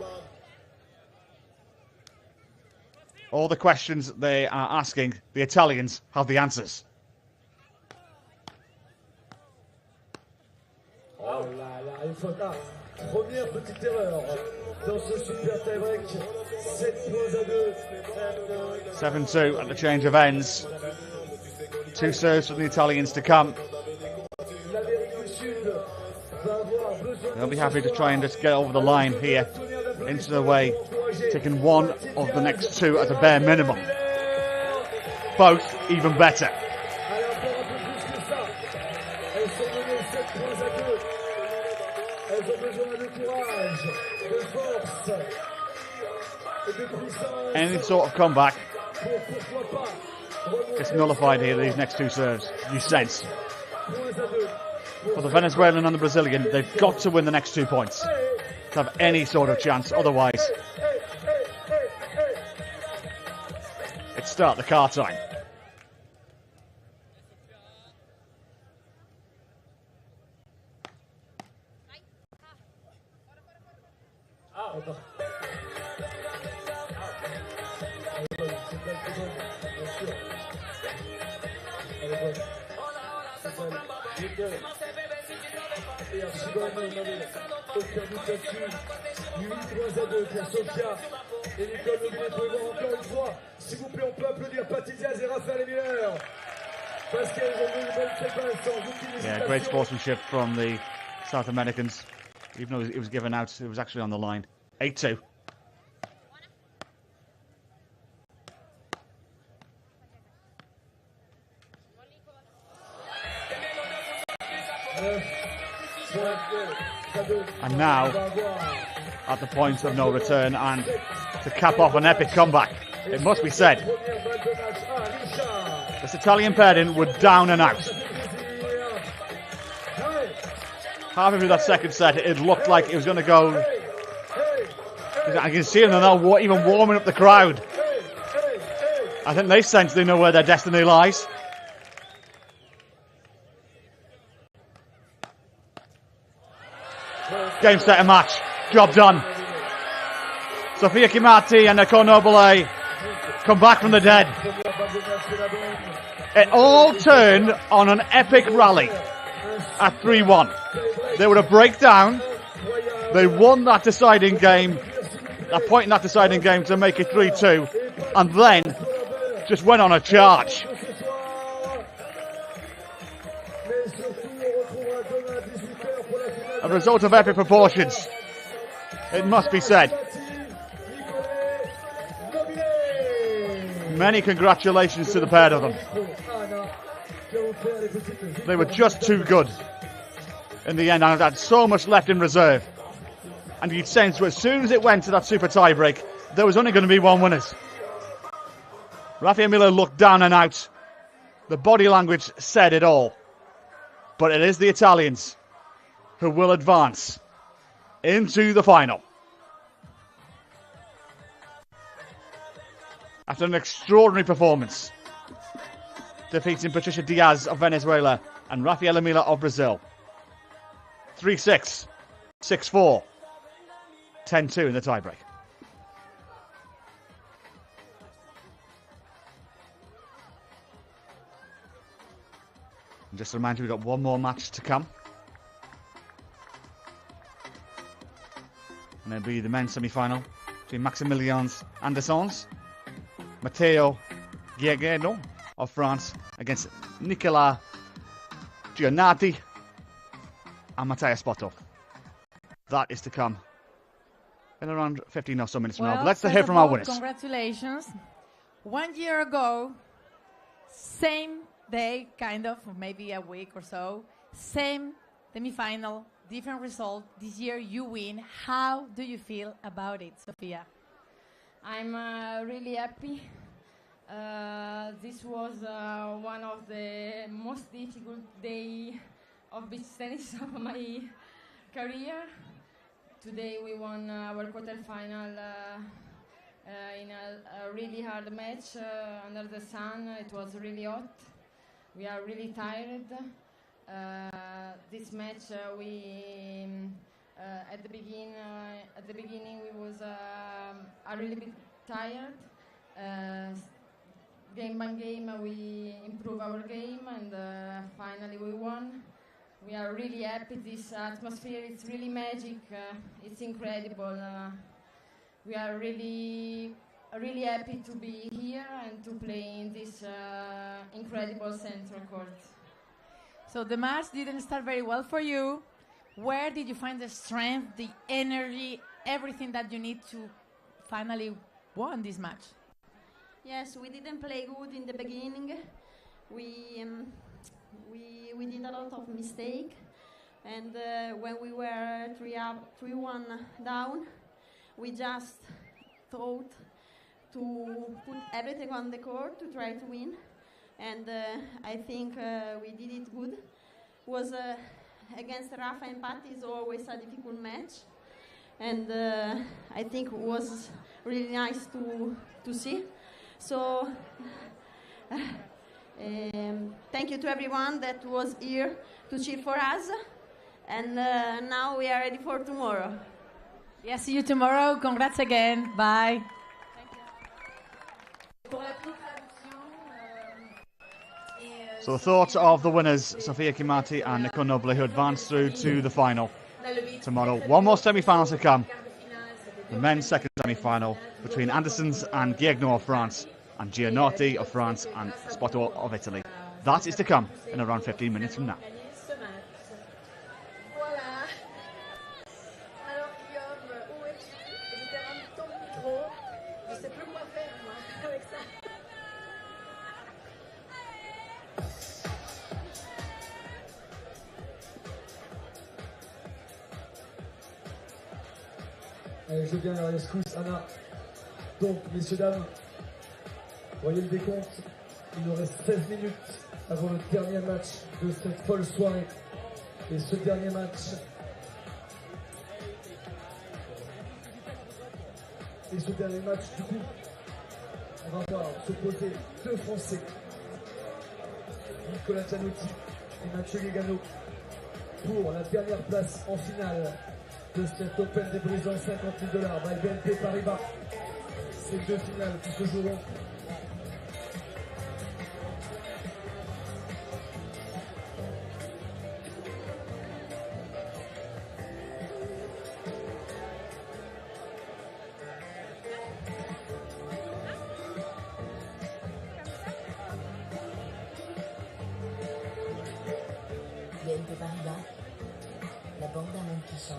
All the questions they are asking, the Italians have the answers. Oh là là, il faut là. Première petite erreur dans ce super tie-break. 7 points à 2. 7-2 at the change of ends. 2 serves for the Italians to come. They'll be happy to try and just get over the line here, into the way, taking one of the next 2 at a bare minimum. Both even better. Any sort of comeback gets nullified here, these next 2 serves, you sense. For the Venezuelan and the Brazilian, they've got to win the next 2 points to have any sort of chance, otherwise it's start the car time. Et Archibald, on n'avait aucun doute là-dessus. 8 points à 2 pour Sofia et Nicole Legrand. Vous pouvez voir encore une fois, s'il vous plaît, on peut applaudir Patty Diaz et Raphaël Miller. Parce qu'elles ont vu une bonne séquence sans aucune hésitation. Yeah, great sportsmanship from the South Americans. Even though it was given out, it was actually on the line. 8-2. And now, at the point of no return, and to cap off an epic comeback, it must be said, this Italian pairing were down and out. Halfway through that second set, it looked like it was going to go. I can see them now even warming up the crowd. I think they sense they know where their destiny lies. Game, set, and match. Job done. Sofia Cimatti and Nicole Nobile come back from the dead. It all turned on an epic rally at 3-1. They were a breakdown. They won that deciding game, that point in that deciding game to make it 3-2, and then just went on a charge. A result of epic proportions, it must be said. Many congratulations to the pair of them. They were just too good in the end, and had so much left in reserve. And you'd sense as soon as it went to that super tie break, there was only going to be one winner. Raphael Miller looked down and out. The body language said it all. But it is the Italians who will advance into the final. After an extraordinary performance, defeating Patricia Diaz of Venezuela and Rafaela Miller of Brazil. 3-6, 6-4, 10-2 in the tiebreak. And just a reminder, we've got one more match to come. And it'll be the men's semi-final between Maximilians Andersons, Matteo Giagueno of France against Nicolas Giannati and Matthias Potov. That is to come in around 15 or so minutes from now. But let's hear from our winners. Congratulations. 1 year ago, same day, kind of, or maybe a week or so, same semi-final, different result. This year you win. How do you feel about it, Sofia? I'm really happy. This was one of the most difficult days of beach tennis of my career. Today we won our quarterfinal in a really hard match under the sun. It was really hot. We are really tired. This match we at the beginning we was a really bit tired. Game by game we improve our game, and finally we won. We are really happy. This atmosphere, it's really magic. It's incredible. we are really happy to be here and to play in this incredible central court. So the match didn't start very well for you. Where did you find the strength, the energy, everything that you need to finally win this match? Yes, we didn't play good in the beginning. We did a lot of mistake, and when we were 3-1 down, we just thought to put everything on the court to try to win, and I think we did it good. Was against Rafa and Patti is always a difficult match, and I think it was really nice to see. So thank you to everyone that was here to cheer for us, and now we are ready for tomorrow. Yeah, see you tomorrow. Congrats again. Bye. So the thoughts of the winners, Sofia Kimati and Nicole Noble, who advanced through to the final tomorrow. One more semi-final to come. The men's second semi-final between Andersons and Guignot of France and Gianotti of France and Spoto of Italy. That is to come in around 15 minutes from now. Voilà. Alors Guillaume, où es-tu? Littéralement ton micro. Je sais plus quoi faire moi avec ça. Allez, je viens à la rescousse, Anna. Donc, messieurs, dames, voyez le décompte. Il nous reste 16 minutes avant le dernier match de cette folle soirée. Et ce dernier match... du coup, on va voir s'opposer deux Français. Nicolas Gianotti et Mathieu Guéganot pour la dernière place en finale de cet Open des Brisants, 50 000 $ by BNP Paribas. Ces deux finales qui se joueront. BNP Paribas, la banque d'un monde qui change.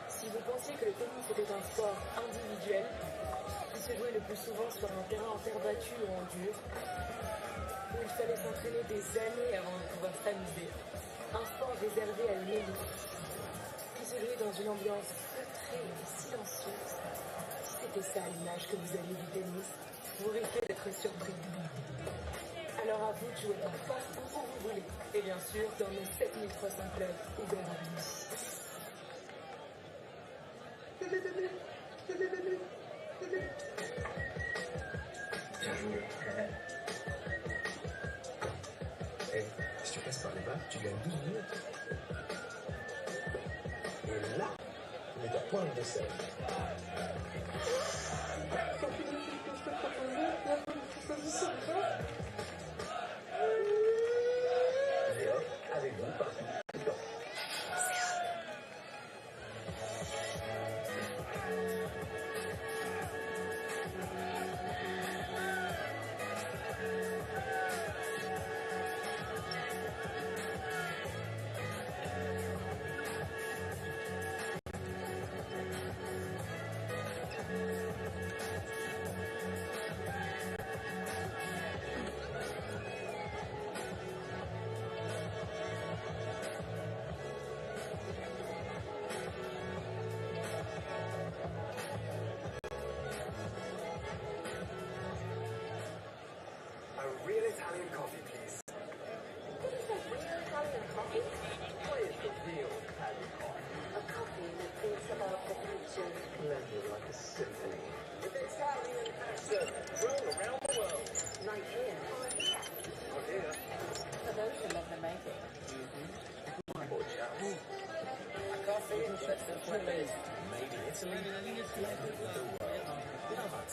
Si vous pensiez que le tennis était un sport individuel, qui se jouait le plus souvent sur un terrain en terre battue ou en dur, où il fallait s'entraîner des années avant de pouvoir s'amuser, un sport réservé à une élite, qui se jouait dans une ambiance feutrée et silencieuse, si c'était ça l'image que vous aviez du tennis, vous risquez d'être surpris. Alors à vous de jouer partout où vous voulez, et bien sûr dans nos 7300 clubs ouverts à tous. Bien joué. Et si tu passes par les bas, tu gagnes 12 minutes. Et là, on est à point de décès. Avec vous partout.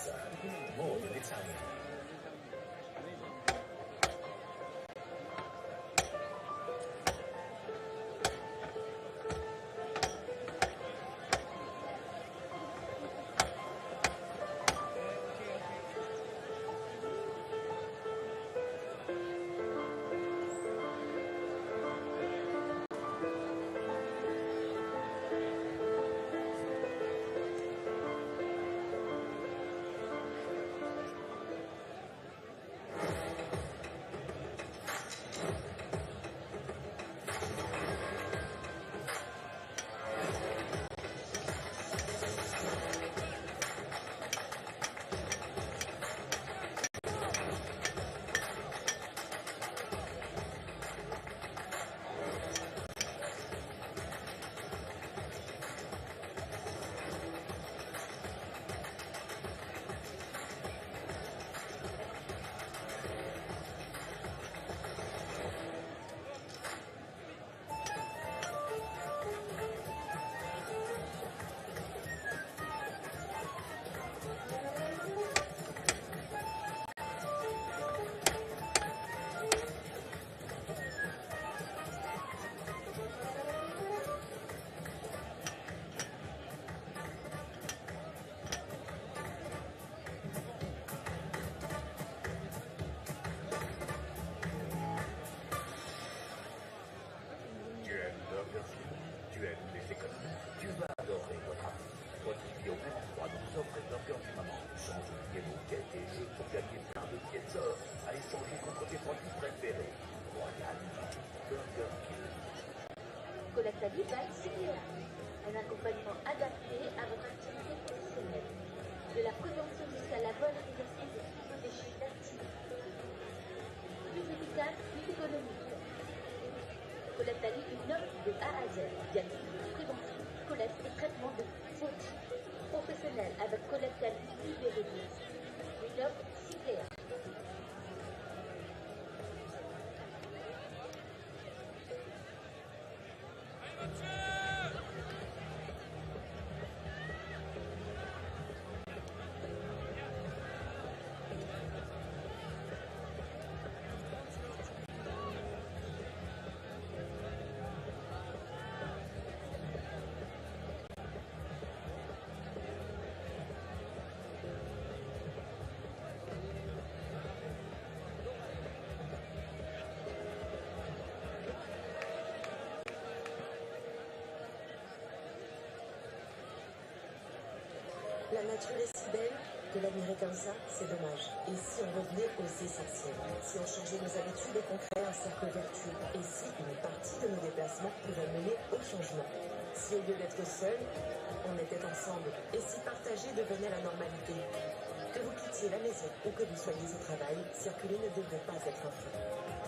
answer. More than Italian. Collectalis by CPA. Un accompagnement adapté à votre activité professionnelle. De la prévention jusqu'à la bonne utilisation des psychodéchets d'activité. Plus efficace, plus économique. Collectalis innove de A à Z. Diagnostic, prévention, collecte et traitement de vos déchets. Professionnel avec Collectalis Libéré. Innove CPA. La nature est si belle que l'admirer comme ça, c'est dommage. Et si on revenait aux essentiels? Si on changeait nos habitudes et qu'on créait un cercle vertueux? Et si une partie de nos déplacements pouvait mener au changement? Si au lieu d'être seul, on était ensemble? Et si partager devenait la normalité? Que vous quittiez la maison ou que vous soyez au travail, circuler ne devrait pas être un frein.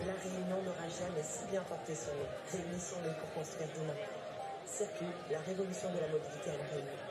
La Réunion n'aura jamais si bien porté son nom. Réunissons-les pour construire demain. Circule, la révolution de la mobilité à la Réunion.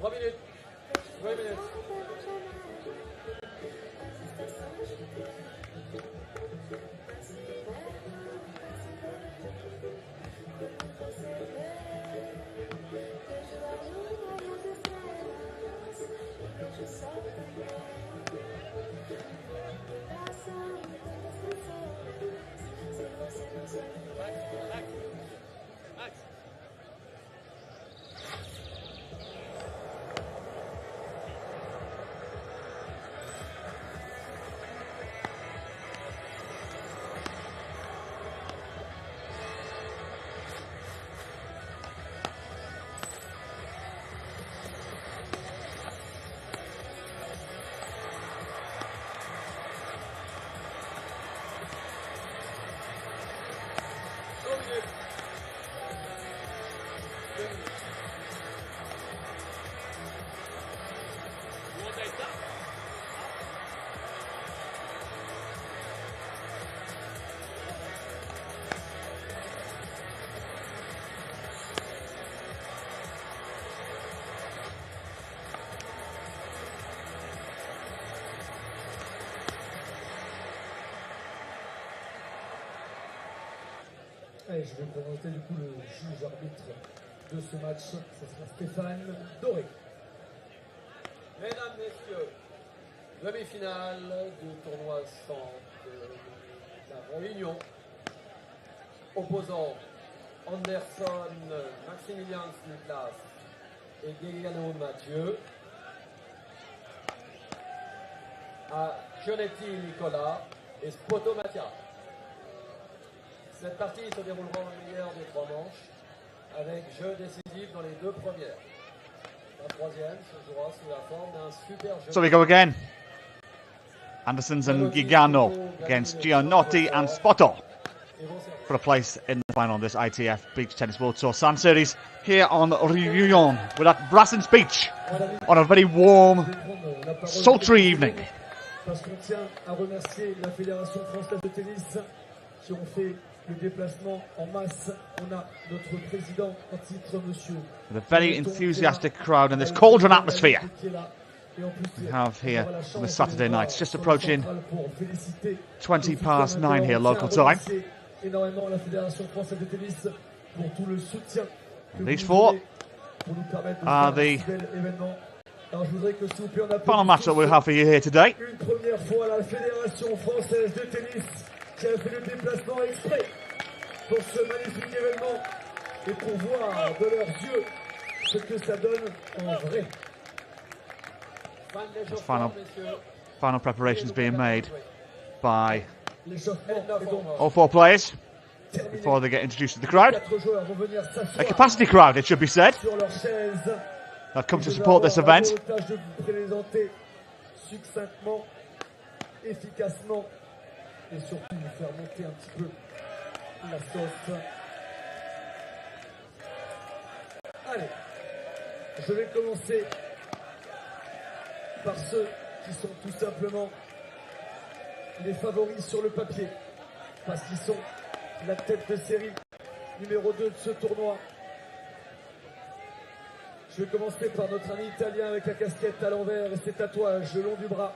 3 minutes. 3 minutes. Et je vais présenter du coup le juge arbitre de ce match, ce sera Stéphane Doré. Mesdames, Messieurs, demi-finale du tournoi centre de la Réunion, opposant Anderson, Maximilian Niklas et Guiliano Mathieu à Gionetti Nicolas et Spoto Mattia. Cette partie se déroulera au meilleur des 3 manches, avec jeu décisif dans les 2 premières. La troisième se jouera sous la forme d'un super jeu. So we go again. Andersons and Gigano against Gianotti and Spoto for a place in the final of this ITF Beach Tennis World Tour Sand Series here on Réunion with that Brassens Beach on a very warm, sultry evening. Parce qu'on tient à remercier la Fédération française de tennis qui ont fait le déplacement en masse. On a notre président en titre, monsieur. With a very enthusiastic crowd and this cauldron atmosphere we have here on this Saturday night. It's just approaching 20 past 9 here local time. Énormément la Fédération française de tennis pour tout le soutien que These vous four donnez pour nous permettre de are faire un the si bel événement. Alors je voudrais que s'il vous plaît on final match that we'll have for you here today. une première fois la Fédération française de tennis qui a fait le déplacement exprès pour ce magnifique événement et pour voir de leurs yeux ce que ça donne en vrai. Final preparations being made by L'échauffement est donc all 4 players before they get introduced to the crowd. 4 joueurs vont venir A s'asseoir capacity crowd, it should be said, sur leurs chaises. that comes to Je vais support this avoir event. la tâche de vous présenter succinctement, efficacement et surtout vous faire monter un petit peu la sauce. Allez, je vais commencer par ceux qui sont tout simplement les favoris sur le papier, parce qu'ils sont la tête de série numéro 2 de ce tournoi. Je vais commencer par notre ami italien avec la casquette à l'envers et ses tatouages le long du bras.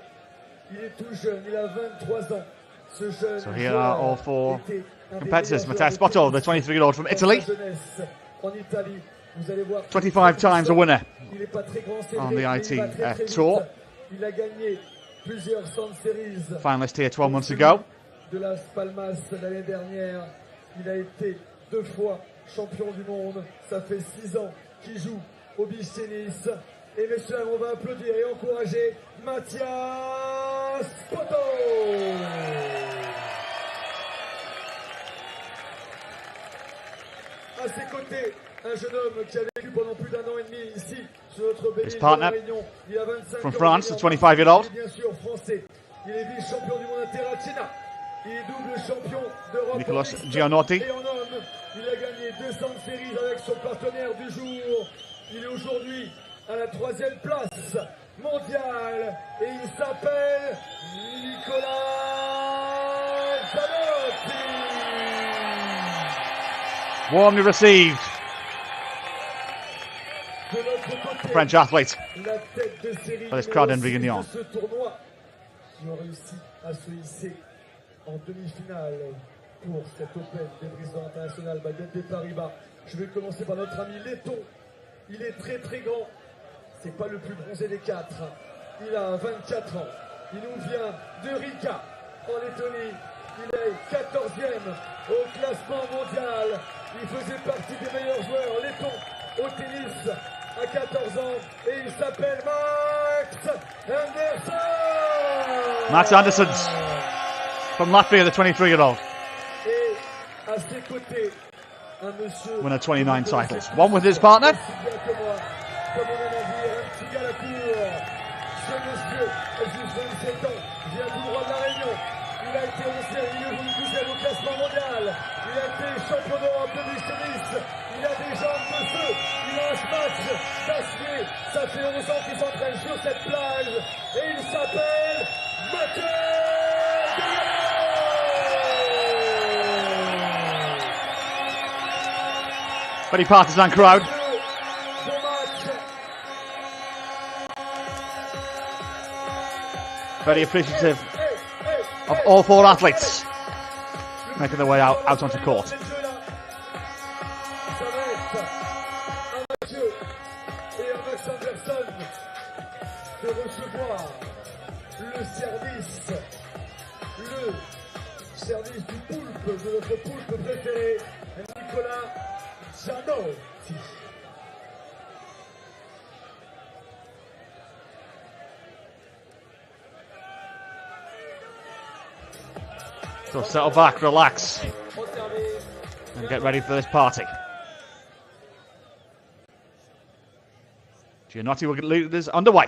Il est tout jeune, il a 23 ans. Ce jeune So here are all 4 était un des competitors. meilleurs Matteo joueurs de Spoto, the tennis 23-year-old from dans Italy, sa jeunesse. En Italie, vous allez voir 25 times a winner il est pas très grand, c'est on vrai, the mais il va ITF très, très Tour. vite. Il a gagné plusieurs Sand Series. Finalist here 12 months ago. De Las Palmas l'année dernière. Il a été 2 fois champion du monde. Ça fait 6 ans qu'il joue au beach tennis. Et messieurs, on va applaudir et encourager Mathias Spoto. À ses côtés, un jeune homme qui a vécu pendant plus d'un an et demi ici, sur notre belle His île de la partner Réunion. Il a 25 from ans. France, Il est the 25-year-old. Il est bien sûr français. Il est vice-champion du monde Terracina. Il est double champion d'Europe. Nicolas en mixte Gianotti. Et en homme, il a gagné 200 séries avec son partenaire du jour. Il est aujourd'hui à la 3e place mondiale. Et il s'appelle Nicolas Gianotti. Warmly received De notre côté, the French athlete. la tête de série For this crowd in numéro Réunion. 6 de ce tournoi, qui ont réussi à se hisser en demi-finale pour cette Open des Brisants International BNP Paribas. Je vais commencer par notre ami Letton. Il est très très grand. C'est pas le plus bronzé des quatre. Il a 24 ans. Il nous vient de Riga, en Lettonie. Il est 14e au classement mondial. Il faisait partie des meilleurs joueurs lettons au tennis à 14 ans. Et il s'appelle Max Anderson. Max Anderson from Latvia, the 23-year-old. Et à ses côtés, un monsieur. Winner 29 titles. One with his partner. Comme on aime à dire, un petit gars à la cour. Ce monsieur, a juste 27 ans, vient tout droit de la Réunion. Il a été 11e, il est aujourd'hui 12e au classement mondial. Il a été champion d'Europe de tennis. Il a des jambes de feu. Il a un smash d'acier. Ça fait 11 ans qu'il s'entraîne sur cette plage. Et il s'appelle Mathieu Guillaume. Very partisan crowd. Very appreciative of all four athletes making their way out onto court. Ça va être un Mathieu et un Max Anderson de recevoir le service du poulpe, de notre poulpe préféré, Nicolas Gianotti. So settle back, relax, and get ready for this party. Gianotti will get leaders underway.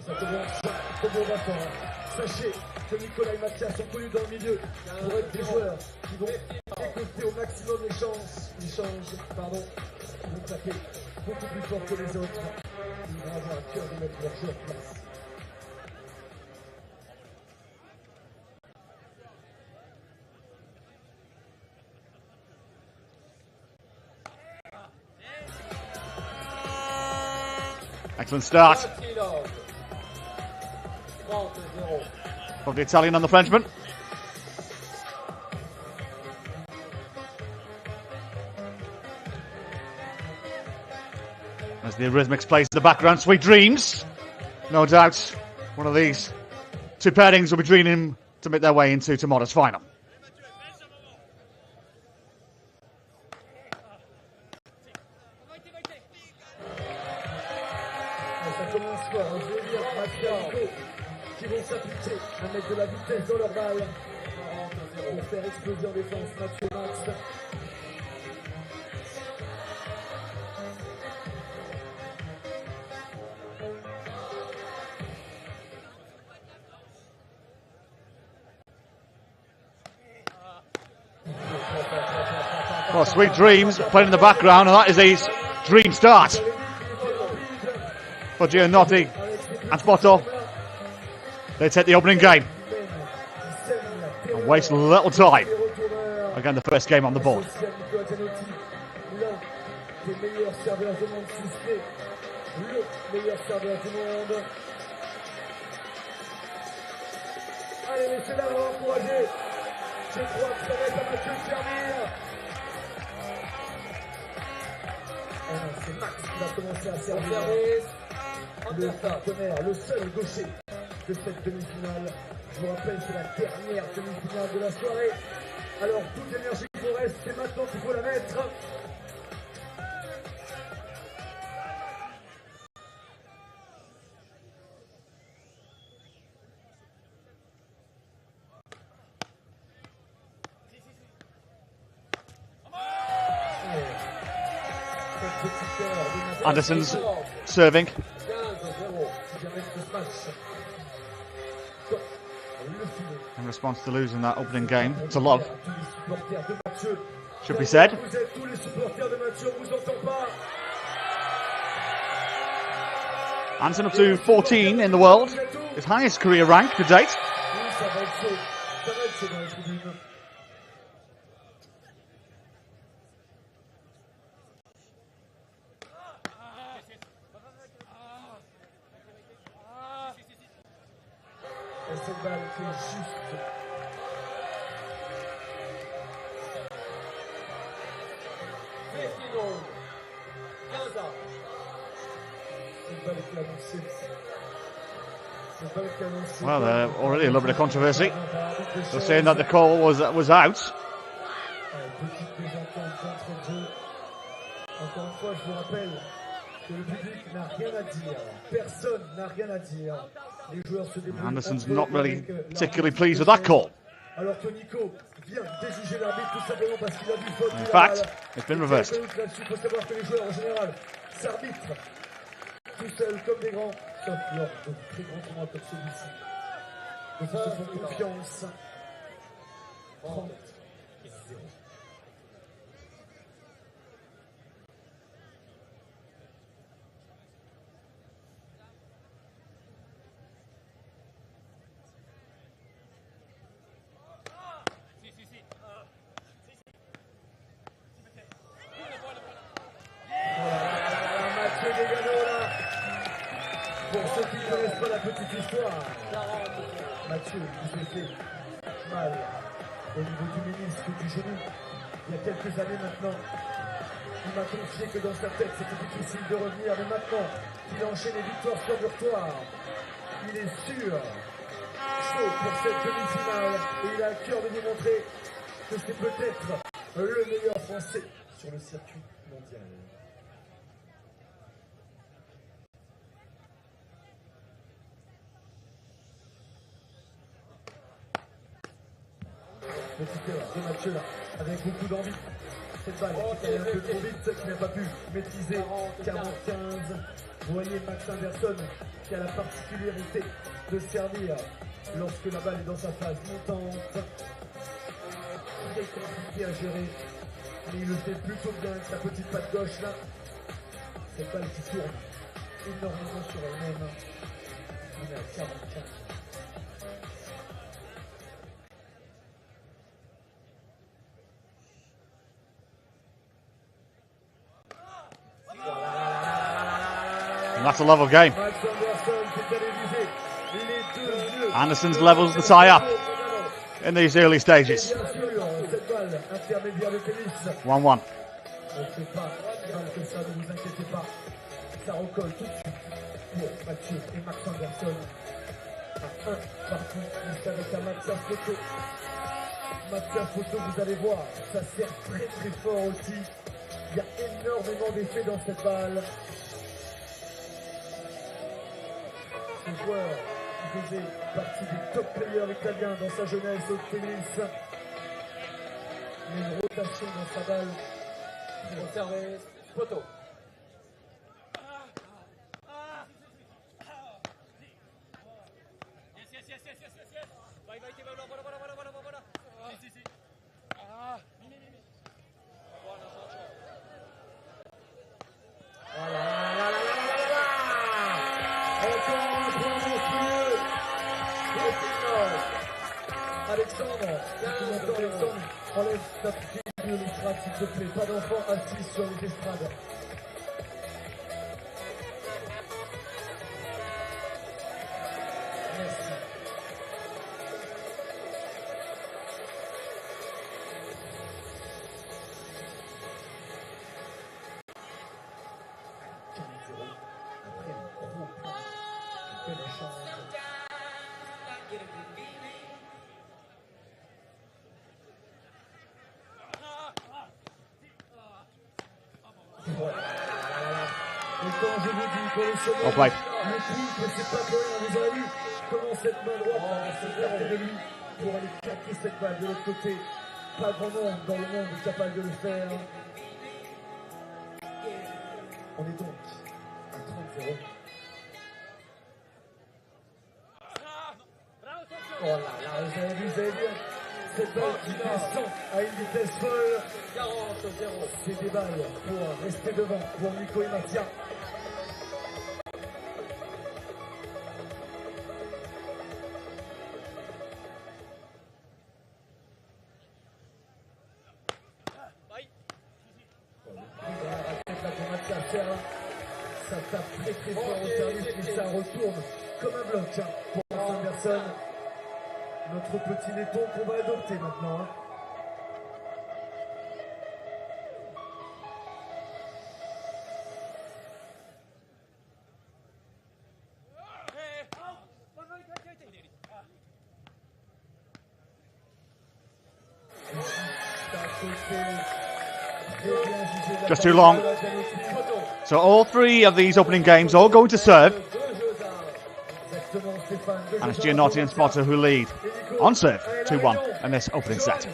Ça commence comme on va faire. Sachez que Nicolas et Mathias sont connus dans le milieu pour être des joueurs qui vont écouter au maximum les chances, ils vont taper beaucoup plus fort que les autres. Ils vont avoir à cœur de mettre leur jeu en place. Excellent start of the Italian and the Frenchman. As the Eurythmics plays in the background, Sweet Dreams. No doubt one of these two pairings will be dreaming to make their way into tomorrow's final. Ça commence fort, je veux dire, Mathieu et Nico qui vont s'appliquer à mettre de la vitesse dans leur balle pour faire exploser en défense Mathieu Max. Well, Sweet Dreams playing in the background, and that is a dream start for Gianotti and Spoto. They take the opening game and waste little time. Again, the first game on the board. Allez, laissez-la encourager. Je crois que ça va être à Mathieu de servir. C'est Max qui va commencer à servir. Le partenaire, le seul gaucher de cette demi-finale. Je vous rappelle, c'est la dernière demi-finale de la soirée. Alors, toute l'énergie qui vous reste, c'est maintenant qu'il faut la mettre. Anderson's serving. In response to losing that opening game to Love. Should be said. Anderson up to 14 in the world. His highest career rank to date. Et cette balle qui est juste. Cette balle qui annonce. Cette balle qui annonce. Well, already a little bit of controversy. They're saying that the call was out. Petite mésentente d'entre jeu. Encore une fois, je vous rappelle que le public n'a rien à dire. Personne n'a rien à dire. Les joueurs se débrouillent. Anderson's not really particularly pleased with that call. Alors que Nico vient déjuger l'arbitre tout simplement parce qu'il a vu faute. In fact, it's been reversed. Là-dessus, il faut savoir que les joueurs en général s'arbitrent tout seuls comme des grands, sauf lors de très grands tournois comme celui-ci. Donc ils se font confiance. 30-0. Mathieu, il s'est fait mal au niveau du ménisque du genou il y a quelques années maintenant. Il m'a confié que dans sa tête c'était difficile de revenir, mais maintenant qu'il a enchaîné victoire sur victoire, il est sûr, chaud pour cette demi-finale et il a à cœur de nous montrer que c'est peut-être le meilleur Français sur le circuit mondial. Petite erreur de Mathieu là, avec beaucoup d'envie. Cette balle qui allait un peu trop vite, qui n'a pas pu maîtriser. 40-15. Vous voyez Max Anderson qui a la particularité de servir lorsque la balle est dans sa phase montante. Très compliqué à gérer, mais il le fait plutôt bien avec sa petite patte gauche là. Cette balle qui tourne énormément sur elle-même. Il est à 45. And that's a level game. Anderson's levels the tie up in these early stages. 1-1. Ça recolle tout de suite pour Mathieu et Max Anderson. À 1 partout, juste avec un Mathieu photo. Mathieu photo, vous allez voir, ça sert très très fort aussi. Il y a énormément d'effets dans cette balle. Ce joueur qui faisait partie des top players italiens dans sa jeunesse au tennis. Il y a une rotation dans sa balle. Pour service, photo. Alexandre, enlève ta petite de l'estrade s'il te plaît. Pas d'enfants assis sur les estrades. Merci. Après un gros plan, un bel échange. Et quand je vous dis que le sommet, Off-light. le triple, c'est pas pour rien. Vous avez vu comment cette main droite va se faire de lui pour aller claquer cette balle de l'autre côté. Pas grand monde dans le monde est capable de le faire. On est donc à 30-0. Oh là là, vous avez vu cette balle qui descend à une vitesse folle. 40-0. C'est des balles pour rester devant pour Nico et Mathia. Ça tape très très fort au service, mais ça retourne comme un bloc pour Anderson. Notre petit laiton qu'on va adopter maintenant. Hein. Just too long. So all three of these opening games all going to serve. And it's Giannotti and Spotter who lead on serve 2-1 in this opening set.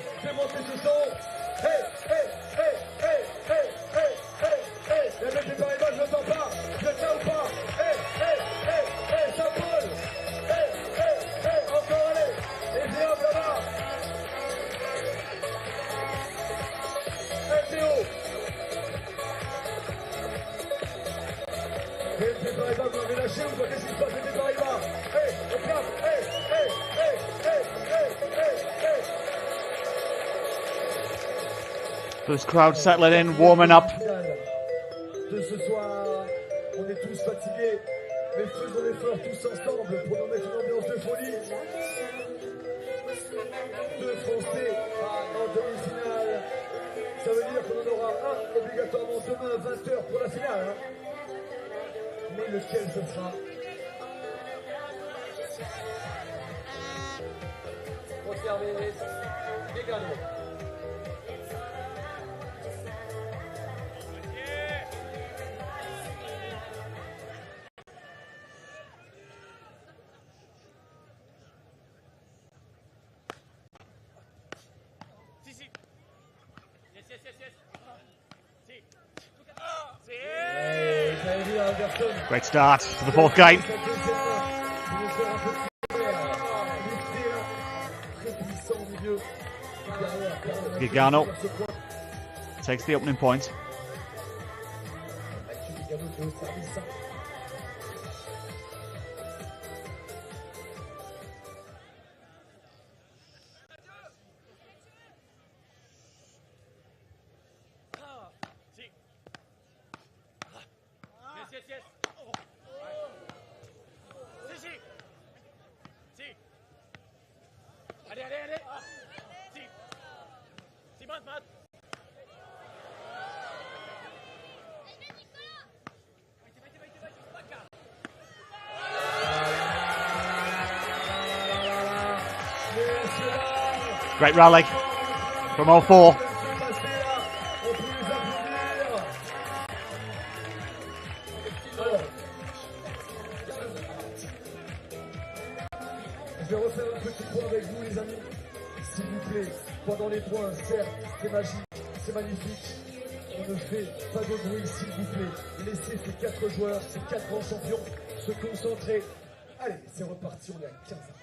This crowd settling in, warming up. De ce soir, on est tous fatigués, mais faisons l'effort tous ensemble pour nous mettre une ambiance de folie. Deux Français en demi-finale. Ça veut dire qu'on en aura un obligatoirement demain à 20h pour la finale. Hein. Mais lequel ce sera? Pour terminer, Vigano. Great start to the fourth game. Gigano takes the opening point. Great rally from all four. Je vais refaire un petit point avec vous les amis, s'il vous plaît. Pendant les points, certes, c'est magique, c'est magnifique. On ne fait pas de bruit, s'il vous plaît. Laissez ces 4 joueurs, ces 4 grands champions se concentrer. Allez, c'est reparti, on est à 15 ans.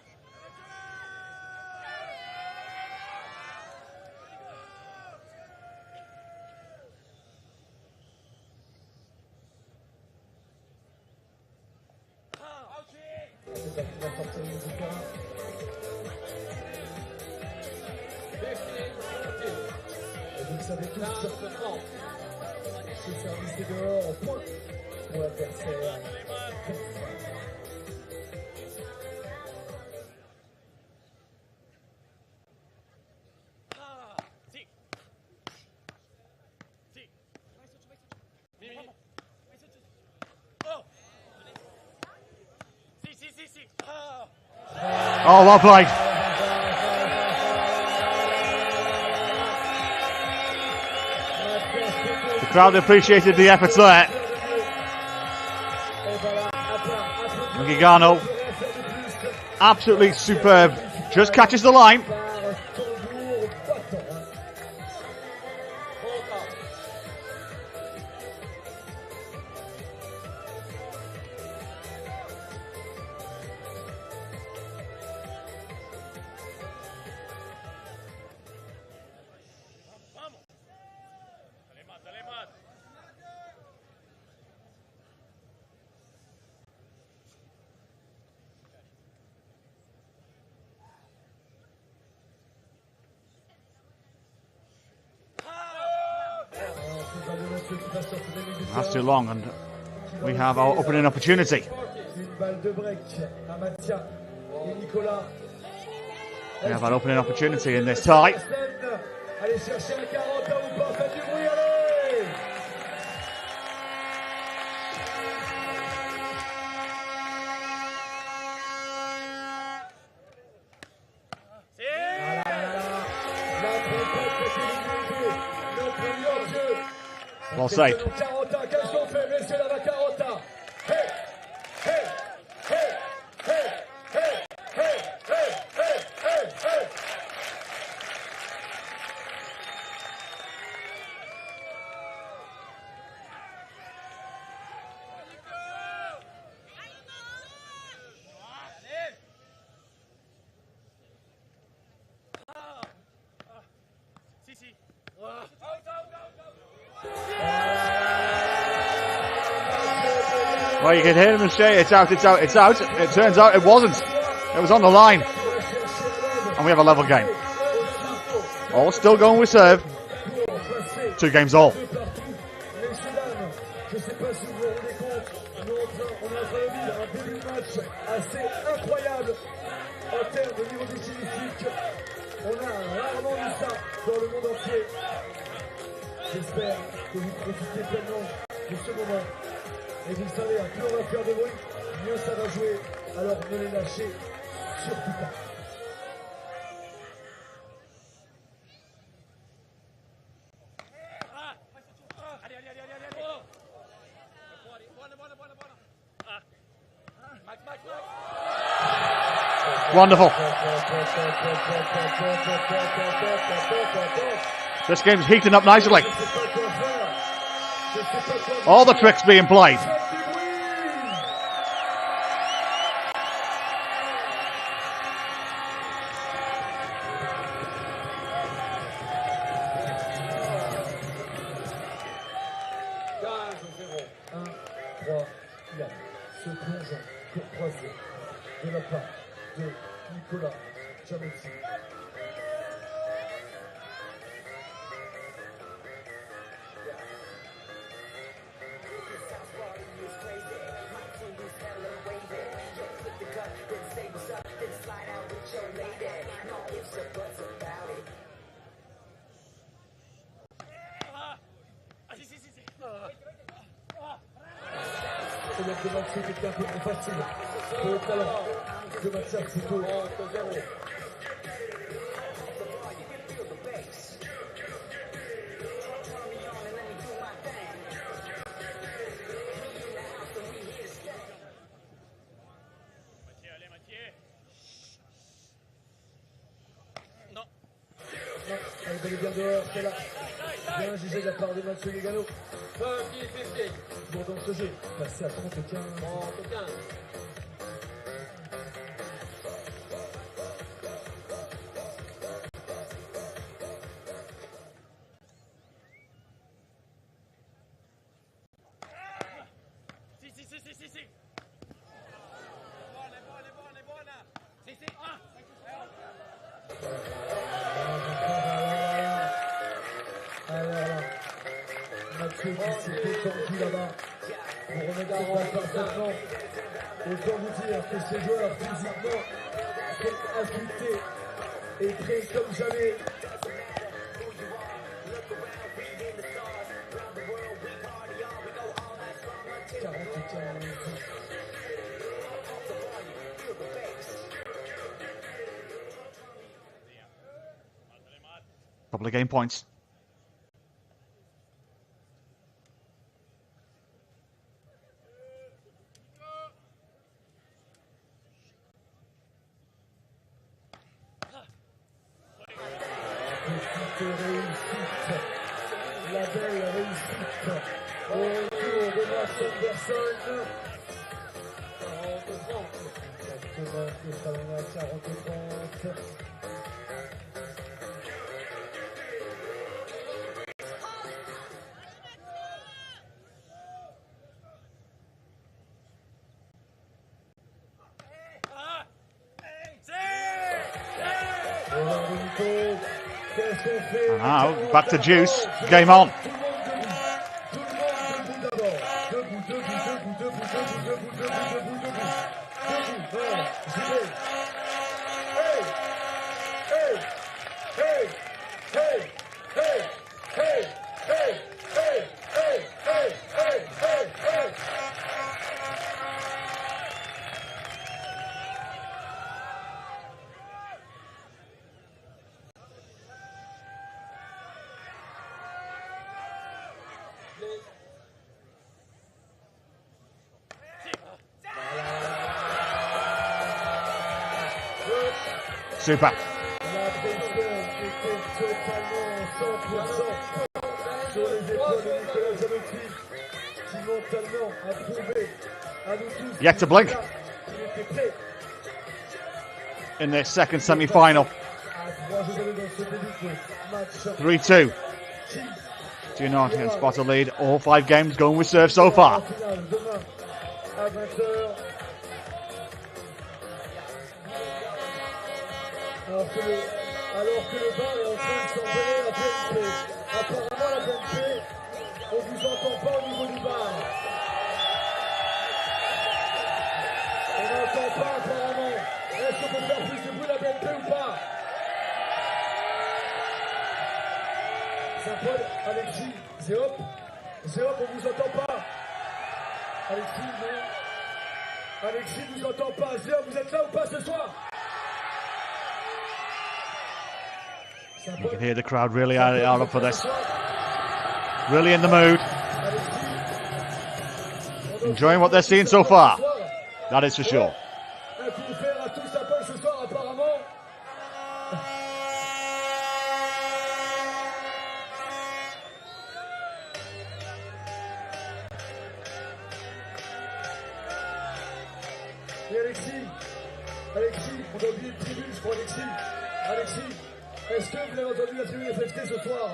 Et vous le savez tous, ce service est dehors au point pour l'adversaire. Oh, well played. The crowd appreciated the efforts there. Gigano, absolutely superb. Just catches the line. That's too long, and we have our opening opportunity. Une balle de break à Mathia et Nicolas. We have an opening opportunity in this tie. Allez chercher un 40 ou pas, faites du bruit, allez! Well saved. Carota, qu'est-ce qu'on fait, messieurs, là, la Carota? Hey! Hey! Hey! Hey! Hey! Hey! Hey! Hey! Hey! Hey! Well, you can hear him say, it's out, it's out, it's out. It turns out it wasn't. It was on the line. And we have a level game. All still going with serve. 2 games all. J'espère que vous profitez pleinement de ce moment. Et vous le savez, plus on va faire de bruit, mieux ça va jouer. Alors ne les lâchez surtout pas. Wonderful. This game's heating up nicely. All the tricks being played. Se plongeant pour croiser de la part de Nicolas Giametti. C'est bien que Mathieu était un peu plus facile pour le talent de Mathias plutôt. Non, elle est bel et bien dehors, c'est là. Bien jugé de la part de Mathieu Legano. Bon, dans ce jeu, passé à 30-15. 30-15. Mathieu qui s'est détendu là-bas pour remettre cette balle parfaitement. Autant vous dire que ces joueurs physiquement sont affûtés et prêts comme jamais. Couple of game points. Réussite, la belle réussite au retour de Max Anderson. 40-30. Exactement, le salon à 40-30. And now, back to Juice. Game on. Super. La pression était totalement 100% sur les épaules de Nicolas Zanotti, qui mentalement a prouvé à nous tous Yet to blink qu'il était prêt in their second semi-final. à 3 jeux dans ce début de match. 3-2. Giannotti and Sparta lead. All 5 games going with serve so far. Demain à 20h. Alors que le bar est en train de s'envoler la BNP. Apparemment la BNP, on vous entend pas au niveau du bar. On n'entend pas apparemment. Est-ce qu'on peut faire plus de bruit la BNP ou pas? Saint-Paul, Alexis, Zéop, on vous entend pas. Alexis, non. Alexis vous entend pas. Zéop, vous êtes là ou pas ce soir? You can hear the crowd really are up for this. Really in the mood. Enjoying what they're seeing so far. That is for sure. Un coup offert à tous Saint-Paul ce soir apparemment. Et Alexis, on a oublié une tribune, je crois, Alexis, est-ce que vous avez entendu la tribune FFT ce soir?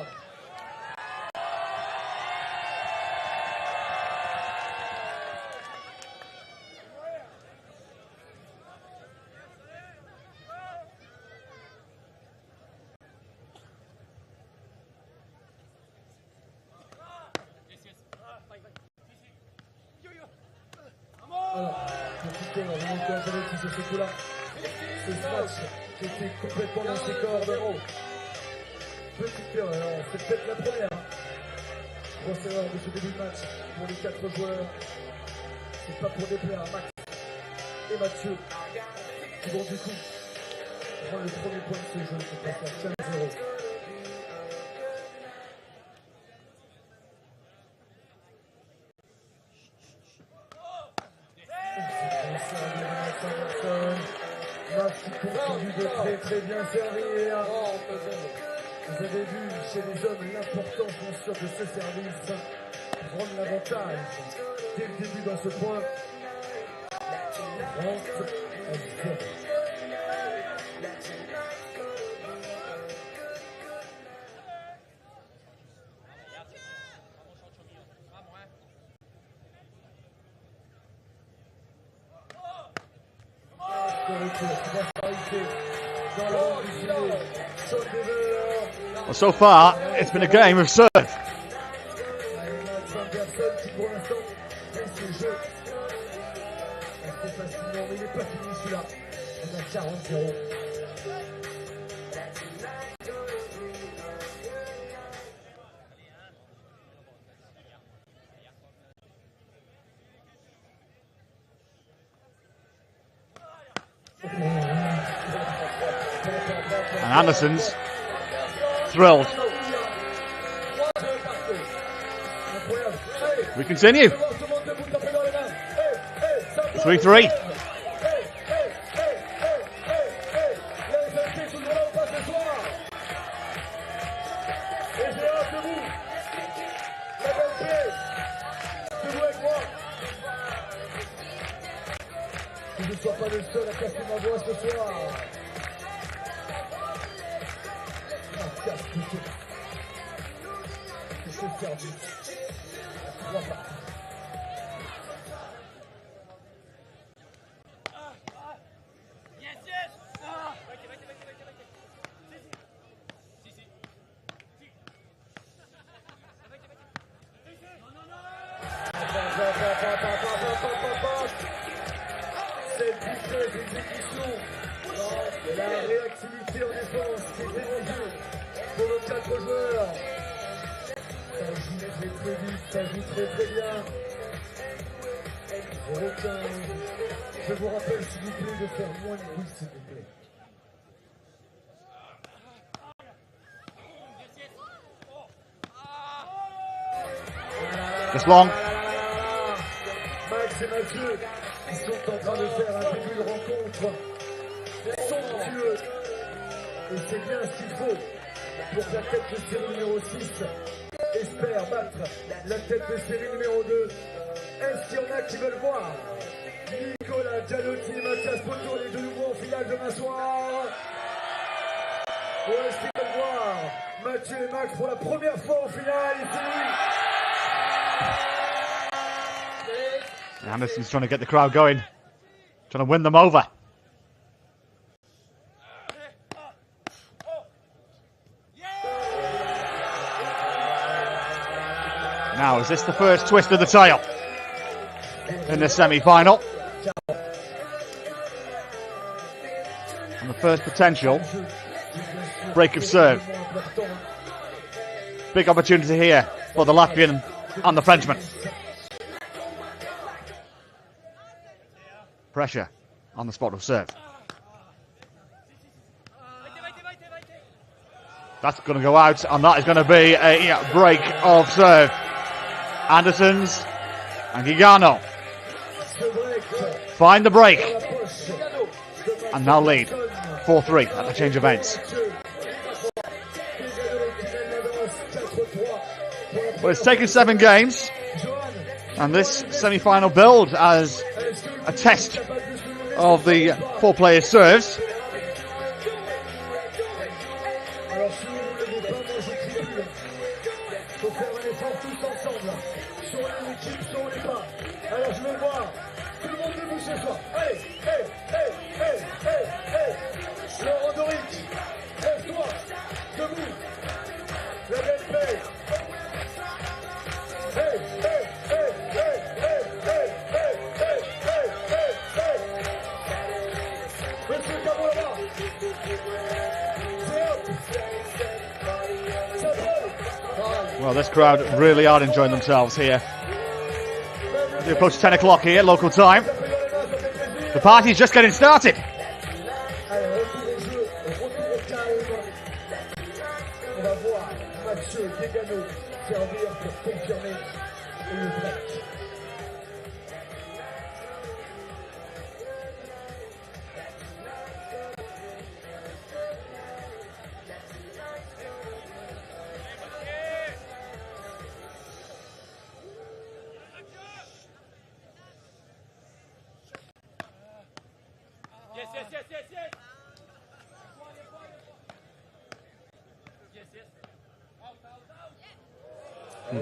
Ce match qui était complètement dans ses cordes. Petite erreur, c'est peut-être la première. Grosse erreur de ce début de match pour les 4 joueurs. C'est pas pour déplaire à Max et Mathieu qui vont du coup prendre le premier point de ce jeu. C'est passé à 15-0. Continue de très bien servir. Vous avez vu chez les hommes l'importance bien sûr de ce service. Prendre l'avantage dès le début dans ce point. 30-0. Well, so far, it's been a game of serve. And Anderson's thrilled. We continue. 3-3. Que je ne sois pas le seul à casser ma voix ce soir. C'est servi. 3 parties. Cette vitesse d'exécution, la réactivité en défense qui est en jeu pour nos 4 joueurs. Ça joue très vite, ça joue très bien. 0-15. Je vous rappelle s'il vous plaît de faire moins de bruit s'il vous plaît. It's long. Max et Mathieu qui sont en train de faire un début de rencontre somptueux. Et c'est bien ce qu'il faut pour que la tête de série numéro 6 espère battre la tête de série numéro 2. Est-ce qu'il y en a qui veulent voir Nicolas Gianotti et Mathias Poteau, les deux nouveaux en finale demain soir? Ou est-ce qu'ils veulent voir Mathieu et Max pour la première fois en finale ici? Anderson's trying to get the crowd going, trying to win them over. Now, is this the first twist of the tail in the semi-final? And the first potential break of serve. Big opportunity here for the Latvian and the Frenchman. Pressure on the spot of serve. That's going to go out, and that is going to be a break of serve. Andersons and Gigano find the break and now lead 4-3 at the change of ends. Well, it's taken 7 games, and this semi-final build as a test of the 4-player serves. Well, this crowd really are enjoying themselves here. We approach 10 o'clock here, local time. The party's just getting started.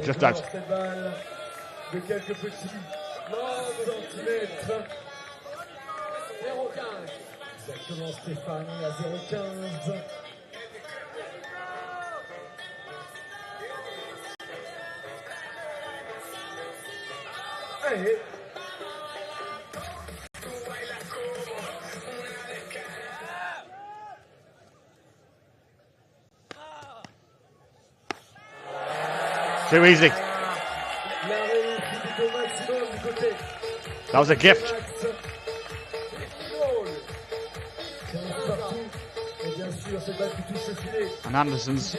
Just out. Cette balle de quelques petits centimètres. 0,15. Exactement, Stéphanie à 0,15. Allez. Too easy. That was a gift. And Anderson's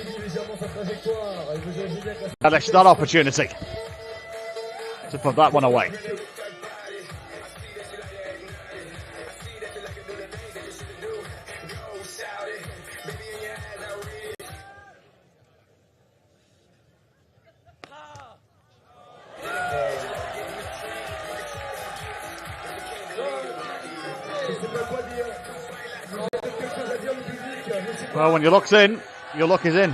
relished that opportunity to put that one away. Well, when your luck's in, your luck is in.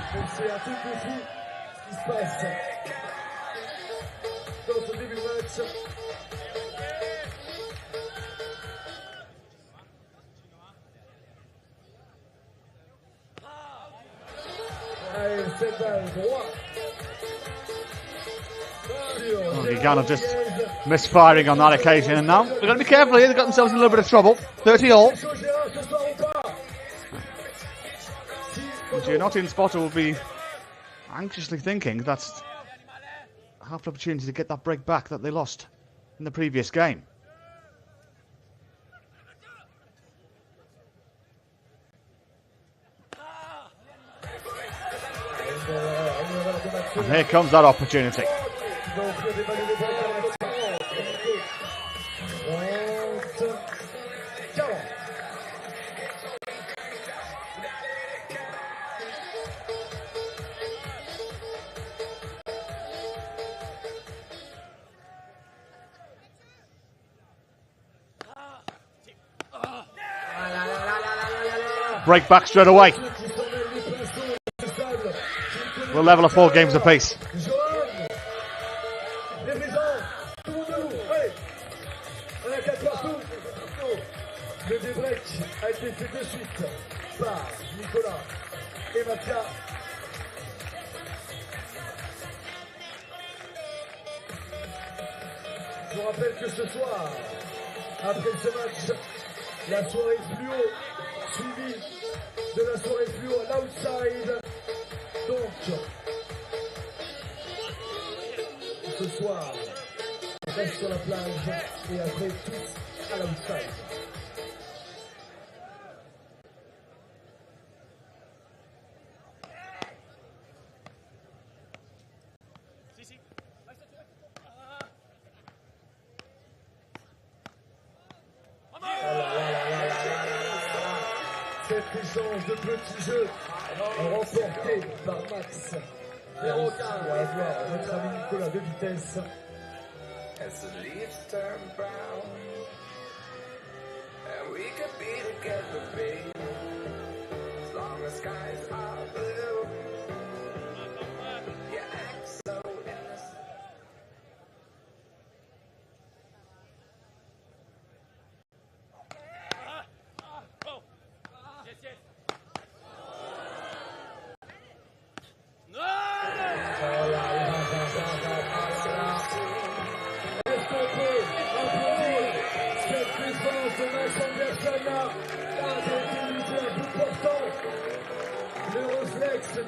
Oh, Gigano just misfiring on that occasion, and now they've got to be careful here. They've got themselves in a little bit of trouble. 30-all. Gianotti and Spotter will be anxiously thinking that's half the opportunity to get that break back that they lost in the previous game. And here comes that opportunity. break back straight away. We'll level at 4 games apiece. Le débreak a été fait de suite par Nicolas et Mathia. Je vous rappelle que ce soir, après ce match, la soirée fluo, suivie de la soirée fluo à l'outside. Donc, ce soir, on reste sur la plage et après tous à l'outside. Cette échange de petits jeux remporté par Max. Et on va avoir notre ami Nicolas de vitesse. As the leaves turn brown, and we could be together, babe, as long as skies are blue. You act so innocent.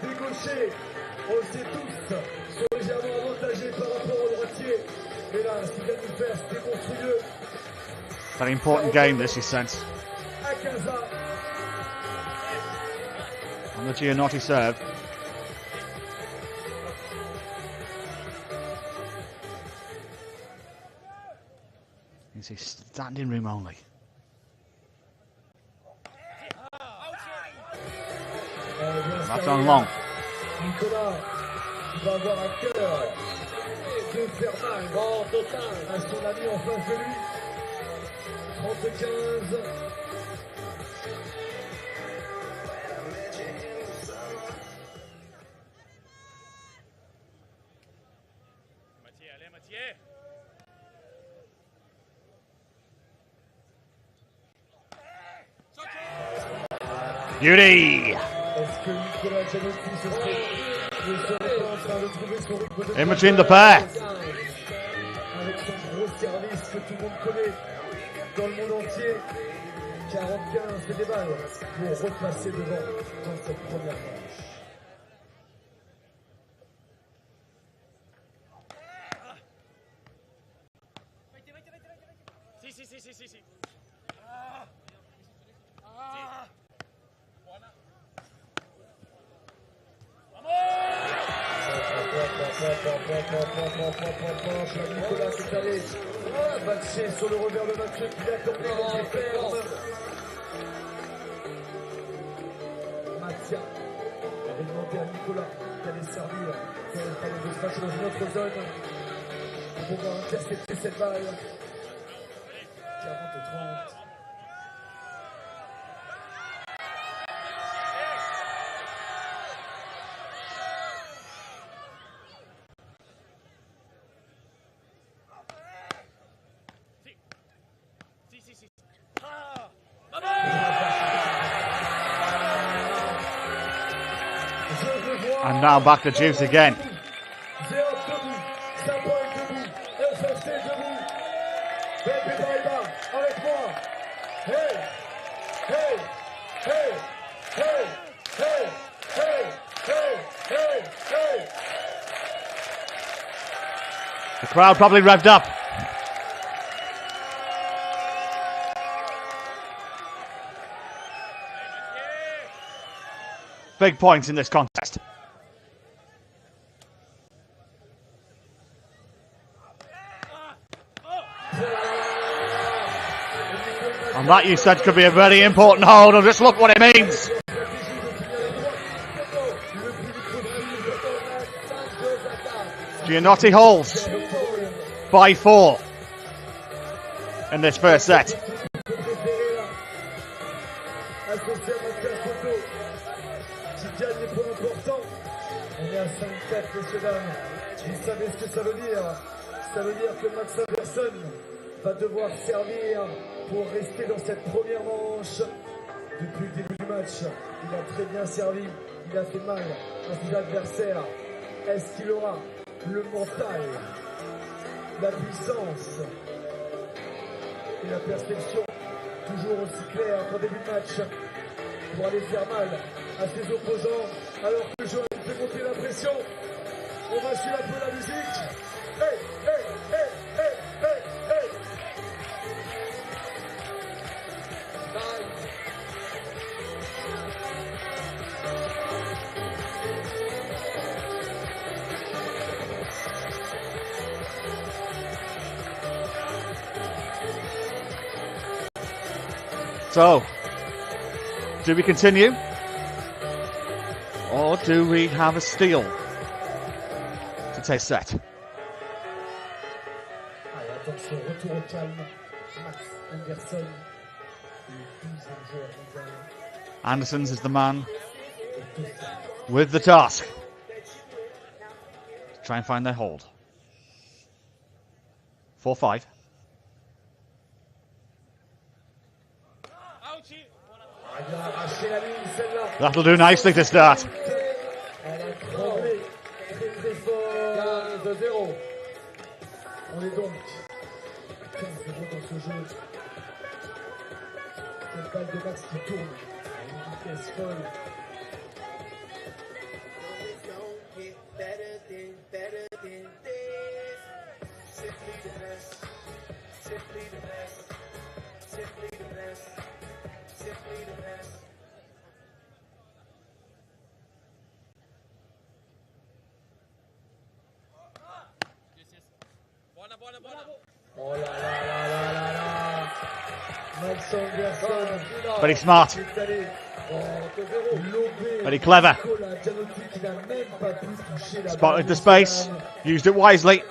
Dégauché, on le sait tous, sont légèrement avantagés par rapport au droitier. Mais là, ce qu'il vient de nous faire, c'était monstrueux. Very important game this, he sense. Akaza. On the Giannotti serve. Is he standing room only? That's on long. Nicolas, il va avoir à cœur de faire mal à son ami en face de lui. 30-15. Beauty! Est-ce que Nicolas Giannotti ne serait pas en train de trouver son rythme de In between the pair. avec son gros service que tout le monde connaît dans le monde entier. 45, c'est des balles pour repasser devant dans cette première manche. Si. Nicolas s'est allé matcher sur le revers de Mathieu qui a tombé dans les fermes. Mathia avait demandé à Nicolas d'aller servir de se passer dans une autre zone pour pouvoir intercepter cette balle. 40-30. And now back to Juice again. The crowd probably revved up. Big points in this contest. And that, you said, could be a very important hold, and just look what it means. Giannotti holds by 4 in this first set. 5-4, messieurs, dames. Vous savez ce que ça veut dire. Ça veut dire que Max Anderson va devoir servir pour rester dans cette première manche. Depuis le début du match, il a très bien servi. Il a fait mal à ses adversaires. Est-ce qu'il aura le mental, la puissance et la perception toujours aussi claire qu'en début de match pour aller faire mal à ses opposants alors que Johan fait monter la pression? On va suivre un peu la musique. Hey, hey, hey, hey, hey, hey. So, do we continue? Or do we have a steal to take set? Allez, attention, retour au calme. Max Anderson, le 12e joueur mondial. Andersons is the man with the task. Try and find their hold. 4-5. Il a arraché la ligne, celle-là. That'll do nicely to start. Elle a tremblé très très fort. 15-0. On est donc 15-0 dans ce jeu. Cette balle de Max qui tourne à une vitesse folle. Oh là là là là là là. Max Anderson. Very smart. Very clever. Spotted the space. Used it wisely.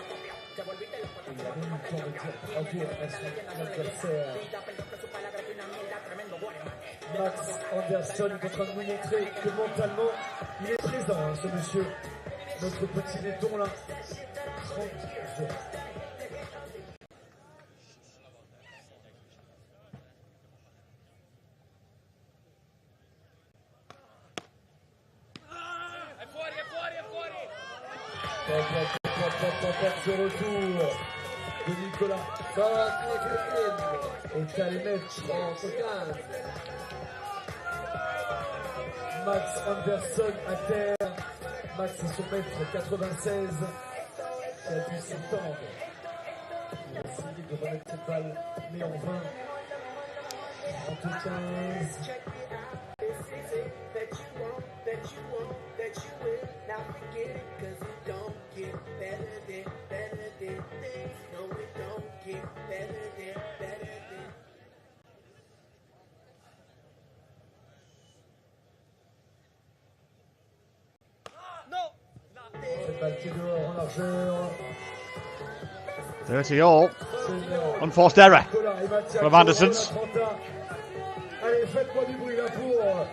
Max Anderson est en train de nous montrer que mentalement, il est présent, hein, ce monsieur. Notre petit laiton là. 30 jours. Ce retour de Nicolas. Et Kalmech entre 15. Max Anderson à terre. Max est son mètre 96. Qui a dû s'étendre. Il a essayé de remettre cette balle, mais en vain. 35. Cette balle qui est dehors en largeur. 30 all. Unforced error from Andersons. Allez, faites-moi du bruit là pour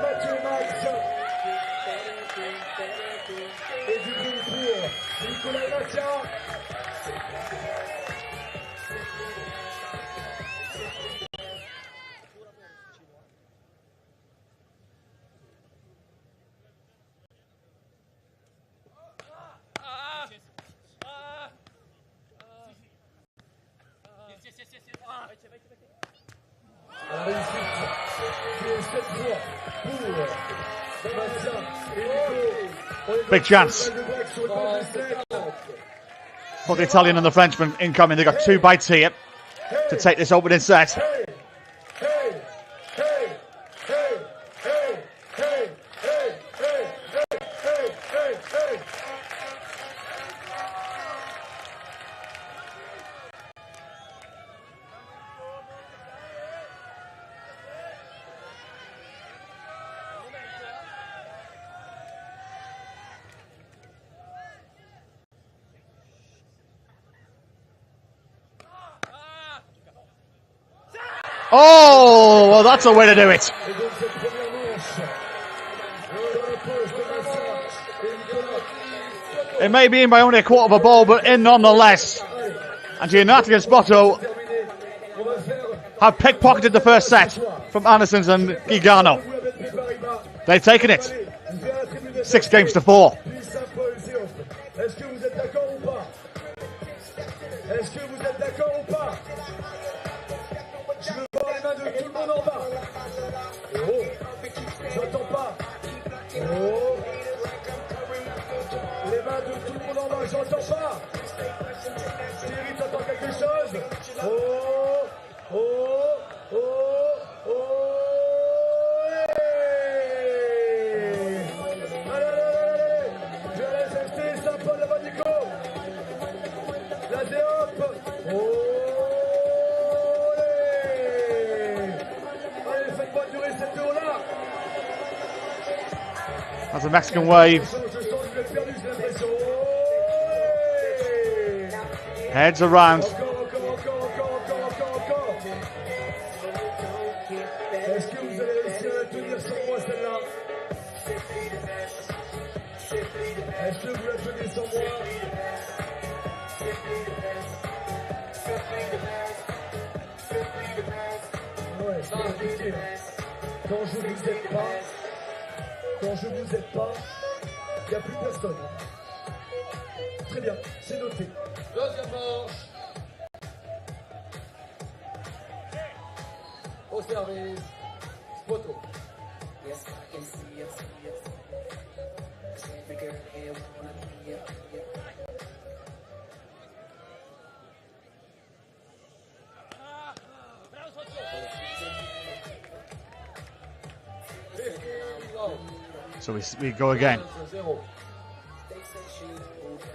Mathieu Max. Et du bruit pour Nicolas et Mathia. La réussite qui est cette fois pour Sébastien et Nico. Big chance for the Italian and the Frenchman incoming. They've got 2 bites here to take this opening set. Oh, well, that's a way to do it. Et donc cette première manche, dans la poche de Mathia et Nicolas. It may be in by only a quarter of a ball, but in nonetheless. And Giannotti and Spotto have pickpocketed the first set from Andersons and Gigano. They've taken it. 6 games to 4. Est-ce que vous êtes d'accord ou pas? Est-ce que vous êtes d'accord ou pas? Je veux voir les mains de tout le monde en bas. Oh, j'entends pas. Oh, les mains de tout le monde en bas, j'entends pas. Thierry, t'entends quelque chose? Oh, oh, oh, oh. That's a Mexican wave. Heads around. Est-ce que vous allez réussir à la tenir sans moi celle-là? Est-ce que vous la tenez sans moi? Ouais, c'est compliqué. Quand je vous aide pas, il n'y a plus personne. Très bien, c'est noté. Deuxième manche. Au service. Photo. So we go again.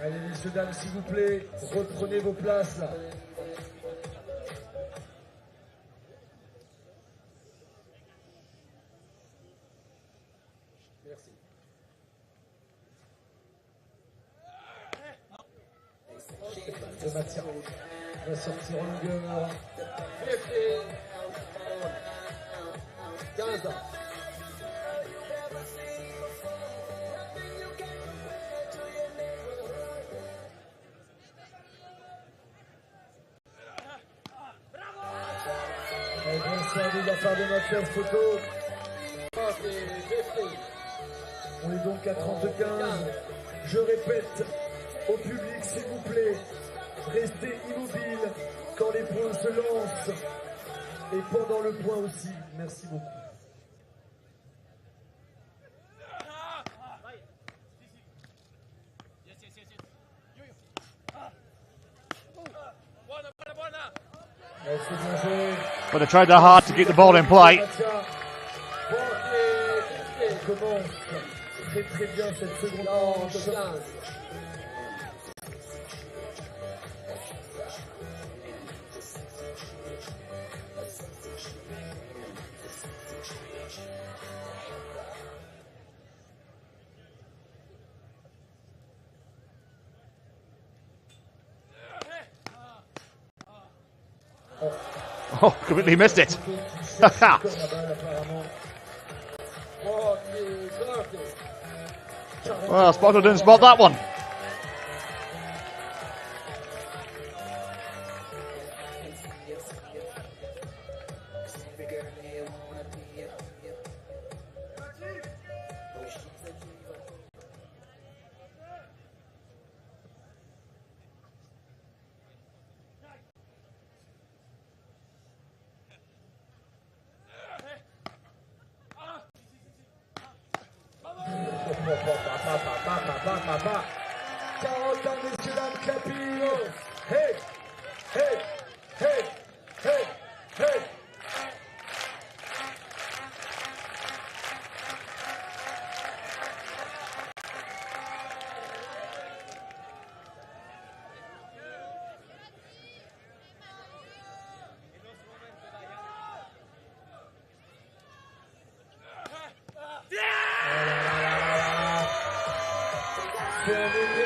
Allez, messieurs, dames, s'il vous plaît, reprenez vos places là. Merci. Le maintien va sortir en longueur. 15 ans. Un grand servi de la part de Mathias Photo. On est donc à 30-15. Je répète au public, s'il vous plaît, restez immobile quand les points se lancent et pendant le point aussi. Merci beaucoup. But they tried their hard to get the ball in play. On commence très très bien cette seconde manche. Oh, completely missed it. Well, Spotto didn't spot that one.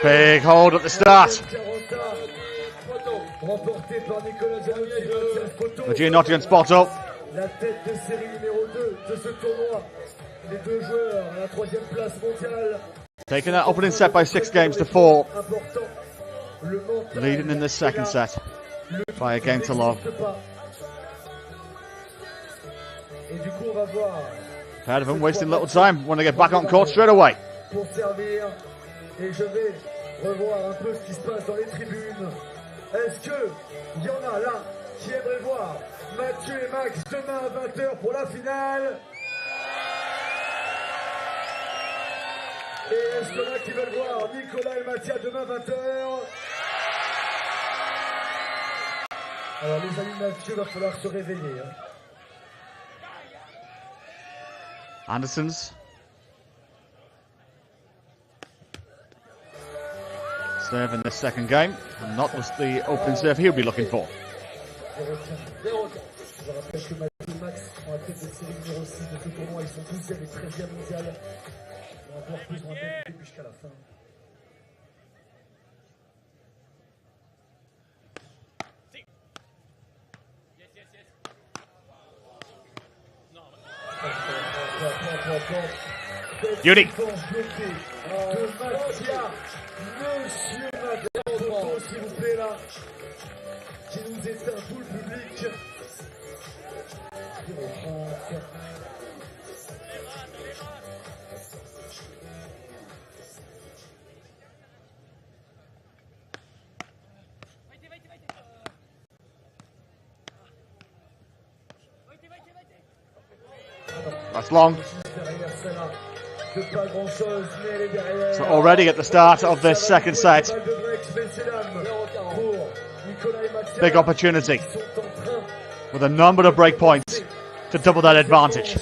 Big hold at the start. Giannotti and Spotto. La tête de série numéro 2 de ce tournoi. Les deux joueurs à la 3e place mondiale Taking that opening set by 6 games to 4. Leading in this second set by a game to love. Part of him wasting little time. Want to get back on court straight away. Pour servir, et je vais revoir un peu ce qui se passe dans les tribunes. Est-ce qu'il y en a là qui aimeraient voir Mathieu et Max demain à 20h pour la finale? Et est-ce qu'il y en a qui veulent voir Nicolas et Mathia demain 20h? Alors les amis Mathieu, va falloir se réveiller. Hein. Anderson's serve in this second game, and not was the opening serve he'll be looking for. Je rappelle que Mathieu et Max sont à tête de série numéro 6 de ce tournoi, ils sont 12e et 13e mondial. Ils vont avoir besoin d'aide du début jusqu'à la fin. Beauty. De Mathia, Monsieur Madame, s'il vous plaît là, qui nous éteint tout le public. That's long. So already at the start of this second set, big opportunity with a number of break points to double that advantage.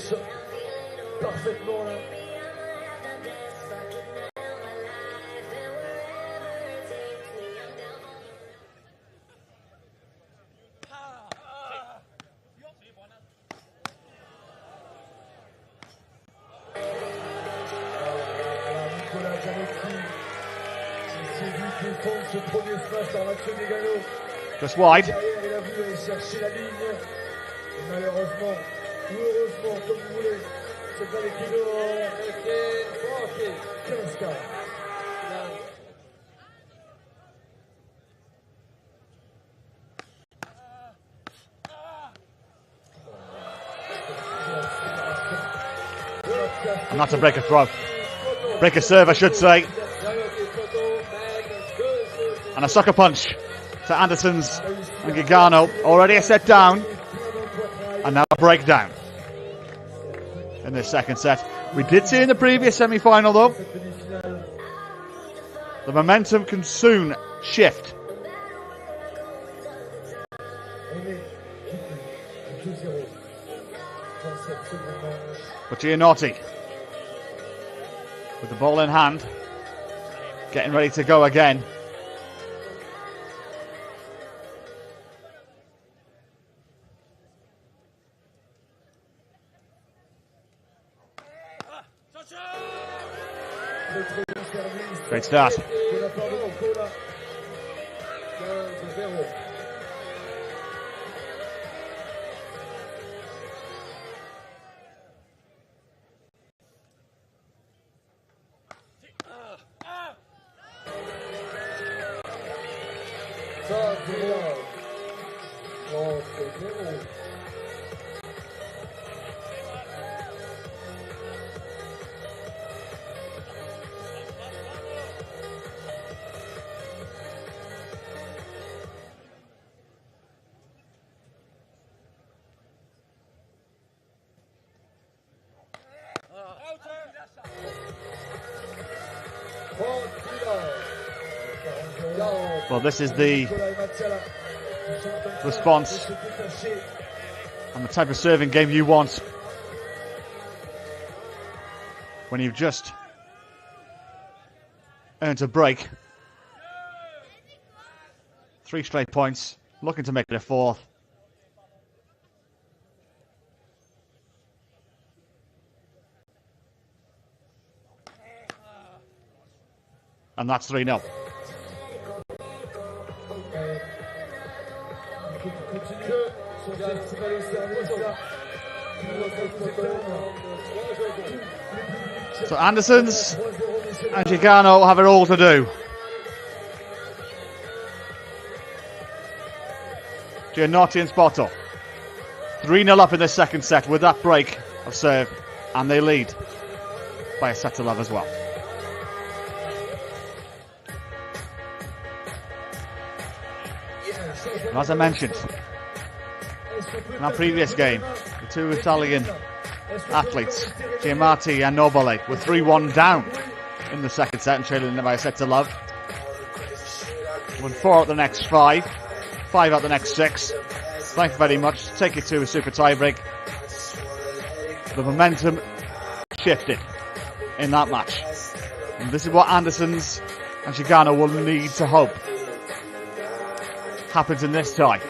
Just wide. Malheureusement, ou heureusement, comme vous voulez, c'est dans les kilos 15 cas. And that's a break a throw. Break a serve, I should say. And a sucker punch to Andersons and Gigano. Already a set down. And now a breakdown in this second set. We did see in the previous semi-final though, the momentum can soon shift. But Giannotti, with the ball in hand, getting ready to go again. Great start. Well, this is the response and the type of serving game you want when you've just earned a break. 3 straight points, looking to make it a 4th. And that's 3-0. So Andersons and Chicano have it all to do. Giannotti and Spoto 3-0 up in the second set with that break of serve, and they lead by a set to love as well. And as I mentioned in our previous game, the two Italian athletes, Giamatti and Nobile, were 3-1 down in the second set and trailing by a set to love. Won 4 out the next 5, 5 out the next 6. Thank you very much. Take it to a super tiebreak. The momentum shifted in that match. And this is what Andersons and Chicano will need to hope happens in this tie.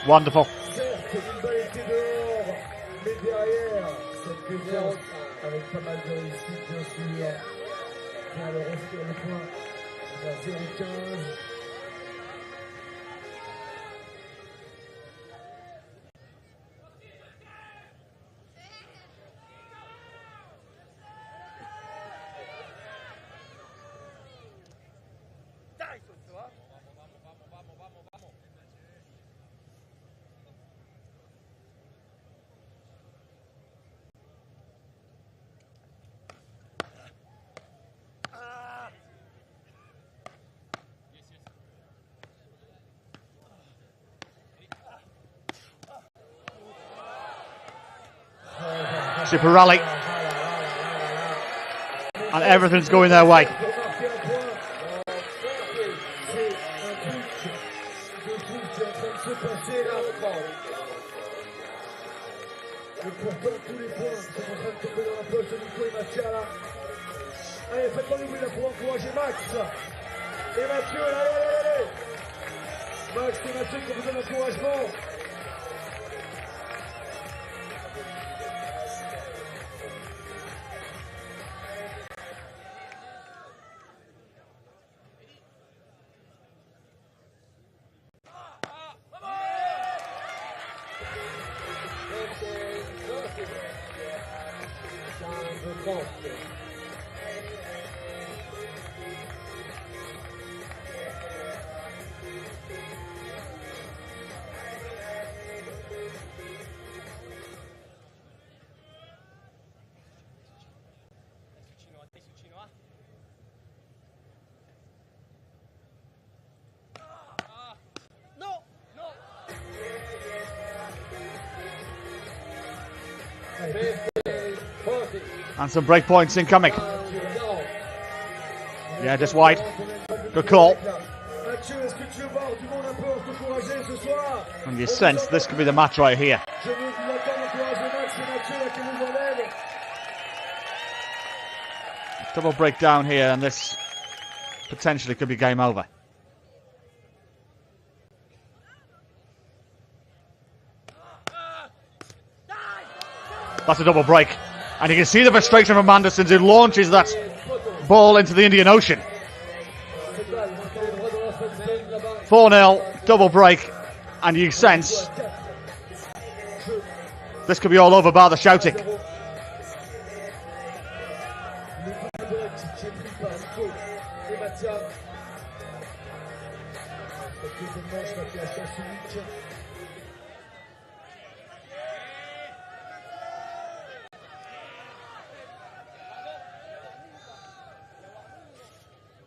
Wonderful. Avec pas mal de réussite, bien sûr. Pour aller refaire le point. On est à 0-15. Super rally. And everything's going their way. Allez, faites-moi le bruit là pour encourager Max. Et Mathieu, allez. Max et Mathieu qui ont besoin d'encouragement. And some break points incoming. Yeah, just wide. Good call. And you sense this could be the match right here. Double breakdown here, and this potentially could be game over. That's a double break. And you can see the frustration from Andersons, who launches that ball into the Indian Ocean. 4-0, double break, and you sense this could be all over bar the shouting.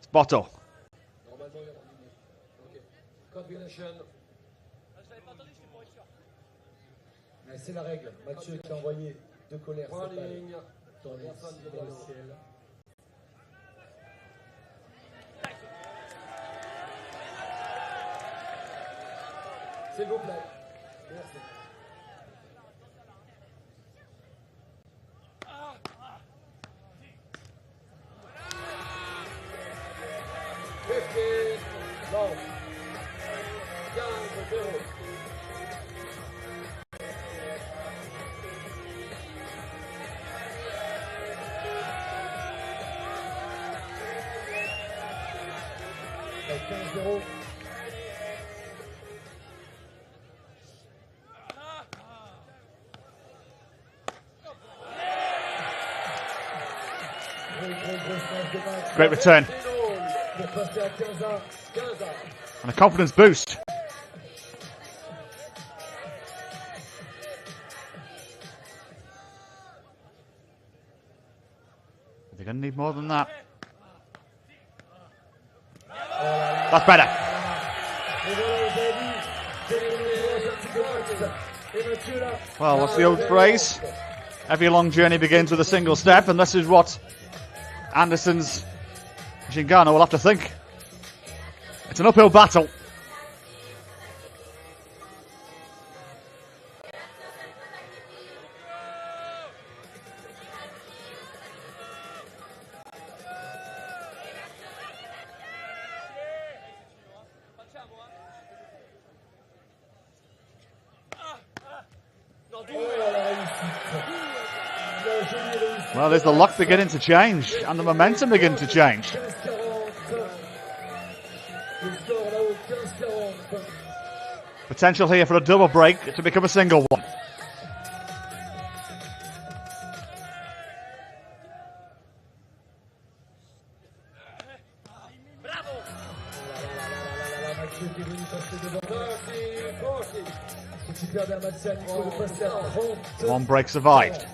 Spoto. C'est la règle. Mathieu qui a envoyé de colère Point cette balle ligne. dans le ciel. S'il vous plaît. Merci. Non. 15-0. Great return. And a confidence boost. They're going to need more than that. That's better. Well, what's the old phrase? Every long journey begins with a single step, and this is what Anderson's Ngannou will have to think. It's an uphill battle. Well, there's the luck beginning to change and the momentum beginning to change. Potential here for a double break to become a single one. One break survived.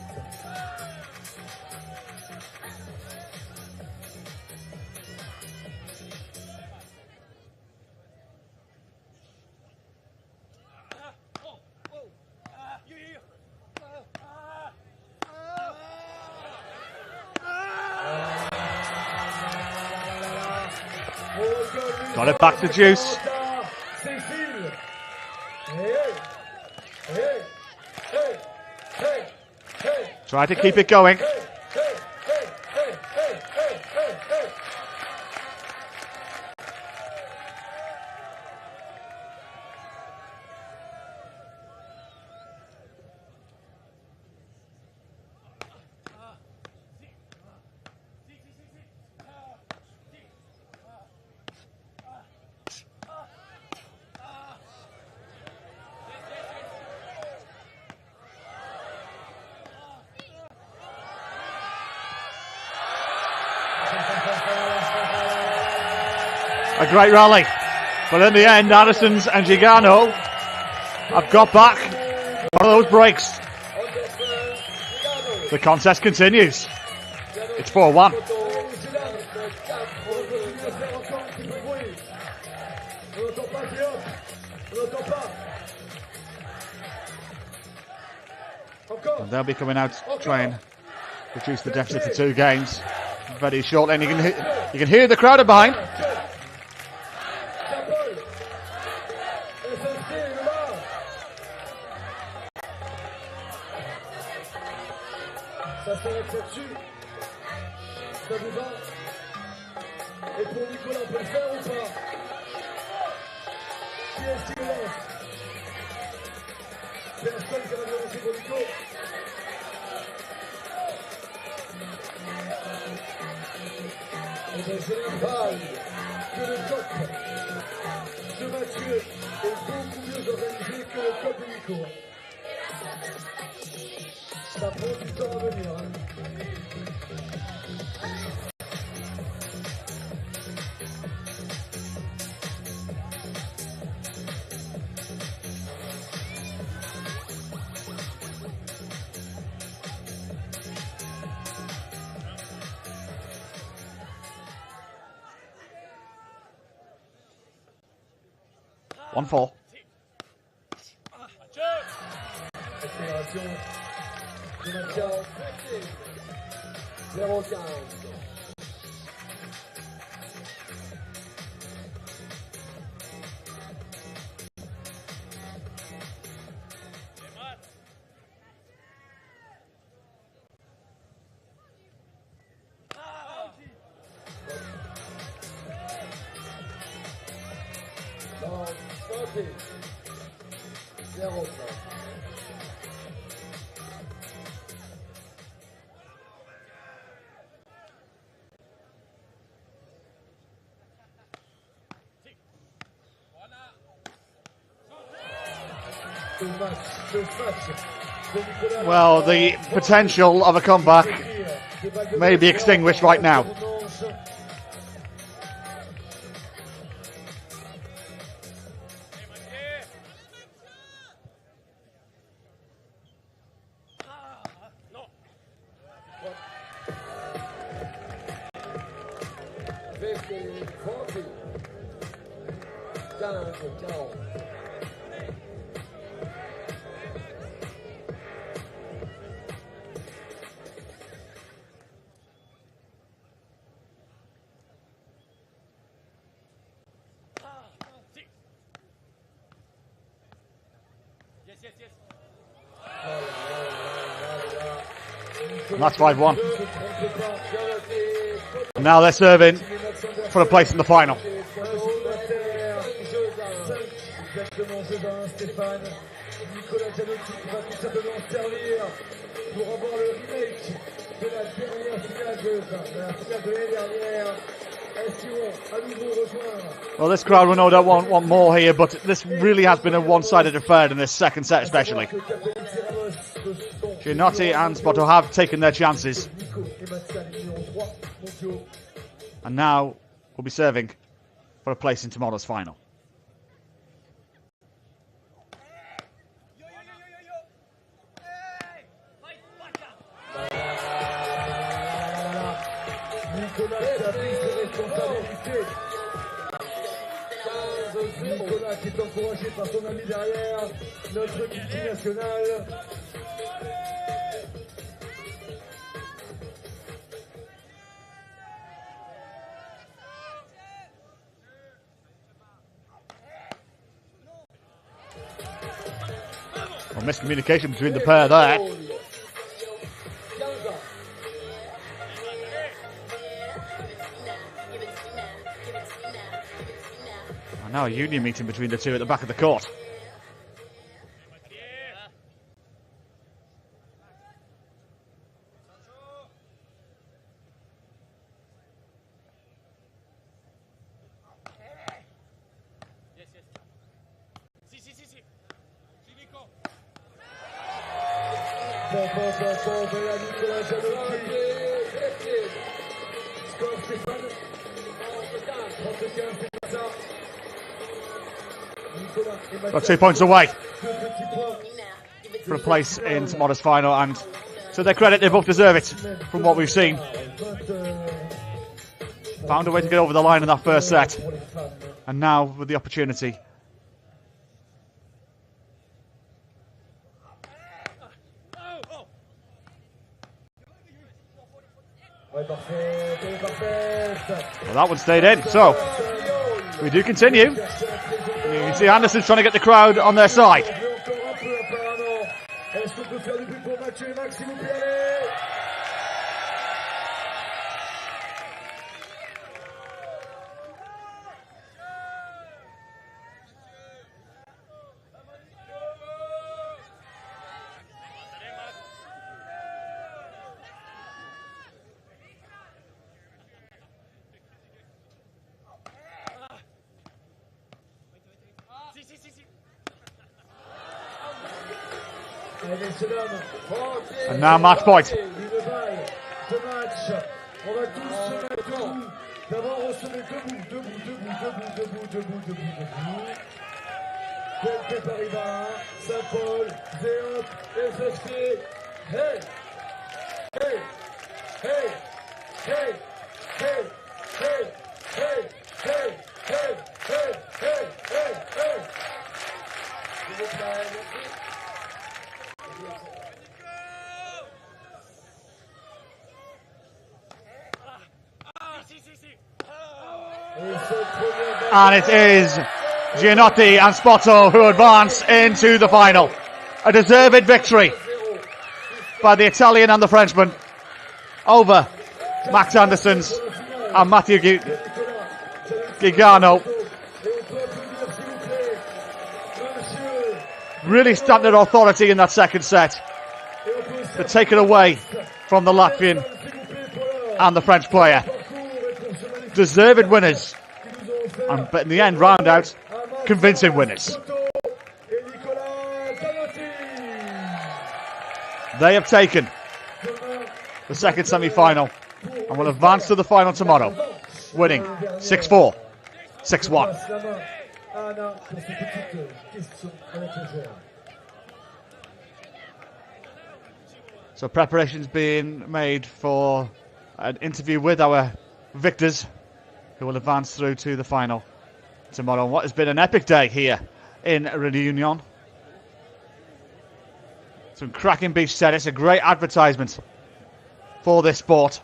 Got it back to Juice. Try to keep it going. A great rally, but in the end, Anderson's and Ngannou have got back one of those breaks. The contest continues. It's 4-1. And they'll be coming out to try and reduce the deficit to 2 games very shortly. And you can hear the crowd are behind. Ça s'arrête là-dessus. Ça vous va? Et pour Nicolas, on peut le faire ou pas? Qui est-ce qui le lance? Personne qui va le lancer pour Nico. Et bien, je rappelle que le top de Mathieu est beaucoup mieux organisé que le top de Nico. Ça prend du temps à venir. Hein. position de Mathias. 0-15. Santé. 0-5. Well, the potential of a comeback may be extinguished right now. And that's 5-1. And now they're serving for a place in the final. Well, this crowd will no doubt want more here, but this really has been a one-sided affair in this second set especially. Giannotti and Spoto have taken their chances. And now we'll be serving for a place in tomorrow's final. Nicolas qui est encouragé par son ami derrière, notre multinational. Well, miscommunication between the pair there. And now a union meeting between the two at the back of the court. Got 2 points away for a place in tomorrow's final, and to their credit, they both deserve it from what we've seen. Found a way to get over the line in that first set, and now with the opportunity. Well, that one stayed in, so we do continue. You can see Anderson's trying to get the crowd on their side. And now match point. On va tous se mettre debout. D'abord, on se met debout. Pelleté Paribas, Saint-Paul, Zéop, FFC. Hey! Hey! Hey! Hey! Hey! Hey! Hey! Hey! Hey! Hey! Hey! Hey! Hey! S'il vous plaît, merci. And it is Giannotti and Spotto who advance into the final. A deserved victory by the Italian and the Frenchman over Max Andersons and Matthew Gigano. Really stamped their authority in that second set, to take it away from the Latvian and the French player. Deserved winners, but in the end round out convincing winners. They have taken the second semi-final and will advance to the final tomorrow, winning 6-4, 6-1. So preparations being made for an interview with our victors, who will advance through to the final tomorrow. What has been an epic day here in Reunion. Some cracking beach tennis, a great advertisement for this sport.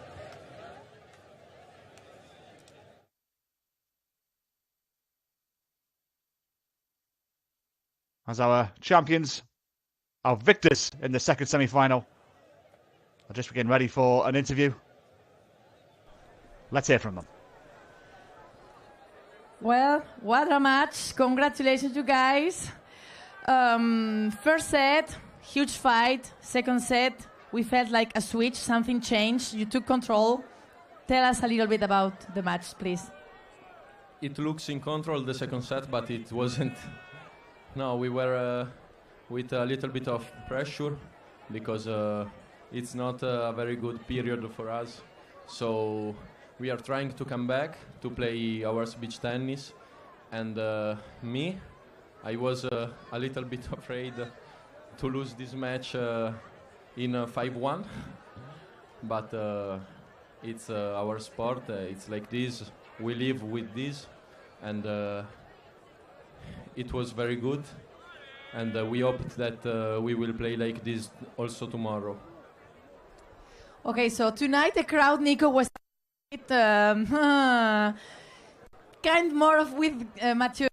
As our champions, our victors in the second semi-final, are just getting ready for an interview. Let's hear from them. Well, what a match. Congratulations, you guys. First set, huge fight. Second set, we felt like a switch, something changed. You took control. Tell us a little bit about the match, please. It looks in control the second set, but it wasn't. No, we were with a little bit of pressure because it's not a very good period for us. So we are trying to come back to play our beach tennis. And I was a little bit afraid to lose this match in 5-1. But it's our sport. It's like this. We live with this. And it was very good. And we hope that we will play like this also tomorrow. Okay, so tonight the crowd, Nico, was kind more of with Mathieu.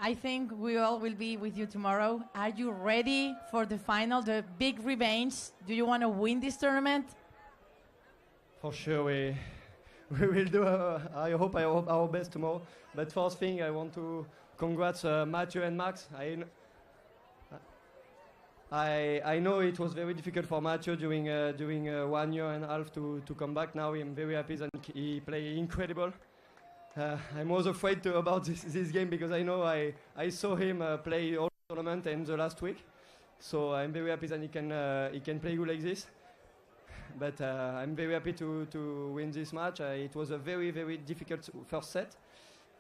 I think we all will be with you tomorrow. Are you ready for the final, the big revenge? Do you want to win this tournament? For sure, we will do. I hope our best tomorrow. But first thing, I want to congrats Mathieu and Max. I know it was very difficult for Mathieu during 1 year and a half to come back. Now I'm very happy that he played incredible. I was afraid about this game because I know I saw him play all tournament in the last week. So I'm very happy that he can play good like this. But I'm very happy to win this match. It was a very, very difficult first set.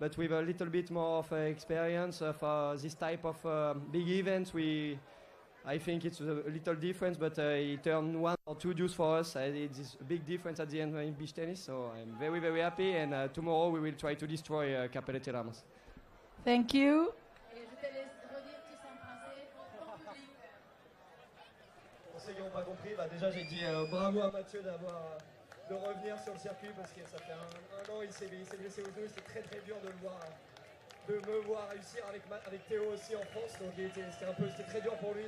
But with a little bit more of experience for this type of big events, I think it's a little difference, but it turned 1 or 2 deuce for us. It's a big difference at the end in beach tennis, so I'm very, very happy. And tomorrow we will try to destroy Capelletti Ramos. Thank you. Pour ceux qui n'ont pas compris, déjà j'ai dit bravo à Mathieu de revenir sur le circuit parce que ça fait un an il s'est blessé au dos, c'était très très dur de me voir réussir avec Théo aussi en France, donc c'était très dur pour lui.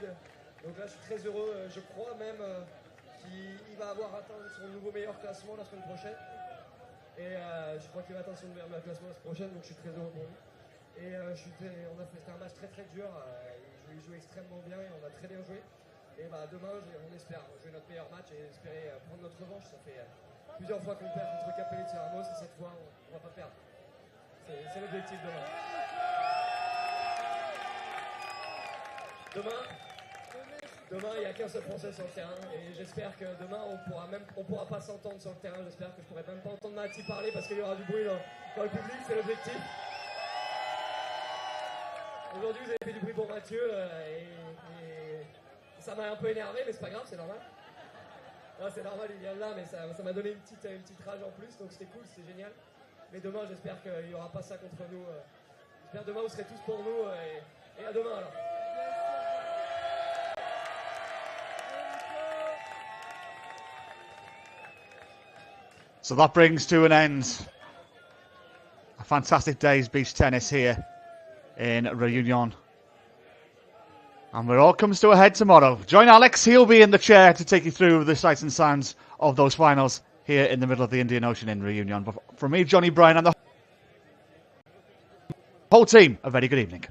Donc là je suis très heureux, je crois même qu'il va avoir atteint son nouveau meilleur classement la semaine prochaine. Et je crois qu'il va atteindre son meilleur classement la semaine prochaine, donc je suis très heureux pour lui. Et c'était un match très très dur, il joue extrêmement bien et on a très bien joué. Et demain on espère jouer notre meilleur match et espérer prendre notre revanche. Ça fait plusieurs fois qu'on perd contre Capelletti Ramos et cette fois on va pas perdre. C'est l'objectif demain. Demain, il n'y a qu'un seul Français sur le terrain et j'espère que demain on pourra pas s'entendre sur le terrain. J'espère que je pourrai même pas entendre Nati parler parce qu'il y aura du bruit dans le public, c'est l'objectif. Aujourd'hui, vous avez fait du bruit pour Mathieu et ça m'a un peu énervé, mais c'est pas grave, c'est normal. Non, c'est normal, il vient de là, mais ça m'a donné une petite rage en plus, donc c'était cool, c'était génial. Mais demain, j'espère qu'il n'y aura pas ça contre nous. J'espère demain, vous serez tous pour nous et à demain alors. So that brings to an end fantastic day's beach tennis here in Reunion. And it all comes to a head tomorrow. Join Alex, he'll be in the chair to take you through the sights and sounds of those finals here in the middle of the Indian Ocean in Reunion. But from me, Johnny Bryan, and the whole team, a very good evening.